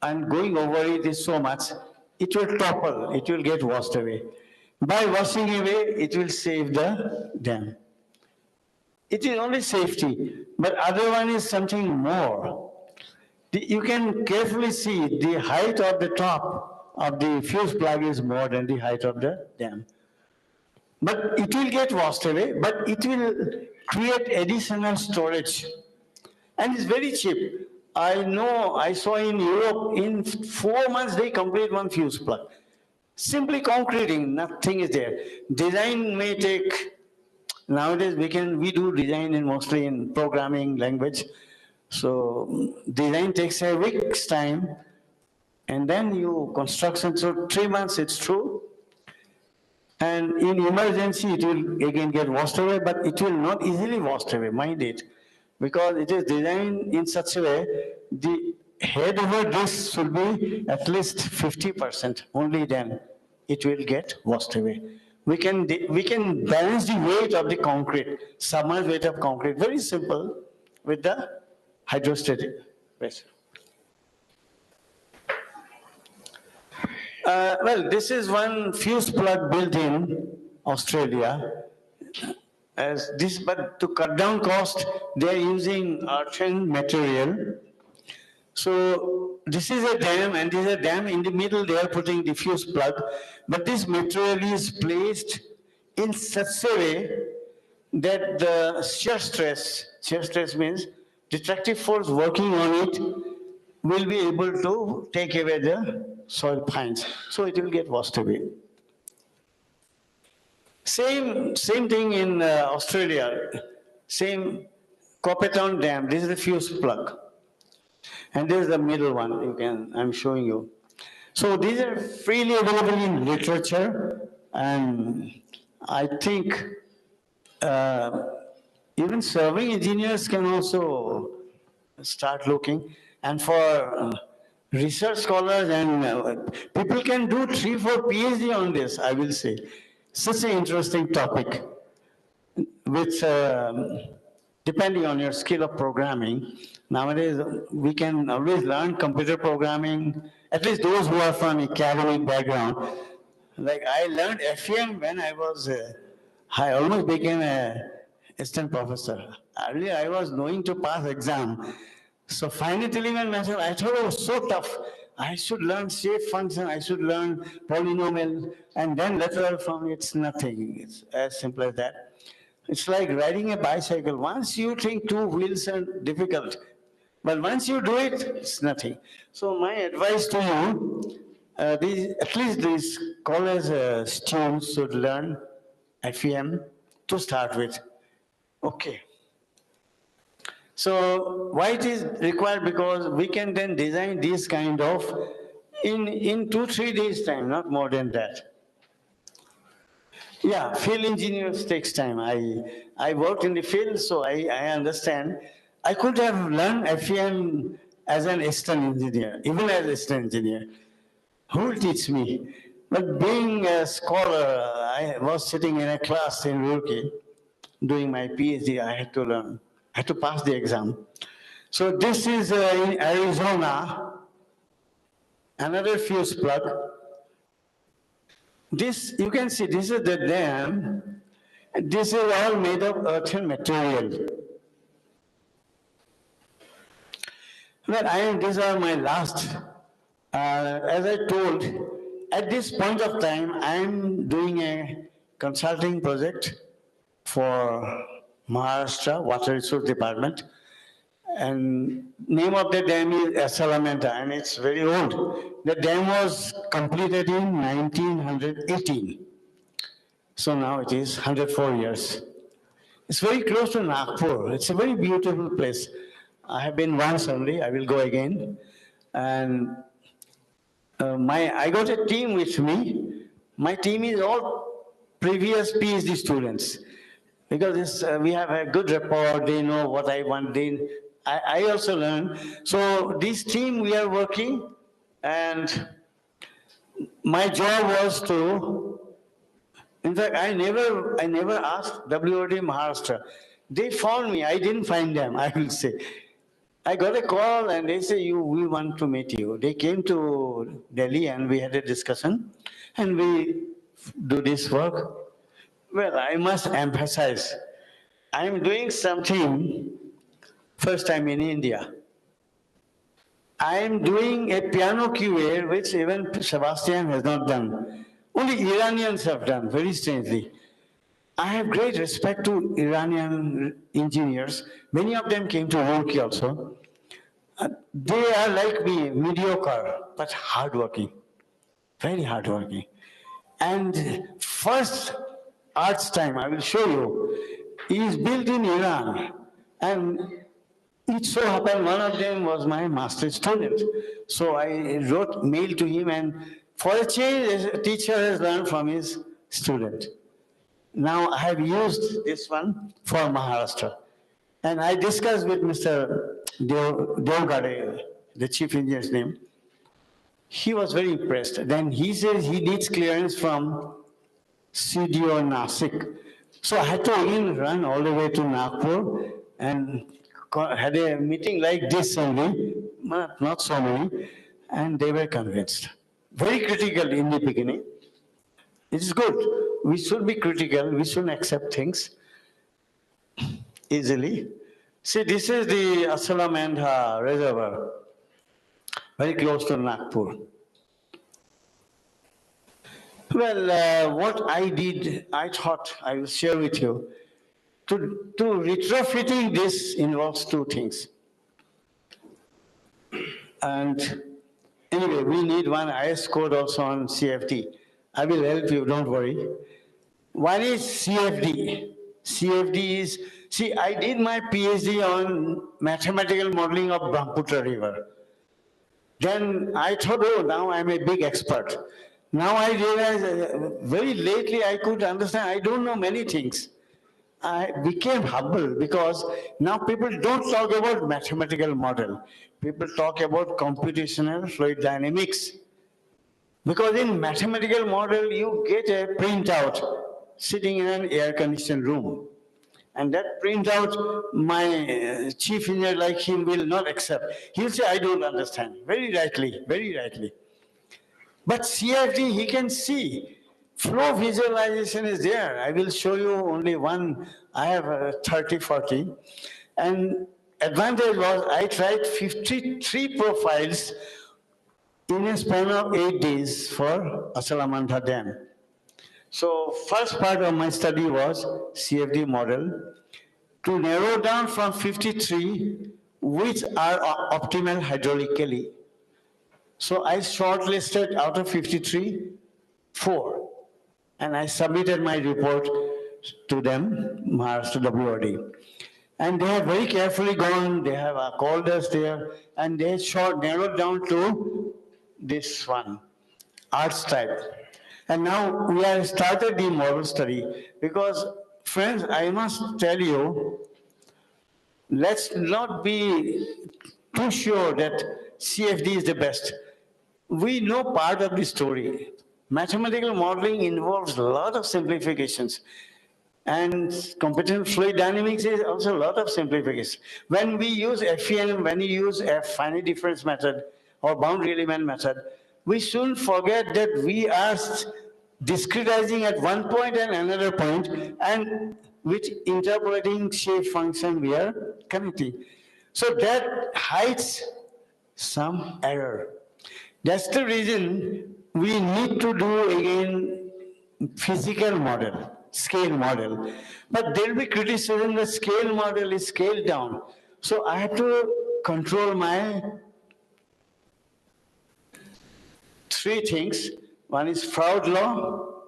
and going over it is so much, it will topple, it will get washed away. By washing away, it will save the dam. It is only safety, but other one is something more. You can carefully see the height of the top of the fuse plug is more than the height of the dam. But it will get washed away, but it will create additional storage. And it's very cheap. I know, I saw in Europe, in 4 months they complete one fuse plug. Simply concreting, nothing is there. Design may take, nowadays we do design mostly in programming language. So design takes a week's time, and then you construction, so 3 months it's true. And in emergency, it will again get washed away, but it will not easily washed away, mind it. Because it is designed in such a way, the head over this should be at least 50%, only then it will get washed away. We can balance the weight of the concrete, submerged weight of concrete, very simple, with the hydrostatic pressure. Well, this is one fuse plug built in Australia. As this, but to cut down cost, they are using earthen material. So this is a dam, and this is a dam in the middle. They are putting the fuse plug, but this material is placed in such a way that the shear stress means destructive force working on it will be able to take away the soil fines. So it will get washed away. Same thing in Australia. Same Coppertown Dam. This is the fuse plug. And this is the middle one. I'm showing you. So these are freely available in literature. And I think even surveying engineers can also start looking. And for research scholars and people can do 3-4 PhD on this, I will say. Such an interesting topic, which depending on your skill of programming, nowadays we can always learn computer programming, at least those who are from academic background. Like I learned FEM when I almost became a assistant professor. Earlier I was knowing to pass exam. So finally telling myself, I thought it was so tough. I should learn shape function, I should learn polynomial, and then lateral form, it's nothing. It's as simple as that. It's like riding a bicycle. Once you think 2 wheels are difficult, but once you do it, it's nothing. So my advice to you, at least these college students should learn FEM to start with. Okay. So why it is required? Because we can then design this kind of in 2-3 days time, not more than that. Yeah, field engineers takes time. I worked in the field, so I understand. I could have learned FEM as an assistant engineer, even as an assistant engineer. Who will teach me? But being a scholar, I was sitting in a class in Roorkee doing my PhD. I had to learn. I had to pass the exam. So this is in Arizona. another fuse plug. This, you can see, this is the dam. This is all made of earthen material. Well, these are my last. As I told, at this point of time, I'm doing a consulting project for Maharashtra Water Resource Department. And name of the dam is Salamanta, and it's very old. The dam was completed in 1918. So now it is 104 years. It's very close to Nagpur. It's a very beautiful place. I have been once only. I will go again. And I got a team with me. My team is all previous PhD students. Because we have a good rapport, they know what I want, I also learn. So this team, we are working, and my job was to, in fact, I never asked WOD Maharashtra. They found me, I didn't find them, I will say. I got a call and they say, we want to meet you. They came to Delhi and we had a discussion and we do this work. Well, I must emphasize, I'm doing something first time in India. I'm doing a piano QA, which even Sebastian has not done. Only Iranians have done, very strangely. I have great respect to Iranian engineers. Many of them came to Roorkee also. They are like me, mediocre, but hardworking, very hardworking. And first arts time, I will show you, is built in Iran. And it so happened one of them was my master's student. So I wrote mail to him, and for a change, a teacher has learned from his student. Now I have used this one for Maharashtra. And I discussed with Mr. Devgade, the chief engineer's name. He was very impressed. Then he says he needs clearance from CDO Nasik. So I had to again run all the way to Nagpur and had a meeting like this only, not so many, and they were convinced. Very critical in the beginning. It is good. We should be critical. We shouldn't accept things easily. See, this is the Asalamandha Reservoir, very close to Nagpur. Well, what I did, I thought I will share with you. To retrofitting this involves two things. And anyway, we need one IS code also on CFD. I will help you, don't worry. One is CFD. CFD is, see, I did my PhD on mathematical modeling of Brahmaputra River. Then I thought, oh, now I'm a big expert. Now I realize very lately I could understand, I don't know many things. I became humble because now people don't talk about mathematical model. People talk about computational fluid dynamics. Because in mathematical model, you get a printout sitting in an air-conditioned room. And that printout, my chief engineer like him will not accept. He'll say, I don't understand. Very rightly, very rightly. But CFD, he can see. Flow visualization is there. I will show you only one. I have 30, 40. And advantage was I tried 53 profiles in a span of 8 days for Asalamandha Dam. So first part of my study was CFD model to narrow down from 53 which are optimal hydraulically. So I shortlisted out of 53, 4. And I submitted my report to them, Maharashtra WOD. And they have very carefully gone, they have called us there, and they narrowed down to this one, arts type. And now we have started the model study because, friends, I must tell you, let's not be too sure that CFD is the best. We know part of the story. Mathematical modeling involves a lot of simplifications. And computational fluid dynamics is also a lot of simplification. When we use FEM, when you use a finite difference method or boundary element method, we shouldn't forget that we are discretizing at one point and another point, and with interpolating shape function we are connecting. So that hides some error. That's the reason we need to do again physical model, scale model. But there will be criticism the scale model is scaled down. So I have to control my three things. One is Freud law,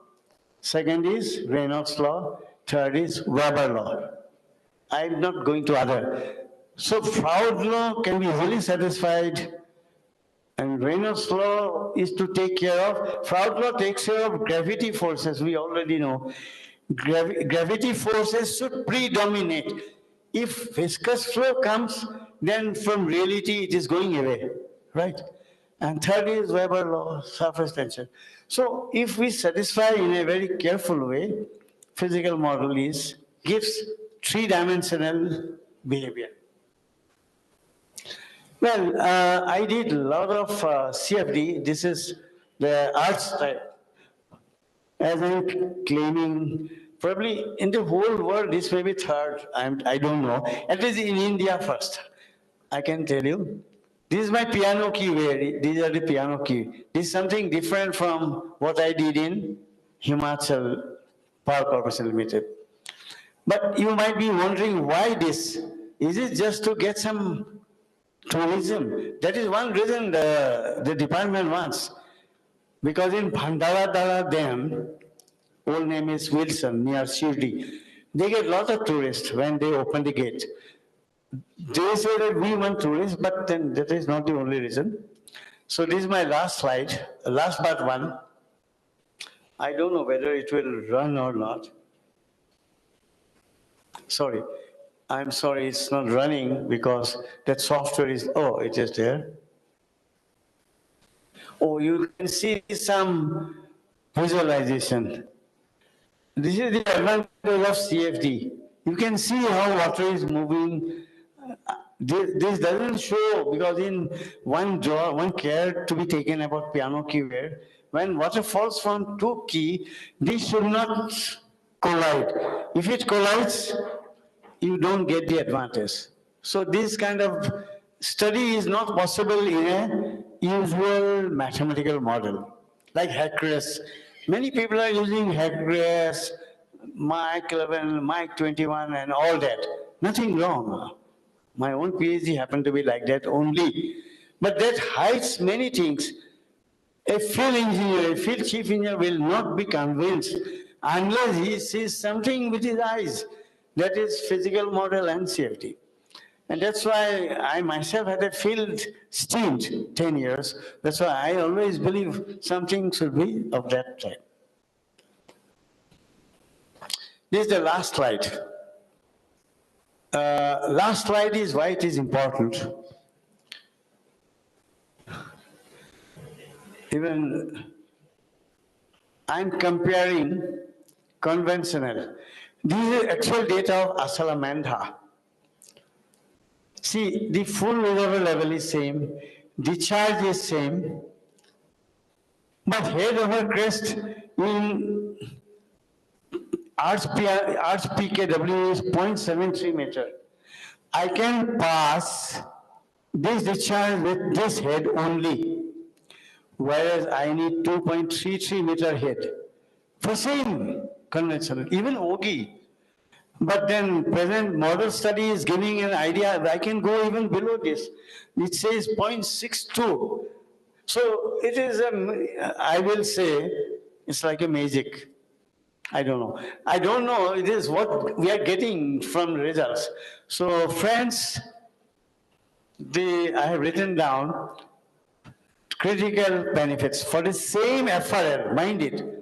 second is Reynolds law, third is Weber law. I'm not going to other. So Freud law can be easily satisfied, and Reynolds law is to take care of. Freud law takes care of gravity forces, we already know. Gravity forces should predominate. If viscous flow comes, then from reality it is going away, right? And third is Weber law, surface tension. So if we satisfy in a very careful way, physical model gives three-dimensional behavior. Well, I did a lot of CFD. This is the arts type. As I'm claiming, probably in the whole world, this may be third. I don't know. At least in India first, I can tell you. This is my piano key where these are the piano key. This is something different from what I did in Himachal Power Corporation Limited. But you might be wondering why this. Is it just to get some tourism? That is one reason the department wants. Because in Bhandara Dam, old name is Wilson, near Shirdi, they get a lot of tourists when they open the gate. They say that we want tourists, but then that is not the only reason. So this is my last slide, last but one. I don't know whether it will run or not. Sorry, I'm sorry it's not running because that software is, oh, it is there. Oh, you can see some visualization. This is the advantage of CFD. You can see how water is moving. This doesn't show because in one care to be taken about piano keyware, when water falls from two key, this should not collide. If it collides, you don't get the advantage. So this kind of study is not possible in a usual mathematical model, like Heckress. Many people are using Heckress, Mike 11, Mike 21, and all that. Nothing wrong. My own PhD happened to be like that only. But that hides many things. A field engineer, a field chief engineer will not be convinced unless he sees something with his eyes. That is physical model and CFD. And that's why I myself had a field stint, 10 years. That's why I always believe something should be of that type. This is the last slide. Last slide is why it is important. Even I'm comparing conventional. This is actual data of Asalamandha. See, the full reservoir level is same, the charge is same, but head over crest in arts PKW is 0.73 meter. I can pass this discharge with this head only, whereas I need 2.33 meter head for same conventional, even OGI. But then present model study is giving an idea, I can go even below this. It says 0.62. So it is, I will say, it's like a magic. I don't know. I don't know, it is what we are getting from results. So friends, I have written down critical benefits for the same FRL, mind it.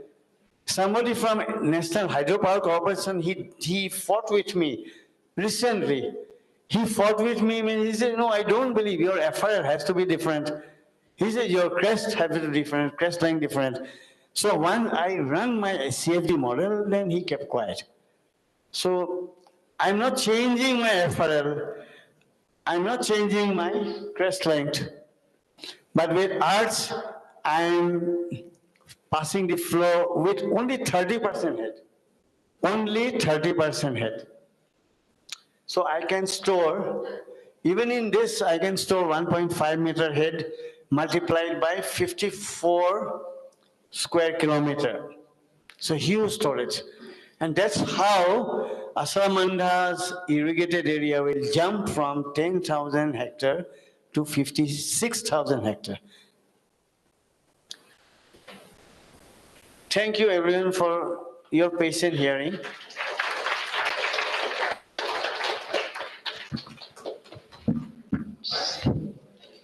Somebody from National Hydropower Corporation, he fought with me recently. He fought with me and he said, no, I don't believe your FRL has to be different. He said, your crest has to be different, crest line different. So when I run my CFD model, then he kept quiet. So I'm not changing my FRL. I'm not changing my crest length. But with arts, I'm passing the flow with only 30% head. Only 30% head. So I can store, even in this, I can store 1.5 meter head multiplied by 54 square kilometer. So huge storage. And that's how Asamanda's irrigated area will jump from 10,000 hectare to 56,000 hectare. Thank you everyone for your patient hearing.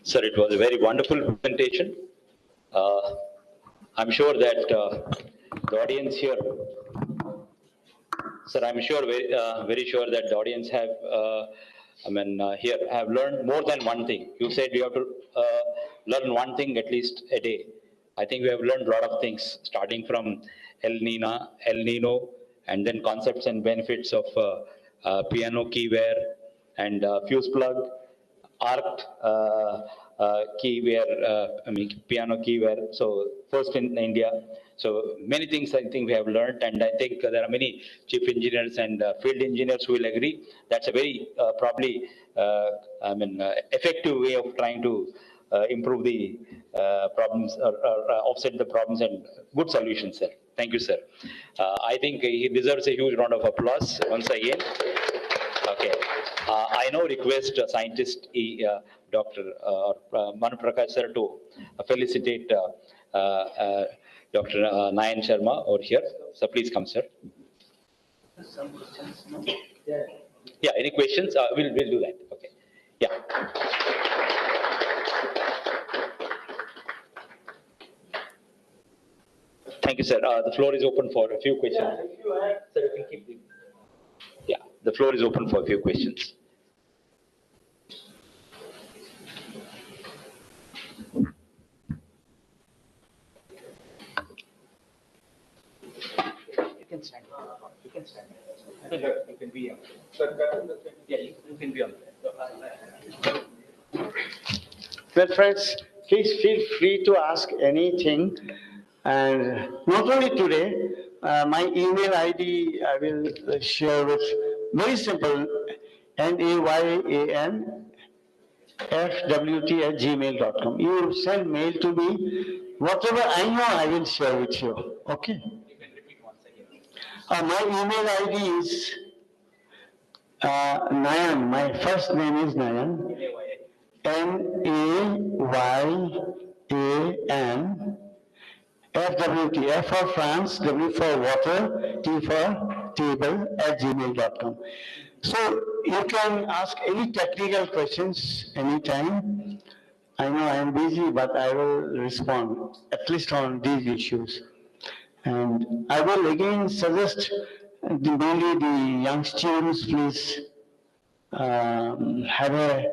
Sir, it was a very wonderful presentation. I'm sure that the audience here, sir, I'm sure, very sure that the audience have, here have learned more than one thing. You said you have to learn one thing at least a day. I think we have learned a lot of things, starting from El Nino, and then concepts and benefits of piano keyware and fuse plug, arc keyware, piano keyware. So first in India. So many things I think we have learned, and I think there are many chief engineers and field engineers who will agree. That's a very probably effective way of trying to improve the problems or offset the problems and good solutions, sir. Thank you, sir. I think he deserves a huge round of applause once again. Okay. I now request scientist Dr. Manu Prakash sir to felicitate Dr. Nayan Sharma over here. So please come, sir. Some questions, no? Yeah, any questions? We'll do that. Okay. Yeah. Thank you, sir. The floor is open for a few questions. Yeah, if you have, sir, you can keep the... Yeah, the floor is open for a few questions. You can stand. You can stand. You can be on. Yeah, you can be on. well, friends, please feel free to ask anything. And not only today, my email ID I will share with, very simple, nayanfwt@gmail.com. You send mail to me, whatever I know I will share with you, okay? My email ID is Nayan, my first name is Nayan, Nayan, FWT, F for France, W for water, T for table, @gmail.com. So you can ask any technical questions anytime. I know I am busy, but I will respond, at least on these issues. And I will again suggest mainly the young students, please have a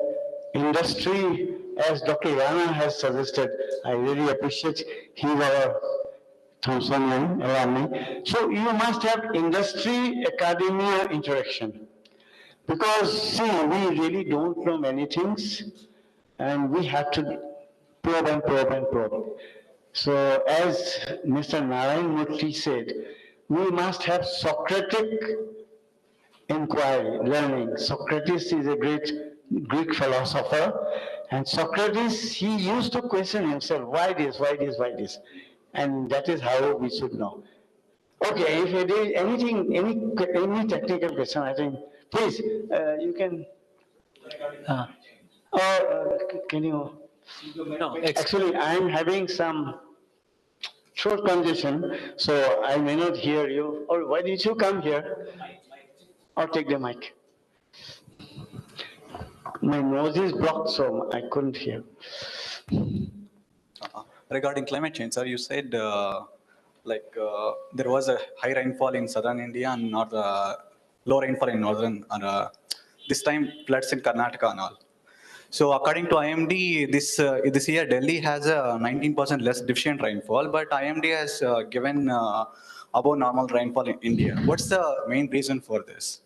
industry, as Dr. Rana has suggested. I really appreciate, he's our Thomsonian alumni. So you must have industry academia interaction. Because see, we really don't know many things, and we have to probe and probe and probe. So as Mr. Narayan Murthy said, we must have Socratic inquiry, learning. Socrates is a great Greek philosopher, and Socrates, he used to question himself, why this, why this, why this? And that is how we should know. Okay, if there is anything, any technical question, I think, please, you can, can you? No, actually, I'm having some throat congestion, so I may not hear you. Or why did you come here? Or take the mic. My nose is blocked, so I couldn't hear. Regarding climate change, sir, you said there was a high rainfall in southern India and low rainfall in northern, and this time floods in Karnataka and all. So according to IMD, this year Delhi has a 19% less deficient rainfall, but IMD has given above normal rainfall in India. What's the main reason for this?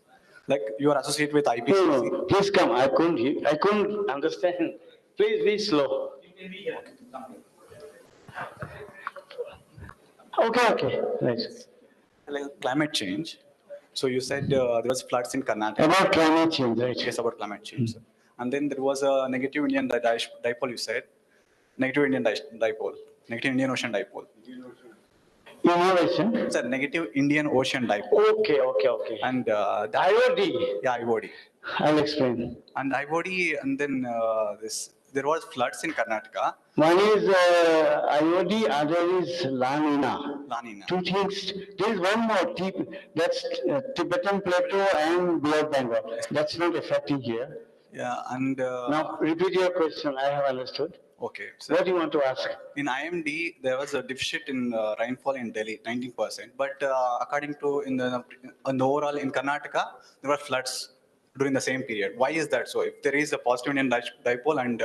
Like you are associated with IPCC? No, please come. I couldn't understand. Please be slow. Okay, right. Like climate change. So you said there was floods in Karnataka. About climate change, right? Yes, about climate change. And then there was a negative Indian dipole, you said. Negative Indian dipole. Negative Indian Ocean dipole. Innovation? It's a negative Indian Ocean dipole. Okay. And the IOD? Yeah, IOD. I'll explain. And IOD, and then there was floods in Karnataka. One is IOD, other is La Nina. La Nina. Two things. There is one more, that's Tibetan Plateau and Bay of Bengal. That's not affecting here. Yeah, and... now, repeat your question, I have understood. Okay. So what do you want to ask? In IMD, there was a deficit in rainfall in Delhi, 19%. But according to, in the overall in Karnataka, there were floods during the same period. Why is that so? If there is a positive Indian dipole and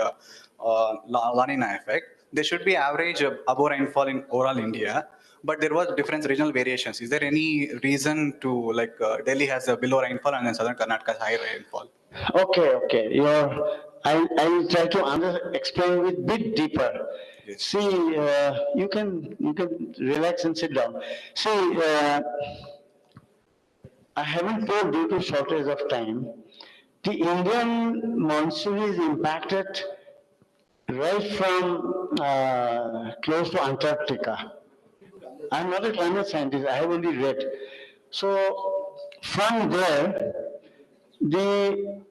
La Nina effect, there should be average above rainfall in overall India. But there was different regional variations. Is there any reason to, like, Delhi has a below rainfall and then southern Karnataka has higher rainfall? Okay. I will try to explain it a bit deeper. Yes. See, you can relax and sit down. See, I haven't told due to shortage of time. The Indian monsoon is impacted right from close to Antarctica. I'm not a climate scientist, I have only read. So from there, the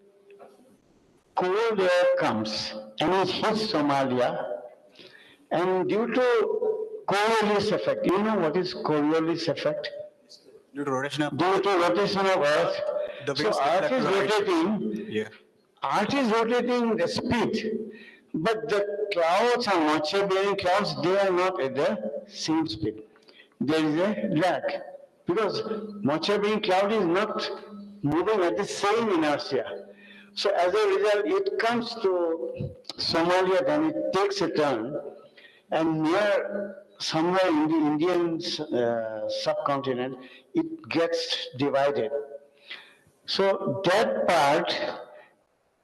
cold air comes and it hits Somalia, and due to Coriolis effect, you know what is Coriolis effect? Due to rotation of Earth. So Earth is rotating. Yeah. Earth is rotating the speed, but the clouds are moisture-bearing clouds, they are not at the same speed. There is a lag because moisture-bearing cloud is not moving at the same inertia. So as a result, it comes to Somalia, then it takes a turn, and near somewhere in the Indian subcontinent, it gets divided. So that part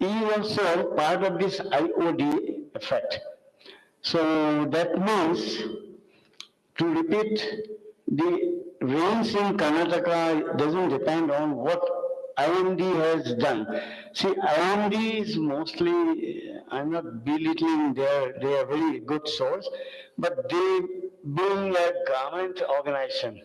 is also part of this IOD effect. So that means, to repeat, the rains in Karnataka doesn't depend on what IMD has done. See, IMD is mostly, I'm not belittling they are a very good source, but they being a government organization,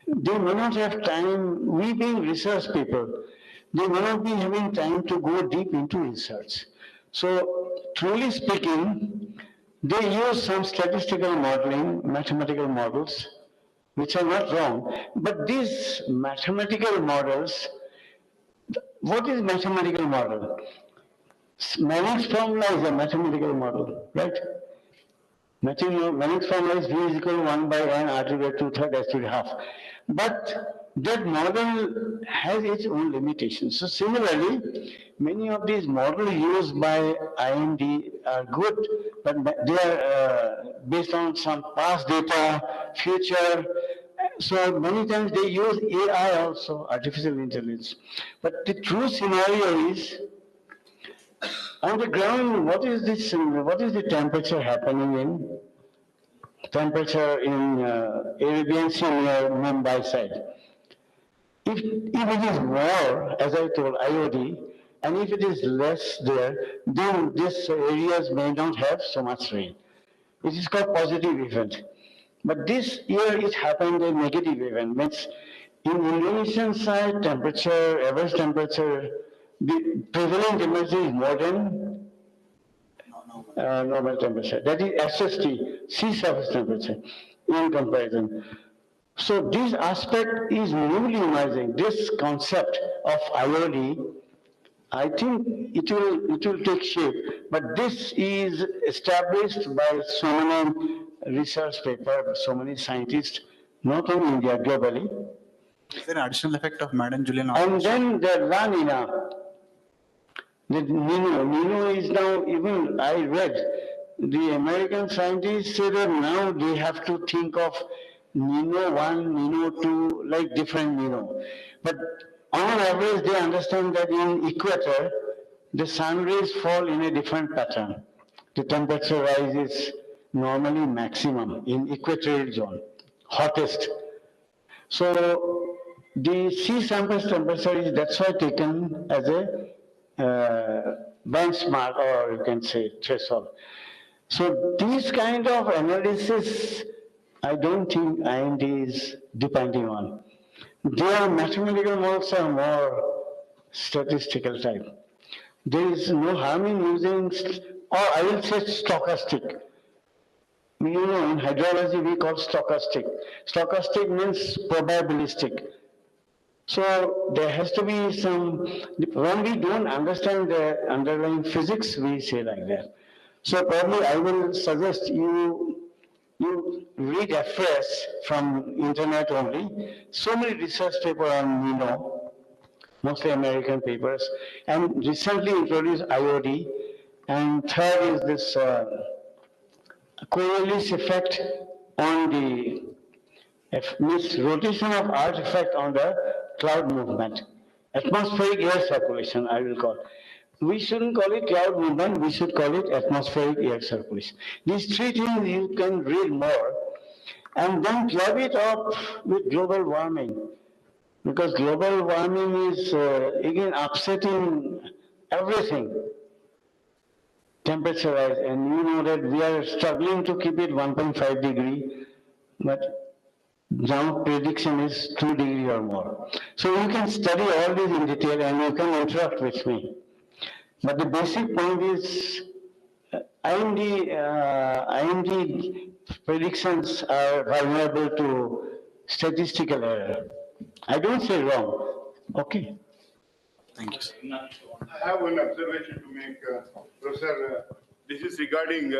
they may not have time, we being research people, they may not be having time to go deep into research. So, truly speaking, they use some statistical modeling, mathematical models, which are not wrong, but these mathematical models, what is mathematical model? Manning's formula is a mathematical model, right? Manning's formula is V is equal to 1 by n r to the 2/3 s to the half. But that model has its own limitations. So similarly, many of these models used by IMD are good, but they are based on some past data, future. So many times they use AI also, artificial intelligence. But the true scenario is, on the ground, what is the temperature happening in? Temperature in Arabian Sea near Mumbai side. If it is more, as I told, IOD, and if it is less there, then these areas may not have so much rain. It is called positive event. But this year it happened a negative event. Means in Indonesian side, temperature, average temperature, the prevailing temperature is more than normal temperature. That is SST, sea surface temperature, in comparison. So this aspect is newly emerging. This concept of IOD, I think it will take shape. But this is established by so many research papers, so many scientists, not only India, globally. Is there an additional effect of Madden-Julian? And then the La Nina. The Nino is now, even I read, the American scientists say that now they have to think of Nino 1, Nino 2, like different Nino. But on average, they understand that in equator, the sun rays fall in a different pattern. The temperature rise is normally maximum in equatorial zone. hottest. So the sea surface temperature is that's why taken as a benchmark, or you can say threshold. So these kind of analysis, I don't think IMD is depending on. Their mathematical models are more statistical type. There is no harm in using, or I will say stochastic. You know, in hydrology we call stochastic. Stochastic means probabilistic. So there has to be some, when we don't understand the underlying physics, we say like that. So probably I will suggest you read FS from internet only. So many research papers on, mostly American papers, and recently introduced IOD. And third is this Coriolis effect on the means rotation of Earth effect on the cloud movement. Atmospheric air circulation, I will call. We shouldn't call it cloud movement, we should call it atmospheric air circulation. These three things you can read more, and then club it up with global warming. Because global warming is again upsetting everything, temperature rise, and you know that we are struggling to keep it 1.5 degree, but now prediction is 2 degree or more. So you can study all this in detail and you can interact with me. But the basic point is IMD predictions are vulnerable to statistical error. I don't say wrong. Okay. Thank you. I have one observation to make, Professor. This is regarding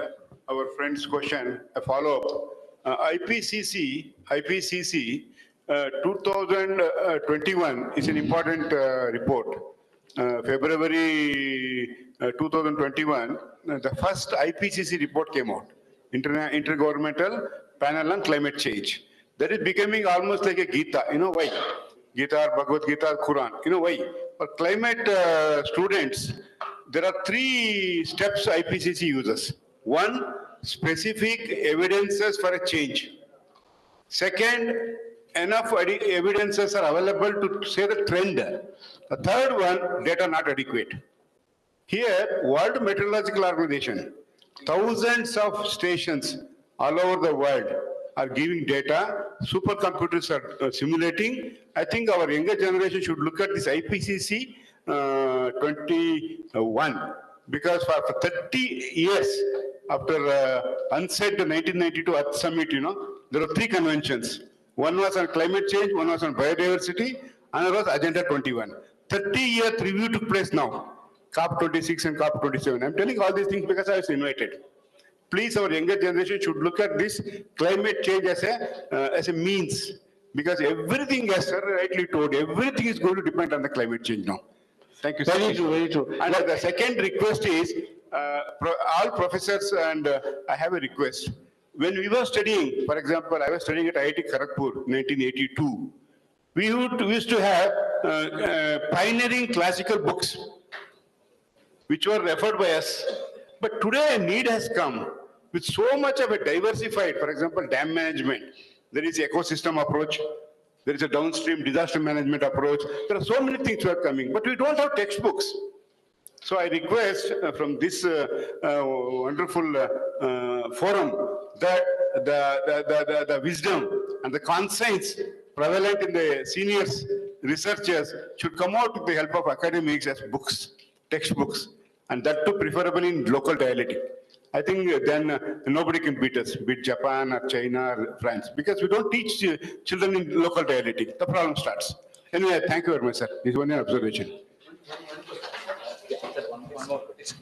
our friend's question, a follow-up. IPCC 2021 is an important report. February 2021, the first IPCC report came out, Intergovernmental Panel on Climate Change. That is becoming almost like a Gita. You know why? Gita, Bhagavad Gita, Quran. You know why? For climate students, there are 3 steps IPCC uses. 1, specific evidences for a change. Second, enough evidences are available to say the trend. The third one, data not adequate. Here, World Meteorological Organization, thousands of stations all over the world are giving data, supercomputers are simulating. I think our younger generation should look at this IPCC 21, because for 30 years after UNCED 1992 Earth Summit, there were 3 conventions. One was on climate change, one was on biodiversity, another was Agenda 21. 30-year review took place now, COP26 and COP27. I'm telling all these things because I was invited. Please, our younger generation should look at this climate change as a means, because everything, as sir rightly told, everything is going to depend on the climate change now. Thank you, sir. Very true, very true. And the second request is, all professors, and I have a request. When we were studying, for example, I was studying at IIT Kharagpur, 1982. We used to have pioneering classical books, which were referred by us. But today a need has come with so much of a diversified, for example, dam management. There is ecosystem approach. There is a downstream disaster management approach. There are so many things that are coming, but we don't have textbooks. So I request from this wonderful forum that the wisdom and the conscience prevalent in the seniors, researchers should come out with the help of academics as books, textbooks, and that too preferably in local dialectic. I think then nobody can beat us, beat Japan or China or France, because we don't teach children in local dialectic. The problem starts. Anyway, thank you very much, sir. This is one observation.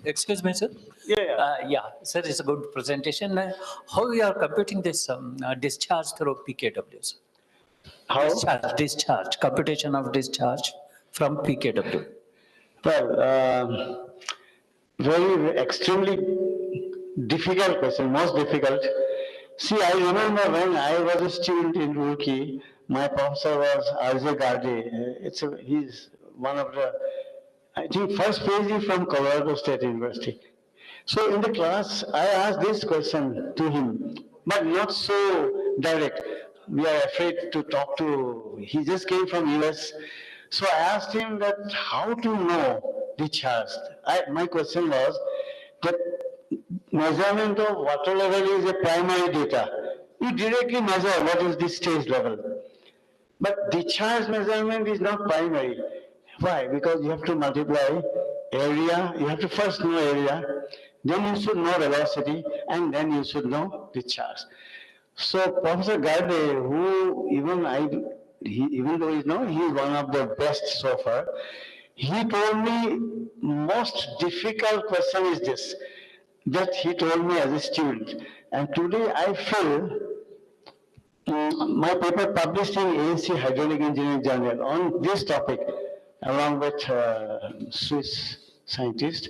Excuse me, sir. Yeah, sir, it's a good presentation. How you are computing this discharge through PKW, sir? How? Discharge, computation of discharge from PKW. Well, very extremely difficult question, most difficult. See, I remember when I was a student in Roorkee, my professor was R.J. Garde. He's one of the, I think, first PhD from Colorado State University. So in the class, I asked this question to him, but not so direct. we are afraid to talk to, he just came from US. So I asked him that how to know the charge. My question was that measurement of water level is a primary data. You directly measure what is the stage level. But discharge measurement is not primary. Why? Because you have to multiply area, you have to first know area, then you should know velocity, and then you should know discharge. So Professor Garde, who even though he's one of the best so far, he told me most difficult question is this, that he told me as a student. And today I feel my paper published in ANC Hydraulic Engineering Journal on this topic, along with Swiss scientists.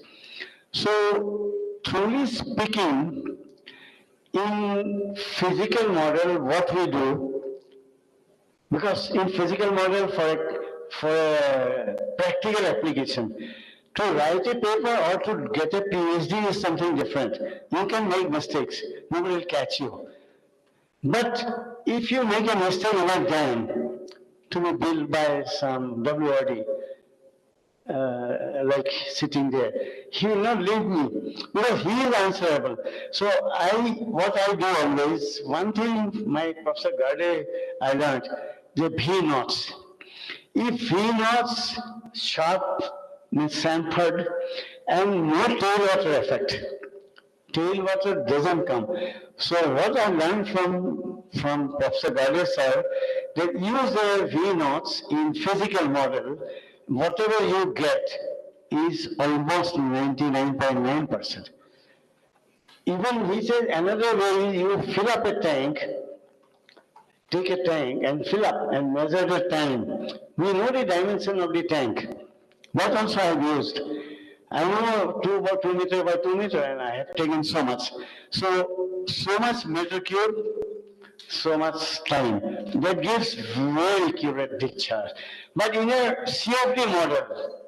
So, truly speaking, in physical model, what we do, because in physical model for a practical application, to write a paper or to get a PhD is something different. You can make mistakes, nobody will catch you. But if you make a mistake in a dam to be built by some WRD, like sitting there, he will not leave me because he is answerable. So what I do always, one thing my Professor Garde I learned, the V knots. If V knots sharp means chamfered and no tailwater effect, tailwater doesn't come. So what I learned from Professor Garde sir, that use the V knots in physical model, whatever you get is almost 99.9%. Even he said another way is you fill up a tank, take a tank and fill up and measure the time. We know the dimension of the tank. That also I have used. I know 2 meter by 2 meter and I have taken so much. So much meter cube, so much time. That gives very accurate discharge. But in a CFD model,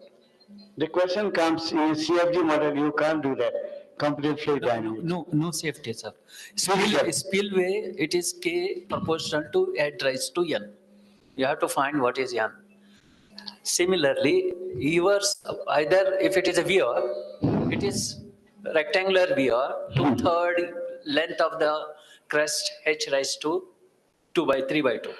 the question comes, in a CFD model, you can't do that. Complete fluid dynamics. No safety, sir. Spillway, it is K proportional to head rise to N. You have to find what is N. Similarly, yours, either if it is a weir, it is rectangular weir, 2/3 length of the crest H rise to 2 by 3 by 2.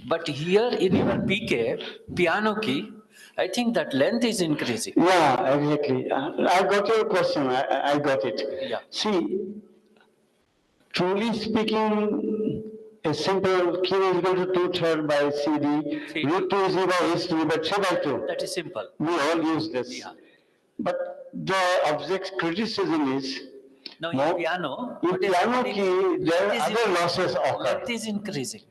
But here in your PK, piano key, I think that length is increasing. Yeah, exactly. I got your question. I got it. Yeah. See, truly speaking, a simple Q is equal to 2/3 by CD, root 2 is by S2 by 3 by 2. That is simple. We all use this. Yeah. But the object's criticism is, now in piano, key, there are other losses occur. Length is increasing.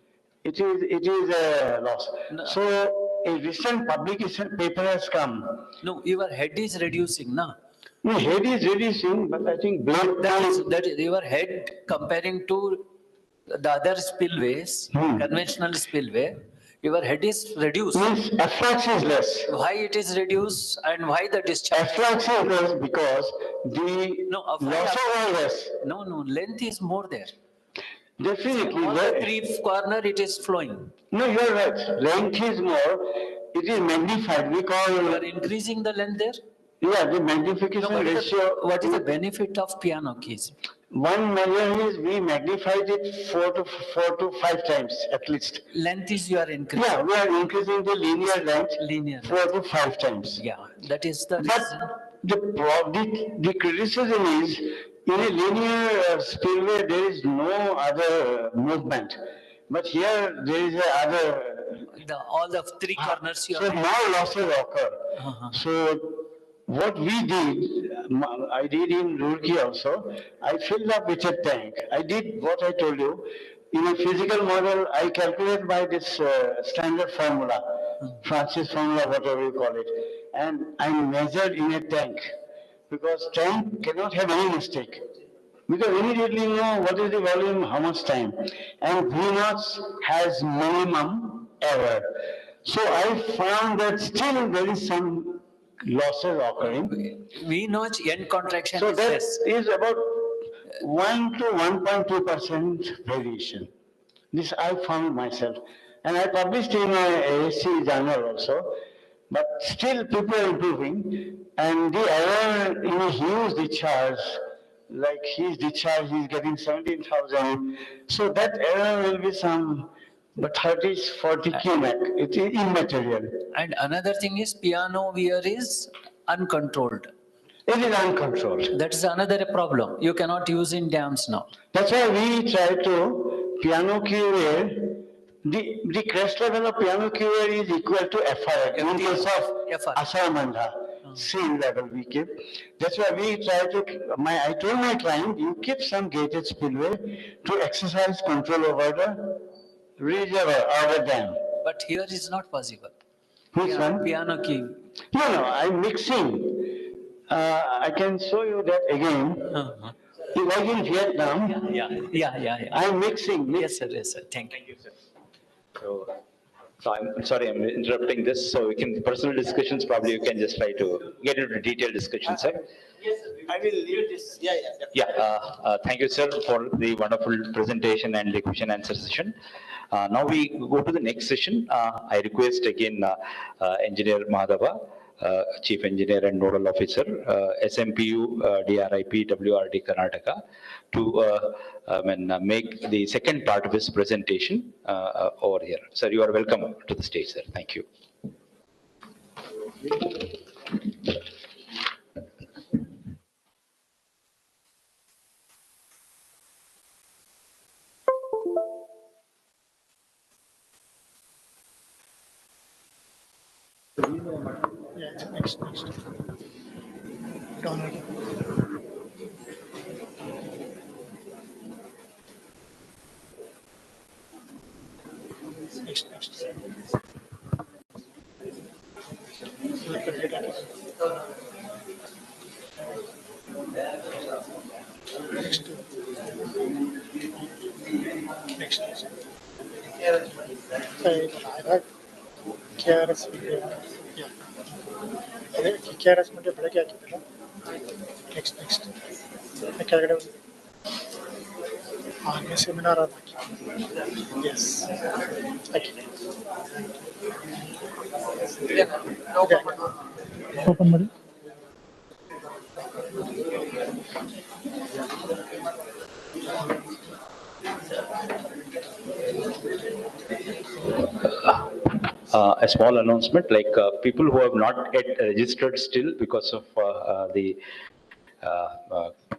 It is a loss. No. So a recent publication paper has come. No, your head is reducing, na? No, head is reducing, but I think blade that is your head comparing to the other spillways, conventional spillway, your head is reduced. Means efflux is less. Why it is reduced and why the discharge? Efflux is less because the losses are less. No, length is more there. Definitely. All the three corner it is flowing. No, you are right. Length is more. It is magnified. We call. You are increasing the length there? Yeah, the magnification ratio. What is the benefit of piano keys? One measure is we magnified it 4 to 5 times at least. Length is you are increasing. Yeah, we are increasing the linear length 4 to 5 times. Yeah, that is the reason. But the criticism is, in a linear spillway there is no other movement. But here there is all the three corners. So more losses occur. So what we did, I did in Roorkee also, I filled up with a tank. I did what I told you. In a physical model, I calculate by this standard formula, Francis formula, whatever you call it. And I measured in a tank, because tank cannot have any mistake. Because immediately you know what is the volume, how much time. And V0 has minimum error. So I found that still there is some losses occurring. V0 end contraction. So that is about 1 to 1.2% variation. This I found myself. And I published in my ASC journal also. But still people are improving. And the error in a huge discharge, like his discharge, he's getting 17,000. So that error will be some, but 30, 40 kmac. It is immaterial. And another thing is piano wear is uncontrolled. It is uncontrolled. That is another problem. You cannot use in dams now. That's why we try to piano key wear. The crest level of piano key wear is equal to FR. In case of Asaramandha, same level we keep. That's why we try to, I told my client, you keep some gated spillway to exercise control over the reservoir or the dam. But here is not possible. Which one? Piano key. No, I'm mixing. I can show you that again. Like in Vietnam. Yeah. I'm mixing. Yes, sir. Thank you. Sir. So I'm sorry, I'm interrupting this. So we can personal discussions. Probably you can just try to get into detailed discussion, sir. Yes, sir. I will leave this. Thank you, sir, for the wonderful presentation and the question answer session. Now we go to the next session. I request again Engineer Madhava, Chief Engineer and Nodal Officer, SMPU, DRIP, WRD Karnataka, to make the second part of his presentation over here. Sir, you are welcome to the stage, sir. Thank you. Next. Donald. Next. KRS KRS ಮುಂದೆ ಬೆಳಗ್ಗೆ ಹಾಕಿದ್ದಲ್ಲ next ಕೆಳಗಡೆ army seminar ಅದು S open ಮಾಡಿ A small announcement, like people who have not yet registered still because of the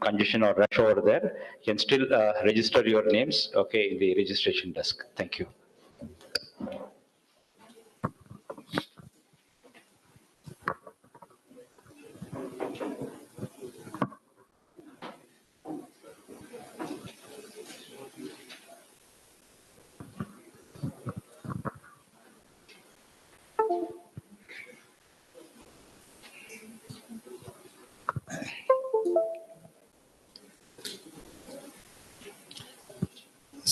congestion or rush over there, can still register your names, okay, in the registration desk. Thank you.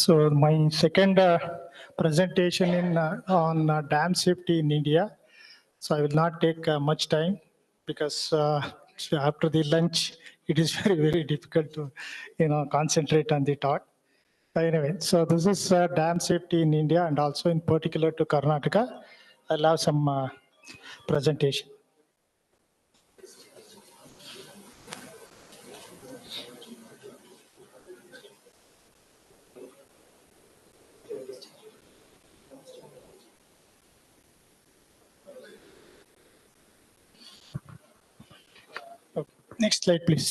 So my second presentation on dam safety in India. So I will not take much time because after the lunch, it is very difficult to, concentrate on the talk. Anyway, so this is dam safety in India and also in particular to Karnataka. I'll have some presentation. Okay. Next slide, please.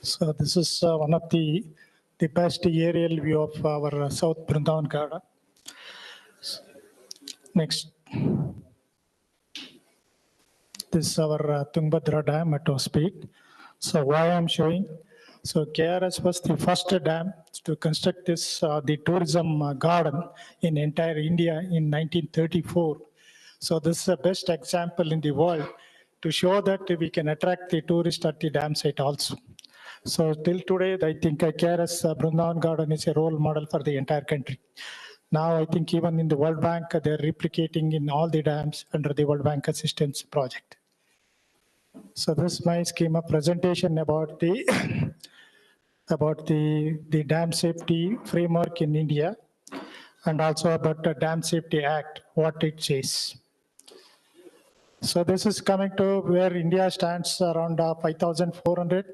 So this is one of the best aerial view of our South Brindavan Garden. Next. This is our Tungabhadra Dam at Speed. So why I'm showing? So KRS was the first dam to construct this, the tourism garden in entire India in 1934. So this is the best example in the world to show that we can attract the tourist at the dam site also. So till today, I think KRS Brindavan Garden is a role model for the entire country. Now I think even in the World Bank, they're replicating in all the dams under the World Bank Assistance Project. So this is my schema presentation about the about the dam safety framework in India, and also about the Dam Safety Act, what it says. So this is coming to where India stands around 5,400.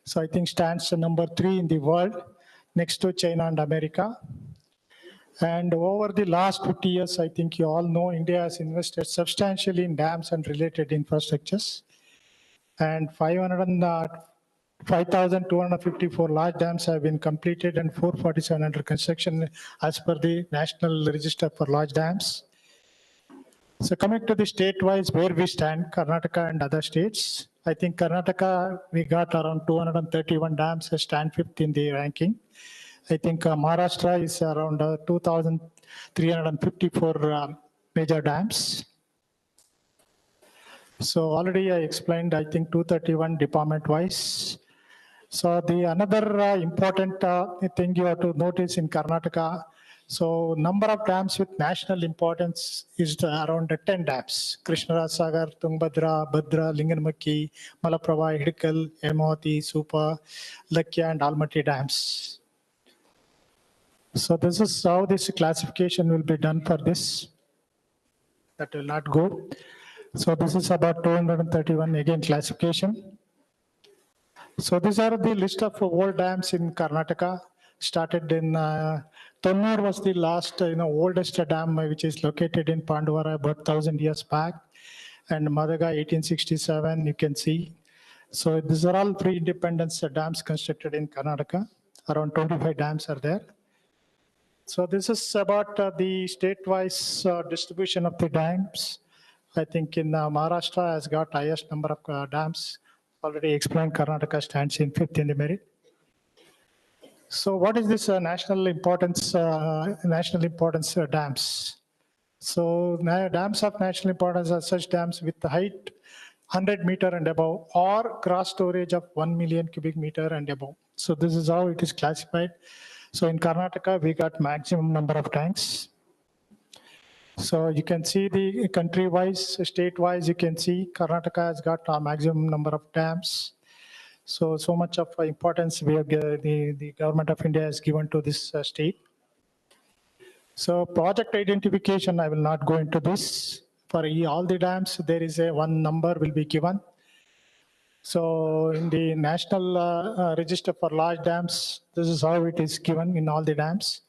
So I think stands number 3 in the world, next to China and America. And over the last 50 years, I think you all know India has invested substantially in dams and related infrastructures. And 5,254 large dams have been completed and 447 under construction as per the National Register for Large Dams. So coming to the state-wise where we stand, Karnataka and other states, I think Karnataka, we got around 231 dams, stand 5th in the ranking. I think Maharashtra is around 2,354 major dams. So already I explained, I think 231 department-wise. So the another important thing you have to notice in Karnataka, so number of dams with national importance is around 10 dams. Krishnaraj Sagar, Tungabhadra, Bhadra, Linganmakki, Malaprabha, Hidikal, Hemavati, Supa, Lakya and Almaty dams. So this is how this classification will be done for this. That will not go. So this is about 231 again classification. So these are the list of old dams in Karnataka. Started in Tonnur was the last, oldest dam which is located in Pandavara about 1,000 years back, and Madaga 1867. You can see. So these are all pre-independence dams constructed in Karnataka. Around 25 dams are there. So this is about the state-wise distribution of the dams. I think in Maharashtra has got highest number of dams. Already explained, Karnataka stands in 5th in the merit. So what is this national importance dams? So dams of national importance are such dams with the height 100 meter and above, or gross storage of 1 million cubic meter and above. So this is how it is classified. So in Karnataka, we got maximum number of tanks. So you can see the country-wise, state-wise, you can see Karnataka has got a maximum number of dams. So much of importance we have, the government of India has given to this state. So project identification, I will not go into this. For all the dams, there is one number will be given. So in the National Register for Large Dams, this is how it is given in all the dams.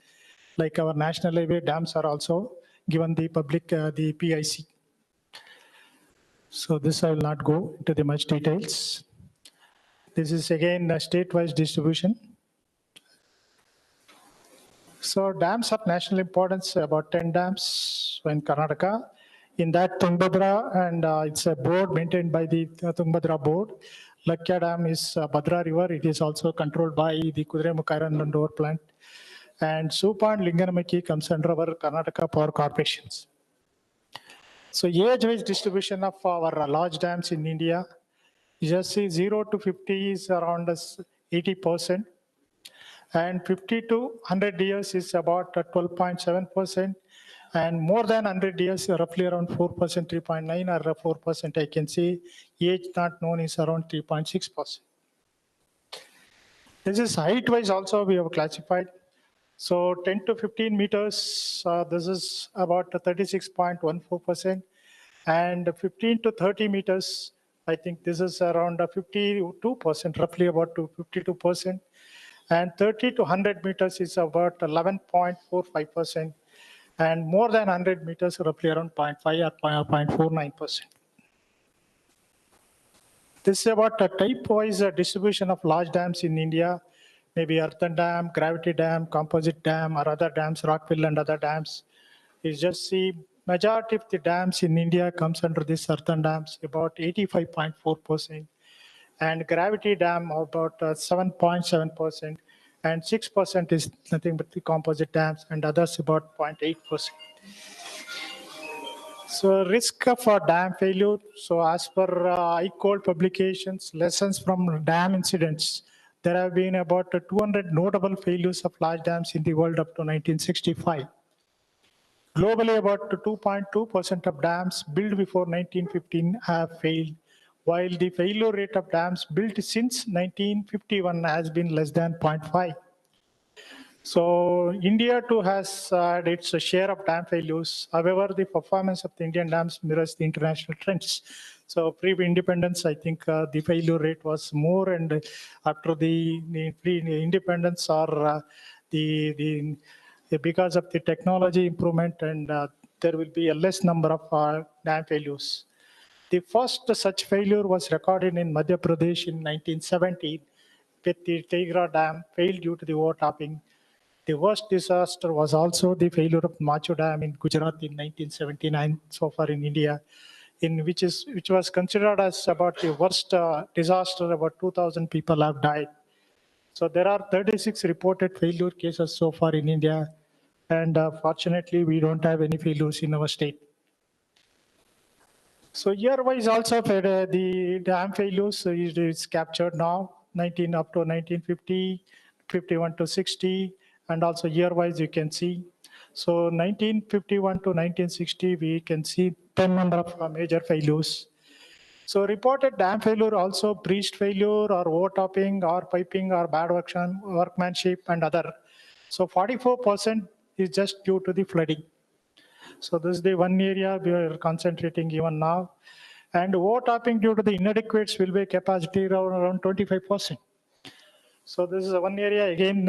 Like our national highway dams are also given the public, the PIC. So this I will not go into the much details. This is again a state-wise distribution. So dams of national importance, about 10 dams in Karnataka. In that Tungabhadra, and it's a board maintained by the Tungabhadra board. Lakya Dam is Bhadra River. It is also controlled by the Kudremukha Iron and Ore Plant. And Supa and Linganmakki comes under our Karnataka Power Corporations. So age-wise distribution of our large dams in India, you just see 0 to 50 is around 80%. And 50 to 100 years is about 12.7%. And more than 100 years, roughly around 4%, 3.9 or 4%, I can say age not known is around 3.6%. This is height-wise also we have classified. So 10 to 15 meters, this is about 36.14%. And 15 to 30 meters, I think this is around 52%, roughly about 52%. And 30 to 100 meters is about 11.45%. And more than 100 meters, roughly around 0.5 or 0.49%. This is about a type-wise distribution of large dams in India, maybe earthen dam, gravity dam, composite dam, or other dams, rockfill and other dams. You just see majority of the dams in India comes under this earthen dams, about 85.4%, and gravity dam about 7.7%, and 6% is nothing but the composite dams, and others about 0.8%. So risk of dam failure. So as per ICOL publications, lessons from dam incidents, there have been about 200 notable failures of large dams in the world up to 1965. Globally, about 2.2% of dams built before 1915 have failed. while the failure rate of dams built since 1951 has been less than 0.5. So India too has had its share of dam failures. However, the performance of the Indian dams mirrors the international trends. So pre-independence, I think the failure rate was more, and after the pre-independence or because of the technology improvement, and there will be a less number of dam failures. The first such failure was recorded in Madhya Pradesh in 1917, with the Tegra Dam failed due to the overtopping. The worst disaster was also the failure of Machu Dam in Gujarat in 1979, so far in India, which was considered as about the worst disaster. About 2,000 people have died. So there are 36 reported failure cases so far in India, and fortunately we don't have any failures in our state. So year-wise also the dam failures is captured now, 19 up to 1950, 51 to 60, and also year-wise you can see. So 1951 to 1960, we can see 10 number of major failures. So reported dam failure also breached failure or overtopping or piping or bad workmanship and other. So 44% is just due to the flooding. So this is the one area we are concentrating even now. And overtopping due to the inadequate spillway capacity around 25%. So this is one area again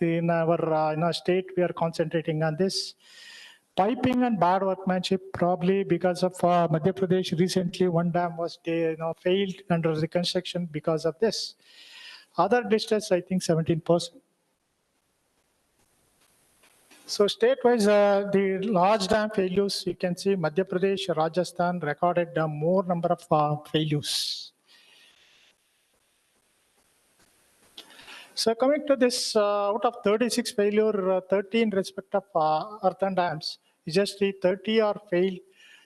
in our state we are concentrating on this. Piping and bad workmanship, probably because of Madhya Pradesh recently one dam was failed under reconstruction because of this. Other districts I think 17%. So state-wise, the large dam failures, you can see Madhya Pradesh, Rajasthan recorded more number of failures. So coming to this, out of 36 failure, 13 respect of earthen dams, just the 30 are failed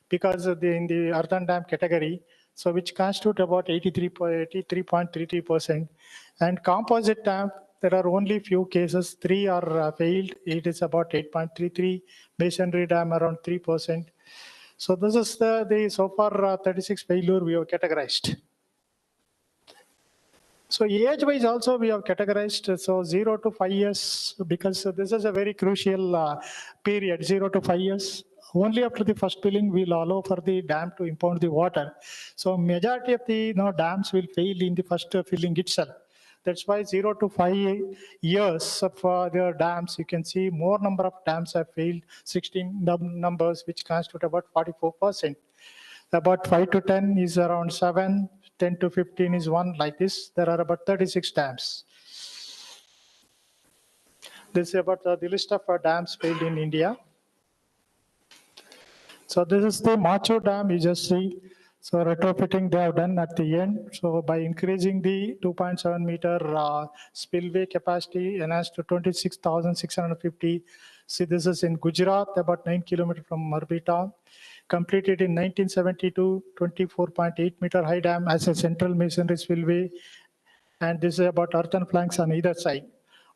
because of in the earthen dam category, so which constitute about 83.33%. And composite dam, there are only few cases, 3 are failed, it is about 8.33, masonry dam around 3%. So this is the so far 36 failure we have categorized. So age-wise also we have categorized, so 0 to 5 years, because this is a very crucial period, 0 to 5 years. Only after the first filling we'll allow for the dam to impound the water. So majority of the dams will fail in the first filling itself. That's why 0 to 5 years of their dams, you can see more number of dams have failed, 16 numbers, which constitute about 44%. About 5 to 10 is around 7, 10 to 15 is 1, like this. There are about 36 dams. This is about the list of dams failed in India. So this is the Machu Dam, you just see. So retrofitting they have done at the end. So by increasing the 2.7 meter spillway capacity enhanced to 26,650. See, this is in Gujarat, about 9 kilometers from Morbi town. Completed in 1972, 24.8 meter high dam as a central masonry spillway. And this is about earthen flanks on either side.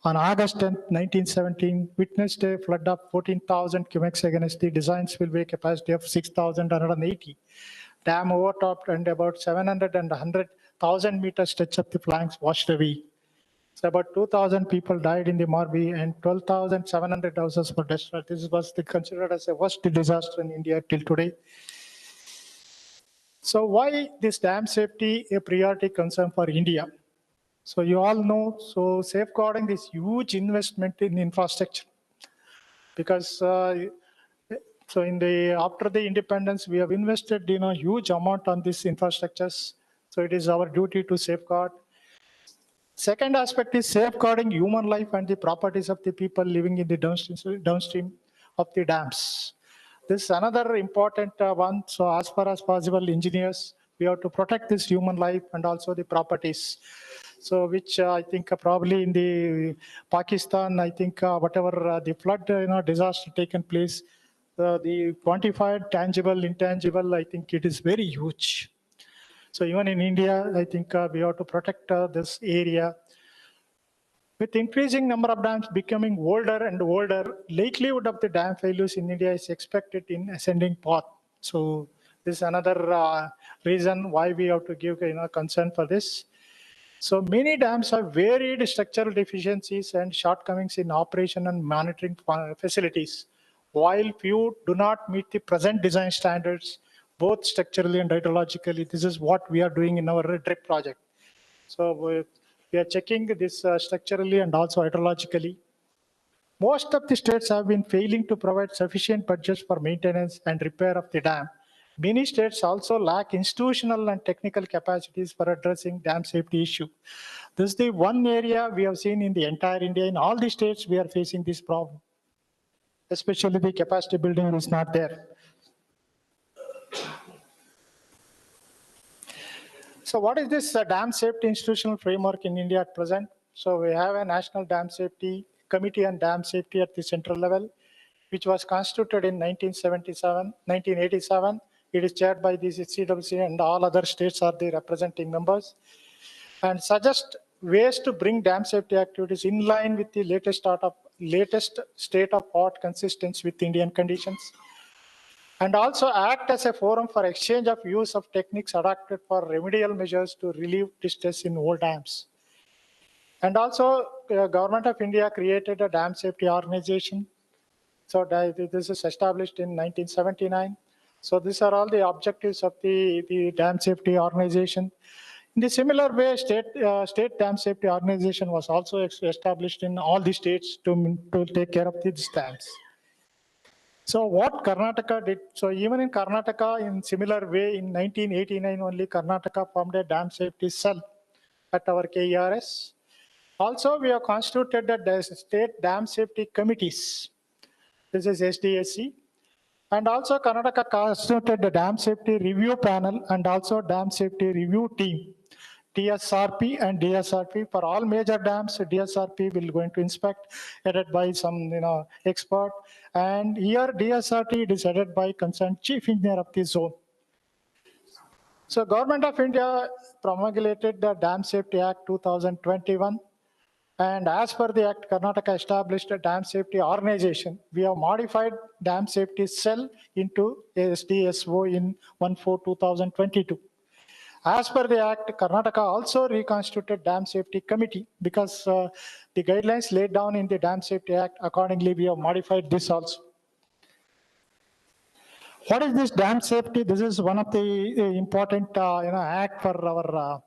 On August 10, 1917, witnessed a flood of 14,000 cubics against the design spillway capacity of 6,180. Dam overtopped and about 700 and 100,000 meters stretch of the flanks washed away. So about 2,000 people died in the Morbi and 12,700 houses were destroyed. This was considered as the worst disaster in India till today. So why this dam safety a priority concern for India? So you all know, so safeguarding this huge investment in infrastructure, because so after the independence, we have invested huge amount on these infrastructures. So it is our duty to safeguard. Second aspect is safeguarding human life and the properties of the people living in the downstream of the dams. This is another important one. So as far as possible, engineers, we have to protect this human life and also the properties. So which I think probably in the Pakistan, I think whatever the flood disaster taken place, the quantified, tangible, intangible, I think it is very huge. So even in India, I think we have to protect this area. With increasing number of dams becoming older and older, likelihood of the dam failures in India is expected in ascending path. So This is another reason why we have to give consent for this. So many dams have varied structural deficiencies and shortcomings in operation and monitoring facilities, while few do not meet the present design standards, both structurally and hydrologically. This is what we are doing in our DRIP project. So we are checking this structurally and also hydrologically. Most of the states have been failing to provide sufficient budgets for maintenance and repair of the dam. Many states also lack institutional and technical capacities for addressing dam safety issue. This is the one area we have seen in the entire India. In all the states, we are facing this problem. Especially the capacity building is not there. So what is this dam safety institutional framework in India at present? So we have a National Dam Safety Committee on Dam Safety at the central level, which was constituted in 1987. It is chaired by the CWC, and all other states are the representing members, and suggest ways to bring dam safety activities in line with the latest state of art consistent with Indian conditions, and also act as a forum for exchange of use of techniques adopted for remedial measures to relieve distress in old dams. And also, Government of India created a dam safety organization. So this is established in 1979. So these are all the objectives of the dam safety organization. In the similar way, state dam safety organization was also established in all the states to take care of these dams. So what Karnataka did, so even in Karnataka, in similar way, in 1989 only, Karnataka formed a dam safety cell at our KERS. Also, we have constituted the state dam safety committees. This is SDSC. And also Karnataka constituted the dam safety review panel and also dam safety review team. TSRP and DSRP for all major dams. DSRP will going to inspect, headed by some expert. And here DSRP is headed by concerned chief engineer of the zone. So Government of India promulgated the Dam Safety Act 2021. And as per the Act, Karnataka established a dam safety organization. We have modified dam safety cell into SDSO in 1/4/2022. As per the Act, Karnataka also reconstituted Dam Safety Committee because the guidelines laid down in the Dam Safety Act, accordingly we have modified this also. What is this dam safety? This is one of the important act for our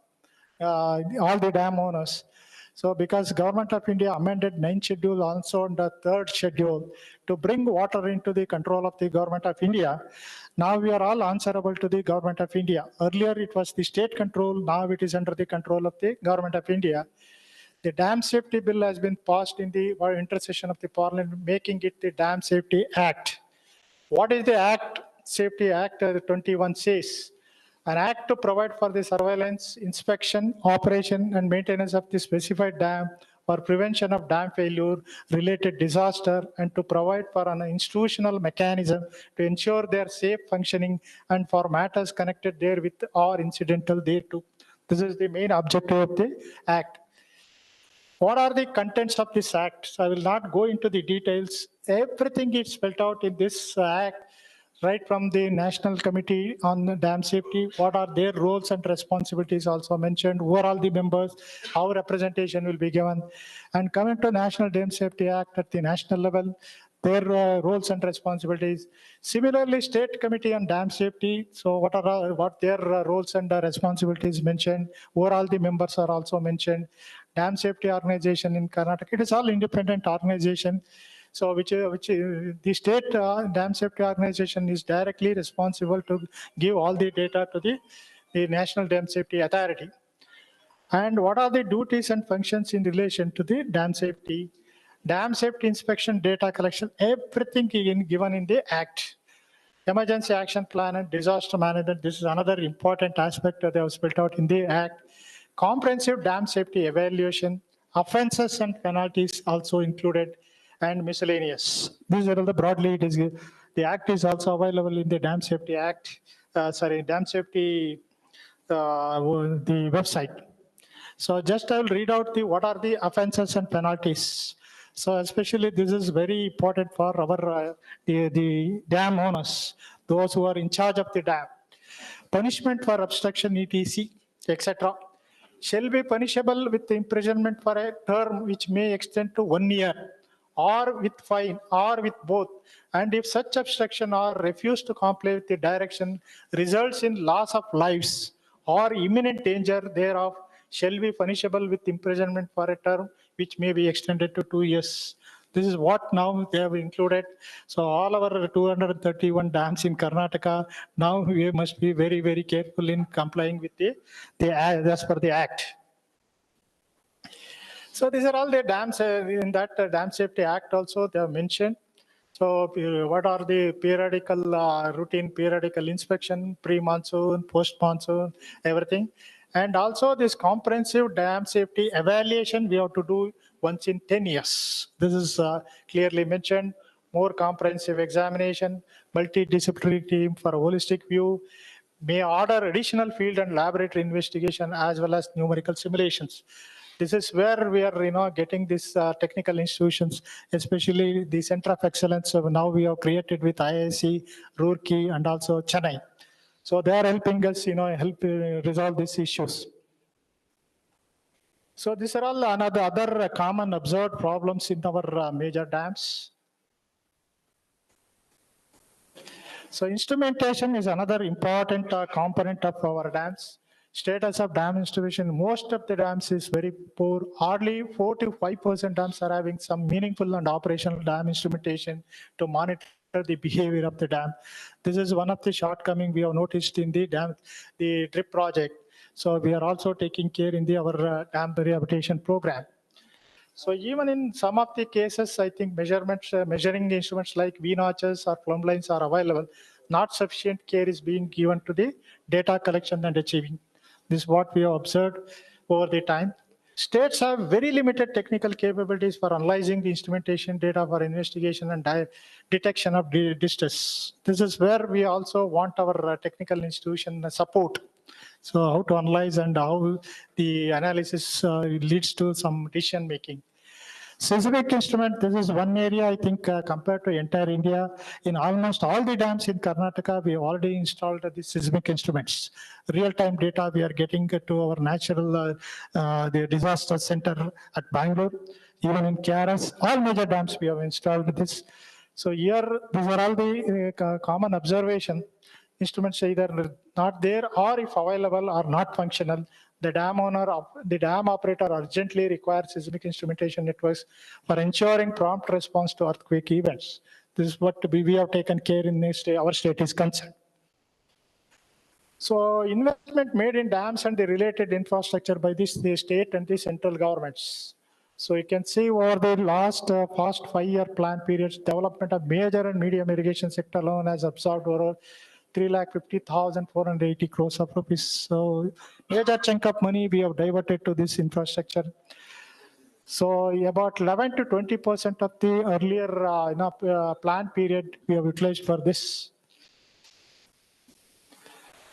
all the dam owners. So because Government of India amended 9th schedule also on the 3rd schedule to bring water into the control of the Government of India, now we are all answerable to the Government of India. Earlier it was the state control, now it is under the control of the Government of India. The Dam Safety Bill has been passed in the intersession of the Parliament, making it the Dam Safety Act. What is the Act? Safety Act 21 says? An act to provide for the surveillance, inspection, operation, and maintenance of the specified dam for prevention of dam failure related disaster, and to provide for an institutional mechanism to ensure their safe functioning and for matters connected therewith or incidental thereto. This is the main objective of the act. What are the contents of this act? So I will not go into the details. Everything is spelled out in this act, right from the National Committee on Dam Safety, what are their roles and responsibilities also mentioned, who are all the members, how representation will be given. And coming to National Dam Safety Act at the national level, their roles and responsibilities. Similarly, State Committee on Dam Safety, so what their roles and responsibilities mentioned, who are all the members are also mentioned. Dam Safety Organization in Karnataka, it is all independent organization. So which the state dam safety organization is directly responsible to give all the data to the National Dam Safety Authority. And what are the duties and functions in relation to the dam safety? Dam safety inspection, data collection, everything given in the Act. Emergency action plan and disaster management, this is another important aspect that they have spelled out in the Act. Comprehensive dam safety evaluation, offenses and penalties also included, and miscellaneous. These are all the broadly, it is, the Act is also available in the Dam Safety Act, Dam Safety, the website. So just I will read out what are the offenses and penalties. So especially this is very important for our the dam owners, those who are in charge of the dam. punishment for obstruction, etc., etc., shall be punishable with imprisonment for a term which may extend to 1 year, or with fine, or with both. And if such obstruction or refuse to comply with the direction results in loss of lives or imminent danger thereof, shall be punishable with imprisonment for a term which may be extended to 2 years. This is what now they have included. So all our 231 dams in Karnataka, now we must be very, very careful in complying with as per the act. So these are all the dams in that Dam Safety Act also they have mentioned. So what are the periodical, routine periodical inspection, pre-monsoon, post-monsoon, everything. And also this comprehensive dam safety evaluation we have to do once in 10 years. This is clearly mentioned. More comprehensive examination, multidisciplinary team for a holistic view, may order additional field and laboratory investigation as well as numerical simulations. This is where we are, getting these technical institutions, especially the Center of Excellence. So now we have created with IISc, Roorkee, and also Chennai. So they are helping us, help resolve these issues. So these are all other common observed problems in our major dams. So instrumentation is another important component of our dams. Status of dam installation, most of the dams is very poor. Hardly 4 to 5% dams are having some meaningful and operational dam instrumentation to monitor the behavior of the dam. This is one of the shortcomings we have noticed in the DRIP project. So we are also taking care in our dam rehabilitation program. So even in some of the cases, I think measuring instruments like V notches or plumb lines are available. Not sufficient care is being given to the data collection and achieving. This is what we have observed over the time. States have very limited technical capabilities for analyzing the instrumentation data for investigation and detection of distress. This is where we also want our technical institution support. So how to analyze and how the analysis leads to some decision making. Seismic instrument, this is one area I think compared to entire India. In almost all the dams in Karnataka, we have already installed the seismic instruments. Real-time data we are getting to our natural the disaster center at Bangalore. Even in KRS, all major dams we have installed this. So here, these are all the common observation. Instruments either not there or if available are not functional. The dam owner, the dam operator urgently requires seismic instrumentation networks for ensuring prompt response to earthquake events. This is what we have taken care in our state is concerned. So investment made in dams and the related infrastructure by the state and the central governments. So you can see over the last past 5-year plan periods, development of major and medium irrigation sector alone has absorbed over 3,50,480 crores of rupees. So major chunk of money we have diverted to this infrastructure. So about 11 to 20% of the earlier plan period we have utilized for this.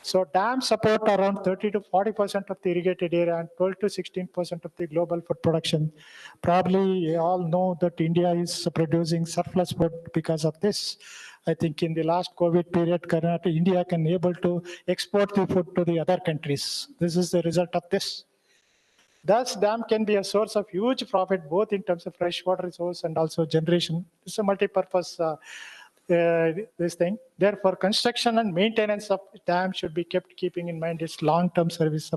So dams support around 30 to 40% of the irrigated area and 12 to 16% of the global food production. Probably you all know that India is producing surplus food because of this. I think in the last COVID period, India can able to export the food to the other countries. This is the result of this. Thus, dam can be a source of huge profit, both in terms of freshwater resource and also generation. It's a multi-purpose this thing. Therefore, construction and maintenance of dam should be keeping in mind its long-term service.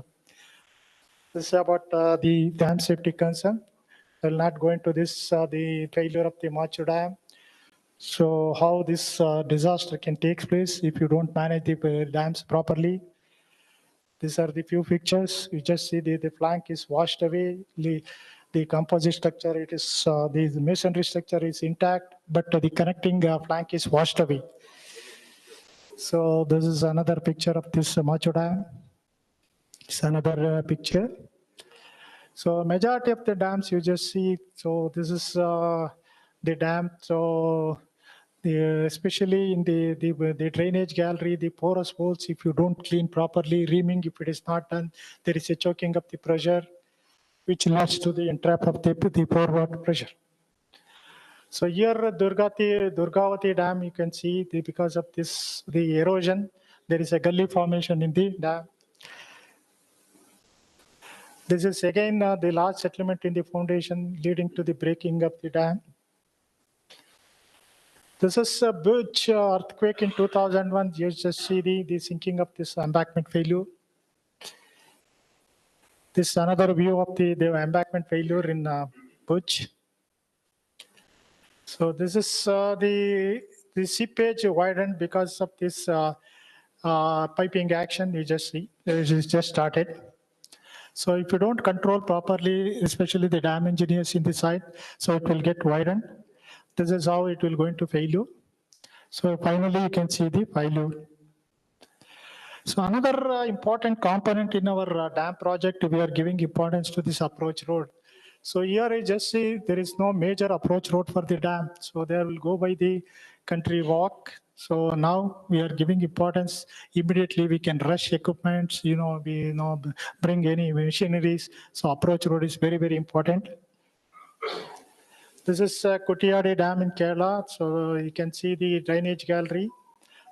This is about the dam safety concern. I will not go into this, the failure of the Machu Dam. So how this disaster can take place if you don't manage the dams properly. These are the few pictures. You just see the flank is washed away. The composite structure, it is the masonry structure is intact, but the connecting flank is washed away. So this is another picture of this Machu Dam. It's another picture. So majority of the dams you just see. So this is the dam. So especially in the drainage gallery, the porous holes, if you don't clean properly, reaming, if it is not done, there is a choking of the pressure, which leads to the entrap of the pore water pressure. So here Durgavati Dam, you can see because of this, the erosion, there is a gully formation in the dam. This is again the large settlement in the foundation leading to the breaking of the dam. This is a huge earthquake in 2001. You just see the sinking of this embankment failure. This is another view of the embankment failure in Bhuj. So this is the seepage widened because of this piping action. You just see it is just started. So if you don't control properly, especially the dam engineers in the site, so it will get widened. This is how it will go into failure. So finally, you can see the failure. So another important component in our dam project, we are giving importance to this approach road. So here I just see there is no major approach road for the dam. So they will go by the country walk. So now we are giving importance. Immediately we can rush equipments, we bring any machineries. So approach road is very, very important. This is Kutiyade Dam in Kerala. So you can see the drainage gallery,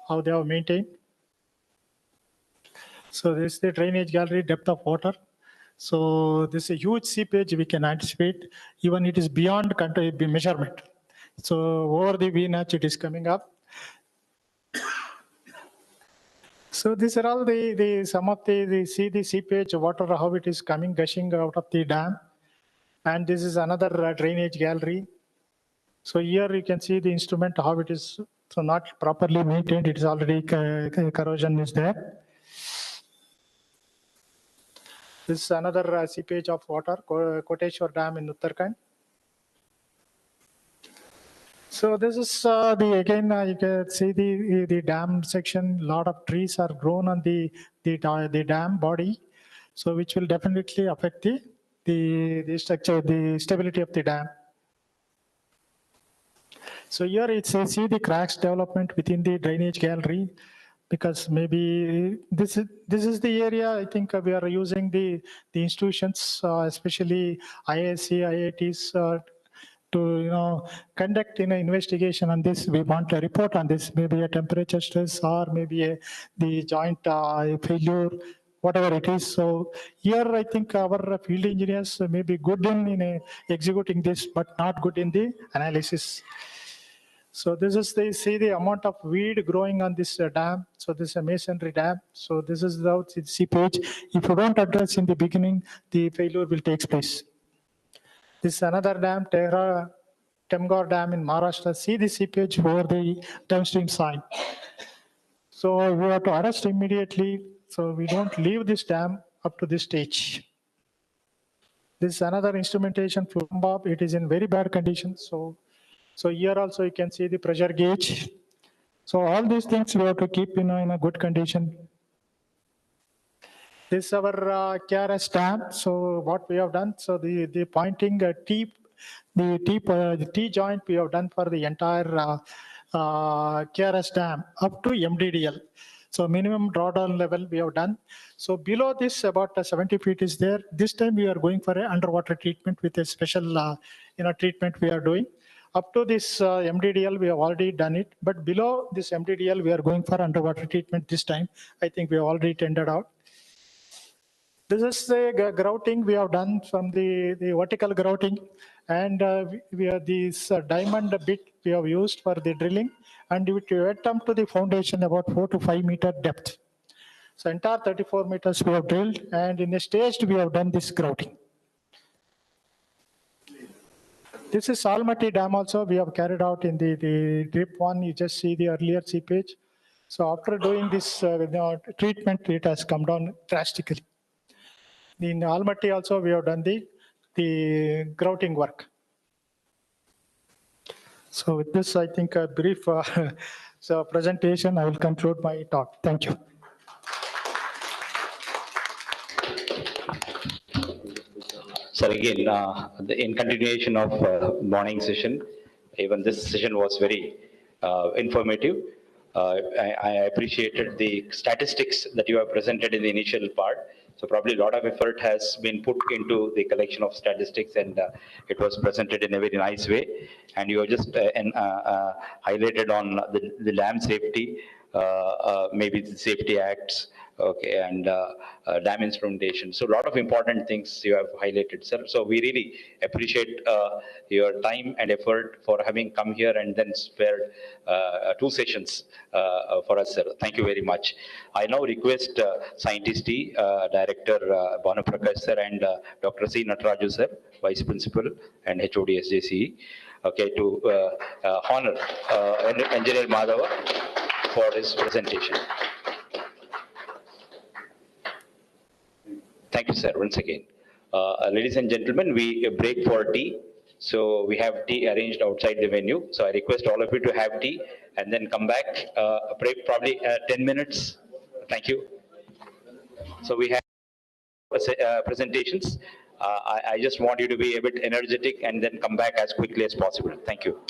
how they have maintained. So this is the drainage gallery, depth of water. So this is a huge seepage we can anticipate, even it is beyond country measurement. So over the V-notch it is coming up. So these are all some of the see the seepage water, how it is coming, gushing out of the dam. And this is another drainage gallery. So here you can see the instrument, how it is so not properly maintained. It is already corrosion is there. This is another seepage of water, Koteshwar Dam in Uttarakhand. So this is again you can see the dam section. Lot of trees are grown on the dam body, so which will definitely affect the structure, the stability of the dam. So here it's see the cracks development within the drainage gallery, because maybe this is the area I think we are using the institutions, especially IISc, IITs. To conduct investigation on this. We want a report on this, maybe a temperature stress or maybe the joint failure, whatever it is. So here I think our field engineers may be good in executing this, but not good in the analysis. So this is see the amount of weed growing on this dam. So this is a masonry dam. So this is the seepage. If you don't address in the beginning, the failure will take place. This is another dam, Temgor Dam in Maharashtra. See the seepage over the downstream side. So we have to arrest immediately. So we don't leave this dam up to this stage. This is another instrumentation from Bob. It is in very bad condition. So here also you can see the pressure gauge. So all these things we have to keep in a good condition. This is our KRS dam. So what we have done, so the pointing the T joint we have done for the entire KRS dam up to MDDL. So minimum drawdown level we have done. So below this about 70 feet is there. This time we are going for an underwater treatment with a special treatment we are doing. Up to this MDDL we have already done it, but below this MDDL we are going for underwater treatment this time. I think we have already tendered out. This is the grouting we have done from the vertical grouting, and we have this diamond bit we have used for the drilling, and it went up to the foundation about 4 to 5 meter depth. So entire 34 meters we have drilled, and in a staged we have done this grouting. This is Almaty Dam also we have carried out in the drip one. You just see the earlier seepage. So after doing this treatment, it has come down drastically. In Almaty also we have done the grouting work. So with this, I think a brief presentation, I will conclude my talk. Thank you. So again, in continuation of morning session, even this session was very informative. I appreciated the statistics that you have presented in the initial part. So probably a lot of effort has been put into the collection of statistics, and it was presented in a very nice way. And you have just highlighted on the dam safety, maybe the safety acts, okay, and dam instrumentation. So a lot of important things you have highlighted, sir. So we really appreciate your time and effort for having come here and then spared 2 sessions for us, sir. Thank you very much. I now request Scientist T, Director Bhanu Prakash, sir, and Dr. C. Nataraju, sir, Vice Principal and HOD SJCE, okay, to honor Engineer Madhava for his presentation. Thank you, sir, once again. Ladies and gentlemen, we break for tea. So we have tea arranged outside the venue. So I request all of you to have tea and then come back, break probably 10 minutes. Thank you. So we have presentations. I just want you to be a bit energetic and then come back as quickly as possible. Thank you.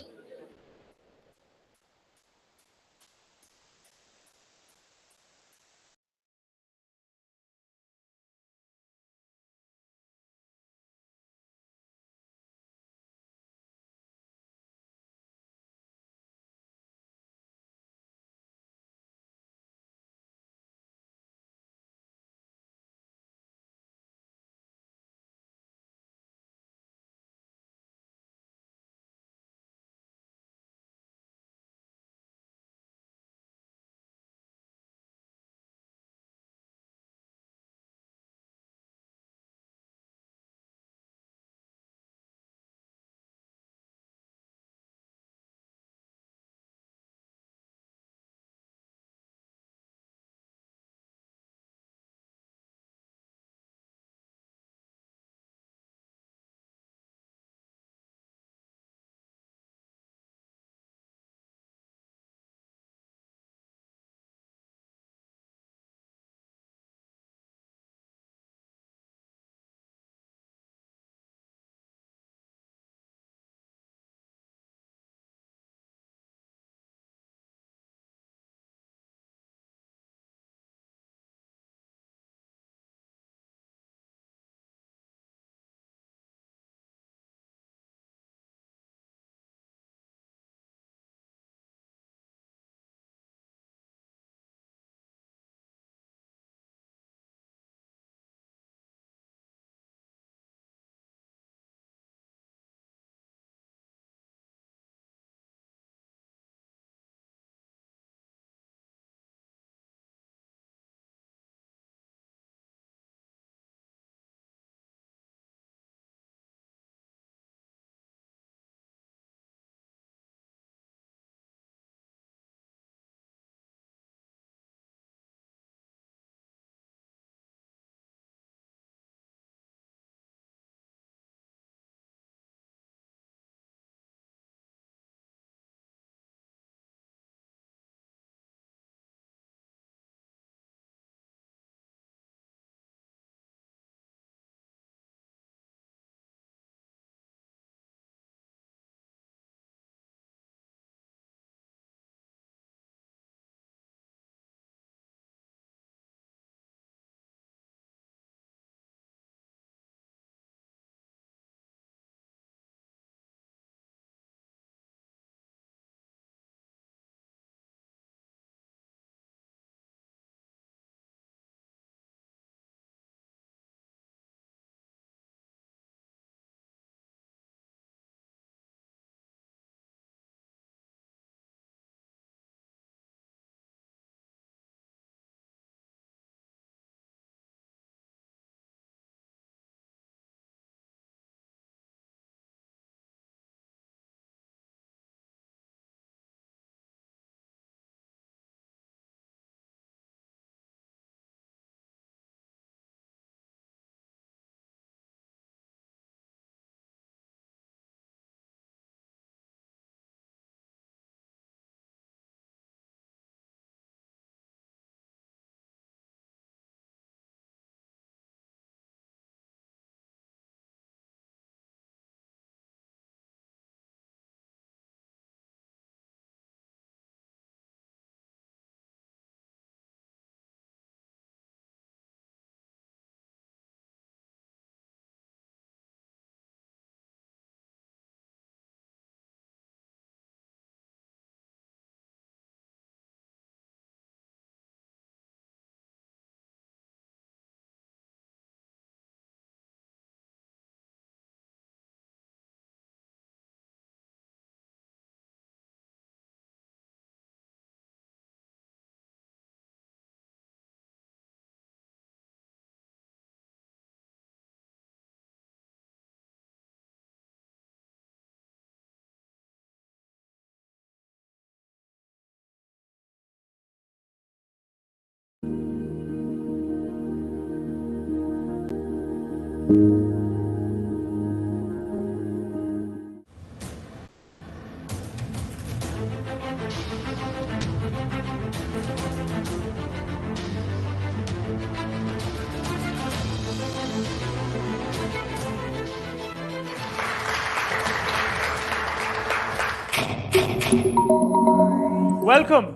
Welcome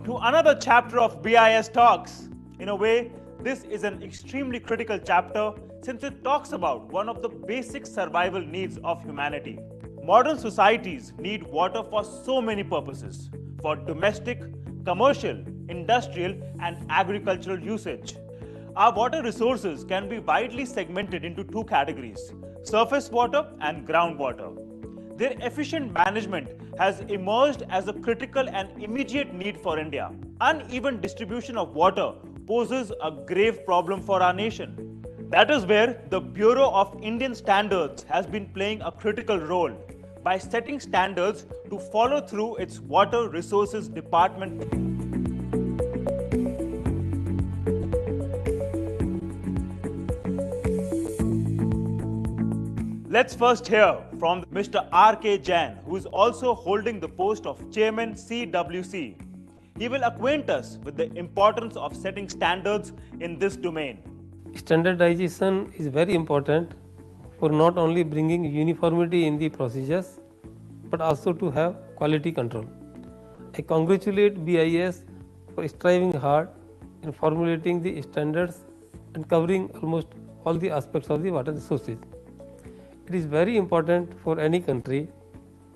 to another chapter of BIS Talks. In a way, this is an extremely critical chapter since it talks about one of the basic survival needs of humanity. Modern societies need water for so many purposes, for domestic, commercial, industrial, and agricultural usage. Our water resources can be widely segmented into two categories: surface water and groundwater. Their efficient management has emerged as a critical and immediate need for India. Uneven distribution of water poses a grave problem for our nation. That is where the Bureau of Indian Standards has been playing a critical role by setting standards to follow through its Water Resources Department. Let's first hear from Mr. R.K. Jain, who is also holding the post of Chairman CWC. He will acquaint us with the importance of setting standards in this domain. Standardization is very important for not only bringing uniformity in the procedures, but also to have quality control. I congratulate BIS for striving hard in formulating the standards and covering almost all the aspects of the water resources. It is very important for any country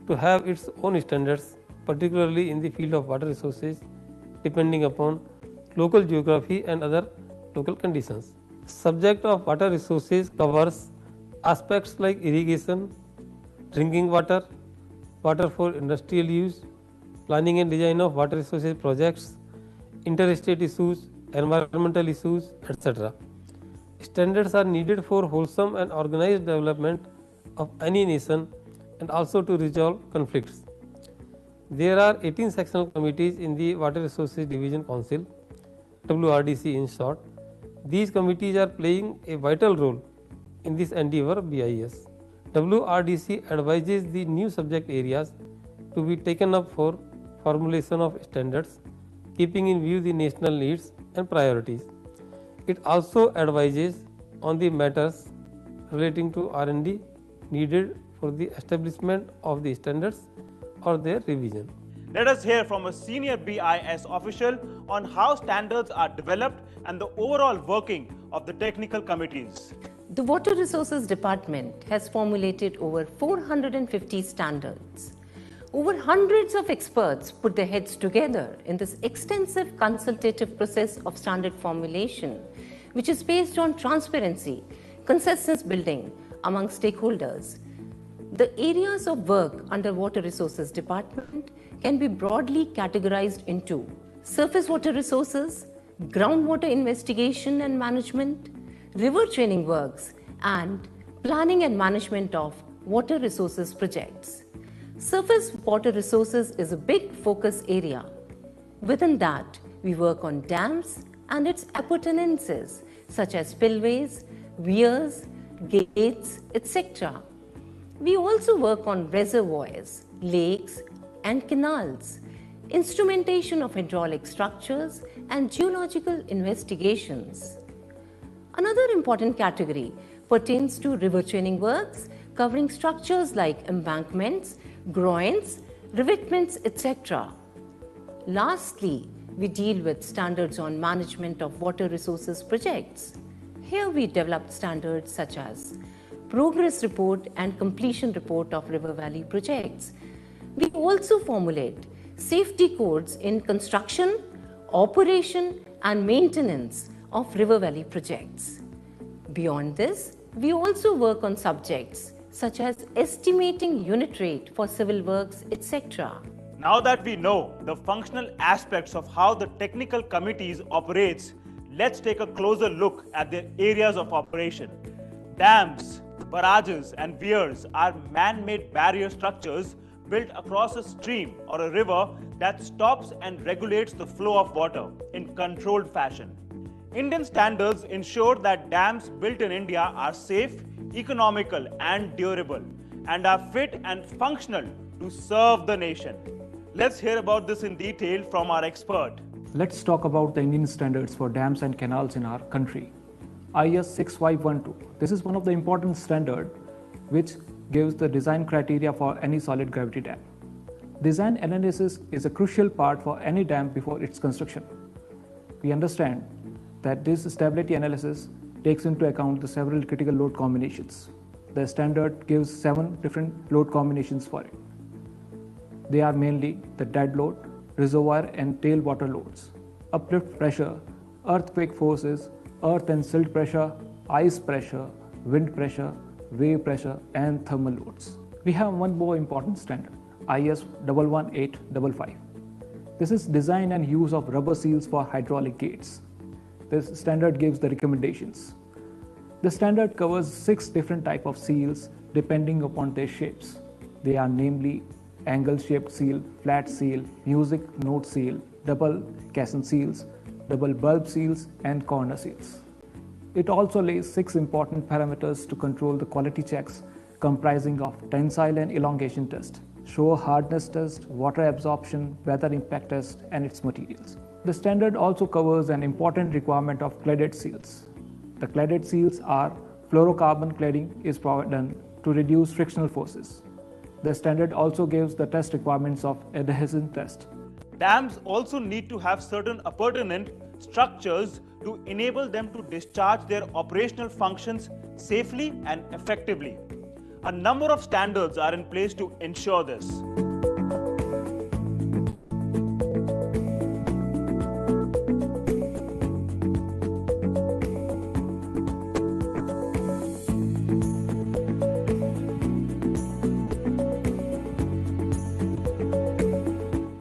to have its own standards, particularly in the field of water resources, depending upon local geography and other local conditions. Subject of water resources covers aspects like irrigation, drinking water, water for industrial use, planning and design of water resources projects, interstate issues, environmental issues, etc. Standards are needed for wholesome and organized development of any nation and also to resolve conflicts. There are 18 sectional committees in the Water Resources Division Council, WRDC in short. These committees are playing a vital role in this endeavor BIS. WRDC advises the new subject areas to be taken up for formulation of standards, keeping in view the national needs and priorities. It also advises on the matters relating to R&D needed for the establishment of the standards or their revision. Let us hear from a senior BIS official on how standards are developed and the overall working of the technical committees. The Water Resources Department has formulated over 450 standards. Over hundreds of experts put their heads together in this extensive consultative process of standard formulation, which is based on transparency, consensus building among stakeholders. The areas of work under Water Resources Department can be broadly categorized into surface water resources, groundwater investigation and management, river training works, and planning and management of water resources projects. Surface water resources is a big focus area. Within that, we work on dams and its appurtenances such as spillways, weirs, gates, etc. We also work on reservoirs, lakes and canals, instrumentation of hydraulic structures and geological investigations. Another important category pertains to river training works covering structures like embankments, groins, revetments, etc. Lastly, we deal with standards on management of water resources projects. Here we develop standards such as progress report and completion report of river valley projects. We also formulate safety codes in construction, operation and maintenance of river valley projects. Beyond this, we also work on subjects such as estimating unit rate for civil works, etc. Now that we know the functional aspects of how the technical committees operates, let's take a closer look at their areas of operation. Dams, barrages and weirs are man-made barrier structures built across a stream or a river that stops and regulates the flow of water in controlled fashion. Indian standards ensure that dams built in India are safe, economical and durable, and are fit and functional to serve the nation. Let's hear about this in detail from our expert. Let's talk about the Indian standards for dams and canals in our country. IS 6512. This is one of the important standards which gives the design criteria for any solid gravity dam. Design analysis is a crucial part for any dam before its construction. We understand that this stability analysis takes into account the several critical load combinations. The standard gives 7 different load combinations for it. They are mainly the dead load, reservoir and tailwater loads, uplift pressure, earthquake forces, earth and silt pressure, ice pressure, wind pressure, wave pressure, and thermal loads. We have one more important standard, IS 11855. This is design and use of rubber seals for hydraulic gates. This standard gives the recommendations. The standard covers 6 different types of seals depending upon their shapes. They are namely angle-shaped seal, flat seal, music note seal, double caisson seals, double bulb seals, and corner seals. It also lays 6 important parameters to control the quality checks comprising of tensile and elongation test, shore hardness test, water absorption, weather impact test, and its materials. The standard also covers an important requirement of cladded seals. The cladded seals are fluorocarbon cladding is done to reduce frictional forces. The standard also gives the test requirements of adhesion test. Dams also need to have certain appurtenant structures to enable them to discharge their operational functions safely and effectively. A number of standards are in place to ensure this.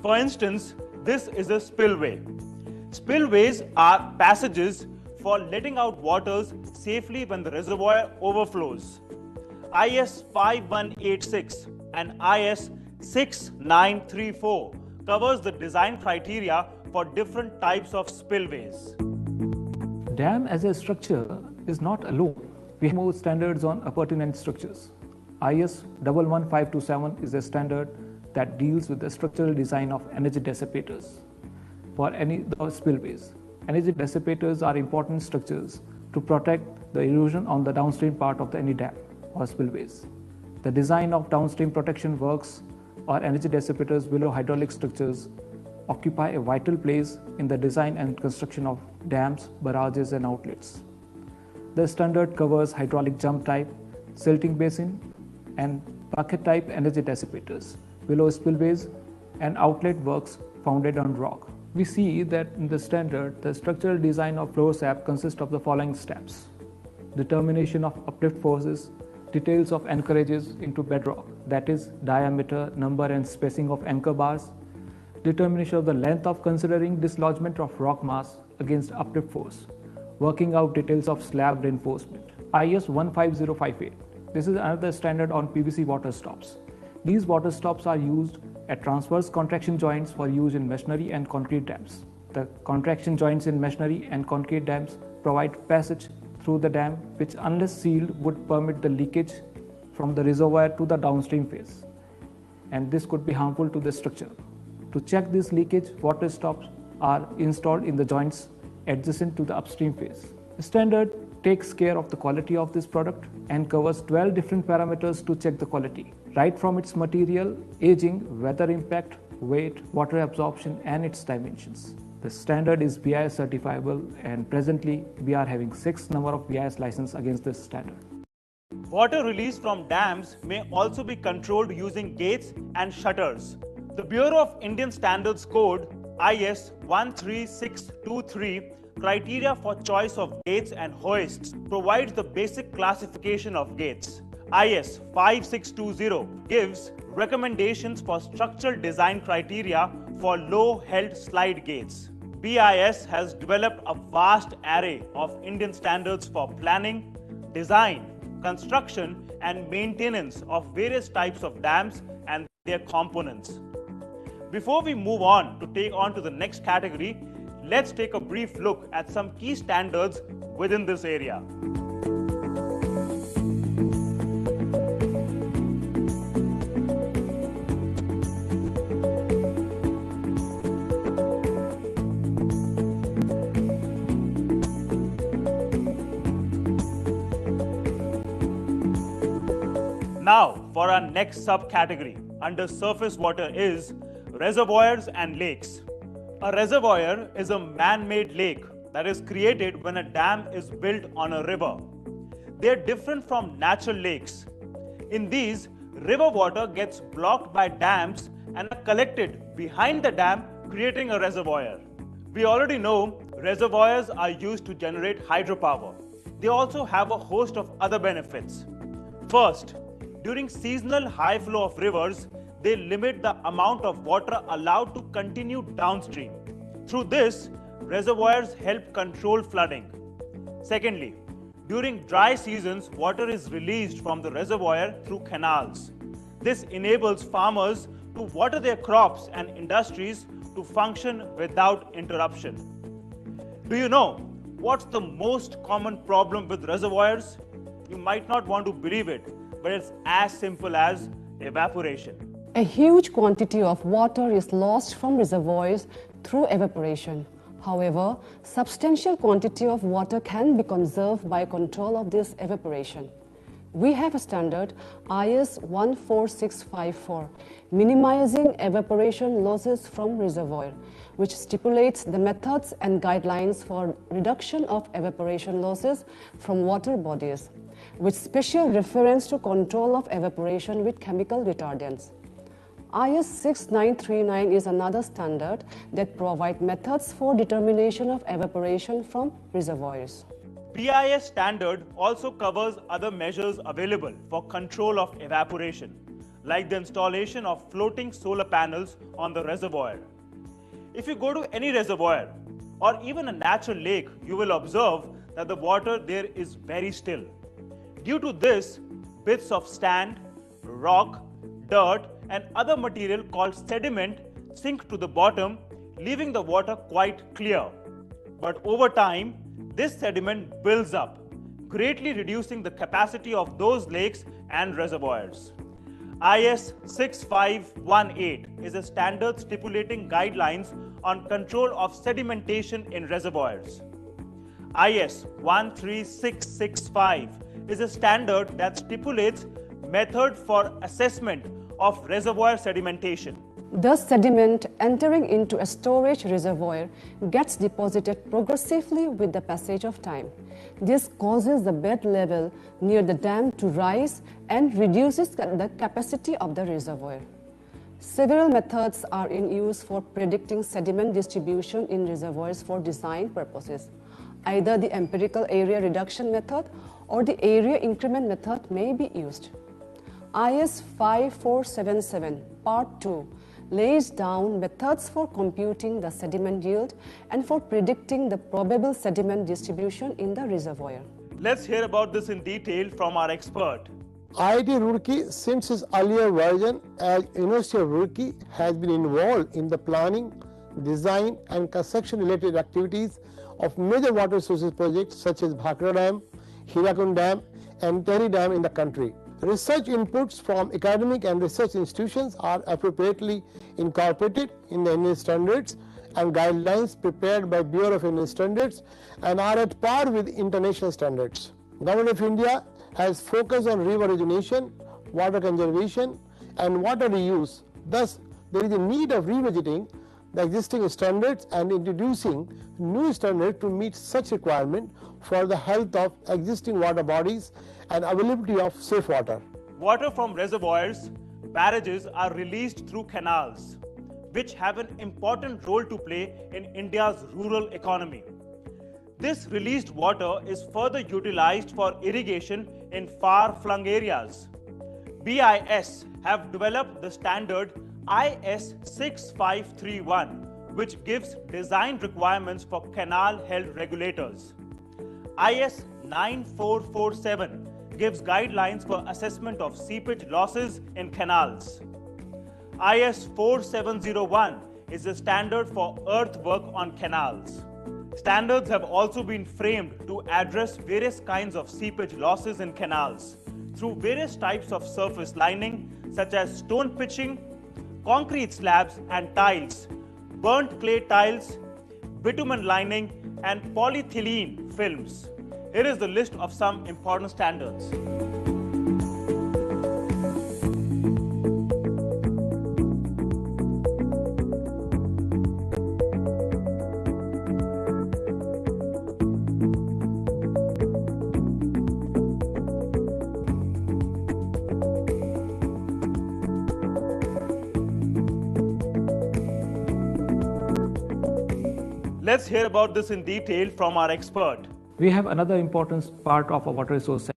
For instance, this is a spillway. Spillways are passages for letting out waters safely when the reservoir overflows. IS 5186 and IS 6934 covers the design criteria for different types of spillways. Dam as a structure is not alone. We have more standards on appurtenant structures. IS 11527 is a standard that deals with the structural design of energy dissipators. For any spillways, energy dissipators are important structures to protect the erosion on the downstream part of any dam or spillways. The design of downstream protection works or energy dissipators below hydraulic structures occupy a vital place in the design and construction of dams, barrages, and outlets. The standard covers hydraulic jump type, silting basin, and bucket type energy dissipators below spillways and outlet works founded on rock. We see that in the standard, the structural design of floor SAP consists of the following steps: determination of uplift forces, details of anchorages into bedrock, that is diameter, number and spacing of anchor bars, determination of the length of considering dislodgement of rock mass against uplift force, working out details of slab reinforcement. IS 15058. This is another standard on PVC water stops. These water stops are used at transverse contraction joints for use in masonry and concrete dams. The contraction joints in masonry and concrete dams provide passage through the dam, which unless sealed would permit the leakage from the reservoir to the downstream phase, and this could be harmful to the structure. To check this leakage, water stops are installed in the joints adjacent to the upstream phase. The standard takes care of the quality of this product and covers 12 different parameters to check the quality, right from its material, aging, weather impact, weight, water absorption, and its dimensions. The standard is BIS certifiable, and presently we are having 6 number of BIS license against this standard. Water release from dams may also be controlled using gates and shutters. The Bureau of Indian Standards Code IS 13623 criteria for choice of gates and hoists provides the basic classification of gates. IS 5620 gives recommendations for structural design criteria for low-held slide gates. BIS has developed a vast array of Indian standards for planning, design, construction, and maintenance of various types of dams and their components. Before we move on to the next category, let's take a brief look at some key standards within this area. Now, for our next subcategory under surface water is reservoirs and lakes. A reservoir is a man-made lake that is created when a dam is built on a river. They are different from natural lakes. In these, river water gets blocked by dams and are collected behind the dam, creating a reservoir. We already know reservoirs are used to generate hydropower. They also have a host of other benefits. First, during seasonal high flow of rivers, they limit the amount of water allowed to continue downstream. Through this, reservoirs help control flooding. Secondly, during dry seasons, water is released from the reservoir through canals. This enables farmers to water their crops and industries to function without interruption. Do you know what's the most common problem with reservoirs? You might not want to believe it, but it's as simple as evaporation. A huge quantity of water is lost from reservoirs through evaporation. However, substantial quantity of water can be conserved by control of this evaporation. We have a standard IS 14654, minimizing evaporation losses from reservoir, which stipulates the methods and guidelines for reduction of evaporation losses from water bodies, with special reference to control of evaporation with chemical retardants. IS 6939 is another standard that provides methods for determination of evaporation from reservoirs. BIS standard also covers other measures available for control of evaporation, like the installation of floating solar panels on the reservoir. If you go to any reservoir or even a natural lake, you will observe that the water there is very still. Due to this, bits of sand, rock, dirt, and other material called sediment sink to the bottom, leaving the water quite clear. But over time, this sediment builds up, greatly reducing the capacity of those lakes and reservoirs. IS 6518 is a standard stipulating guidelines on control of sedimentation in reservoirs. IS 13665 is a standard that stipulates method for assessment of reservoir sedimentation. The sediment entering into a storage reservoir gets deposited progressively with the passage of time. This causes the bed level near the dam to rise and reduces the capacity of the reservoir. Several methods are in use for predicting sediment distribution in reservoirs for design purposes. Either the empirical area reduction method or the area increment method may be used. IS 5477 Part 2 lays down methods for computing the sediment yield and for predicting the probable sediment distribution in the reservoir. Let's hear about this in detail from our expert. IIT Roorkee, since its earlier version as University of Roorkee, has been involved in the planning, design and construction related activities of major water sources projects such as Bhakra Dam, Hirakund Dam and Tehri Dam in the country. Research inputs from academic and research institutions are appropriately incorporated in the Indian standards and guidelines prepared by Bureau of Indian Standards and are at par with international standards. Government of India has focused on river rejuvenation, water conservation and water reuse. Thus, there is a need of revisiting the existing standards and introducing new standards to meet such requirement for the health of existing water bodies and availability of safe water. Water from reservoirs, barrages are released through canals, which have an important role to play in India's rural economy. This released water is further utilized for irrigation in far-flung areas. BIS have developed the standard IS 6531, which gives design requirements for canal health regulators. IS 9447 gives guidelines for assessment of seepage losses in canals. IS 4701 is a standard for earthwork on canals. Standards have also been framed to address various kinds of seepage losses in canals through various types of surface lining such as stone pitching, concrete slabs and tiles, burnt clay tiles, bitumen lining and polyethylene films. Here is the list of some important standards. Let's hear about this in detail from our expert. We have another important part of our water resource.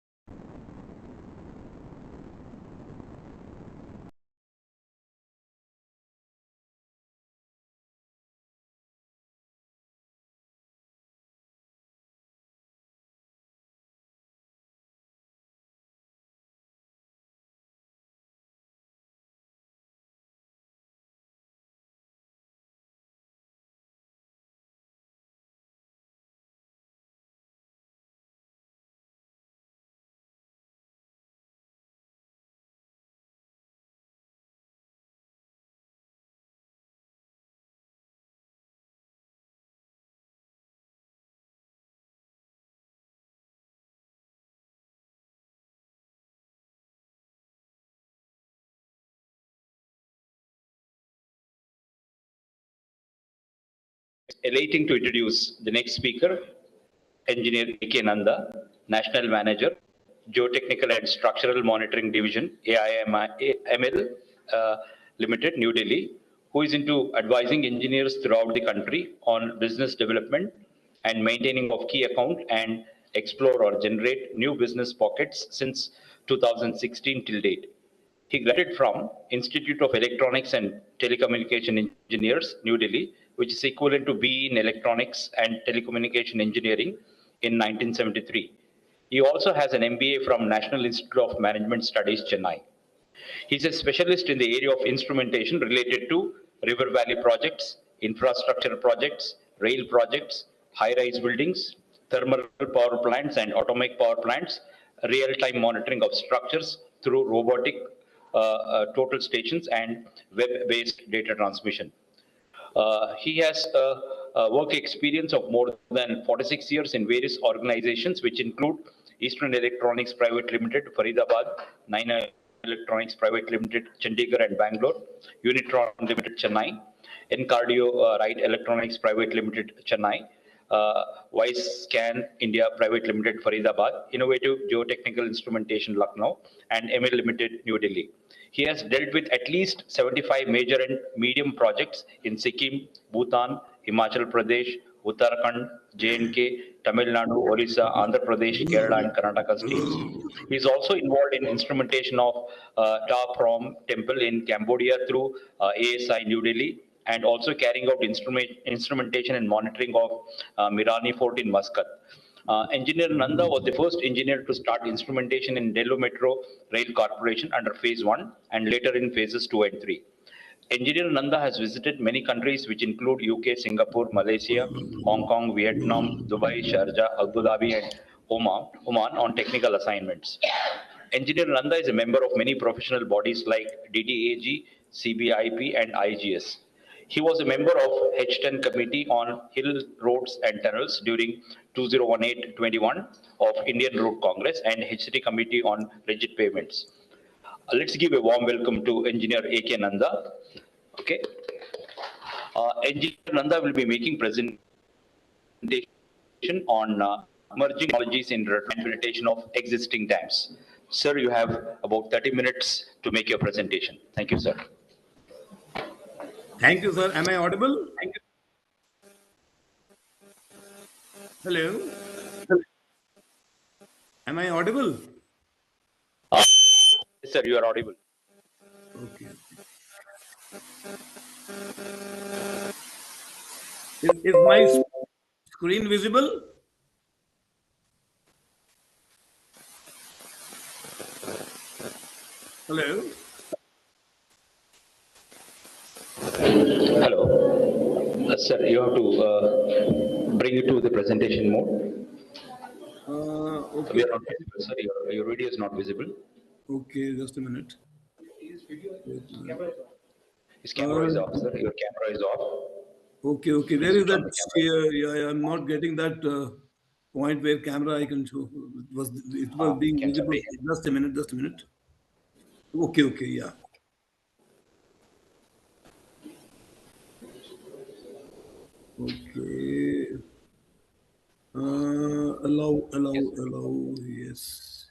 Elating to introduce the next speaker, Engineer A.K. Nanda, National Manager, Geotechnical and Structural Monitoring Division, AIML Limited, New Delhi, who is into advising engineers throughout the country on business development and maintaining of key account and explore or generate new business pockets since 2016 till date. He graduated from Institute of Electronics and Telecommunication Engineers, New Delhi, which is equivalent to BE in Electronics and Telecommunication Engineering in 1973. He also has an MBA from National Institute of Management Studies, Chennai. He's a specialist in the area of instrumentation related to river valley projects, infrastructure projects, rail projects, high-rise buildings, thermal power plants and atomic power plants, real-time monitoring of structures through robotic total stations and web-based data transmission. He has a work experience of more than 46 years in various organizations, which include Eastern Electronics Private Limited, Faridabad, Nine Electronics Private Limited, Chandigarh and Bangalore, Unitron Limited, Chennai, Encardio Right Electronics Private Limited, Chennai, Wise Scan India Private Limited, Faridabad, Innovative Geotechnical Instrumentation, Lucknow, and ML Limited, New Delhi. He has dealt with at least 75 major and medium projects in Sikkim, Bhutan, Himachal Pradesh, Uttarakhand, J&K, Tamil Nadu, Orissa, Andhra Pradesh, Kerala, and Karnataka states. He is also involved in instrumentation of Ta Prohm Temple in Cambodia through ASI New Delhi, and also carrying out instrumentation and monitoring of Mirani Fort in Muscat. Engineer Nanda was the first engineer to start instrumentation in Delhi Metro Rail Corporation under phase 1 and later in phases 2 and 3. Engineer Nanda has visited many countries which include UK, Singapore, Malaysia, Hong Kong, Vietnam, Dubai, Sharjah, Abu Dhabi and Oman on technical assignments. Engineer Nanda is a member of many professional bodies like DDAG, CBIP and IGS. He was a member of H10 Committee on Hill Roads and Tunnels during 2018-21 of Indian Road Congress and H3 Committee on Rigid Pavements. Let's give a warm welcome to Engineer A.K. Nanda. Okay. Engineer Nanda will be making presentation on emerging technologies in rehabilitation of existing dams. Sir, you have about 30 minutes to make your presentation. Thank you, sir. Thank you, sir. Am I audible? Hello? Am I audible? Yes, sir, you are audible. Okay. Is my screen visible? Hello? Hello. Sir, you have to bring it to the presentation mode. Okay. We are not visible, sir. Your video is not visible. Okay, just a minute. His camera is off, sir. Your camera is off. Okay, okay. Where is that? Yeah, I'm not getting that point where camera I can show. It was being visible. Just a minute, just a minute. Okay, okay, yeah. Okay. Allow. Yes.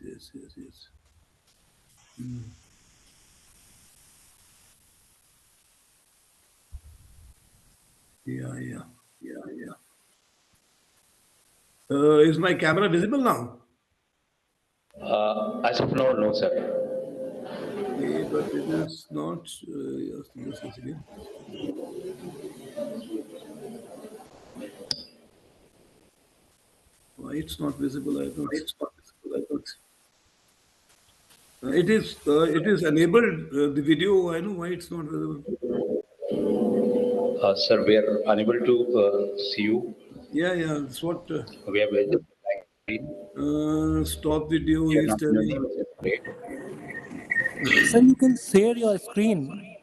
Yeah. Is my camera visible now? As of now, no, sir. Okay, but it is not. Just a second. Why it's not visible? I don't. It is enabled the video. I know why it's not visible. Sir, we are unable to see you. Yeah, that's what. We have a black screen. Stop video. You're He's not in telling. great. Sir, you can share your screen.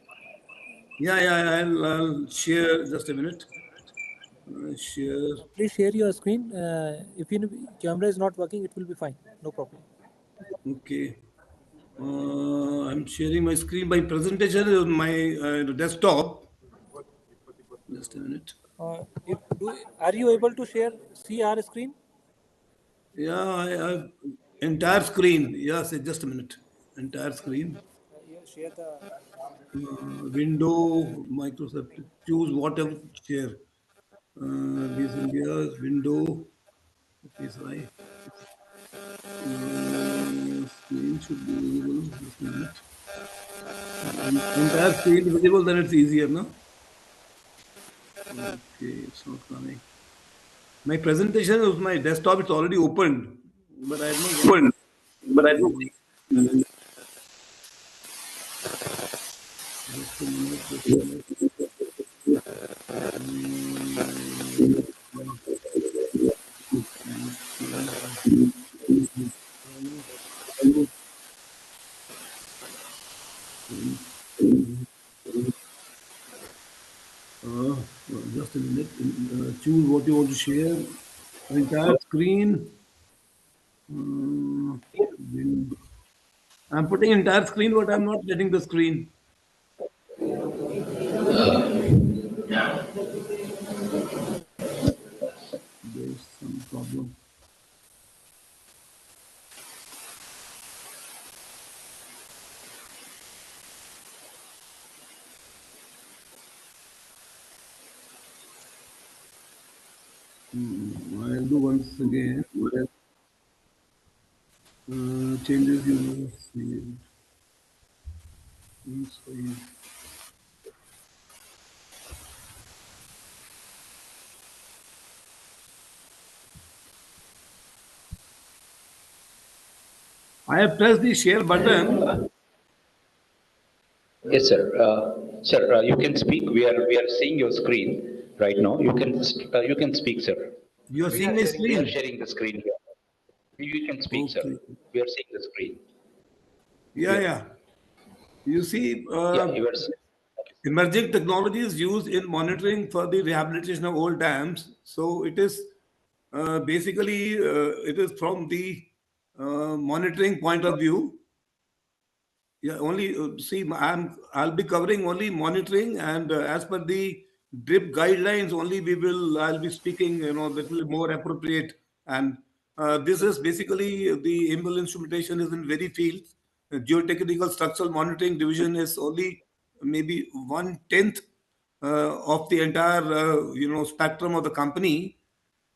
Yeah. I'll share. Just a minute. Share. Please share your screen. If your camera is not working, it will be fine. No problem. Okay. I'm sharing my screen. My presentation is on my desktop. Just a minute. Are you able to see our screen? Yeah, I entire screen. Yes, just a minute. Entire screen. Share the Window, Microsoft. Choose whatever share. This India's window. Okay, sorry. Screen should be visible. Just a minute. Entire screen visible, then it's easier, no? Okay, it's not coming. My presentation of my desktop, it's already opened, but I don't know. Just a minute. Just a minute. Choose what you want to share. Entire screen. I'm putting entire screen, but I'm not getting the screen. There's some problem. I'll do once again. Changes you will see. I have pressed the share button. Yes, sir. Sir, you can speak. We are seeing your screen right now. You can speak, sir. You are seeing my We screen. are sharing the screen here. You can speak, sir. We are seeing the screen. Yeah. You see, you are. emerging technologies used in monitoring for the rehabilitation of old dams. So it is basically it is from the monitoring point of view. Yeah, only see, I'll be covering only monitoring, and as per the DRIP guidelines, only I'll be speaking, little more appropriate. And this is basically the IMBL instrumentation is in very fields. Geotechnical structural monitoring division is only maybe 1/10 of the entire spectrum of the company.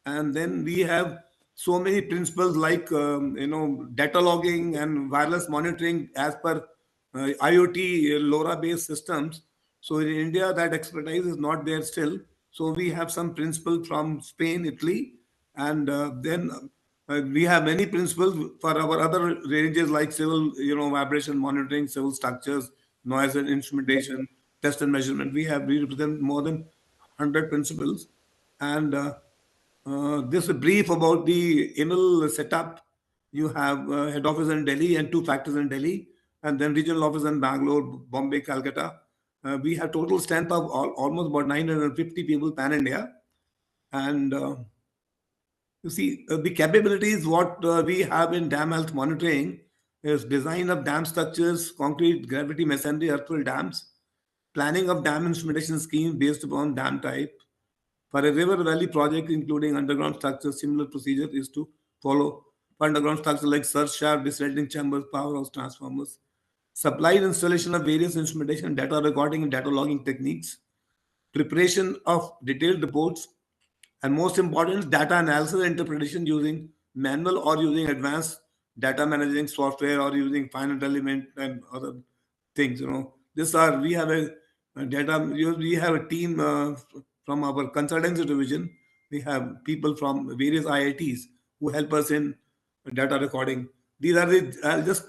And then we have so many principles like data logging and wireless monitoring as per IoT LoRa based systems. So in India that expertise is not there still. So we have some principles from Spain, Italy, and then we have many principles for our other ranges like civil vibration monitoring, civil structures, noise and instrumentation, test and measurement. We represent more than 100 principles. And this brief about the EMIL setup. You have head office in Delhi and 2 factories in Delhi, and then regional office in Bangalore, Bombay, Calcutta. We have total strength of almost about 950 people pan India. And you see, the capabilities what we have in dam health monitoring is design of dam structures, concrete, gravity masonry, earthfill dams, planning of dam instrumentation scheme based upon dam type. For a river valley project, including underground structures, similar procedure is to follow. For underground structures like surge shaft, desalinating chambers, powerhouse transformers, supply and installation of various instrumentation, data recording and data logging techniques, preparation of detailed reports, And most important, data analysis and interpretation using manual or using advanced data managing software or using finite element and other things. These are we have a data. We have a team from our consultancy division. We have people from various IITs who help us in data recording. These are the just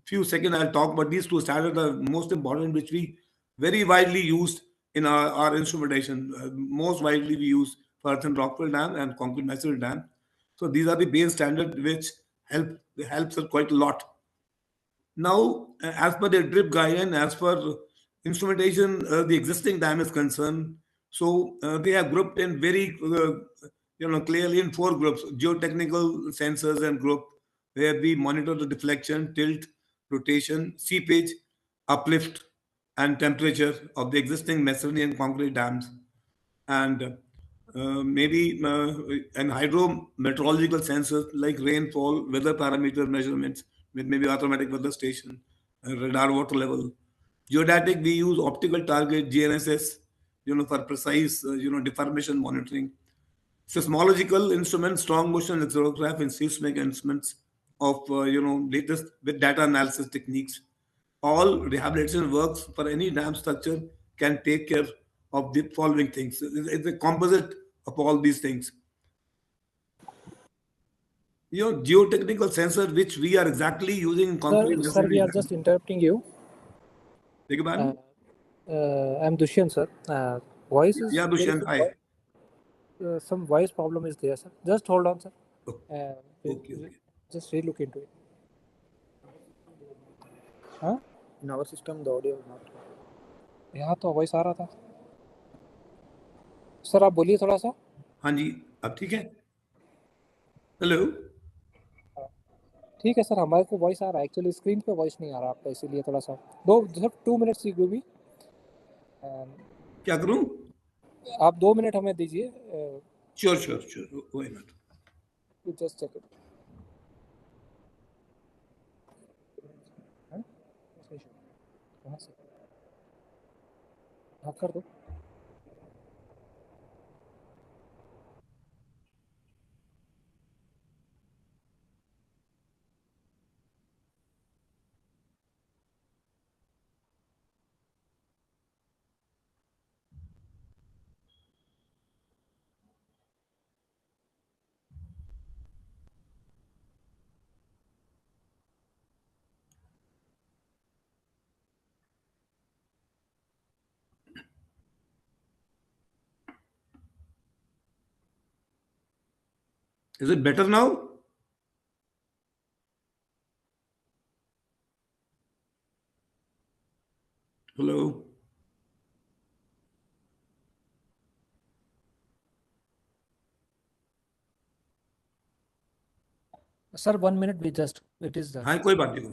few seconds I'll talk, but these two standards are most important, which we very widely used in our instrumentation. Most widely we use for earthen rockfill dam and concrete masonry dam. So these are the base standard which helps us quite a lot. Now, as per the drip guideline, as per instrumentation, the existing dam is concerned. So they have grouped in very, clearly in 4 groups: geotechnical sensors and group, where we monitor the deflection, tilt, rotation, seepage, uplift, and temperature of the existing masonry and concrete dams, and maybe and hydrometeorological sensors like rainfall, weather parameter measurements with maybe automatic weather station, radar water level. Geodatic, we use optical target GNSS, for precise, deformation monitoring. Seismological instruments, strong motion lithograph and seismic instruments of, latest with data analysis techniques. All rehabilitation works for any dam structure can take care of the following things. It's a composite of all these things. Geotechnical sensor, which we are exactly using in concrete Sir, we masonry are dam. just interrupting you. Beg your pardon? I'm Dushyant, sir. Voice is Yeah, there is Dushyant, hi. some voice problem is there, sir. Just hold on, sir. Okay. Just relook into it. Huh? In our system, the audio is not. यहाँ तो voice आ रहा था sir, आप बोलिए थोड़ा सा. हाँ जी, अब ठीक है. हेलो. ठीक है सर, हमारे को वॉइस आ रहा है. एक्चुअली स्क्रीन पे वॉइस नहीं आ रहा आपका, इसीलिए थोड़ा सा 2 मिनट्स की भी. क्या करूं? आप 2 मिनट हमें दीजिए. Sure. Why not? Just check it. कहाँ से आप कर दो. Is it better now? Hello. Sir 1 minute भी जस्ट इट इज हाँ, कोई बात नहीं.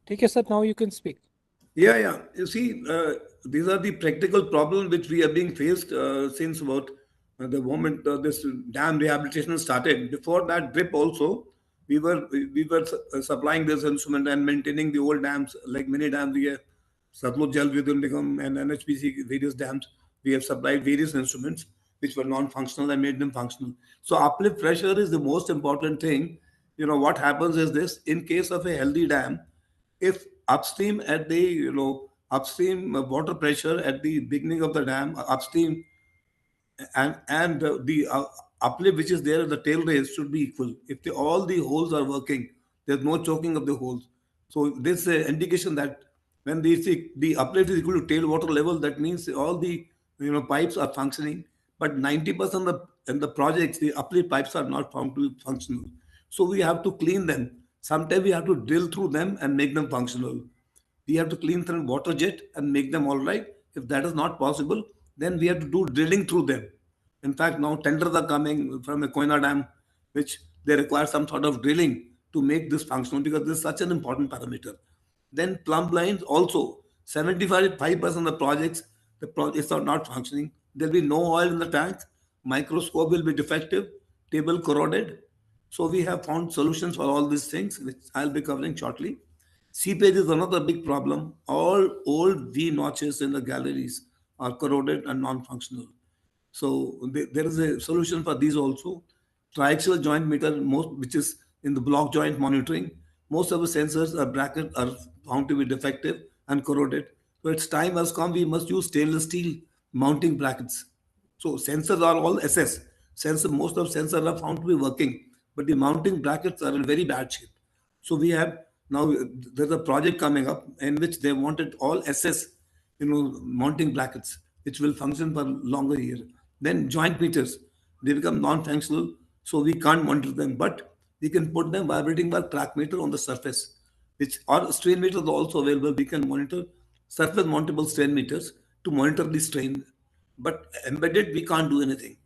ठीक है sir, now you can speak. Yeah, yeah. You see, these are the practical problems which we are being faced since about the moment this dam rehabilitation started. Before that drip also, we were supplying this instrument and maintaining the old dams, like many dams we have Satluj Jal Vidyut Nigam and NHPC various dams. We have supplied various instruments which were non-functional and made them functional. So uplift pressure is the most important thing. You know what happens is this: in case of a healthy dam, if upstream at the upstream water pressure at the beginning of the dam upstream and the uplift which is there at the tail raise should be equal. If all the holes are working, there's no choking of the holes. So this indication that when the uplift is equal to tail water level, that means all the pipes are functioning. But 90% of in the projects, the uplift pipes are not found to be functional. So we have to clean them. Sometimes we have to drill through them and make them functional. We have to clean through water jet and make them all right. If that is not possible, then we have to do drilling through them. In fact, now tenders are coming from a Koina dam, which they require some sort of drilling to make this functional because this is such an important parameter. Then plumb lines also 75% of the projects, the projects are not functioning. There'll be no oil in the tank, microscope will be defective, table corroded. So we have found solutions for all these things, which I'll be covering shortly. Seepage is another big problem. All old V notches in the galleries are corroded and non-functional. So there is a solution for these also. Triaxial joint meter, which is in the block joint monitoring, most of the sensors are bracket are found to be defective and corroded. So its time has come. We must use stainless steel mounting brackets. So sensors are all SS. Most of sensors are found to be working, but the mounting brackets are in very bad shape. So we have now there's a project coming up in which they wanted all SS, mounting brackets, which will function for longer year. Then joint meters, they become non-functional, so we can't monitor them. But we can put them vibrating bar track meter on the surface, which or strain meters are also available. We can monitor surface mountable strain meters to monitor the strain. But embedded, we can't do anything.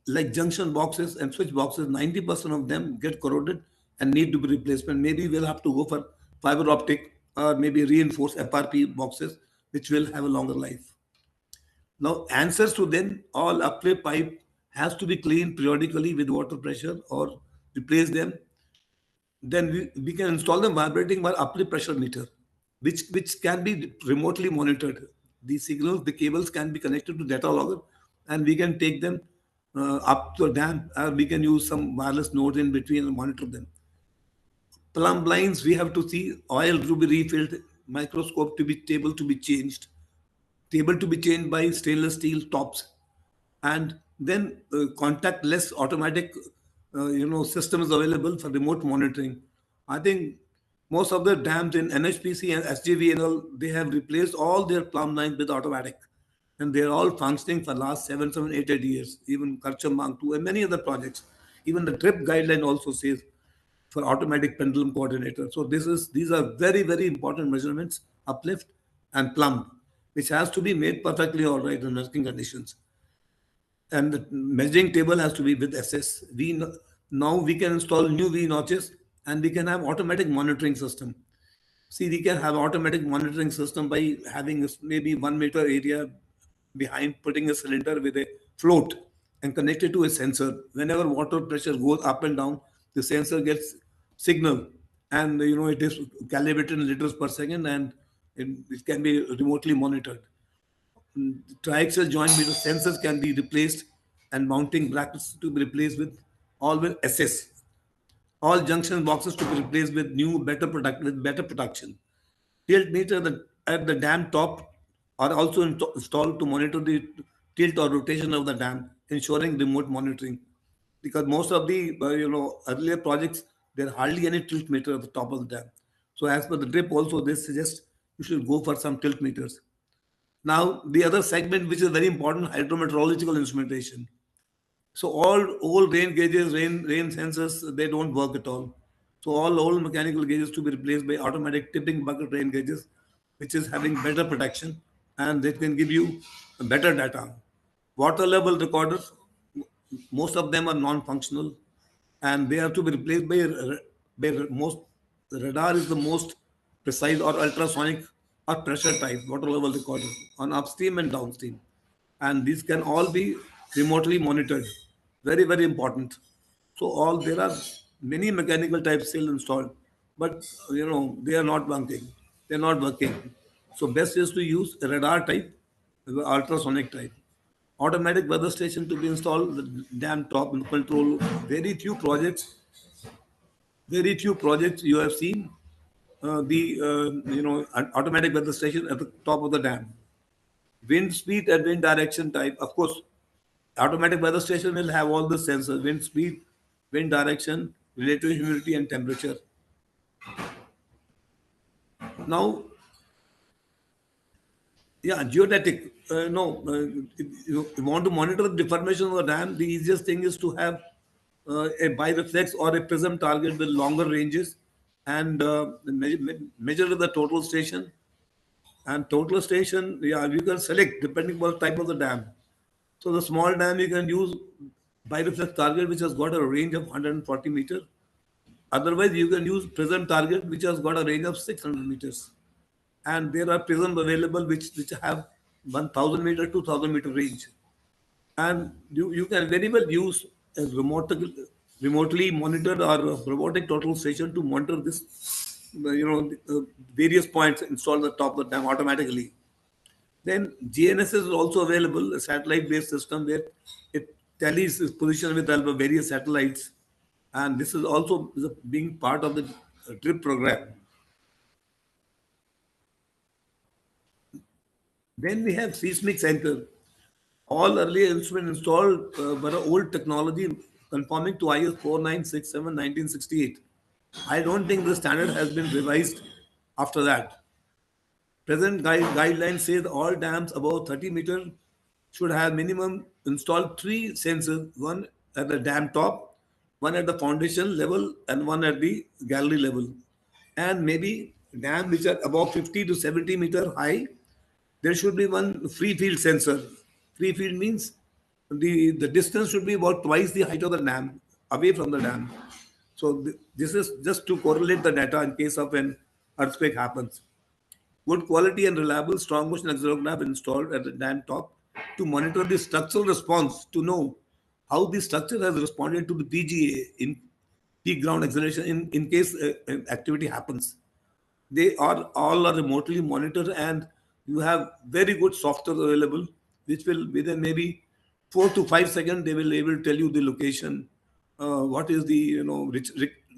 Like junction boxes and switch boxes, 90% of them get corroded and need to be replaced. Maybe we'll have to go for fiber optic or maybe reinforced FRP boxes, which will have a longer life. Now, answers to them, all uplift pipe has to be cleaned periodically with water pressure or replace them. Then we can install them vibrating by uplift pressure meter, which can be remotely monitored. The signals, the cables can be connected to data logger, and we can take them up to a dam. We can use some wireless nodes in between and monitor them. Plumb lines, we have to see oil to be refilled, microscope to be able to be changed, table to be changed by stainless steel tops, and then contactless automatic systems available for remote monitoring. I think most of the dams in NHPC and SJVNL, they have replaced all their plumb lines with automatic, and they're all functioning for last 7, 7, 8 years. Even Karchambang too, and many other projects. Even the trip guideline also says for automatic pendulum coordinator. So these are very, very important measurements, uplift and plumb, which has to be made perfectly all right in working conditions. And the measuring table has to be with SS. Now we can install new V notches and we can have automatic monitoring system. See, we can have automatic monitoring system by having maybe 1 meter area behind, putting a cylinder with a float and connected to a sensor. Whenever water pressure goes up and down, the sensor gets signal, and it is calibrated in liters per second, and it can be remotely monitored. Triaxial joint meter sensors can be replaced and mounting brackets to be replaced with SS. All junction boxes to be replaced with better protection. Tilt meter at the dam top are also installed to monitor the tilt or rotation of the dam, ensuring remote monitoring. Because most of the earlier projects, there are hardly any tilt meter at the top of the dam. So as per the drip also, they suggest you should go for some tilt meters. Now, the other segment which is very important, hydrometeorological instrumentation. So all old rain gauges, rain sensors, they don't work at all. So all old mechanical gauges to be replaced by automatic tipping bucket rain gauges, which is having better protection and they can give you better data. Water level recorders, most of them are non-functional and they have to be replaced by most. Radar is the most precise or ultrasonic or pressure type water level recorder on upstream and downstream. And these can all be remotely monitored. Very, very important. So all there are many mechanical types still installed, but they are not working. They are not working. So best is to use radar type, the ultrasonic type. Automatic weather station to be installed, the dam top and control. Very few projects you have seen the automatic weather station at the top of the dam. Wind speed and wind direction type, of course, automatic weather station will have all the sensors: wind speed, wind direction, relative humidity, and temperature. Now, yeah, geodetic. No, if you want to monitor the deformation of the dam, the easiest thing is to have a bireflex or a prism target with longer ranges and measure the total station. And total station, yeah, you can select depending on the type of the dam. So the small dam you can use bireflex target which has got a range of 140 meters. Otherwise, you can use prism target which has got a range of 600 meters. And there are prisms available which have 1000 meter, 2000 meter range. And you can very well use a remotely monitored or a robotic total station to monitor this, various points installed at the top of the dam automatically. Then GNSS is also available, a satellite-based system where it tallies its position with help of various satellites, and this is also being part of the DRIP program. Then we have seismic center. All earlier instruments installed were old technology conforming to IS 4967 1968. I don't think the standard has been revised after that. Present guidelines says all dams above 30 meters should have minimum installed three sensors, one at the dam top, one at the foundation level, and one at the gallery level. And maybe dams which are above 50 to 70 meter high, there should be one free field sensor. Free field means the distance should be about twice the height of the dam, away from the dam. So this is just to correlate the data in case of an earthquake happens. Good quality and reliable strong motion accelerogram installed at the dam top to monitor the structural response to know how the structure has responded to the PGA in peak ground acceleration in case activity happens. They are all are remotely monitored and you have very good software available which will within maybe 4 to 5 seconds they will able to tell you the location, what is the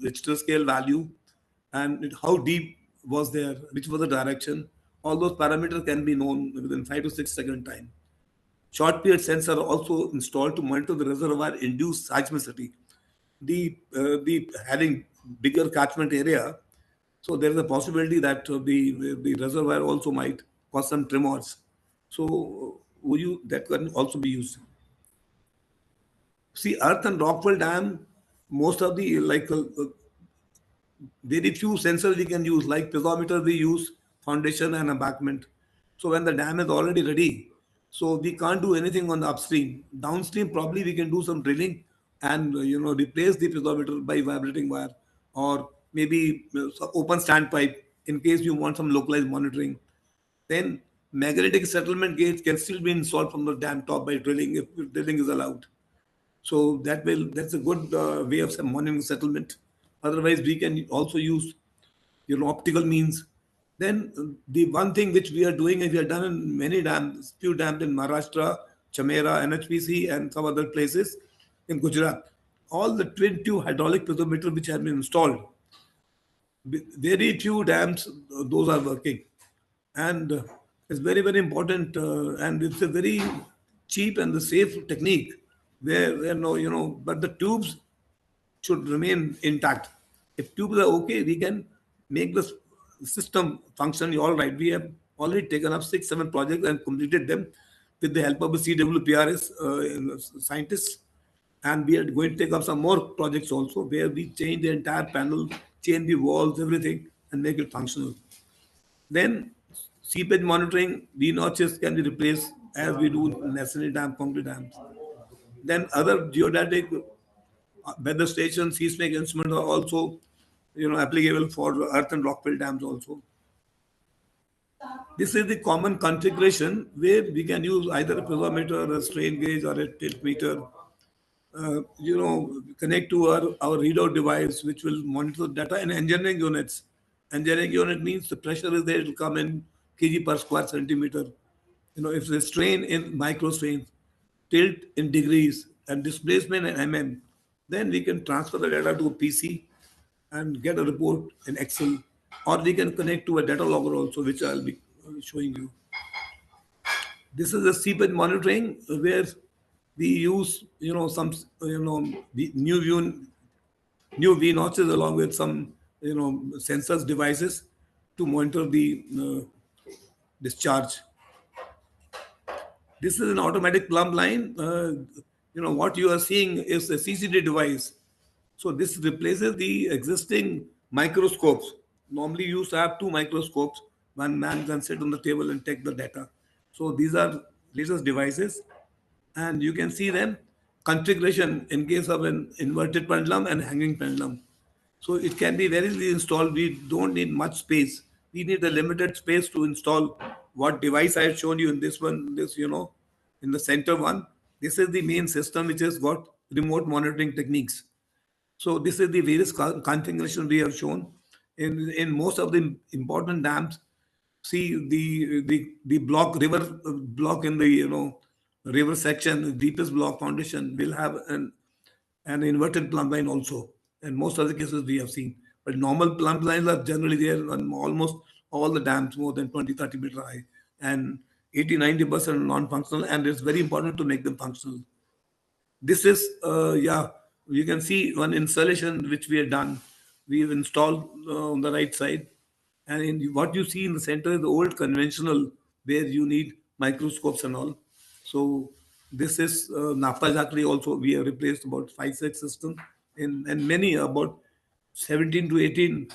Richter scale value, and how deep was there, which was the direction. All those parameters can be known within 5 to 6 second time. Short period sensor are also installed to monitor the reservoir induced seismicity. The having bigger catchment area, so there is a possibility that the reservoir also might cause some tremors. So that can also be used. See, earth and rockfall dam, most of the very few sensors we can use, like piezometer we use, foundation and embankment. So when the dam is already ready, so we can't do anything on the upstream. Downstream, probably we can do some drilling and replace the piezometer by vibrating wire, or maybe open standpipe in case you want some localized monitoring. Then magnetic settlement gauge can still be installed from the dam top by drilling if drilling is allowed. So that's a good way of some monitoring settlement. Otherwise, we can also use optical means. Then the one thing which we are doing, and we have done in many dams, few dams in Maharashtra, Chamera, NHPC, and some other places in Gujarat. All the twin tube hydraulic piezometer which have been installed, very few dams those are working, and it's very very important, and it's a very cheap and the safe technique where no but the tubes should remain intact. If tubes are okay, we can make the system function all right. We have already taken up 6 7 projects and completed them with the help of the CWPRS scientists, and we are going to take up some more projects also where we change the entire panel, change the walls, everything, and make it functional. Then seepage monitoring, the notches can be replaced as we do in masonry dam, concrete dams. Then other geodetic weather stations, seismic instruments are also applicable for earth and rockfill dams also. This is the common configuration where we can use either a piezometer, a strain gauge, or a tilt meter. Connect to our readout device, which will monitor the data in engineering units. Engineering unit means the pressure is there; it will come in kg per square centimeter. If the strain in micro strains, tilt in degrees, and displacement in mm, then we can transfer the data to a PC and get a report in Excel, or we can connect to a data logger also, which I'll be showing you. This is a seepage monitoring where we use, some, the new V notches along with some, sensors devices to monitor the discharge. This is an automatic plumb line. What you are seeing is a CCD device. So this replaces the existing microscopes. Normally you used to have two microscopes. One man can sit on the table and take the data. So these are latest devices, and you can see them configuration in case of an inverted pendulum and hanging pendulum. So it can be very easily installed. We don't need much space. We need a limited space to install what device I have shown you in this one, in the center one. This is the main system which has got remote monitoring techniques. So this is the various configuration we have shown. In most of the important dams, see the block river block in the river section, the deepest block foundation will have an inverted plumb line also. In most of the cases we have seen. But normal plumb lines are generally there on almost all the dams more than 20-30 meter high, and 80-90% non-functional, and it's very important to make them functional. This is, you can see one installation which we have done. We've installed on the right side. And what you see in the center is the old conventional where you need microscopes and all. So this is Napa Jatri also. We have replaced about 5-6 systems and many, about 17 to 18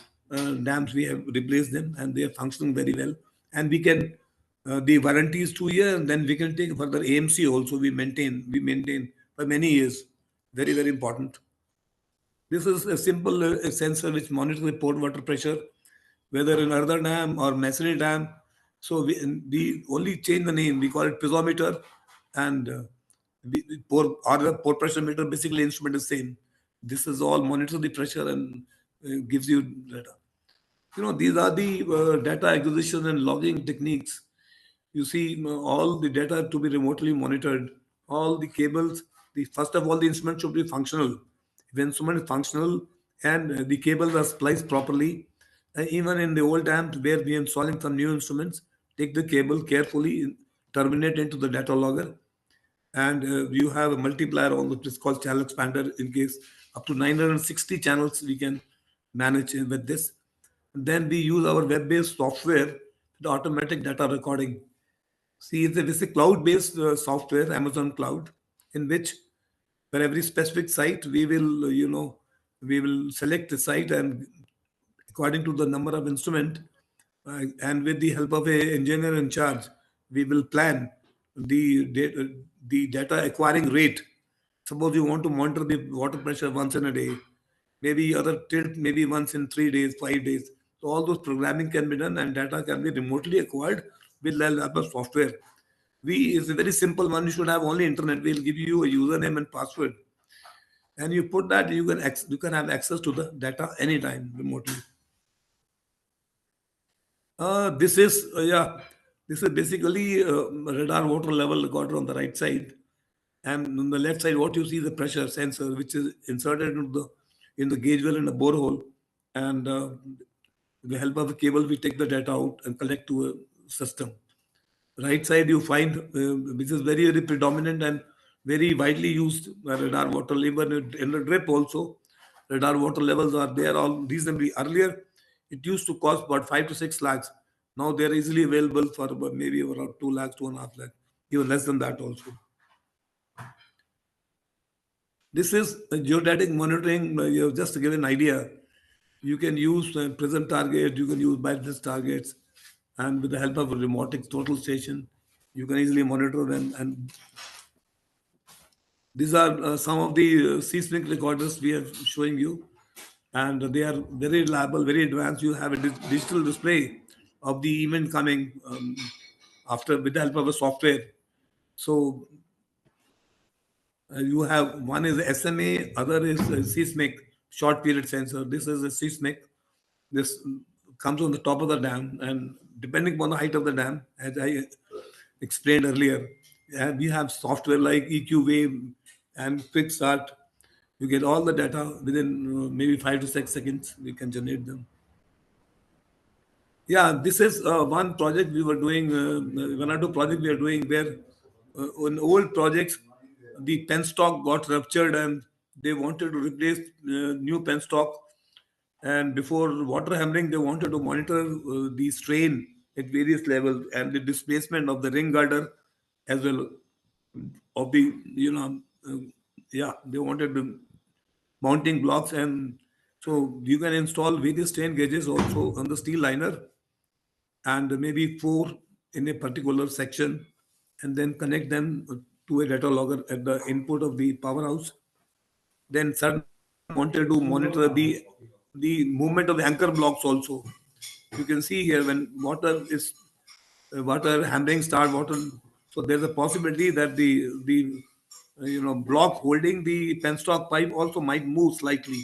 dams we have replaced them, and they are functioning very well. And we can, the warranty is 2 years, and then we can take further AMC also. We maintain for many years. Very, very important. This is a simple sensor which monitors the port water pressure, whether in earthen dam or masonry dam. So we only change the name. We call it piezometer, and the port pressure meter. Basically, instrument is same. This is all monitor the pressure and gives you data. These are the data acquisition and logging techniques. You see all the data to be remotely monitored. All the cables. First of all, the instrument should be functional. If the instrument is functional and the cables are spliced properly, even in the old dams where we are installing some new instruments, take the cable carefully, terminate into the data logger, and you have a multiplier on the it's called channel expander. In case up to 960 channels we can manage with this. And then we use our web-based software, the automatic data recording. See, it's a cloud-based software, Amazon Cloud, in which for every specific site we will, we will select the site, and according to the number of instrument, and with the help of a engineer in charge, we will plan the data acquiring rate. Suppose you want to monitor the water pressure once in a day, maybe other tilt maybe once in 3 days, 5 days. So all those programming can be done, and data can be remotely acquired with the help of software. It's a very simple one. You should have only internet. We'll give you a username and password, and you put that, you can have access to the data anytime remotely. This is this is basically radar water level recorder on the right side, and on the left side, what you see is the pressure sensor, which is inserted in the gauge well in a borehole, and with the help of a cable, we take the data out and collect to a system. Right side, you find which is very, very predominant and very widely used radar water level in the drip also. Radar water levels are there all reasonably. Earlier, it used to cost about 5 to 6 lakhs. Now they are easily available for about maybe around 2 lakhs, 2.5 lakhs, even less than that also. This is geodetic monitoring. Just to give an idea, you can use prism target, you can use bias targets, and with the help of a remote total station, you can easily monitor them. And these are some of the seismic recorders we are showing you, and they are very reliable, very advanced. You have a digital display of the event coming after with the help of a software. So you have one is SMA, other is seismic short period sensor. This is a seismic. This comes on the top of the dam, and depending upon the height of the dam, as I explained earlier, we have software like EQ Wave and Quick Start. You get all the data within maybe 5 to 6 seconds. We can generate them. Yeah, this is one project we were doing, one or two projects we are doing where on old projects, the penstock got ruptured and they wanted to replace new penstock. And before water hammering, they wanted to monitor the strain at various levels and the displacement of the ring girder as well of the, yeah, they wanted the mounting blocks. And so you can install various strain gauges also on the steel liner and maybe 4 in a particular section, and then connect them to a data logger at the input of the powerhouse. Then certain wanted to monitor the movement of the anchor blocks also. You can see here when water hammering start water, so there's a possibility that the block holding the penstock pipe also might move slightly.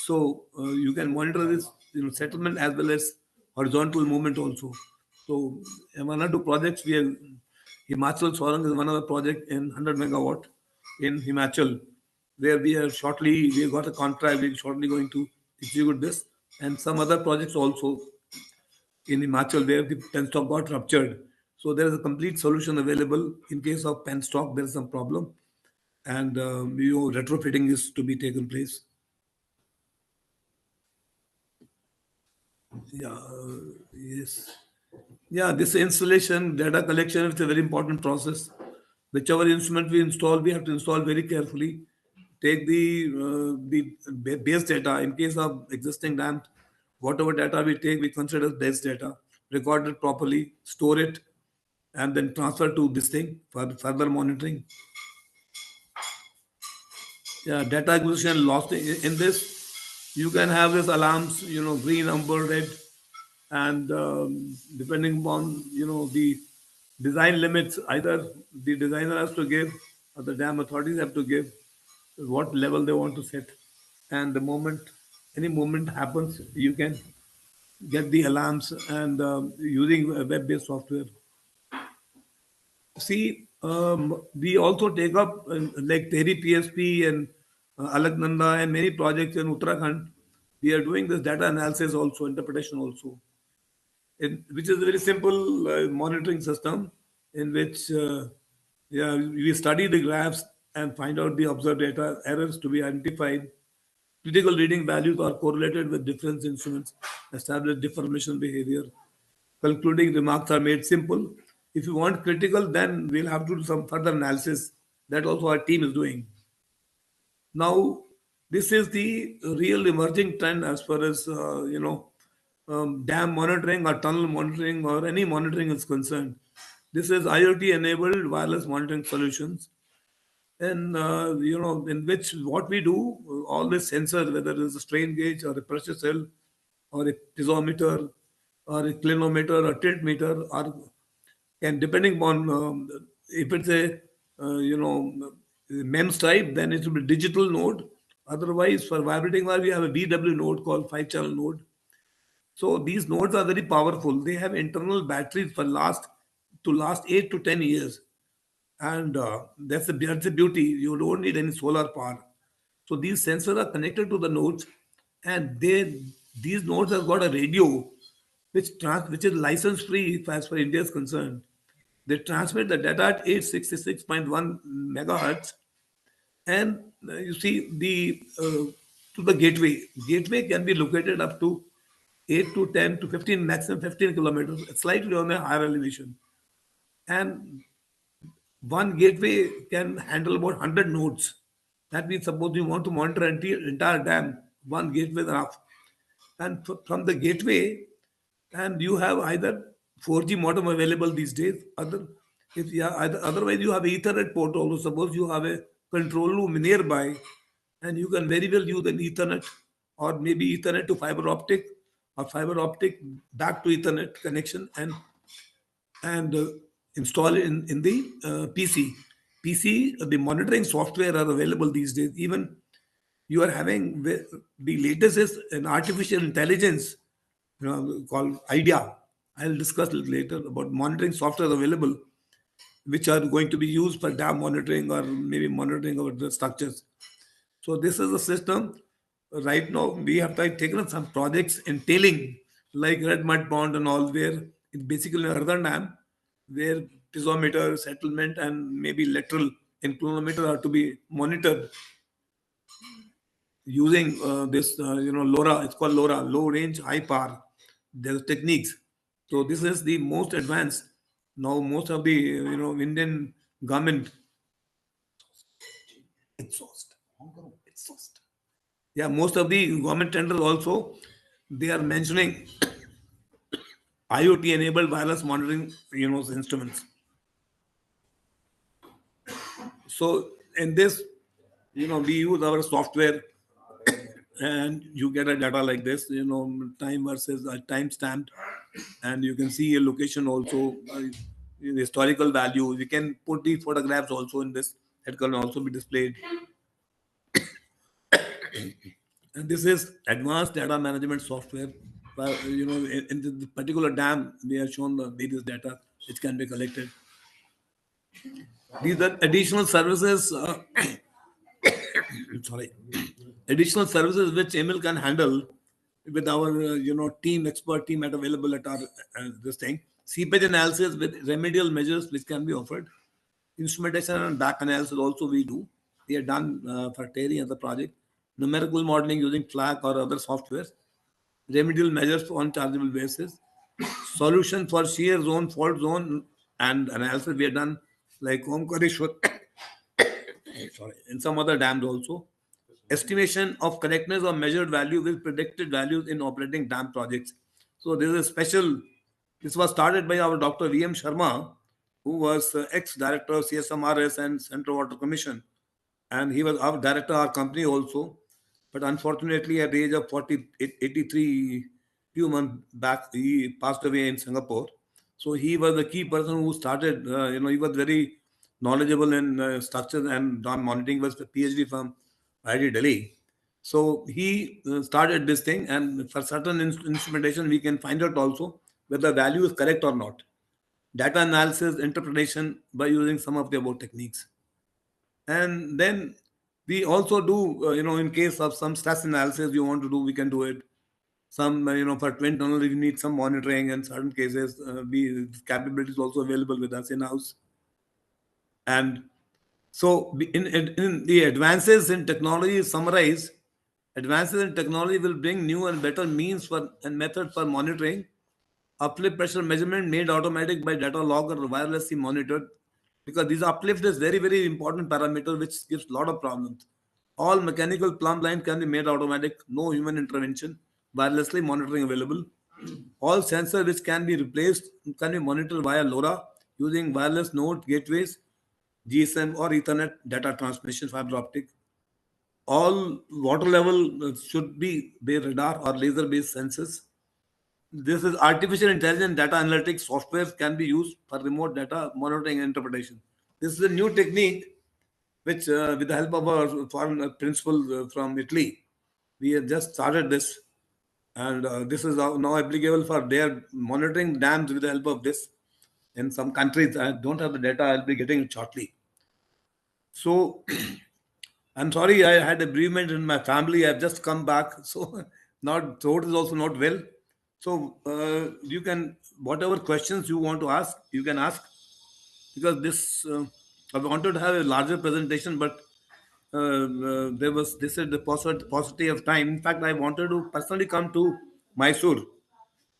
So you can monitor this settlement as well as horizontal movement also. So one or two projects we have, Himachal Swarang is one of the project in 100 megawatt in Himachal, where we got a contract, we're shortly going to execute this, and some other projects also in Himachal where the penstock got ruptured. So there is a complete solution available in case of penstock there is some problem, and retrofitting is to be taken place. Yeah, yes. Yeah, this installation, data collection is a very important process. Whichever instrument we install, we have to install very carefully. Take the base data in case of existing dams. Whatever data we take, we consider as base data. Record it properly, store it, and then transfer to this thing for further monitoring. Yeah, data acquisition lost in this. You can have these alarms, green, amber, red, and depending upon the design limits, either the designer has to give or the dam authorities have to give what level they want to set. And the moment any movement happens, you can get the alarms and using web-based software. See, we also take up like Tehri PSP and Alaknanda and many projects in Uttarakhand. We are doing this data analysis also, interpretation also, which is a very simple monitoring system in which we study the graphs and find out the observed data, errors to be identified. Critical reading values are correlated with difference instruments, establish deformation behavior. Concluding remarks are made simple. If you want critical, then we'll have to do some further analysis. That also our team is doing. Now, this is the real emerging trend as far as dam monitoring or tunnel monitoring or any monitoring is concerned. This is IoT-enabled wireless monitoring solutions, and in which what we do, all the sensors, whether it's a strain gauge or a pressure cell or a piezometer or a clinometer or tilt meter, and depending on if it's a MEMS type, then it will be digital node. Otherwise, for vibrating wire, we have a VW node called 5-channel node. So these nodes are very powerful. They have internal batteries for last 8 to 10 years, and that's the beauty. You don't need any solar power. So these sensors are connected to the nodes, and these nodes have got a radio which is license free as far as India is concerned. They transmit the data at 866.1 megahertz, and you see to the gateway. Gateway can be located up to 8 to 10 to 15, maximum 15 kilometers, slightly on a higher elevation. And one gateway can handle about 100 nodes. That means suppose you want to monitor entire dam, one gateway is enough. And from the gateway, and you have either 4G modem available these days, otherwise you have Ethernet port also. Suppose you have a control room nearby, and you can very well use an Ethernet or maybe Ethernet to fiber optic or fiber optic back to Ethernet connection and install it in the PC. PC, the monitoring software are available these days. Even you are having the latest is an artificial intelligence, called IDEA. I'll discuss a little later about monitoring software available, which are going to be used for dam monitoring or maybe monitoring of the structures. So this is a system. Right now, we have taken up some projects entailing like Red Mud Pond and all, where it's basically an earthen dam, where piezometer, settlement, and maybe lateral inclinometer are to be monitored using this, LoRa. It's called LoRa, low range, high power. There's techniques. So this is the most advanced. Now most of the Indian government exhaust. Yeah, most of the government tenders also, they are mentioning IoT enabled wireless monitoring, instruments. So in this, we use our software and you get a data like this, time versus time stamped, and you can see a location also, historical value. We can put the photographs also in this. It can also be displayed. And this is advanced data management software. In the particular dam, we have shown the various data which can be collected. These are additional services. Sorry, additional services which ML can handle with our expert team at available at our this thing. Seepage analysis with remedial measures which can be offered. Instrumentation and back analysis also we do. We are done for Terry as a project. Numerical modeling using FLAC or other softwares. Remedial measures on chargeable basis. Solution for shear zone, fault zone, and analysis we have done like Omkareshwar, sorry, in some other dams also. Estimation of correctness of measured value with predicted values in operating dam projects. So this is a special. This was started by our Dr. V.M. Sharma, who was ex-director of CSMRS and Central Water Commission, and he was our director of our company also. But unfortunately, at the age of 83, few months back, he passed away in Singapore. So he was the key person who started. He was very knowledgeable in structures and dam monitoring. Was the PhD from IIT Delhi. So he started this thing, and for certain instrumentation, we can find out also whether the value is correct or not. Data analysis, interpretation by using some of the above techniques. And then we also do, in case of some stress analysis you want to do, we can do it. Some, for twin tunnel, you need some monitoring. In certain cases, capabilities also available with us in-house. And so in the advances in technology summarize, advances in technology will bring new and better means for and method for monitoring. Uplift pressure measurement made automatic by data log or wirelessly monitored, because this uplift is very, very important parameter which gives a lot of problems. All mechanical plumb line can be made automatic, no human intervention, wirelessly monitoring available. All sensors which can be replaced can be monitored via LoRa using wireless node gateways, GSM or Ethernet data transmission fiber optic. All water level should be by radar or laser based sensors. This is artificial intelligence data analytics software can be used for remote data monitoring and interpretation. This is a new technique which, with the help of our foreign principal from Italy, we have just started this. And this is now applicable for their monitoring dams with the help of this. In some countries, I don't have the data, I'll be getting it shortly. So, I'm sorry, I had a bereavement in my family. I've just come back, so not throat is also not well. So you can, whatever questions you want to ask, you can ask, because this I wanted to have a larger presentation, but there was this is the paucity of time. In fact, I wanted to personally come to Mysore,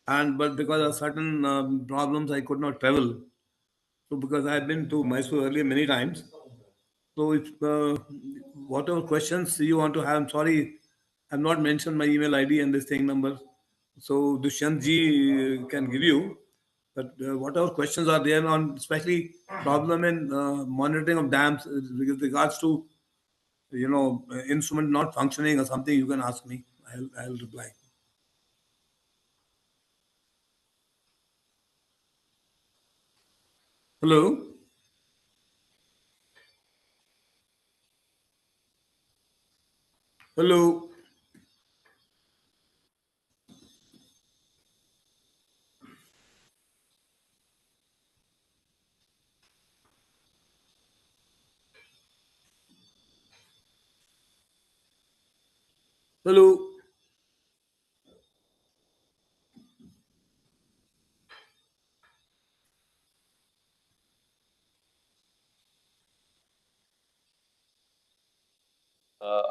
and but because of certain problems, I could not travel. So because I have been to Mysore earlier many times, so if whatever questions you want to have, I'm sorry, I've not mentioned my email ID and this thing number. So Dushyant ji can give you. But whatever questions are there on, especially problem in monitoring of dams with regards to, instrument not functioning or something, you can ask me. I'll reply. Hello. Hello. Hello.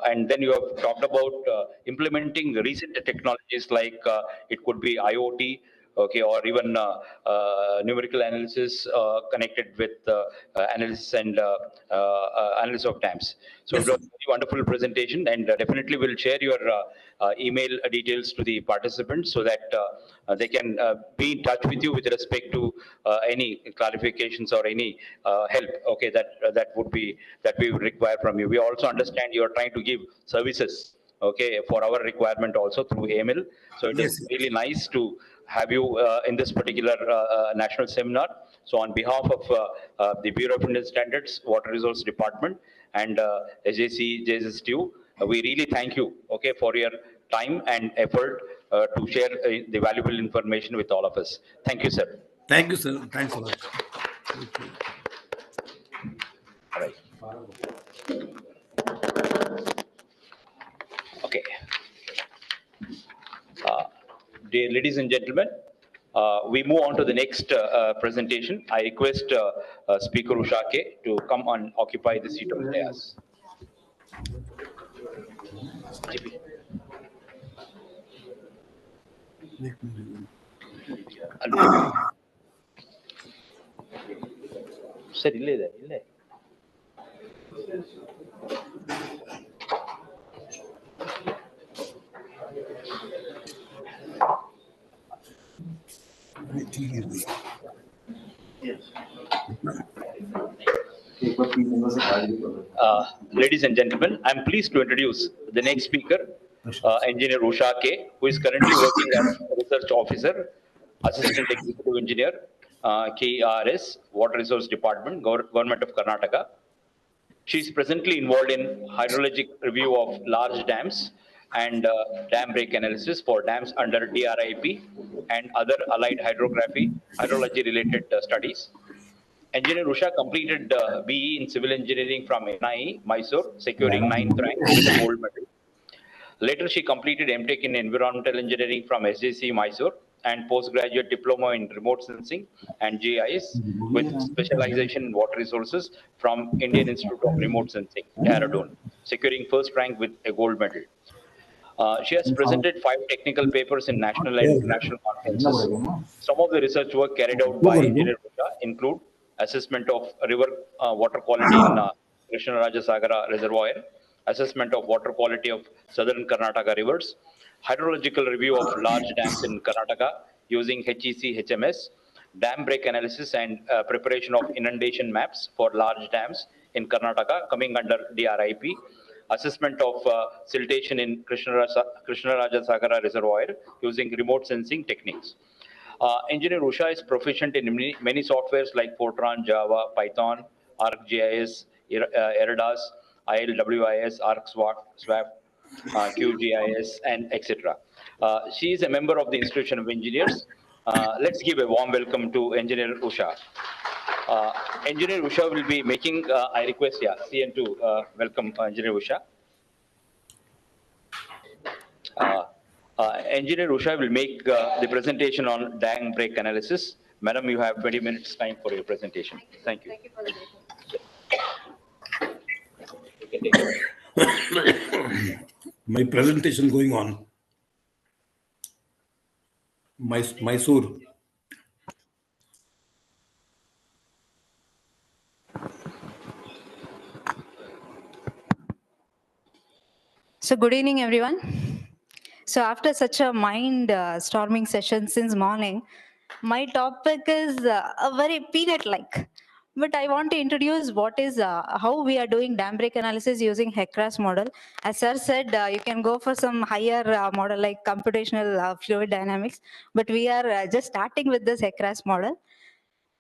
And then you have talked about implementing recent technologies like it could be IoT, okay, or even numerical analysis connected with analysis and analysis of dams. So Yes, it was a very wonderful presentation, and definitely we'll share your email details to the participants so that they can be in touch with you with respect to any clarifications or any help, okay, that would be that we would require from you. We also understand you are trying to give services, okay, for our requirement also through AML. So it is really nice to have you in this particular national seminar. So on behalf of the Bureau of Indian Standards, Water Resource Department, and SJC, JSSTU, we really thank you, okay, for your time and effort to share the valuable information with all of us. Thank you, sir. Thank you, sir. Thanks a lot. All right. Okay. Dear ladies and gentlemen, we move on to the next presentation. I request Speaker Ushake to come and occupy the seat of the dais. Sir, illé. Ladies and gentlemen, I'm pleased to introduce the next speaker, Engineer Usha K, who is currently working as a Research Officer, Assistant Executive Engineer, KERS, Water Resource Department, Government of Karnataka. She is presently involved in hydrologic review of large dams and dam break analysis for dams under DRIP and other allied hydrology related studies. Engineer Usha completed BE in Civil Engineering from NIE, Mysore, securing 9th rank with a gold medal. Later, she completed MTech in Environmental Engineering from SJC, Mysore, and postgraduate diploma in Remote Sensing and GIS with specialization in water resources from Indian Institute of Remote Sensing, Dehradun, securing first rank with a gold medal. She has presented 5 technical papers in national and international conferences. Some of the research work carried out by Engineer Usha include assessment of river water quality in Krishnarajasagara Reservoir, assessment of water quality of southern Karnataka rivers, hydrological review of large dams in Karnataka using HEC HMS, dam break analysis and preparation of inundation maps for large dams in Karnataka coming under DRIP, assessment of siltation in Krishnarajasagara Reservoir using remote sensing techniques. Engineer Usha is proficient in many softwares like Fortran, Java, Python, ArcGIS, Eridas, ILWIS, ArcSwap, QGIS, and etc. She is a member of the Institution of Engineers. Let's give a warm welcome to Engineer Usha. Engineer Usha will be making, I request, CN to welcome Engineer Usha. Engineer Usha will make the presentation on dam break analysis. Madam, you have 20 minutes time for your presentation. Thank you. My presentation going on. Mysore. So good evening, everyone. So after such a mind-storming session since morning, my topic is a very peanut-like. But I want to introduce what is how we are doing dam break analysis using HECRAS model. As sir said, you can go for some higher model like computational fluid dynamics, but we are just starting with this HECRAS model.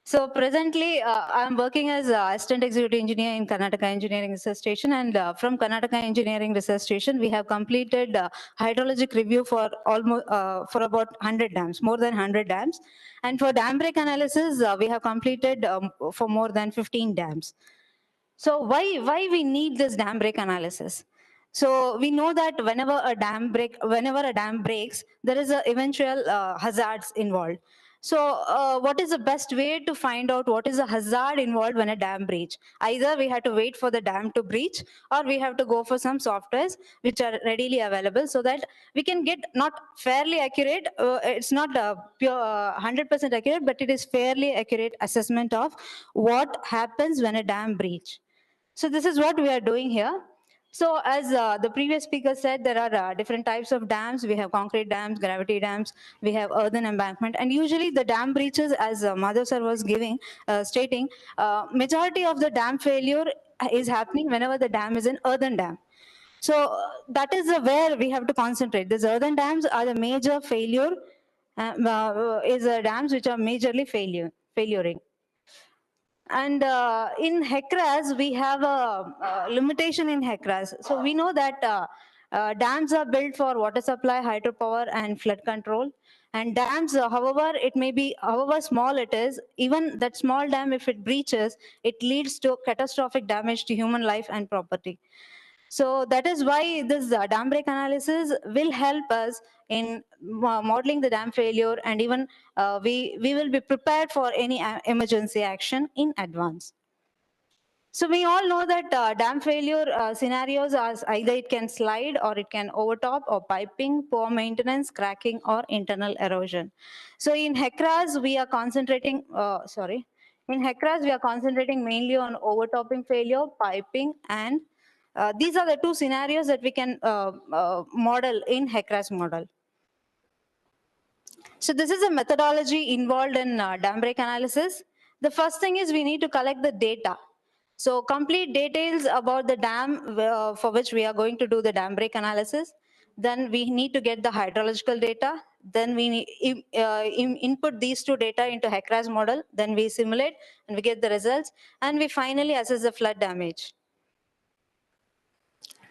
So presently, I'm working as assistant executive engineer in Karnataka Engineering Research Station, and from Karnataka Engineering Research Station, we have completed hydrologic review for almost for about 100 dams, more than 100 dams, and for dam break analysis, we have completed for more than 15 dams. So why we need this dam break analysis? So we know that whenever a dam breaks, there is a eventual hazards involved. So what is the best way to find out what is the hazard involved when a dam breach? Either we have to wait for the dam to breach, or we have to go for some softwares which are readily available, so that we can get not fairly accurate, it's not pure 100% accurate, but it is fairly accurate assessment of what happens when a dam breach. So this is what we are doing here. So as the previous speaker said, there are different types of dams. We have concrete dams, gravity dams, we have earthen embankment, and usually the dam breaches, as Madhav sir was stating, majority of the dam failure is happening whenever the dam is an earthen dam. So that is where we have to concentrate. These earthen dams are the major failure, dams which are majorly failuring. And in HECRAS, we have a limitation in HECRAS. So we know that dams are built for water supply, hydropower, and flood control. And dams, however, it may be, however small it is, even that small dam, if it breaches, it leads to catastrophic damage to human life and property. So that is why this dam break analysis will help us in modeling the dam failure, and even we will be prepared for any emergency action in advance. So we all know that dam failure scenarios are either it can slide, or it can overtop, or piping, poor maintenance, cracking, or internal erosion. So in HECRAS, we are concentrating, in HECRAS, we are concentrating mainly on overtopping failure, piping, and these are the two scenarios that we can model in HECRAS model. So this is a methodology involved in dam break analysis. The first thing is we need to collect the data. So complete details about the dam for which we are going to do the dam break analysis. Then we need to get the hydrological data. Then we input these two data into HECRAS model. Then we simulate and we get the results. And we finally assess the flood damage.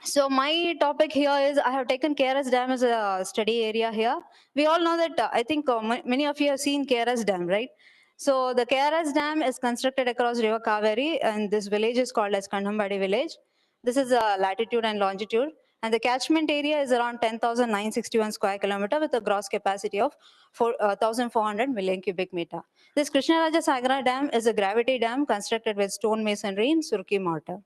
So my topic here is, I have taken KRS Dam as a study area here. We all know that, I think many of you have seen KRS Dam, right? So the KRS Dam is constructed across River Kaveri, and this village is called as Kandhambadi village. This is a latitude and longitude, and the catchment area is around 10,961 square kilometer with a gross capacity of 1,400 million cubic meter. This Krishnaraja Sagara Dam is a gravity dam constructed with stone masonry in Surki mortar.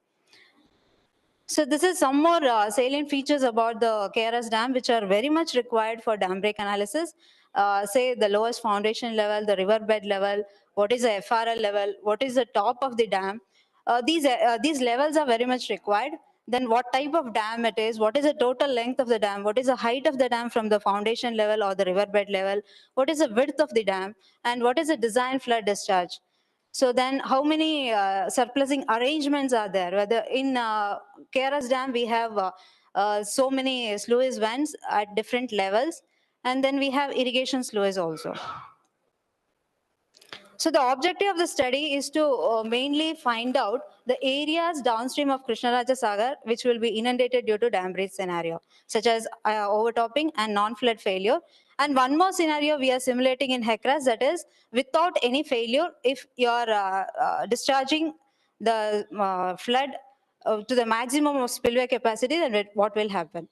So this is some more salient features about the KRS dam, which are very much required for dam break analysis. Say the lowest foundation level, the riverbed level, what is the FRL level, what is the top of the dam. These levels are very much required. Then what type of dam it is, what is the total length of the dam, what is the height of the dam from the foundation level or the riverbed level, what is the width of the dam, and what is the design flood discharge. So then how many surplusing arrangements are there? Whether in KRS Dam, we have so many sluice vents at different levels, and then we have irrigation sluice also. So the objective of the study is to mainly find out the areas downstream of Krishnaraja Sagar which will be inundated due to dam breach scenario, such as overtopping and non-flood failure. And one more scenario we are simulating in HECRAS, that is without any failure, if you are discharging the flood to the maximum of spillway capacity, then what will happen?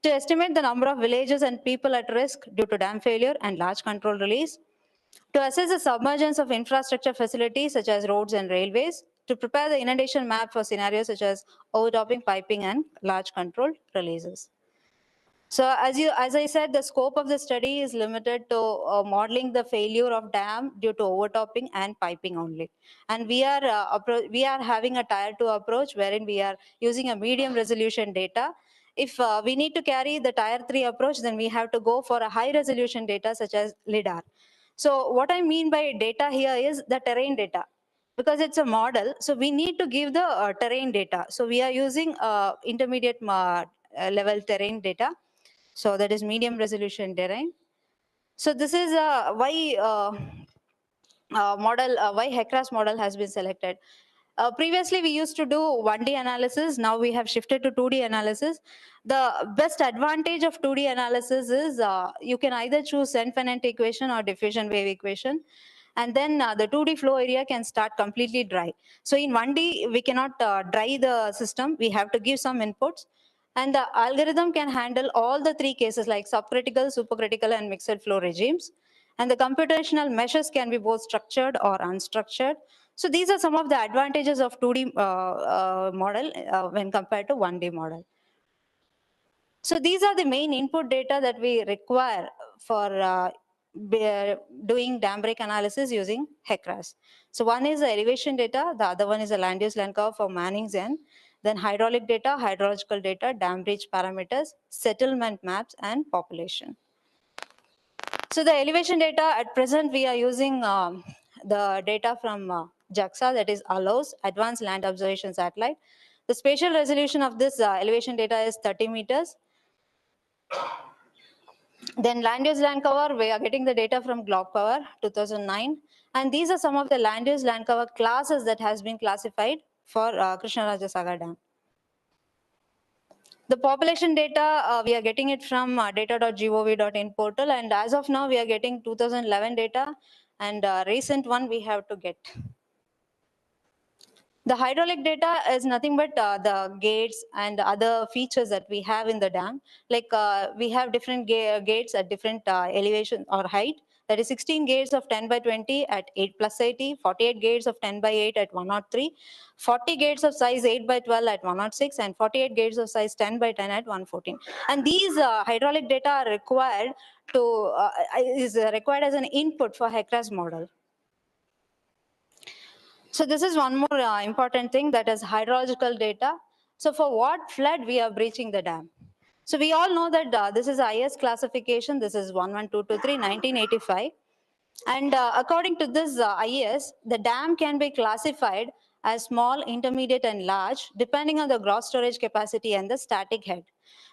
To estimate the number of villages and people at risk due to dam failure and large control release, to assess the submergence of infrastructure facilities such as roads and railways, to prepare the inundation map for scenarios such as overtopping, piping, and large controlled releases. So as I said, the scope of the study is limited to modeling the failure of dam due to overtopping and piping only. And we are having a tier 2 approach wherein we are using a medium resolution data. If we need to carry the tier 3 approach, then we have to go for a high resolution data such as LIDAR. So what I mean by data here is the terrain data, because it's a model. So we need to give the terrain data. So we are using intermediate level terrain data. So that is medium resolution terrain. So this is why model, why HECRAS model has been selected. Previously, we used to do 1D analysis. Now we have shifted to 2D analysis. The best advantage of 2D analysis is you can either choose Saint-Fenant equation or diffusion wave equation. And then the 2D flow area can start completely dry. So in 1D, we cannot dry the system. We have to give some inputs. And the algorithm can handle all the three cases like subcritical, supercritical, and mixed flow regimes. And the computational measures can be both structured or unstructured. So these are some of the advantages of 2D model when compared to 1D model. So these are the main input data that we require for doing dam break analysis using HECRAS. So one is the elevation data, the other one is the land use land curve for Manning's N, then hydraulic data, hydrological data, dam breach parameters, settlement maps, and population. So the elevation data, at present we are using the data from JAXA, that is ALOS, Advanced Land Observation Satellite. The spatial resolution of this elevation data is 30 meters. Then land use land cover, we are getting the data from Globe Cover 2009. And these are some of the land use land cover classes that has been classified for Krishnarajasagar Dam. The population data, we are getting it from data.gov.in portal, and as of now, we are getting 2011 data, and recent one we have to get. The hydraulic data is nothing but the gates and other features that we have in the dam. Like we have different gates at different elevation or height. That is 16 gates of 10 by 20 at 8 plus 80, 48 gates of 10 by 8 at 103, 40 gates of size 8 by 12 at 106, and 48 gates of size 10 by 10 at 114. And these hydraulic data are required to is required as an input for HECRAS model. So this is one more important thing, that is hydrological data. So for what flood we are breaching the dam. So we all know that this is IS classification. This is 11223 1985. And according to this IS, the dam can be classified as small, intermediate, and large, depending on the gross storage capacity and the static head.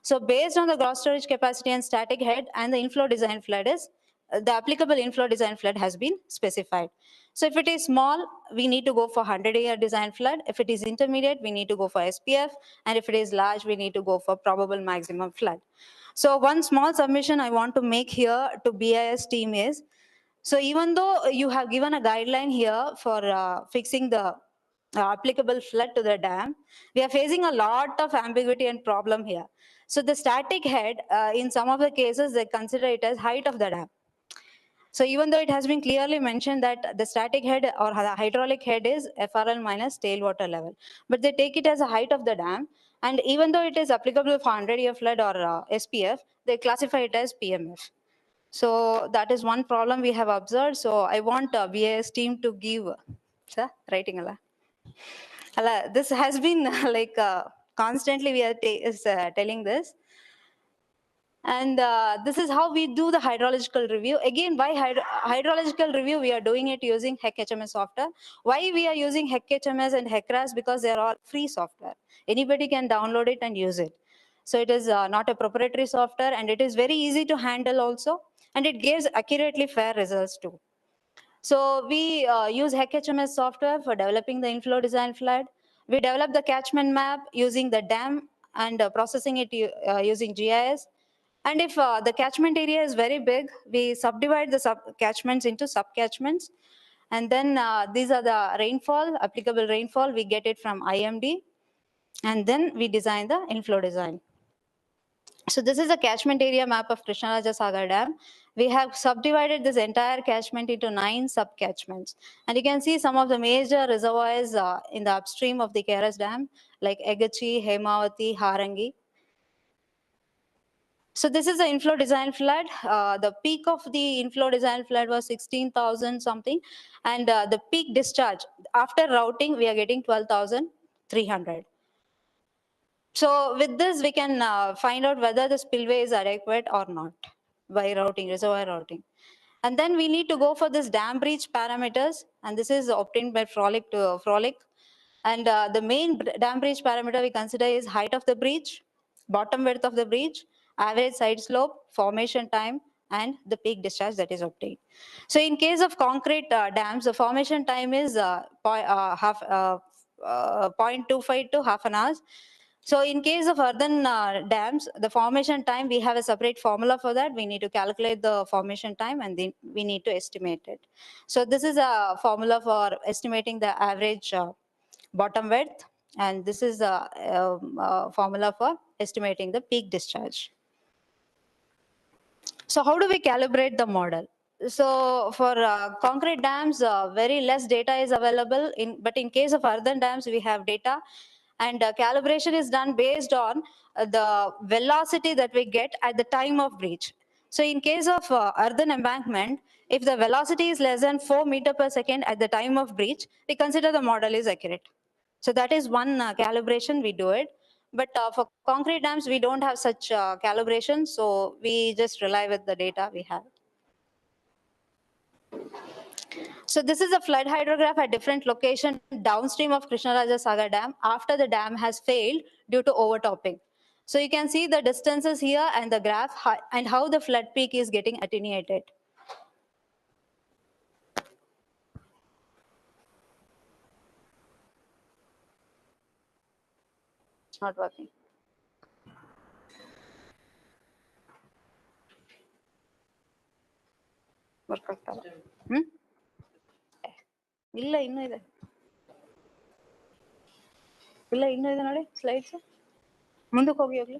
So based on the gross storage capacity and static head and the inflow design flood is, the applicable inflow design flood has been specified. So if it is small, we need to go for 100-year design flood. If it is intermediate, we need to go for SPF. And if it is large, we need to go for probable maximum flood. So one small submission I want to make here to BIS team is, so even though you have given a guideline here for fixing the applicable flood to the dam, we are facing a lot of ambiguity and problem here. So the static head, in some of the cases, they consider it as height of the dam. So even though it has been clearly mentioned that the static head or the hydraulic head is FRL minus tailwater level, but they take it as a height of the dam, and even though it is applicable for 100-year flood or SPF, they classify it as PMF. So that is one problem we have observed. So I want BIS team to give, writing ala. This has been like constantly we are telling this. And this is how we do the hydrological review. Again, why hydrological review? We are doing it using HEC-HMS software. Why we are using HEC-HMS and HECRAS? Because they are all free software. Anybody can download it and use it. So it is not a proprietary software, and it is very easy to handle also, and it gives accurately fair results too. So we use HEC-HMS software for developing the inflow design flood. We develop the catchment map using the dam and processing it using GIS. And if the catchment area is very big, we subdivide the catchments into subcatchments. And then these are the rainfall, applicable rainfall. We get it from IMD. And then we design the inflow design. So this is a catchment area map of Krishnarajasagar Dam. We have subdivided this entire catchment into 9 subcatchments. And you can see some of the major reservoirs in the upstream of the KRS Dam, like Egachi, Hemavati, Harangi. So this is the inflow design flood. The peak of the inflow design flood was 16,000 something. And the peak discharge, after routing, we are getting 12,300. So with this, we can find out whether the spillway is adequate or not by routing, reservoir routing. And then we need to go for this dam breach parameters. And this is obtained by Frolic to Frolic. And the main dam breach parameter we consider is height of the breach, bottom width of the breach, average side slope, formation time, and the peak discharge that is obtained. So in case of concrete dams, the formation time is 0.25 to half an hour. So in case of earthen dams, the formation time, we have a separate formula for that. We need to calculate the formation time and then we need to estimate it. So this is a formula for estimating the average bottom width, and this is a formula for estimating the peak discharge. So how do we calibrate the model? So for concrete dams, very less data is available, but in case of earthen dams, we have data, and calibration is done based on the velocity that we get at the time of breach. So in case of earthen embankment, if the velocity is less than 4 meters per second at the time of breach, we consider the model is accurate. So that is one calibration we do it. But for concrete dams, we don't have such calibration, so we just rely with the data we have. So this is a flood hydrograph at different location downstream of Krishnaraja Sagar Dam after the dam has failed due to overtopping. So you can see the distances here and the graph and how the flood peak is getting attenuated. It's not working. Work ಆಗ್ತಲ್ಲ. ಇಲ್ಲ ಇನ್ನೂ ಇದೆ. ಇಲ್ಲ ಇನ್ನೂ ಇದೆ ನೋಡಿ slides. ಮುಂದಕ್ಕೆ ಹೋಗಿ ಹೋಗ್ಲಿ.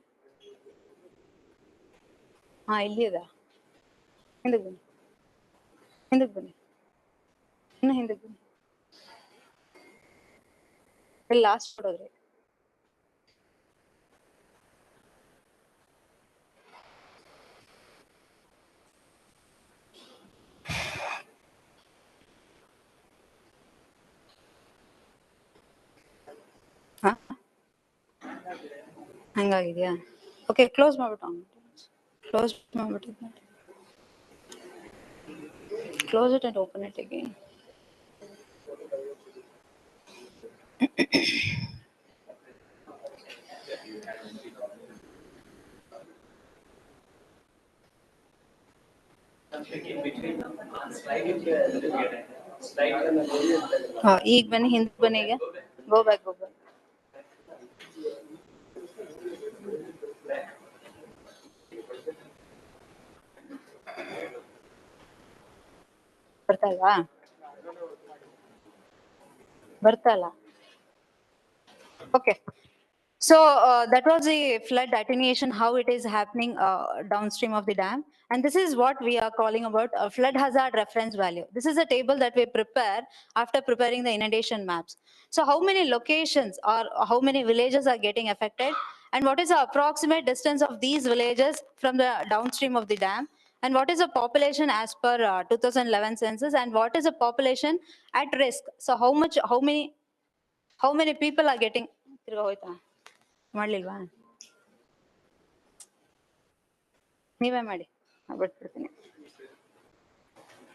ಹಾ ಇಲ್ಲಿ ಇದೆ. ಹಿಂದಕ್ಕೆ ಬನ್ನಿ. ಹಿಂದಕ್ಕೆ ಬನ್ನಿ. ಇನ್ನು ಹಿಂದಕ್ಕೆ ಬನ್ನಿ. ಇಲ್ಲಿ ಲಾಸ್ಟ್ ಕೊಡೋದ್ರಿ. ಹಂಗಾಗಿದೆಯಾ? ಓಕೆ ಕ್ಲೋಸ್ ಮಾಡ್ಬಿಟ್ಟು ಕ್ಲೋಸ್ ಮಾಡ್ಬಿಟ್ಟು close it and open it again. ಈಗ ಬನ್ನಿ ಹಿಂದೆ ಬನ್ನಿ ಈಗ ಗೋ ಬ್ಯಾಕ್ ಬರ್ತಾ ಇಲ್ವಾ? ಬರ್ತಾ ಇಲ್ಲ. Okay. So that was the flood attenuation, how it is happening downstream of the dam. And this is what we are calling about a flood hazard reference value. This is a table that we prepare after preparing the inundation maps. So how many locations or how many villages are getting affected? And what is the approximate distance of these villages from the downstream of the dam? And what is the population as per 2011 census? And what is the population at risk? So how many people are getting... ಮಾಡ್ಲಿಲ್ವಾ? ನೀವೇ ಮಾಡಿ, ಬಿಟ್ಬಿಡ್ತೀನಿ.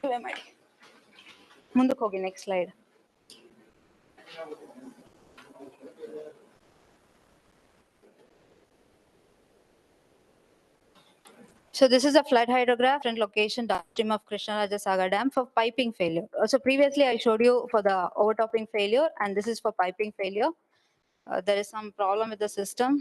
ನೀವೇ ಮಾಡಿ, ಮುಂದಕ್ಕೆ ಹೋಗಿ next slide. So this is a flood hydrograph and location downstream of Krishnaraja Sagar Dam for piping failure. So previously I showed you for the overtopping failure, and this is for piping failure. There is some problem with the system.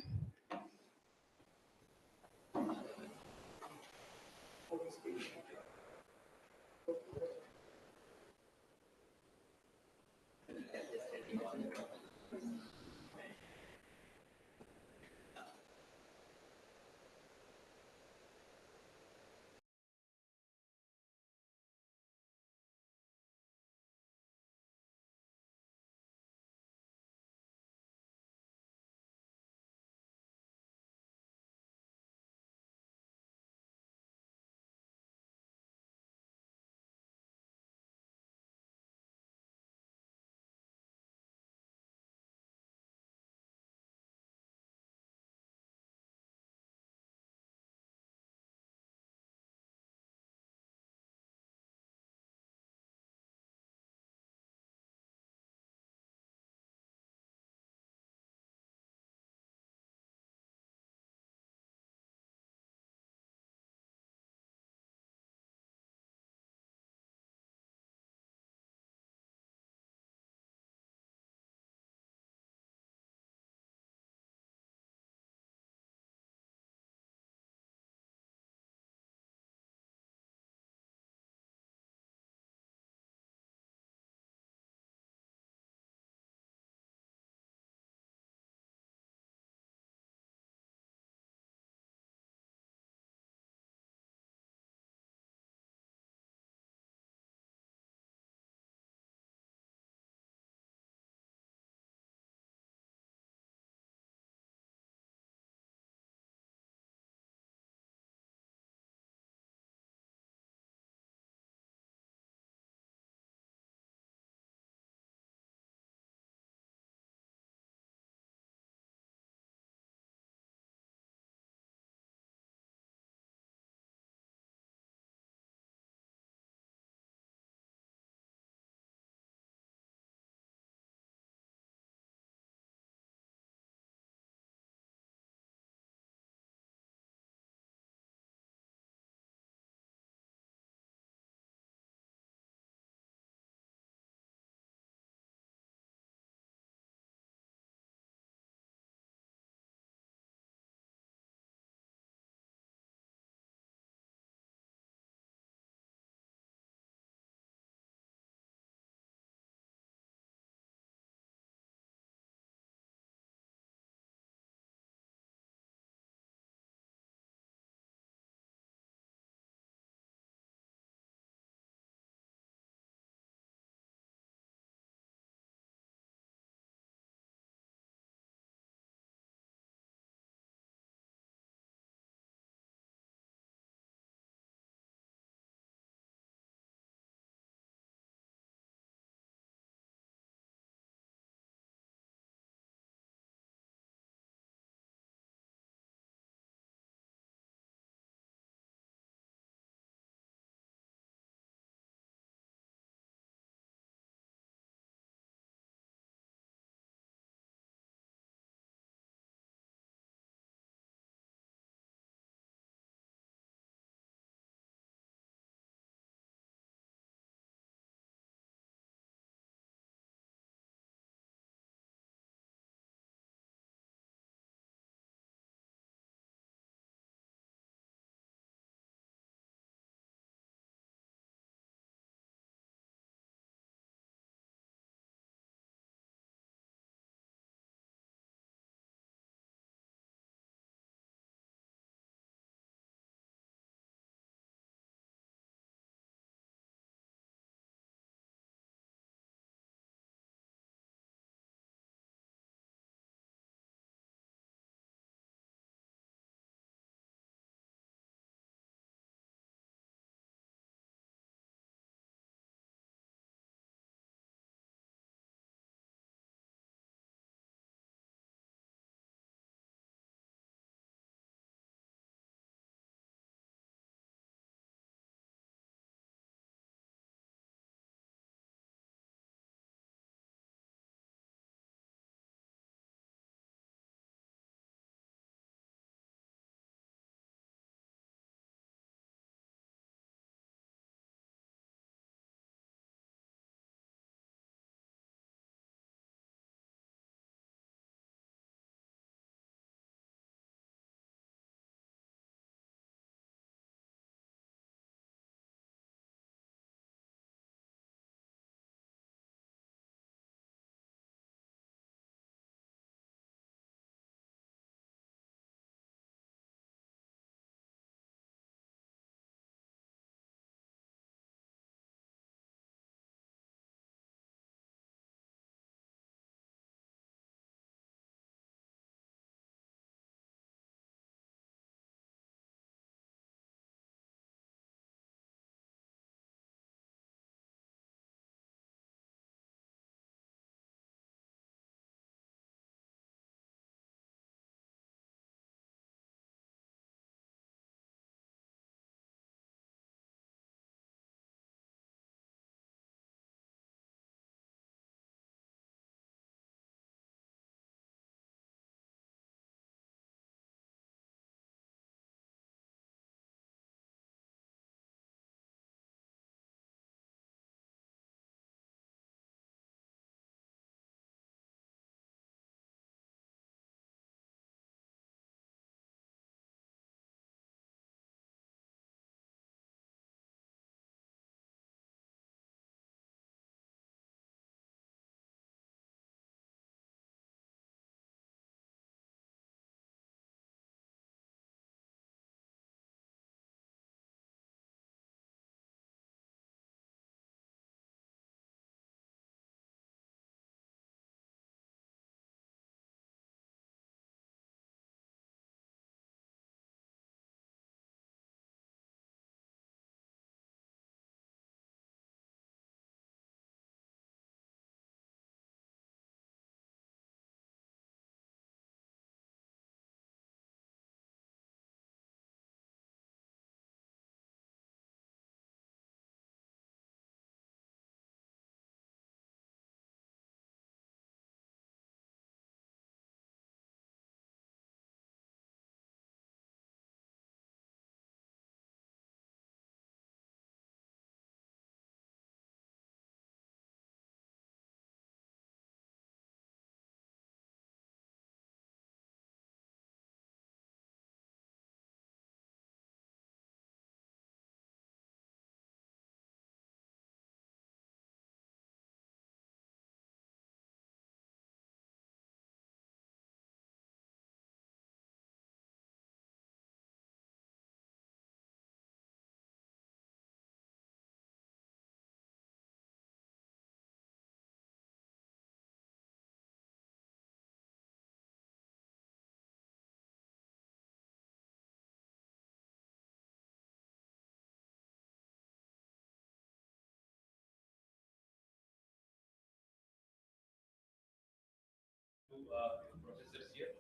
professors here.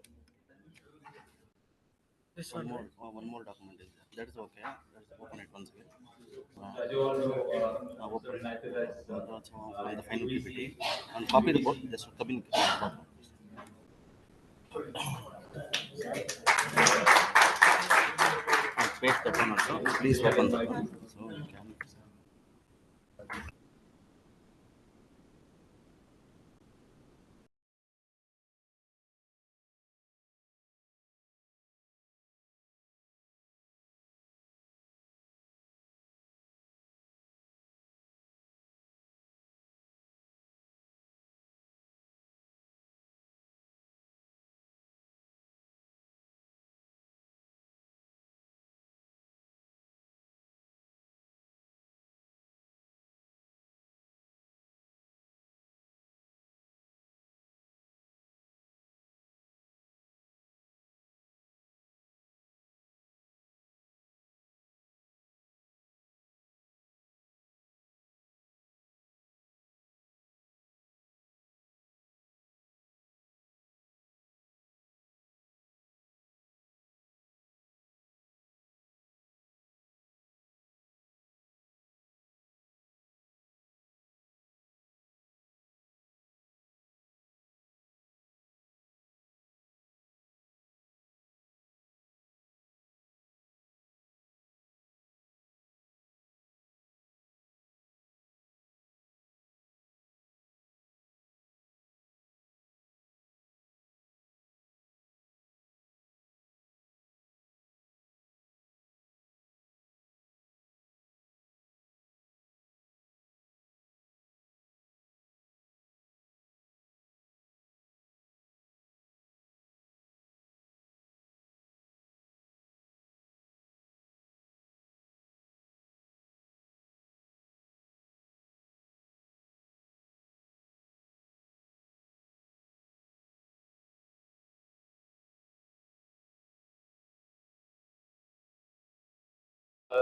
This one more document is there. That is okay. Let's open it once again. As you all know, Open Mr. Matthew from the final PPT and copy the board. Just communicate. Paste that one also. Please open that one. So we can.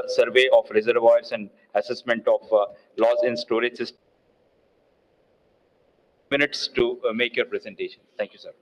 Survey of reservoirs and assessment of loss in storage system. Minutes to make your presentation. Thank you, sir.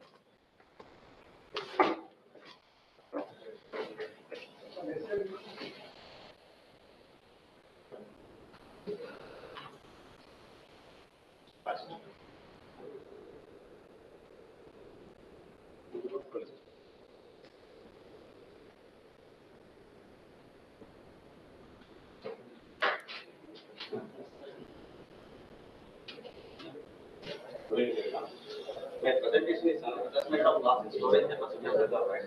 My presentation is on assessment of loss in storage capacity of reservoir.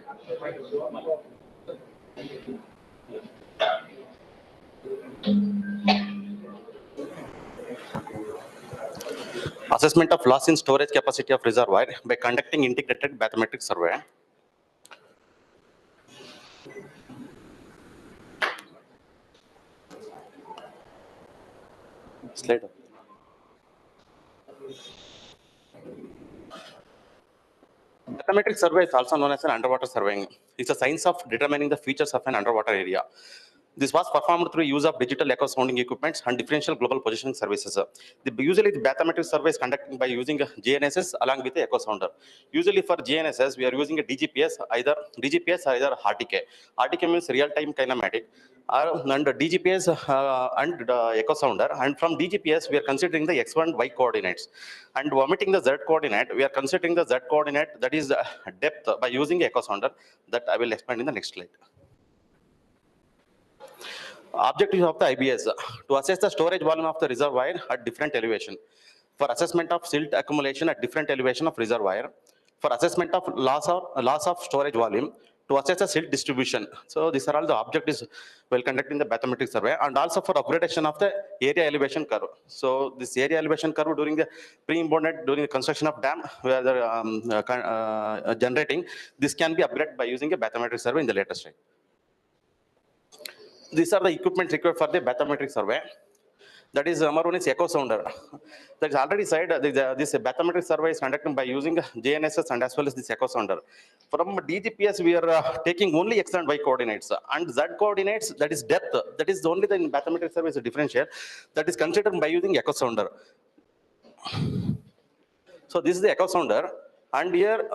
Assessment of loss in storage capacity of reservoir by conducting integrated bathymetric survey. Slide. Bathymetric survey is also known as an underwater surveying. It's a science of determining the features of an underwater area. This was performed through use of digital echo sounding equipments and differential global positioning services. Usually, the bathymetric survey is conducted by using a GNSS along with the echo sounder. Usually, for GNSS, we are using a DGPS, either RTK. RTK means real-time kinematic, and DGPS and echo sounder. And from DGPS, we are considering the X and Y coordinates. And omitting the Z coordinate, we are considering the Z coordinate, that is depth, by using echo sounder. That I will explain in the next slide. Objective of the IBS to assess the storage volume of the reservoir at different elevation, for assessment of silt accumulation at different elevation of reservoir, for assessment of loss of storage volume, to assess the silt distribution. So these are all the objectives while conducting the bathymetric survey, and also for upgradation of the area elevation curve. So this area elevation curve during the pre-imbornate, during the construction of dam, where the generating, this can be upgraded by using a bathymetric survey in the later stage. These are the equipment required for the bathymetric survey. That is, number one is echo sounder. That is already said, this bathymetric survey is conducted by using GNSS and as well as this echo sounder. From DGPS, we are taking only X and Y coordinates, and Z coordinates, that is depth. That is only the bathymetric survey is a differential that is considered by using echo sounder. So this is the echo sounder. And here,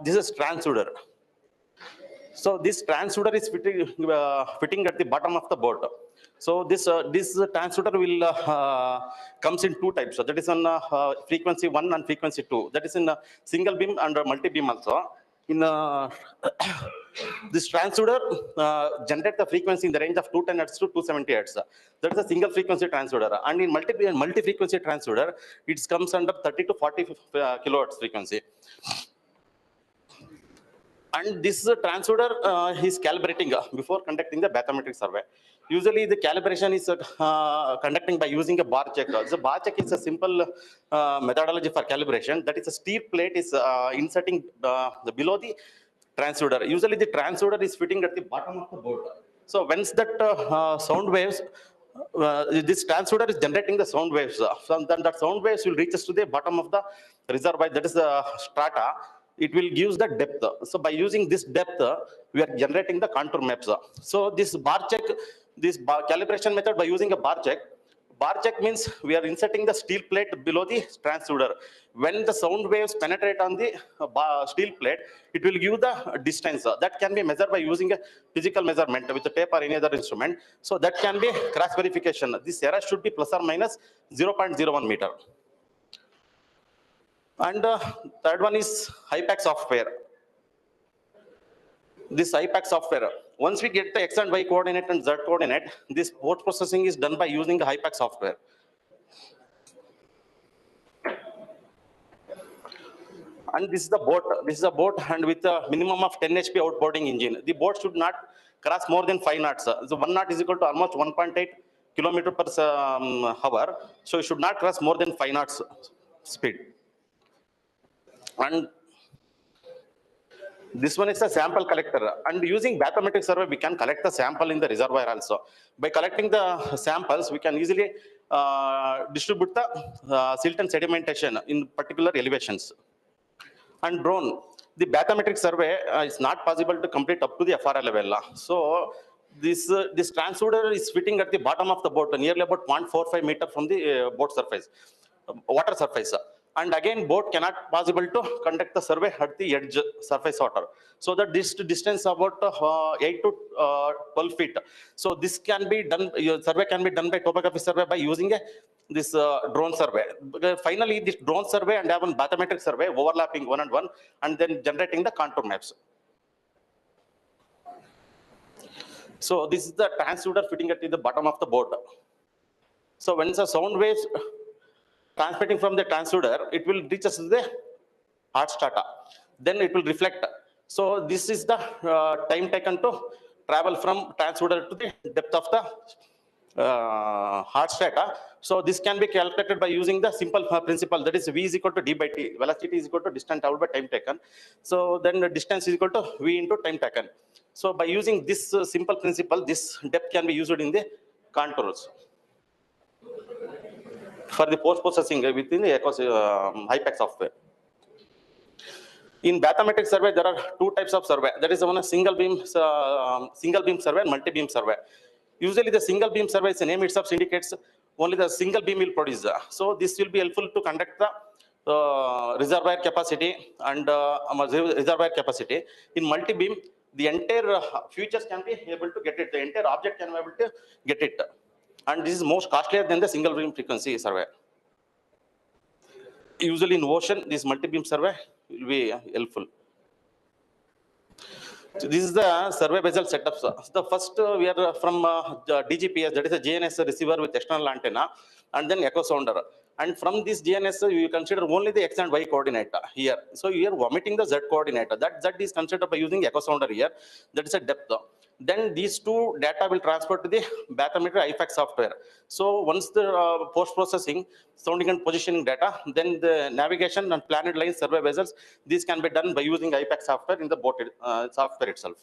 this is transducer. So this transducer is fitting at the bottom of the boat. So this transducer will comes in two types. So that is on frequency 1 and frequency 2. That is in single beam and multi beam also. In this transducer generate the frequency in the range of 210 Hz to 270 Hz. That is a single frequency transducer. And in multi frequency transducer, it comes under 30 to 40 kilohertz frequency. And this transducer is calibrating before conducting the bathymetric survey. Usually the calibration is conducting by using a bar check. So bar check is a simple methodology for calibration. That is a steel plate is inserting below the transducer. Usually the transducer is fitting at the bottom of the boat. So once that sound waves, this transducer is generating the sound waves. So then that sound waves will reach us to the bottom of the reservoir, that is the strata. It will give the depth. So by using this depth, we are generating the contour maps. So this bar check, this calibration method by using a bar check means we are inserting the steel plate below the transducer. When the sound waves penetrate on the steel plate, it will give the distance. That can be measured by using a physical measurement with a tape or any other instrument. So that can be cross verification. This error should be plus or minus 0.01 meter. And third one is HiPAC software. This HiPAC software, once we get the X and Y coordinate and Z coordinate, this post processing is done by using the HiPAC software. And this is the boat. This is a boat, and with a minimum of 10 HP outboarding engine. The boat should not cross more than 5 knots. So 1 knot is equal to almost 1.8 kilometer per hour. So it should not cross more than 5 knots speed. And this one is a sample collector, and using bathymetric survey, we can collect the sample in the reservoir also. By collecting the samples, we can easily distribute the silt and sedimentation in particular elevations. And drone, the bathymetric survey is not possible to complete up to the FRA level. So this transducer is fitting at the bottom of the boat, nearly about 0.45 meter from the boat surface, water surface. And again, boat cannot possible to conduct the survey at the edge surface water. So that this distance about 8 to 12 feet. So this can be done, your survey can be done by topography survey by using this drone survey. Finally, this drone survey and have one bathymetric survey overlapping one and one, and then generating the contour maps. So this is the transducer fitting at the bottom of the boat. So when the sound waves transmitting from the transducer, it will reach us to the hard strata. Then it will reflect. So this is the time taken to travel from transducer to the depth of the hard strata. So this can be calculated by using the simple principle, that is V is equal to D by T. Velocity is equal to distance traveled by time taken. So then the distance is equal to V into time taken. So by using this simple principle, this depth can be used in the contours for the post-processing within the HiPAC software. In bathymetric survey, there are two types of survey. That is one a single beam survey and multi-beam survey. Usually the single beam survey, the name itself indicates only the single beam will produce. So this will be helpful to conduct the reservoir capacity and reservoir capacity. In multi-beam, the entire features can be able to get it. The entire object can be able to get it. And this is most costlier than the single beam frequency survey. Usually in ocean, this multi-beam survey will be helpful. So this is the survey vessel setup. The first we are from DGPS, that is a GNS receiver with external antenna, and then echo sounder. And from this GNS, you consider only the X and Y coordinate here. So you are omitting the Z coordinate. That Z is considered by using echo sounder here. That is a depth. Then these two data will transfer to the bathymetric HiPAC software. So once the post-processing, sounding and positioning data, then the navigation and planet line survey vessels, these can be done by using HiPAC software in the boat software itself.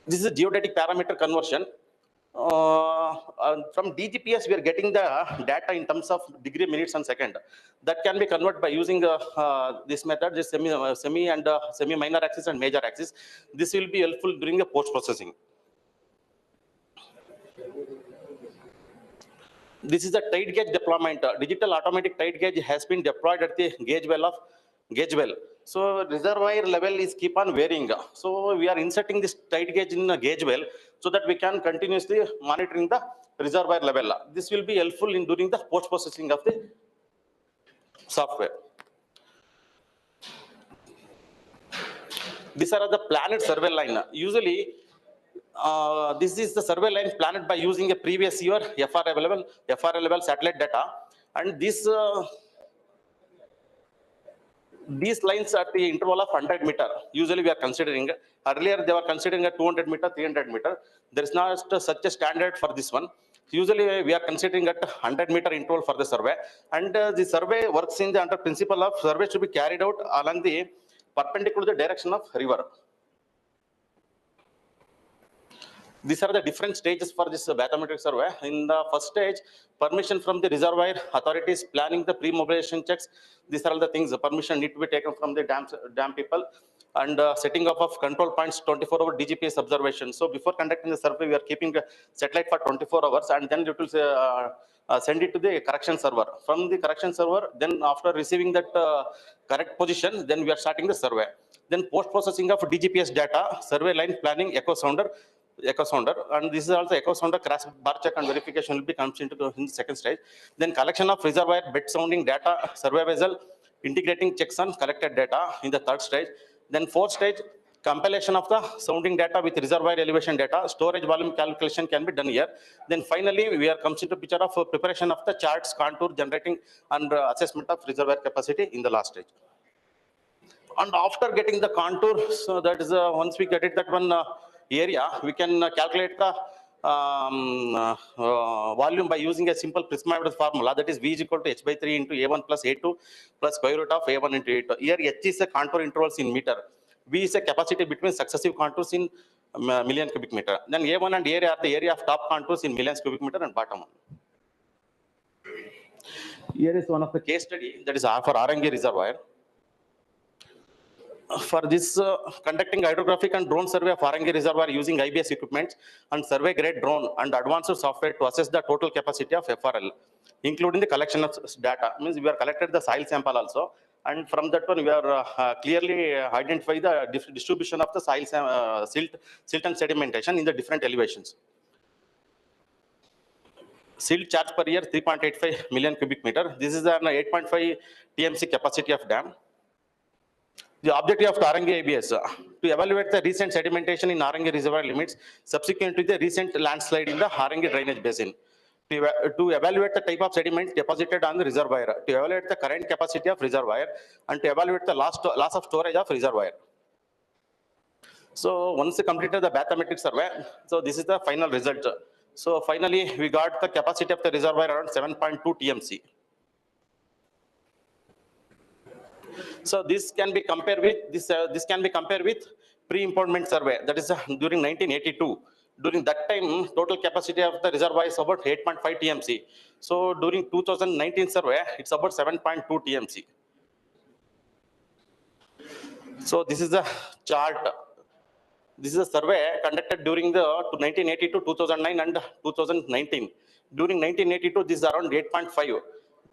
This is a geodetic parameter conversion. From DGPS, we are getting the data in terms of degree, minutes, and second. That can be converted by using this method, this semi-minor axis and major axis. This will be helpful during the post-processing. This is the tide gauge deployment. Digital automatic tide gauge has been deployed at the gauge well. So reservoir level is keep on varying. So we are inserting this tide gauge in a gauge well so that we can continuously monitoring the reservoir level. This will be helpful in during the post processing of the software. These are the planned survey line. Usually, this is the survey line planned by using a previous year FRA level satellite data, and these lines at the interval of 100 meter. Usually, we are considering. Earlier, they were considering a 200 meter, 300 meter. There is not such a standard for this one. Usually, we are considering at 100 meter interval for the survey, and the survey works in the under principle of survey should be carried out along the perpendicular to the direction of river. These are the different stages for this bathymetric survey. In the first stage, permission from the reservoir authorities planning the pre-mobilization checks. These are all the things. The permission need to be taken from the dam people, and setting up of control points, 24-hour DGPS observation. So before conducting the survey, we are keeping a satellite for 24 hours, and then it will send it to the correction server. From the correction server, then after receiving that correct position, then we are starting the survey. Then post-processing of DGPS data, survey line planning, echo sounder, and this is also echo sounder crash bar check and verification will be comes into in the second stage. Then collection of reservoir bed sounding data, survey vessel, integrating checks on collected data in the third stage. Then fourth stage, compilation of the sounding data with reservoir elevation data, storage volume calculation can be done here. Then finally, we are comes into picture of preparation of the charts, contour generating, and assessment of reservoir capacity in the last stage. And after getting the contour, so that is once we get it that one area, we can calculate the volume by using a simple Prisma formula, that is V is equal to H by 3 into A1 plus A2 plus square root of A1 into A2. Here H is a contour intervals in meter. V is a capacity between successive contours in million cubic meter. Then A1 and area are the area of top contours in millions cubic meter and bottom one. Here is one of the case study, that is for Arangi reservoir. For this, conducting hydrographic and drone survey of Arangi reservoir using IBS equipment and survey grade drone and advanced software to assess the total capacity of FRL, including the collection of data. Means we are collected the soil sample also, and from that one we are clearly identify the distribution of the soil silt and sedimentation in the different elevations. Silt charge per year 3.85 million cubic meter. This is an 8.5 TMC capacity of dam. The objective of the Arangi ABS to evaluate the recent sedimentation in Arangi reservoir limits subsequent to the recent landslide in the Arangi drainage basin. To evaluate the type of sediment deposited on the reservoir, to evaluate the current capacity of reservoir, and to evaluate the loss of storage of reservoir. So once we completed the bathymetric survey, so this is the final result. So finally, we got the capacity of the reservoir around 7.2 TMC. So this can be compared with this can be compared with pre-impoundment survey, that is during 1982. During that time, total capacity of the reservoir is about 8.5 TMC. So during 2019 survey, it's about 7.2 TMC. So this is the chart. This is a survey conducted during the 1982, 2009, and 2019. During 1982, this is around 8.5.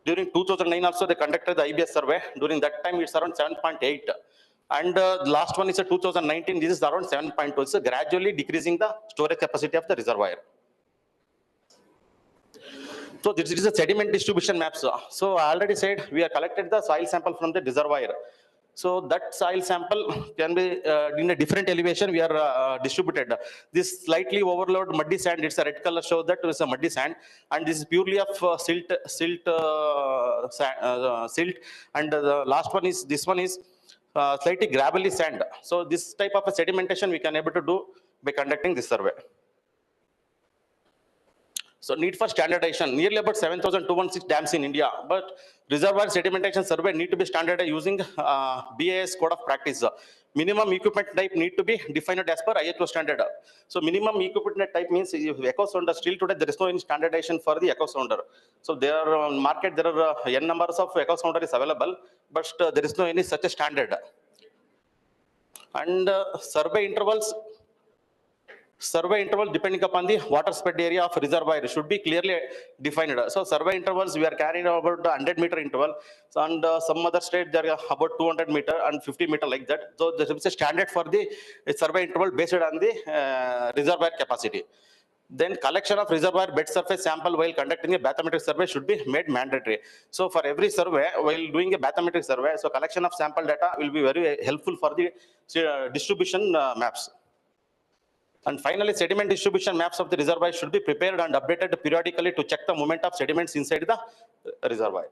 During 2009 also they conducted the IBS survey. During that time it's around 7.8. And the last one is a 2019, this is around 7.2. It's gradually decreasing the storage capacity of the reservoir. So this is a sediment distribution maps. So I already said we have collected the soil sample from the reservoir. So that soil sample can be in a different elevation we are distributed. This slightly overload muddy sand, it's a red color, show that it's a muddy sand, and this is purely of silt, and the last one is, this one is slightly gravelly sand. So this type of a sedimentation we can able to do by conducting this survey. So need for standardization, nearly about 7,216 dams in India, but reservoir sedimentation survey need to be standardized using BIS code of practice. Minimum equipment type need to be defined as per IHO standard. So minimum equipment type means echo sounder, still today there is no any standardization for the echo sounder. So there are on market, there are n numbers of echo sounder is available, but there is no any such a standard. And survey intervals, Survey interval depending upon the water spread area of reservoir should be clearly defined. So survey intervals, we are carrying about 100-meter interval. So, and some other state there are about 200-meter and 50-meter like that. So there is a standard for the survey interval based on the reservoir capacity. Then collection of reservoir bed surface sample while conducting a bathymetric survey should be made mandatory. So for every survey, while doing a bathymetric survey, so collection of sample data will be very helpful for the distribution maps. And finally, sediment distribution maps of the reservoir should be prepared and updated periodically to check the movement of sediments inside the reservoir.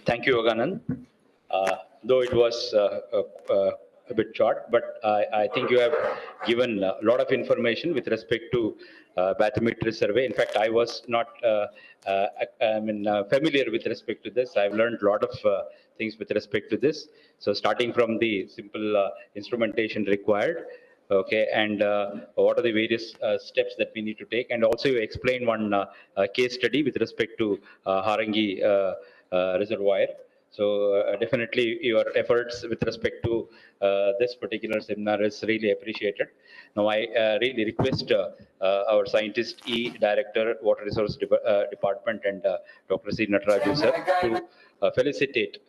Thank you, Yoganand. Though it was a bit short, but I think you have given a lot of information with respect to bathymetry survey. In fact, I was not familiar with respect to this. I've learned a lot of things with respect to this. So starting from the simple instrumentation required, okay, and what are the various steps that we need to take, and also you explain one case study with respect to Harangi reservoir. So definitely your efforts with respect to this particular seminar is really appreciated. Now I really request our scientist E Director, Water Resource Department, and Dr. C. Nataraju sir to felicitate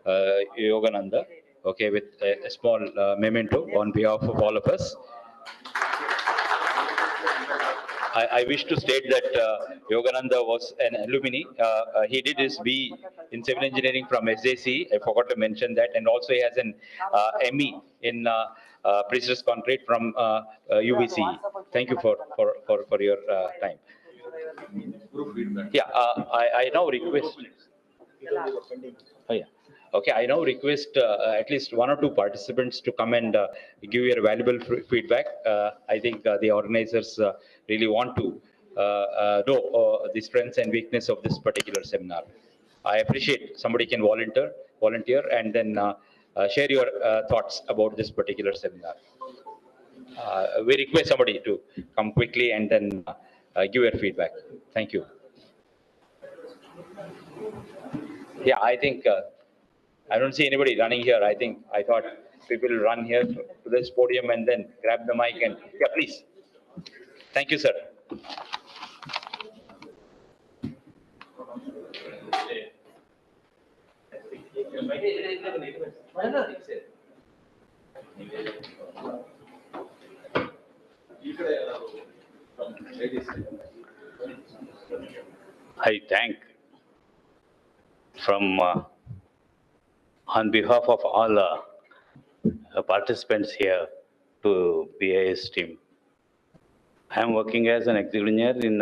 Yogananda, okay, with a small memento on behalf of all of us. I wish to state that Yogananda was an alumni. He did his B in civil engineering from SJC. I forgot to mention that. And also he has an ME in precious concrete from UVC. Thank you for your time. Yeah, I now request. Oh, yeah. Okay, I now request at least one or two participants to come and give your valuable feedback. I think the organizers really want to know the strengths and weakness of this particular seminar. I appreciate somebody can volunteer, and then share your thoughts about this particular seminar. We request somebody to come quickly and then give your feedback. Thank you. Yeah, I think I don't see anybody running here. I thought people will run here to this podium and then grab the mic and, yeah, please. Thank you, sir. I thank from on behalf of all participants here to BIS team. I am working as an executive engineer in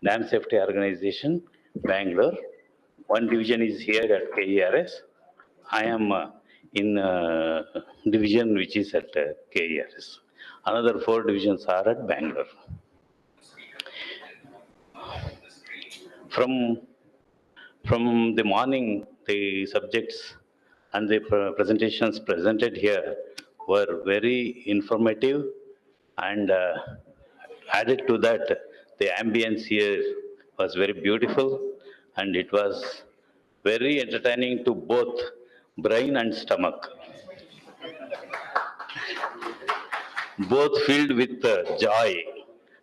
Dam Safety Organization, Bangalore. One division is here at KERS. I am in division which is at KERS. Another 4 divisions are at Bangalore. From the morning, the subjects and the presentations presented here were very informative, and added to that, the ambience here was very beautiful, and it was very entertaining to both brain and stomach. Both filled with joy,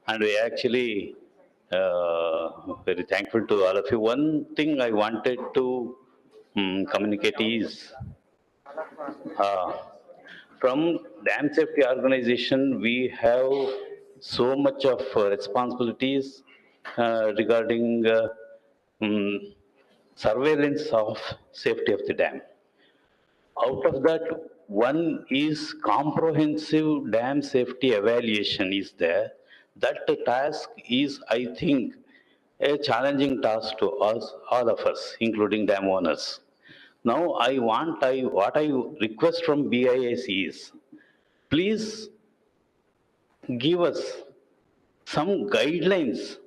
and we actually very thankful to all of you. One thing I wanted to communicate is from Dam Safety Organization, we have so much of responsibilities regarding surveillance of safety of the dam. Out of that, one is comprehensive dam safety evaluation is there. That task is, I think, a challenging task to us, all of us, including dam owners. Now, what I request from BIS is, please give us some guidelines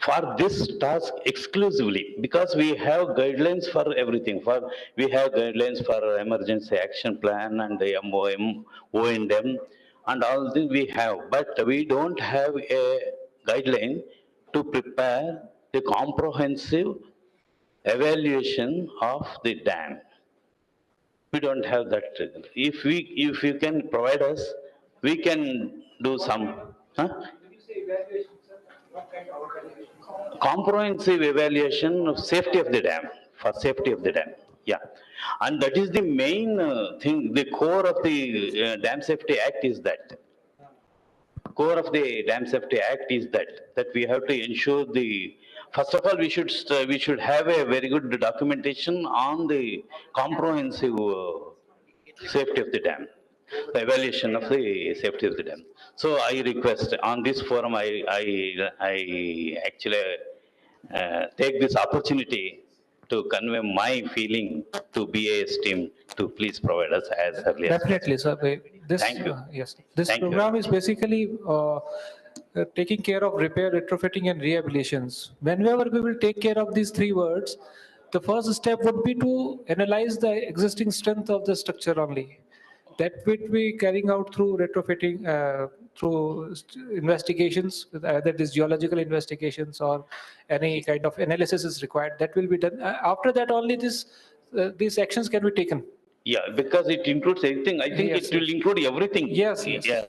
for this task exclusively, because we have guidelines for everything. We have guidelines for emergency action plan and the MOM, O&M, and all this we have, but we don't have a guideline to prepare a comprehensive evaluation of the dam. We don't have that. If you can provide us, we can do some comprehensive evaluation of safety of the dam, for safety of the dam. Yeah, and that is the main thing. The core of the Dam Safety Act is that. Core of the Dam Safety Act is that we have to ensure the. First of all, we should have a very good documentation on the comprehensive safety of the dam, the evaluation of the safety of the dam. So I request on this forum, I actually take this opportunity to convey my feeling to BAS team to please provide us as early as Definitely, sir. This, Thank you. yes, this Thank you. program is basically taking care of repair, retrofitting, and rehabilitations. Whenever we will take care of these three words, the first step would be to analyze the existing strength of the structure only. That will be carrying out through retrofitting, through investigations, either it is geological investigations or any kind of analysis is required. That will be done. After that, only these actions can be taken. Yeah, because it includes everything. I think Yes, it will include everything. Yes, yes. Yeah.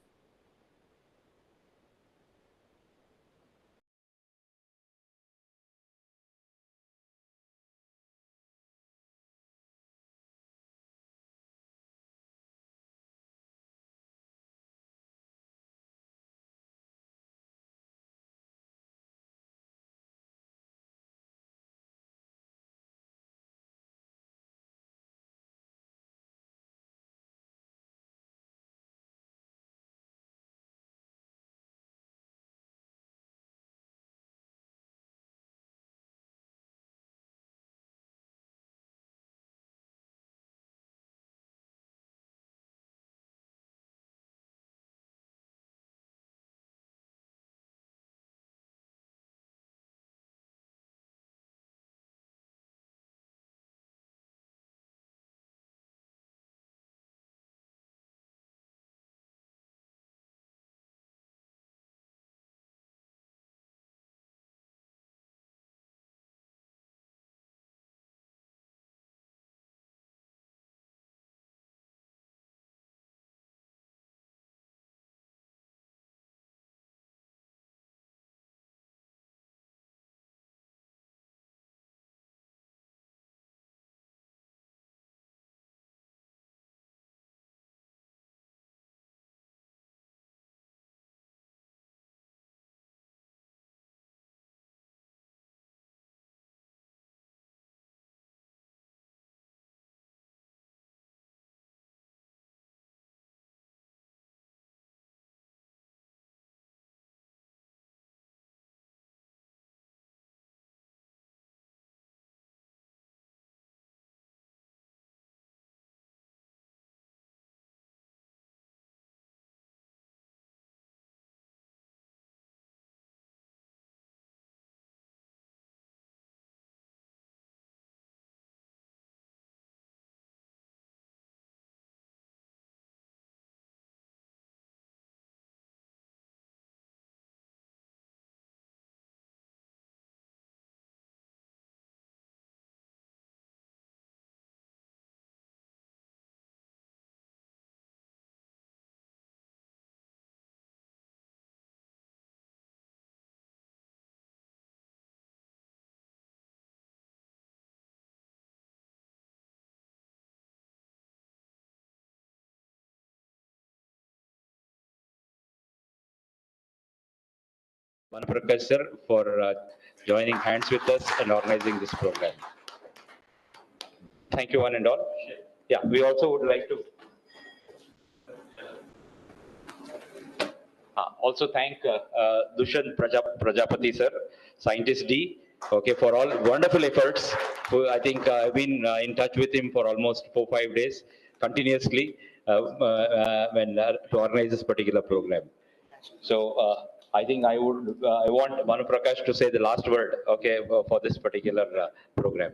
Prakash sir for joining hands with us and organizing this program. Thank you one and all. Yeah, we also would like to also thank Dushan Prajapati sir, scientist D, okay, for all wonderful efforts. I think I've been in touch with him for almost 4-5 days continuously to organize this particular program. So I think I want Manu Prakash to say the last word, okay, for this particular program.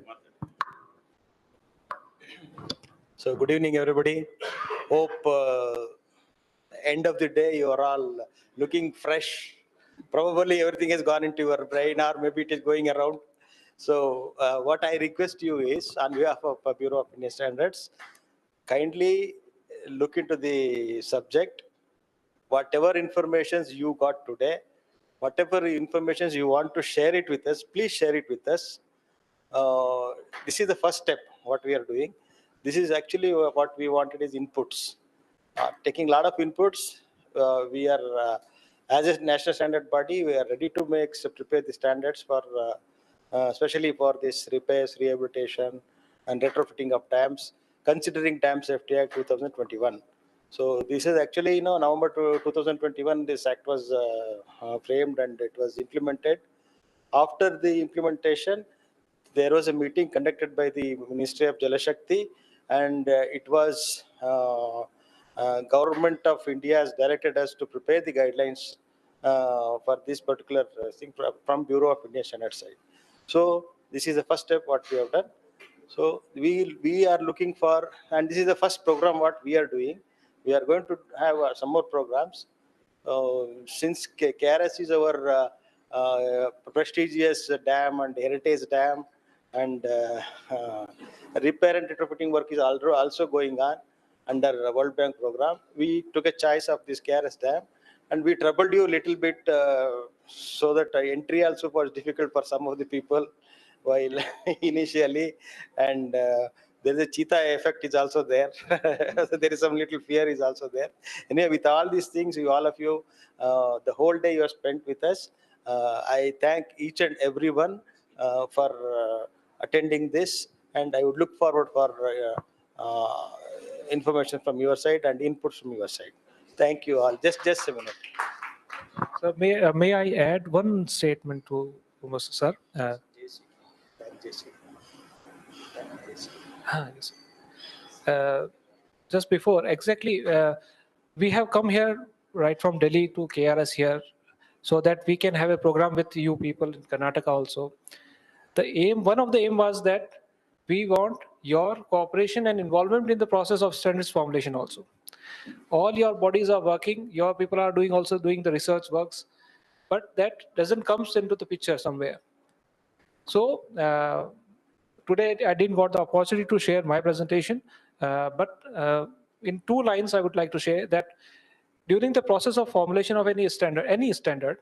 So good evening, everybody. Hope end of the day you are all looking fresh. Probably everything has gone into your brain, or maybe it is going around. So what I request you is, on behalf of Bureau of Indian Standards, kindly look into the subject. Whatever informations you got today, whatever information you want to share it with us, please share it with us. This is the first step, what we are doing. This is actually what we wanted is inputs. Taking a lot of inputs, we are, as a national standard body, we are ready to prepare the standards for, especially for this repairs, rehabilitation, and retrofitting of dams, considering Dam Safety Act 2021. So this is actually, November 2021, this act was framed and it was implemented. After the implementation, there was a meeting conducted by the Ministry of Jal Shakti, and it was Government of India has directed us to prepare the guidelines for this particular thing from Bureau of Indian Standards side. So this is the first step what we have done. So we are looking for, and this is the first program what we are doing. We are going to have some more programs. Since KRS is our prestigious dam and heritage dam, and repair and retrofitting work is also going on under World Bank program. We took a choice of this KRS dam, and we troubled you a little bit so that entry also was difficult for some of the people while initially, and there is a cheetah effect is also there. So there is some little fear is also there. Anyway, with all these things, all of you, the whole day you have spent with us. I thank each and everyone for attending this, and I would look forward for information from your side and inputs from your side. Thank you all. Just a minute. So may I add one statement to Mr. Sir? Yes. Just before, exactly, we have come here right from Delhi to KRS here so that we can have a program with you people in Karnataka also. The aim, one of the aim was that we want your cooperation and involvement in the process of standards formulation also. All your bodies are working, your people are also doing the research works, but that doesn't come into the picture somewhere. So today I didn't got the opportunity to share my presentation, but in 2 lines I would like to share that during the process of formulation of any standard,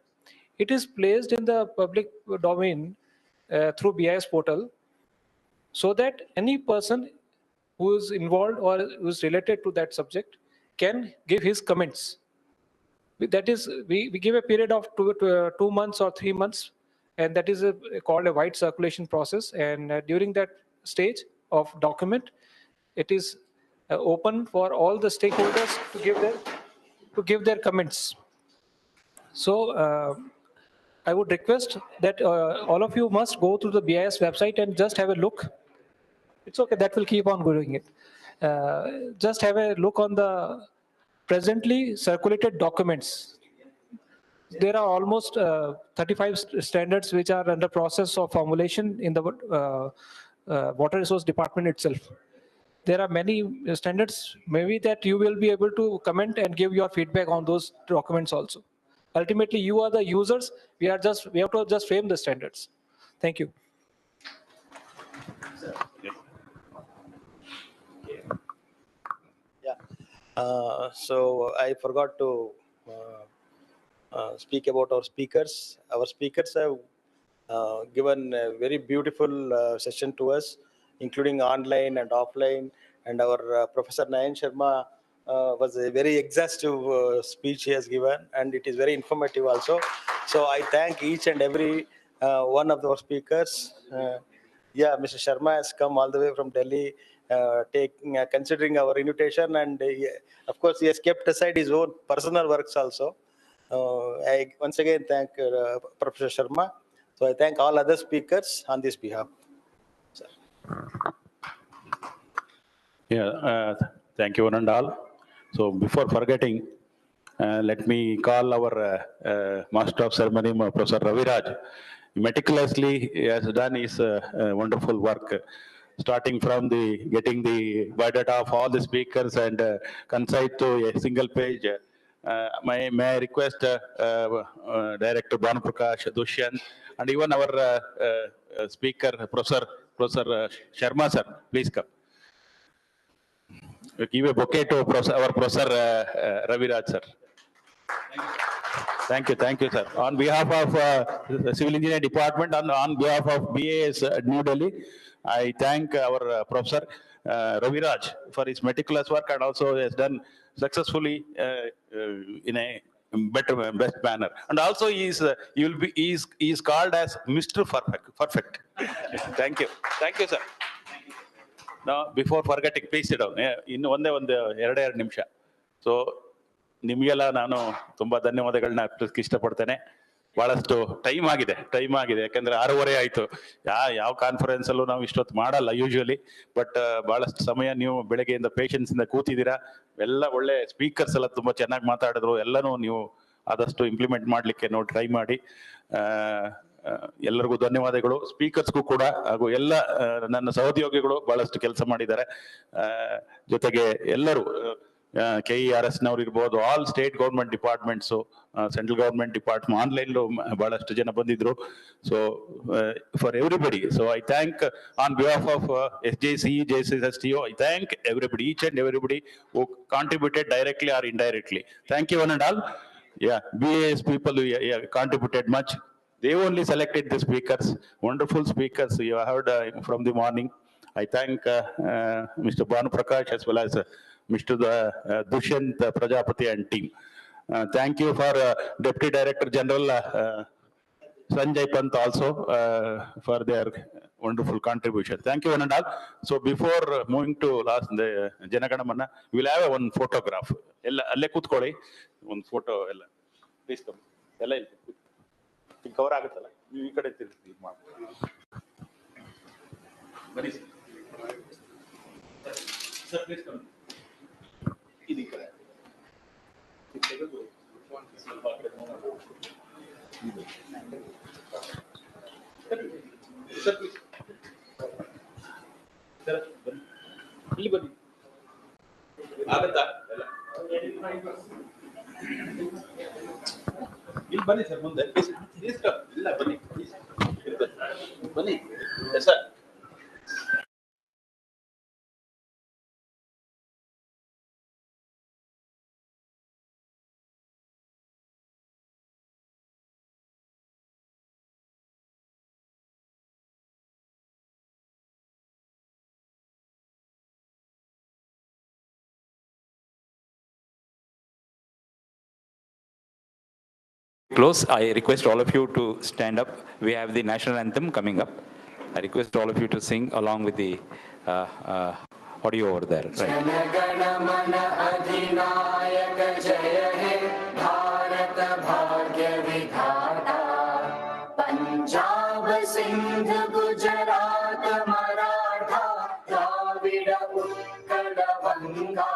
it is placed in the public domain through BIS portal, so that any person who is involved or who is related to that subject can give his comments. That is, we give a period of 2 months or 3 months, and that is called a wide circulation process. And during that stage of document, it is open for all the stakeholders to give their comments. So I would request that all of you must go to the BIS website and just have a look. It's okay, that will keep on doing it. Just have a look on the presently circulated documents. There are almost 35 standards which are under process of formulation in the Water Resource Department itself. There are many standards, maybe that you will be able to comment and give your feedback on those documents also. Ultimately, you are the users. We have to just frame the standards. Thank you. So I forgot to speak about our speakers. Our speakers have given a very beautiful session to us, including online and offline. And our Professor Nayan Sharma was a very exhaustive speech he has given, and it is very informative also. So I thank each and every one of our speakers. Yeah, Mr. Sharma has come all the way from Delhi, considering our invitation, and of course he has kept aside his own personal works also. I once again thank Professor Sharma. So I thank all other speakers on this behalf. Yeah, thank you, Anandal. So before forgetting, let me call our Master of Ceremony, Professor Raviraj. Meticulously, he has done his wonderful work, starting from getting the biodata of all the speakers and concise to a single page May I request Director Bhanu Prakash, Dushyant, and even our speaker, Professor Sharma sir, please come. Give a bouquet to our Professor Raviraj sir. Thank you, sir. On behalf of the Civil Engineering Department and on behalf of BAS New Delhi, I thank our Professor Raviraj for his meticulous work and also has done successfully in a best manner. And also he is called as Mr. Perfect. Thank you, sir. Now, before forgetting, please sit down. In one ಎರಡು ನಿಮಿಷ. So, ನಿಮಗೆಲ್ಲ ನಾನು ತುಂಬಾ ಧನ್ಯವಾದಗಳನ್ನ ಅರ್ಪಿಸಕ್ಕೆ ಇಷ್ಟಪಡ್ತೇನೆ. ಬಹಳಷ್ಟು time ಆಗಿದೆ ಯಾಕಂದ್ರೆ 6:30 ಆಯ್ತು. ಯಾವ ಕಾನ್ಫರೆನ್ಸ್ ಅಲ್ಲೂ ನಾವು ಇಷ್ಟೊತ್ತು ಮಾಡಲ್ಲ ಯೂಶುವಲಿ, ಬಟ್ ಬಹಳಷ್ಟು ಸಮಯ ನೀವು ಬೆಳಗ್ಗೆಯಿಂದ ಪೇಷನ್ಸ್ ಇಂದ ಕೂತಿದ್ದೀರಾ. ಎಲ್ಲ ಒಳ್ಳೆ ಸ್ಪೀಕರ್ಸ್ ಎಲ್ಲ ತುಂಬಾ ಚೆನ್ನಾಗಿ ಮಾತಾಡಿದ್ರು. ಎಲ್ಲನೂ ನೀವು ಆದಷ್ಟು ಇಂಪ್ಲಿಮೆಂಟ್ ಮಾಡ್ಲಿಕ್ಕೆ ಟ್ರೈ ಮಾಡಿ. ಎಲ್ಲರಿಗೂ ಧನ್ಯವಾದಗಳು, ಸ್ಪೀಕರ್ಸ್ಗೂ ಕೂಡ, ಹಾಗೂ ಎಲ್ಲ ನನ್ನ ಸಹೋದ್ಯೋಗಿಗಳು ಬಹಳಷ್ಟು ಕೆಲಸ ಮಾಡಿದ್ದಾರೆ. ಜೊತೆಗೆ ಎಲ್ಲರೂ KERS ನವರು ಇರ್ಬೋದು, all state government departments, central government department, online ಬಹಳಷ್ಟು ಜನ ಬಂದಿದ್ರು. So for everybody, so I thank on behalf of SJCE, JSSTO, I thank everybody, each and everybody who contributed directly or indirectly. Thank you one and all. Yeah, BAS people contributed much. They only selected the speakers, wonderful speakers you heard from the morning. I thank Mr. Bhanu Prakash as well as Mr. Dushyant Prajapati and team. Thank you for Deputy Director General Sanjay Pant also for their wonderful contribution. Thank you one and all. So before moving to last the Janaganamana, we will have one photograph. Alle kutkoli, one photo. Please come. Cover ಆಗುತ್ತಲ್ಲ, ನೀವು ಈ ಕಡೆ ತಿರುಗಿ ಬನ್ನಿ sir, please come. ಇದು ಈ ಕಡೆ ಸ್ವಲ್ಪ ಸರ್, ಪ್ಲೀಸ್ ಸರ್, ಬನ್ನಿ, ಇಲ್ಲಿ ಬನ್ನಿ. ಆಗತ್ತಾ? ಇಲ್ಲಿ ಬನ್ನಿ ಸರ್, ಮುಂದೆ ಇಲ್ಲ ಬನ್ನಿ, ಬನ್ನಿ sir. Close. I request all of you to stand up. We have the national anthem coming up. I request all of you to sing along with the audio over there. Right. Punjab Sindh Gujarat Maratha Dravida Utkal Banga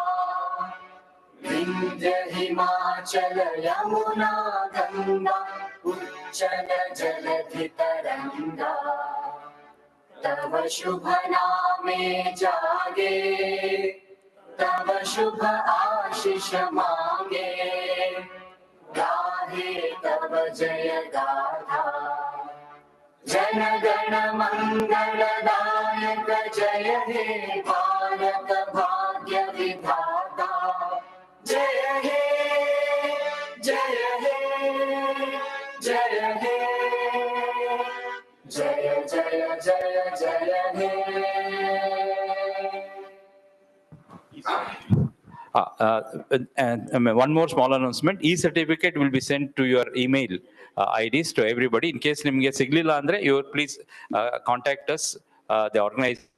Vindhya Himachal Yamuna Ganga उच्चल जलधि तरंगा तव शुभ नामे जागे तव शुभ आशीष मांगे गाहे तव जय गाथा जन गण मंगलदायक जय हे भारत भाग्य विधाता जय हे जय हे जय हे जय जय जय जय हे. And one more small announcement. E-certificate will be sent to your email IDs to everybody. In case nimge siglilla andre, you please contact us, the organization.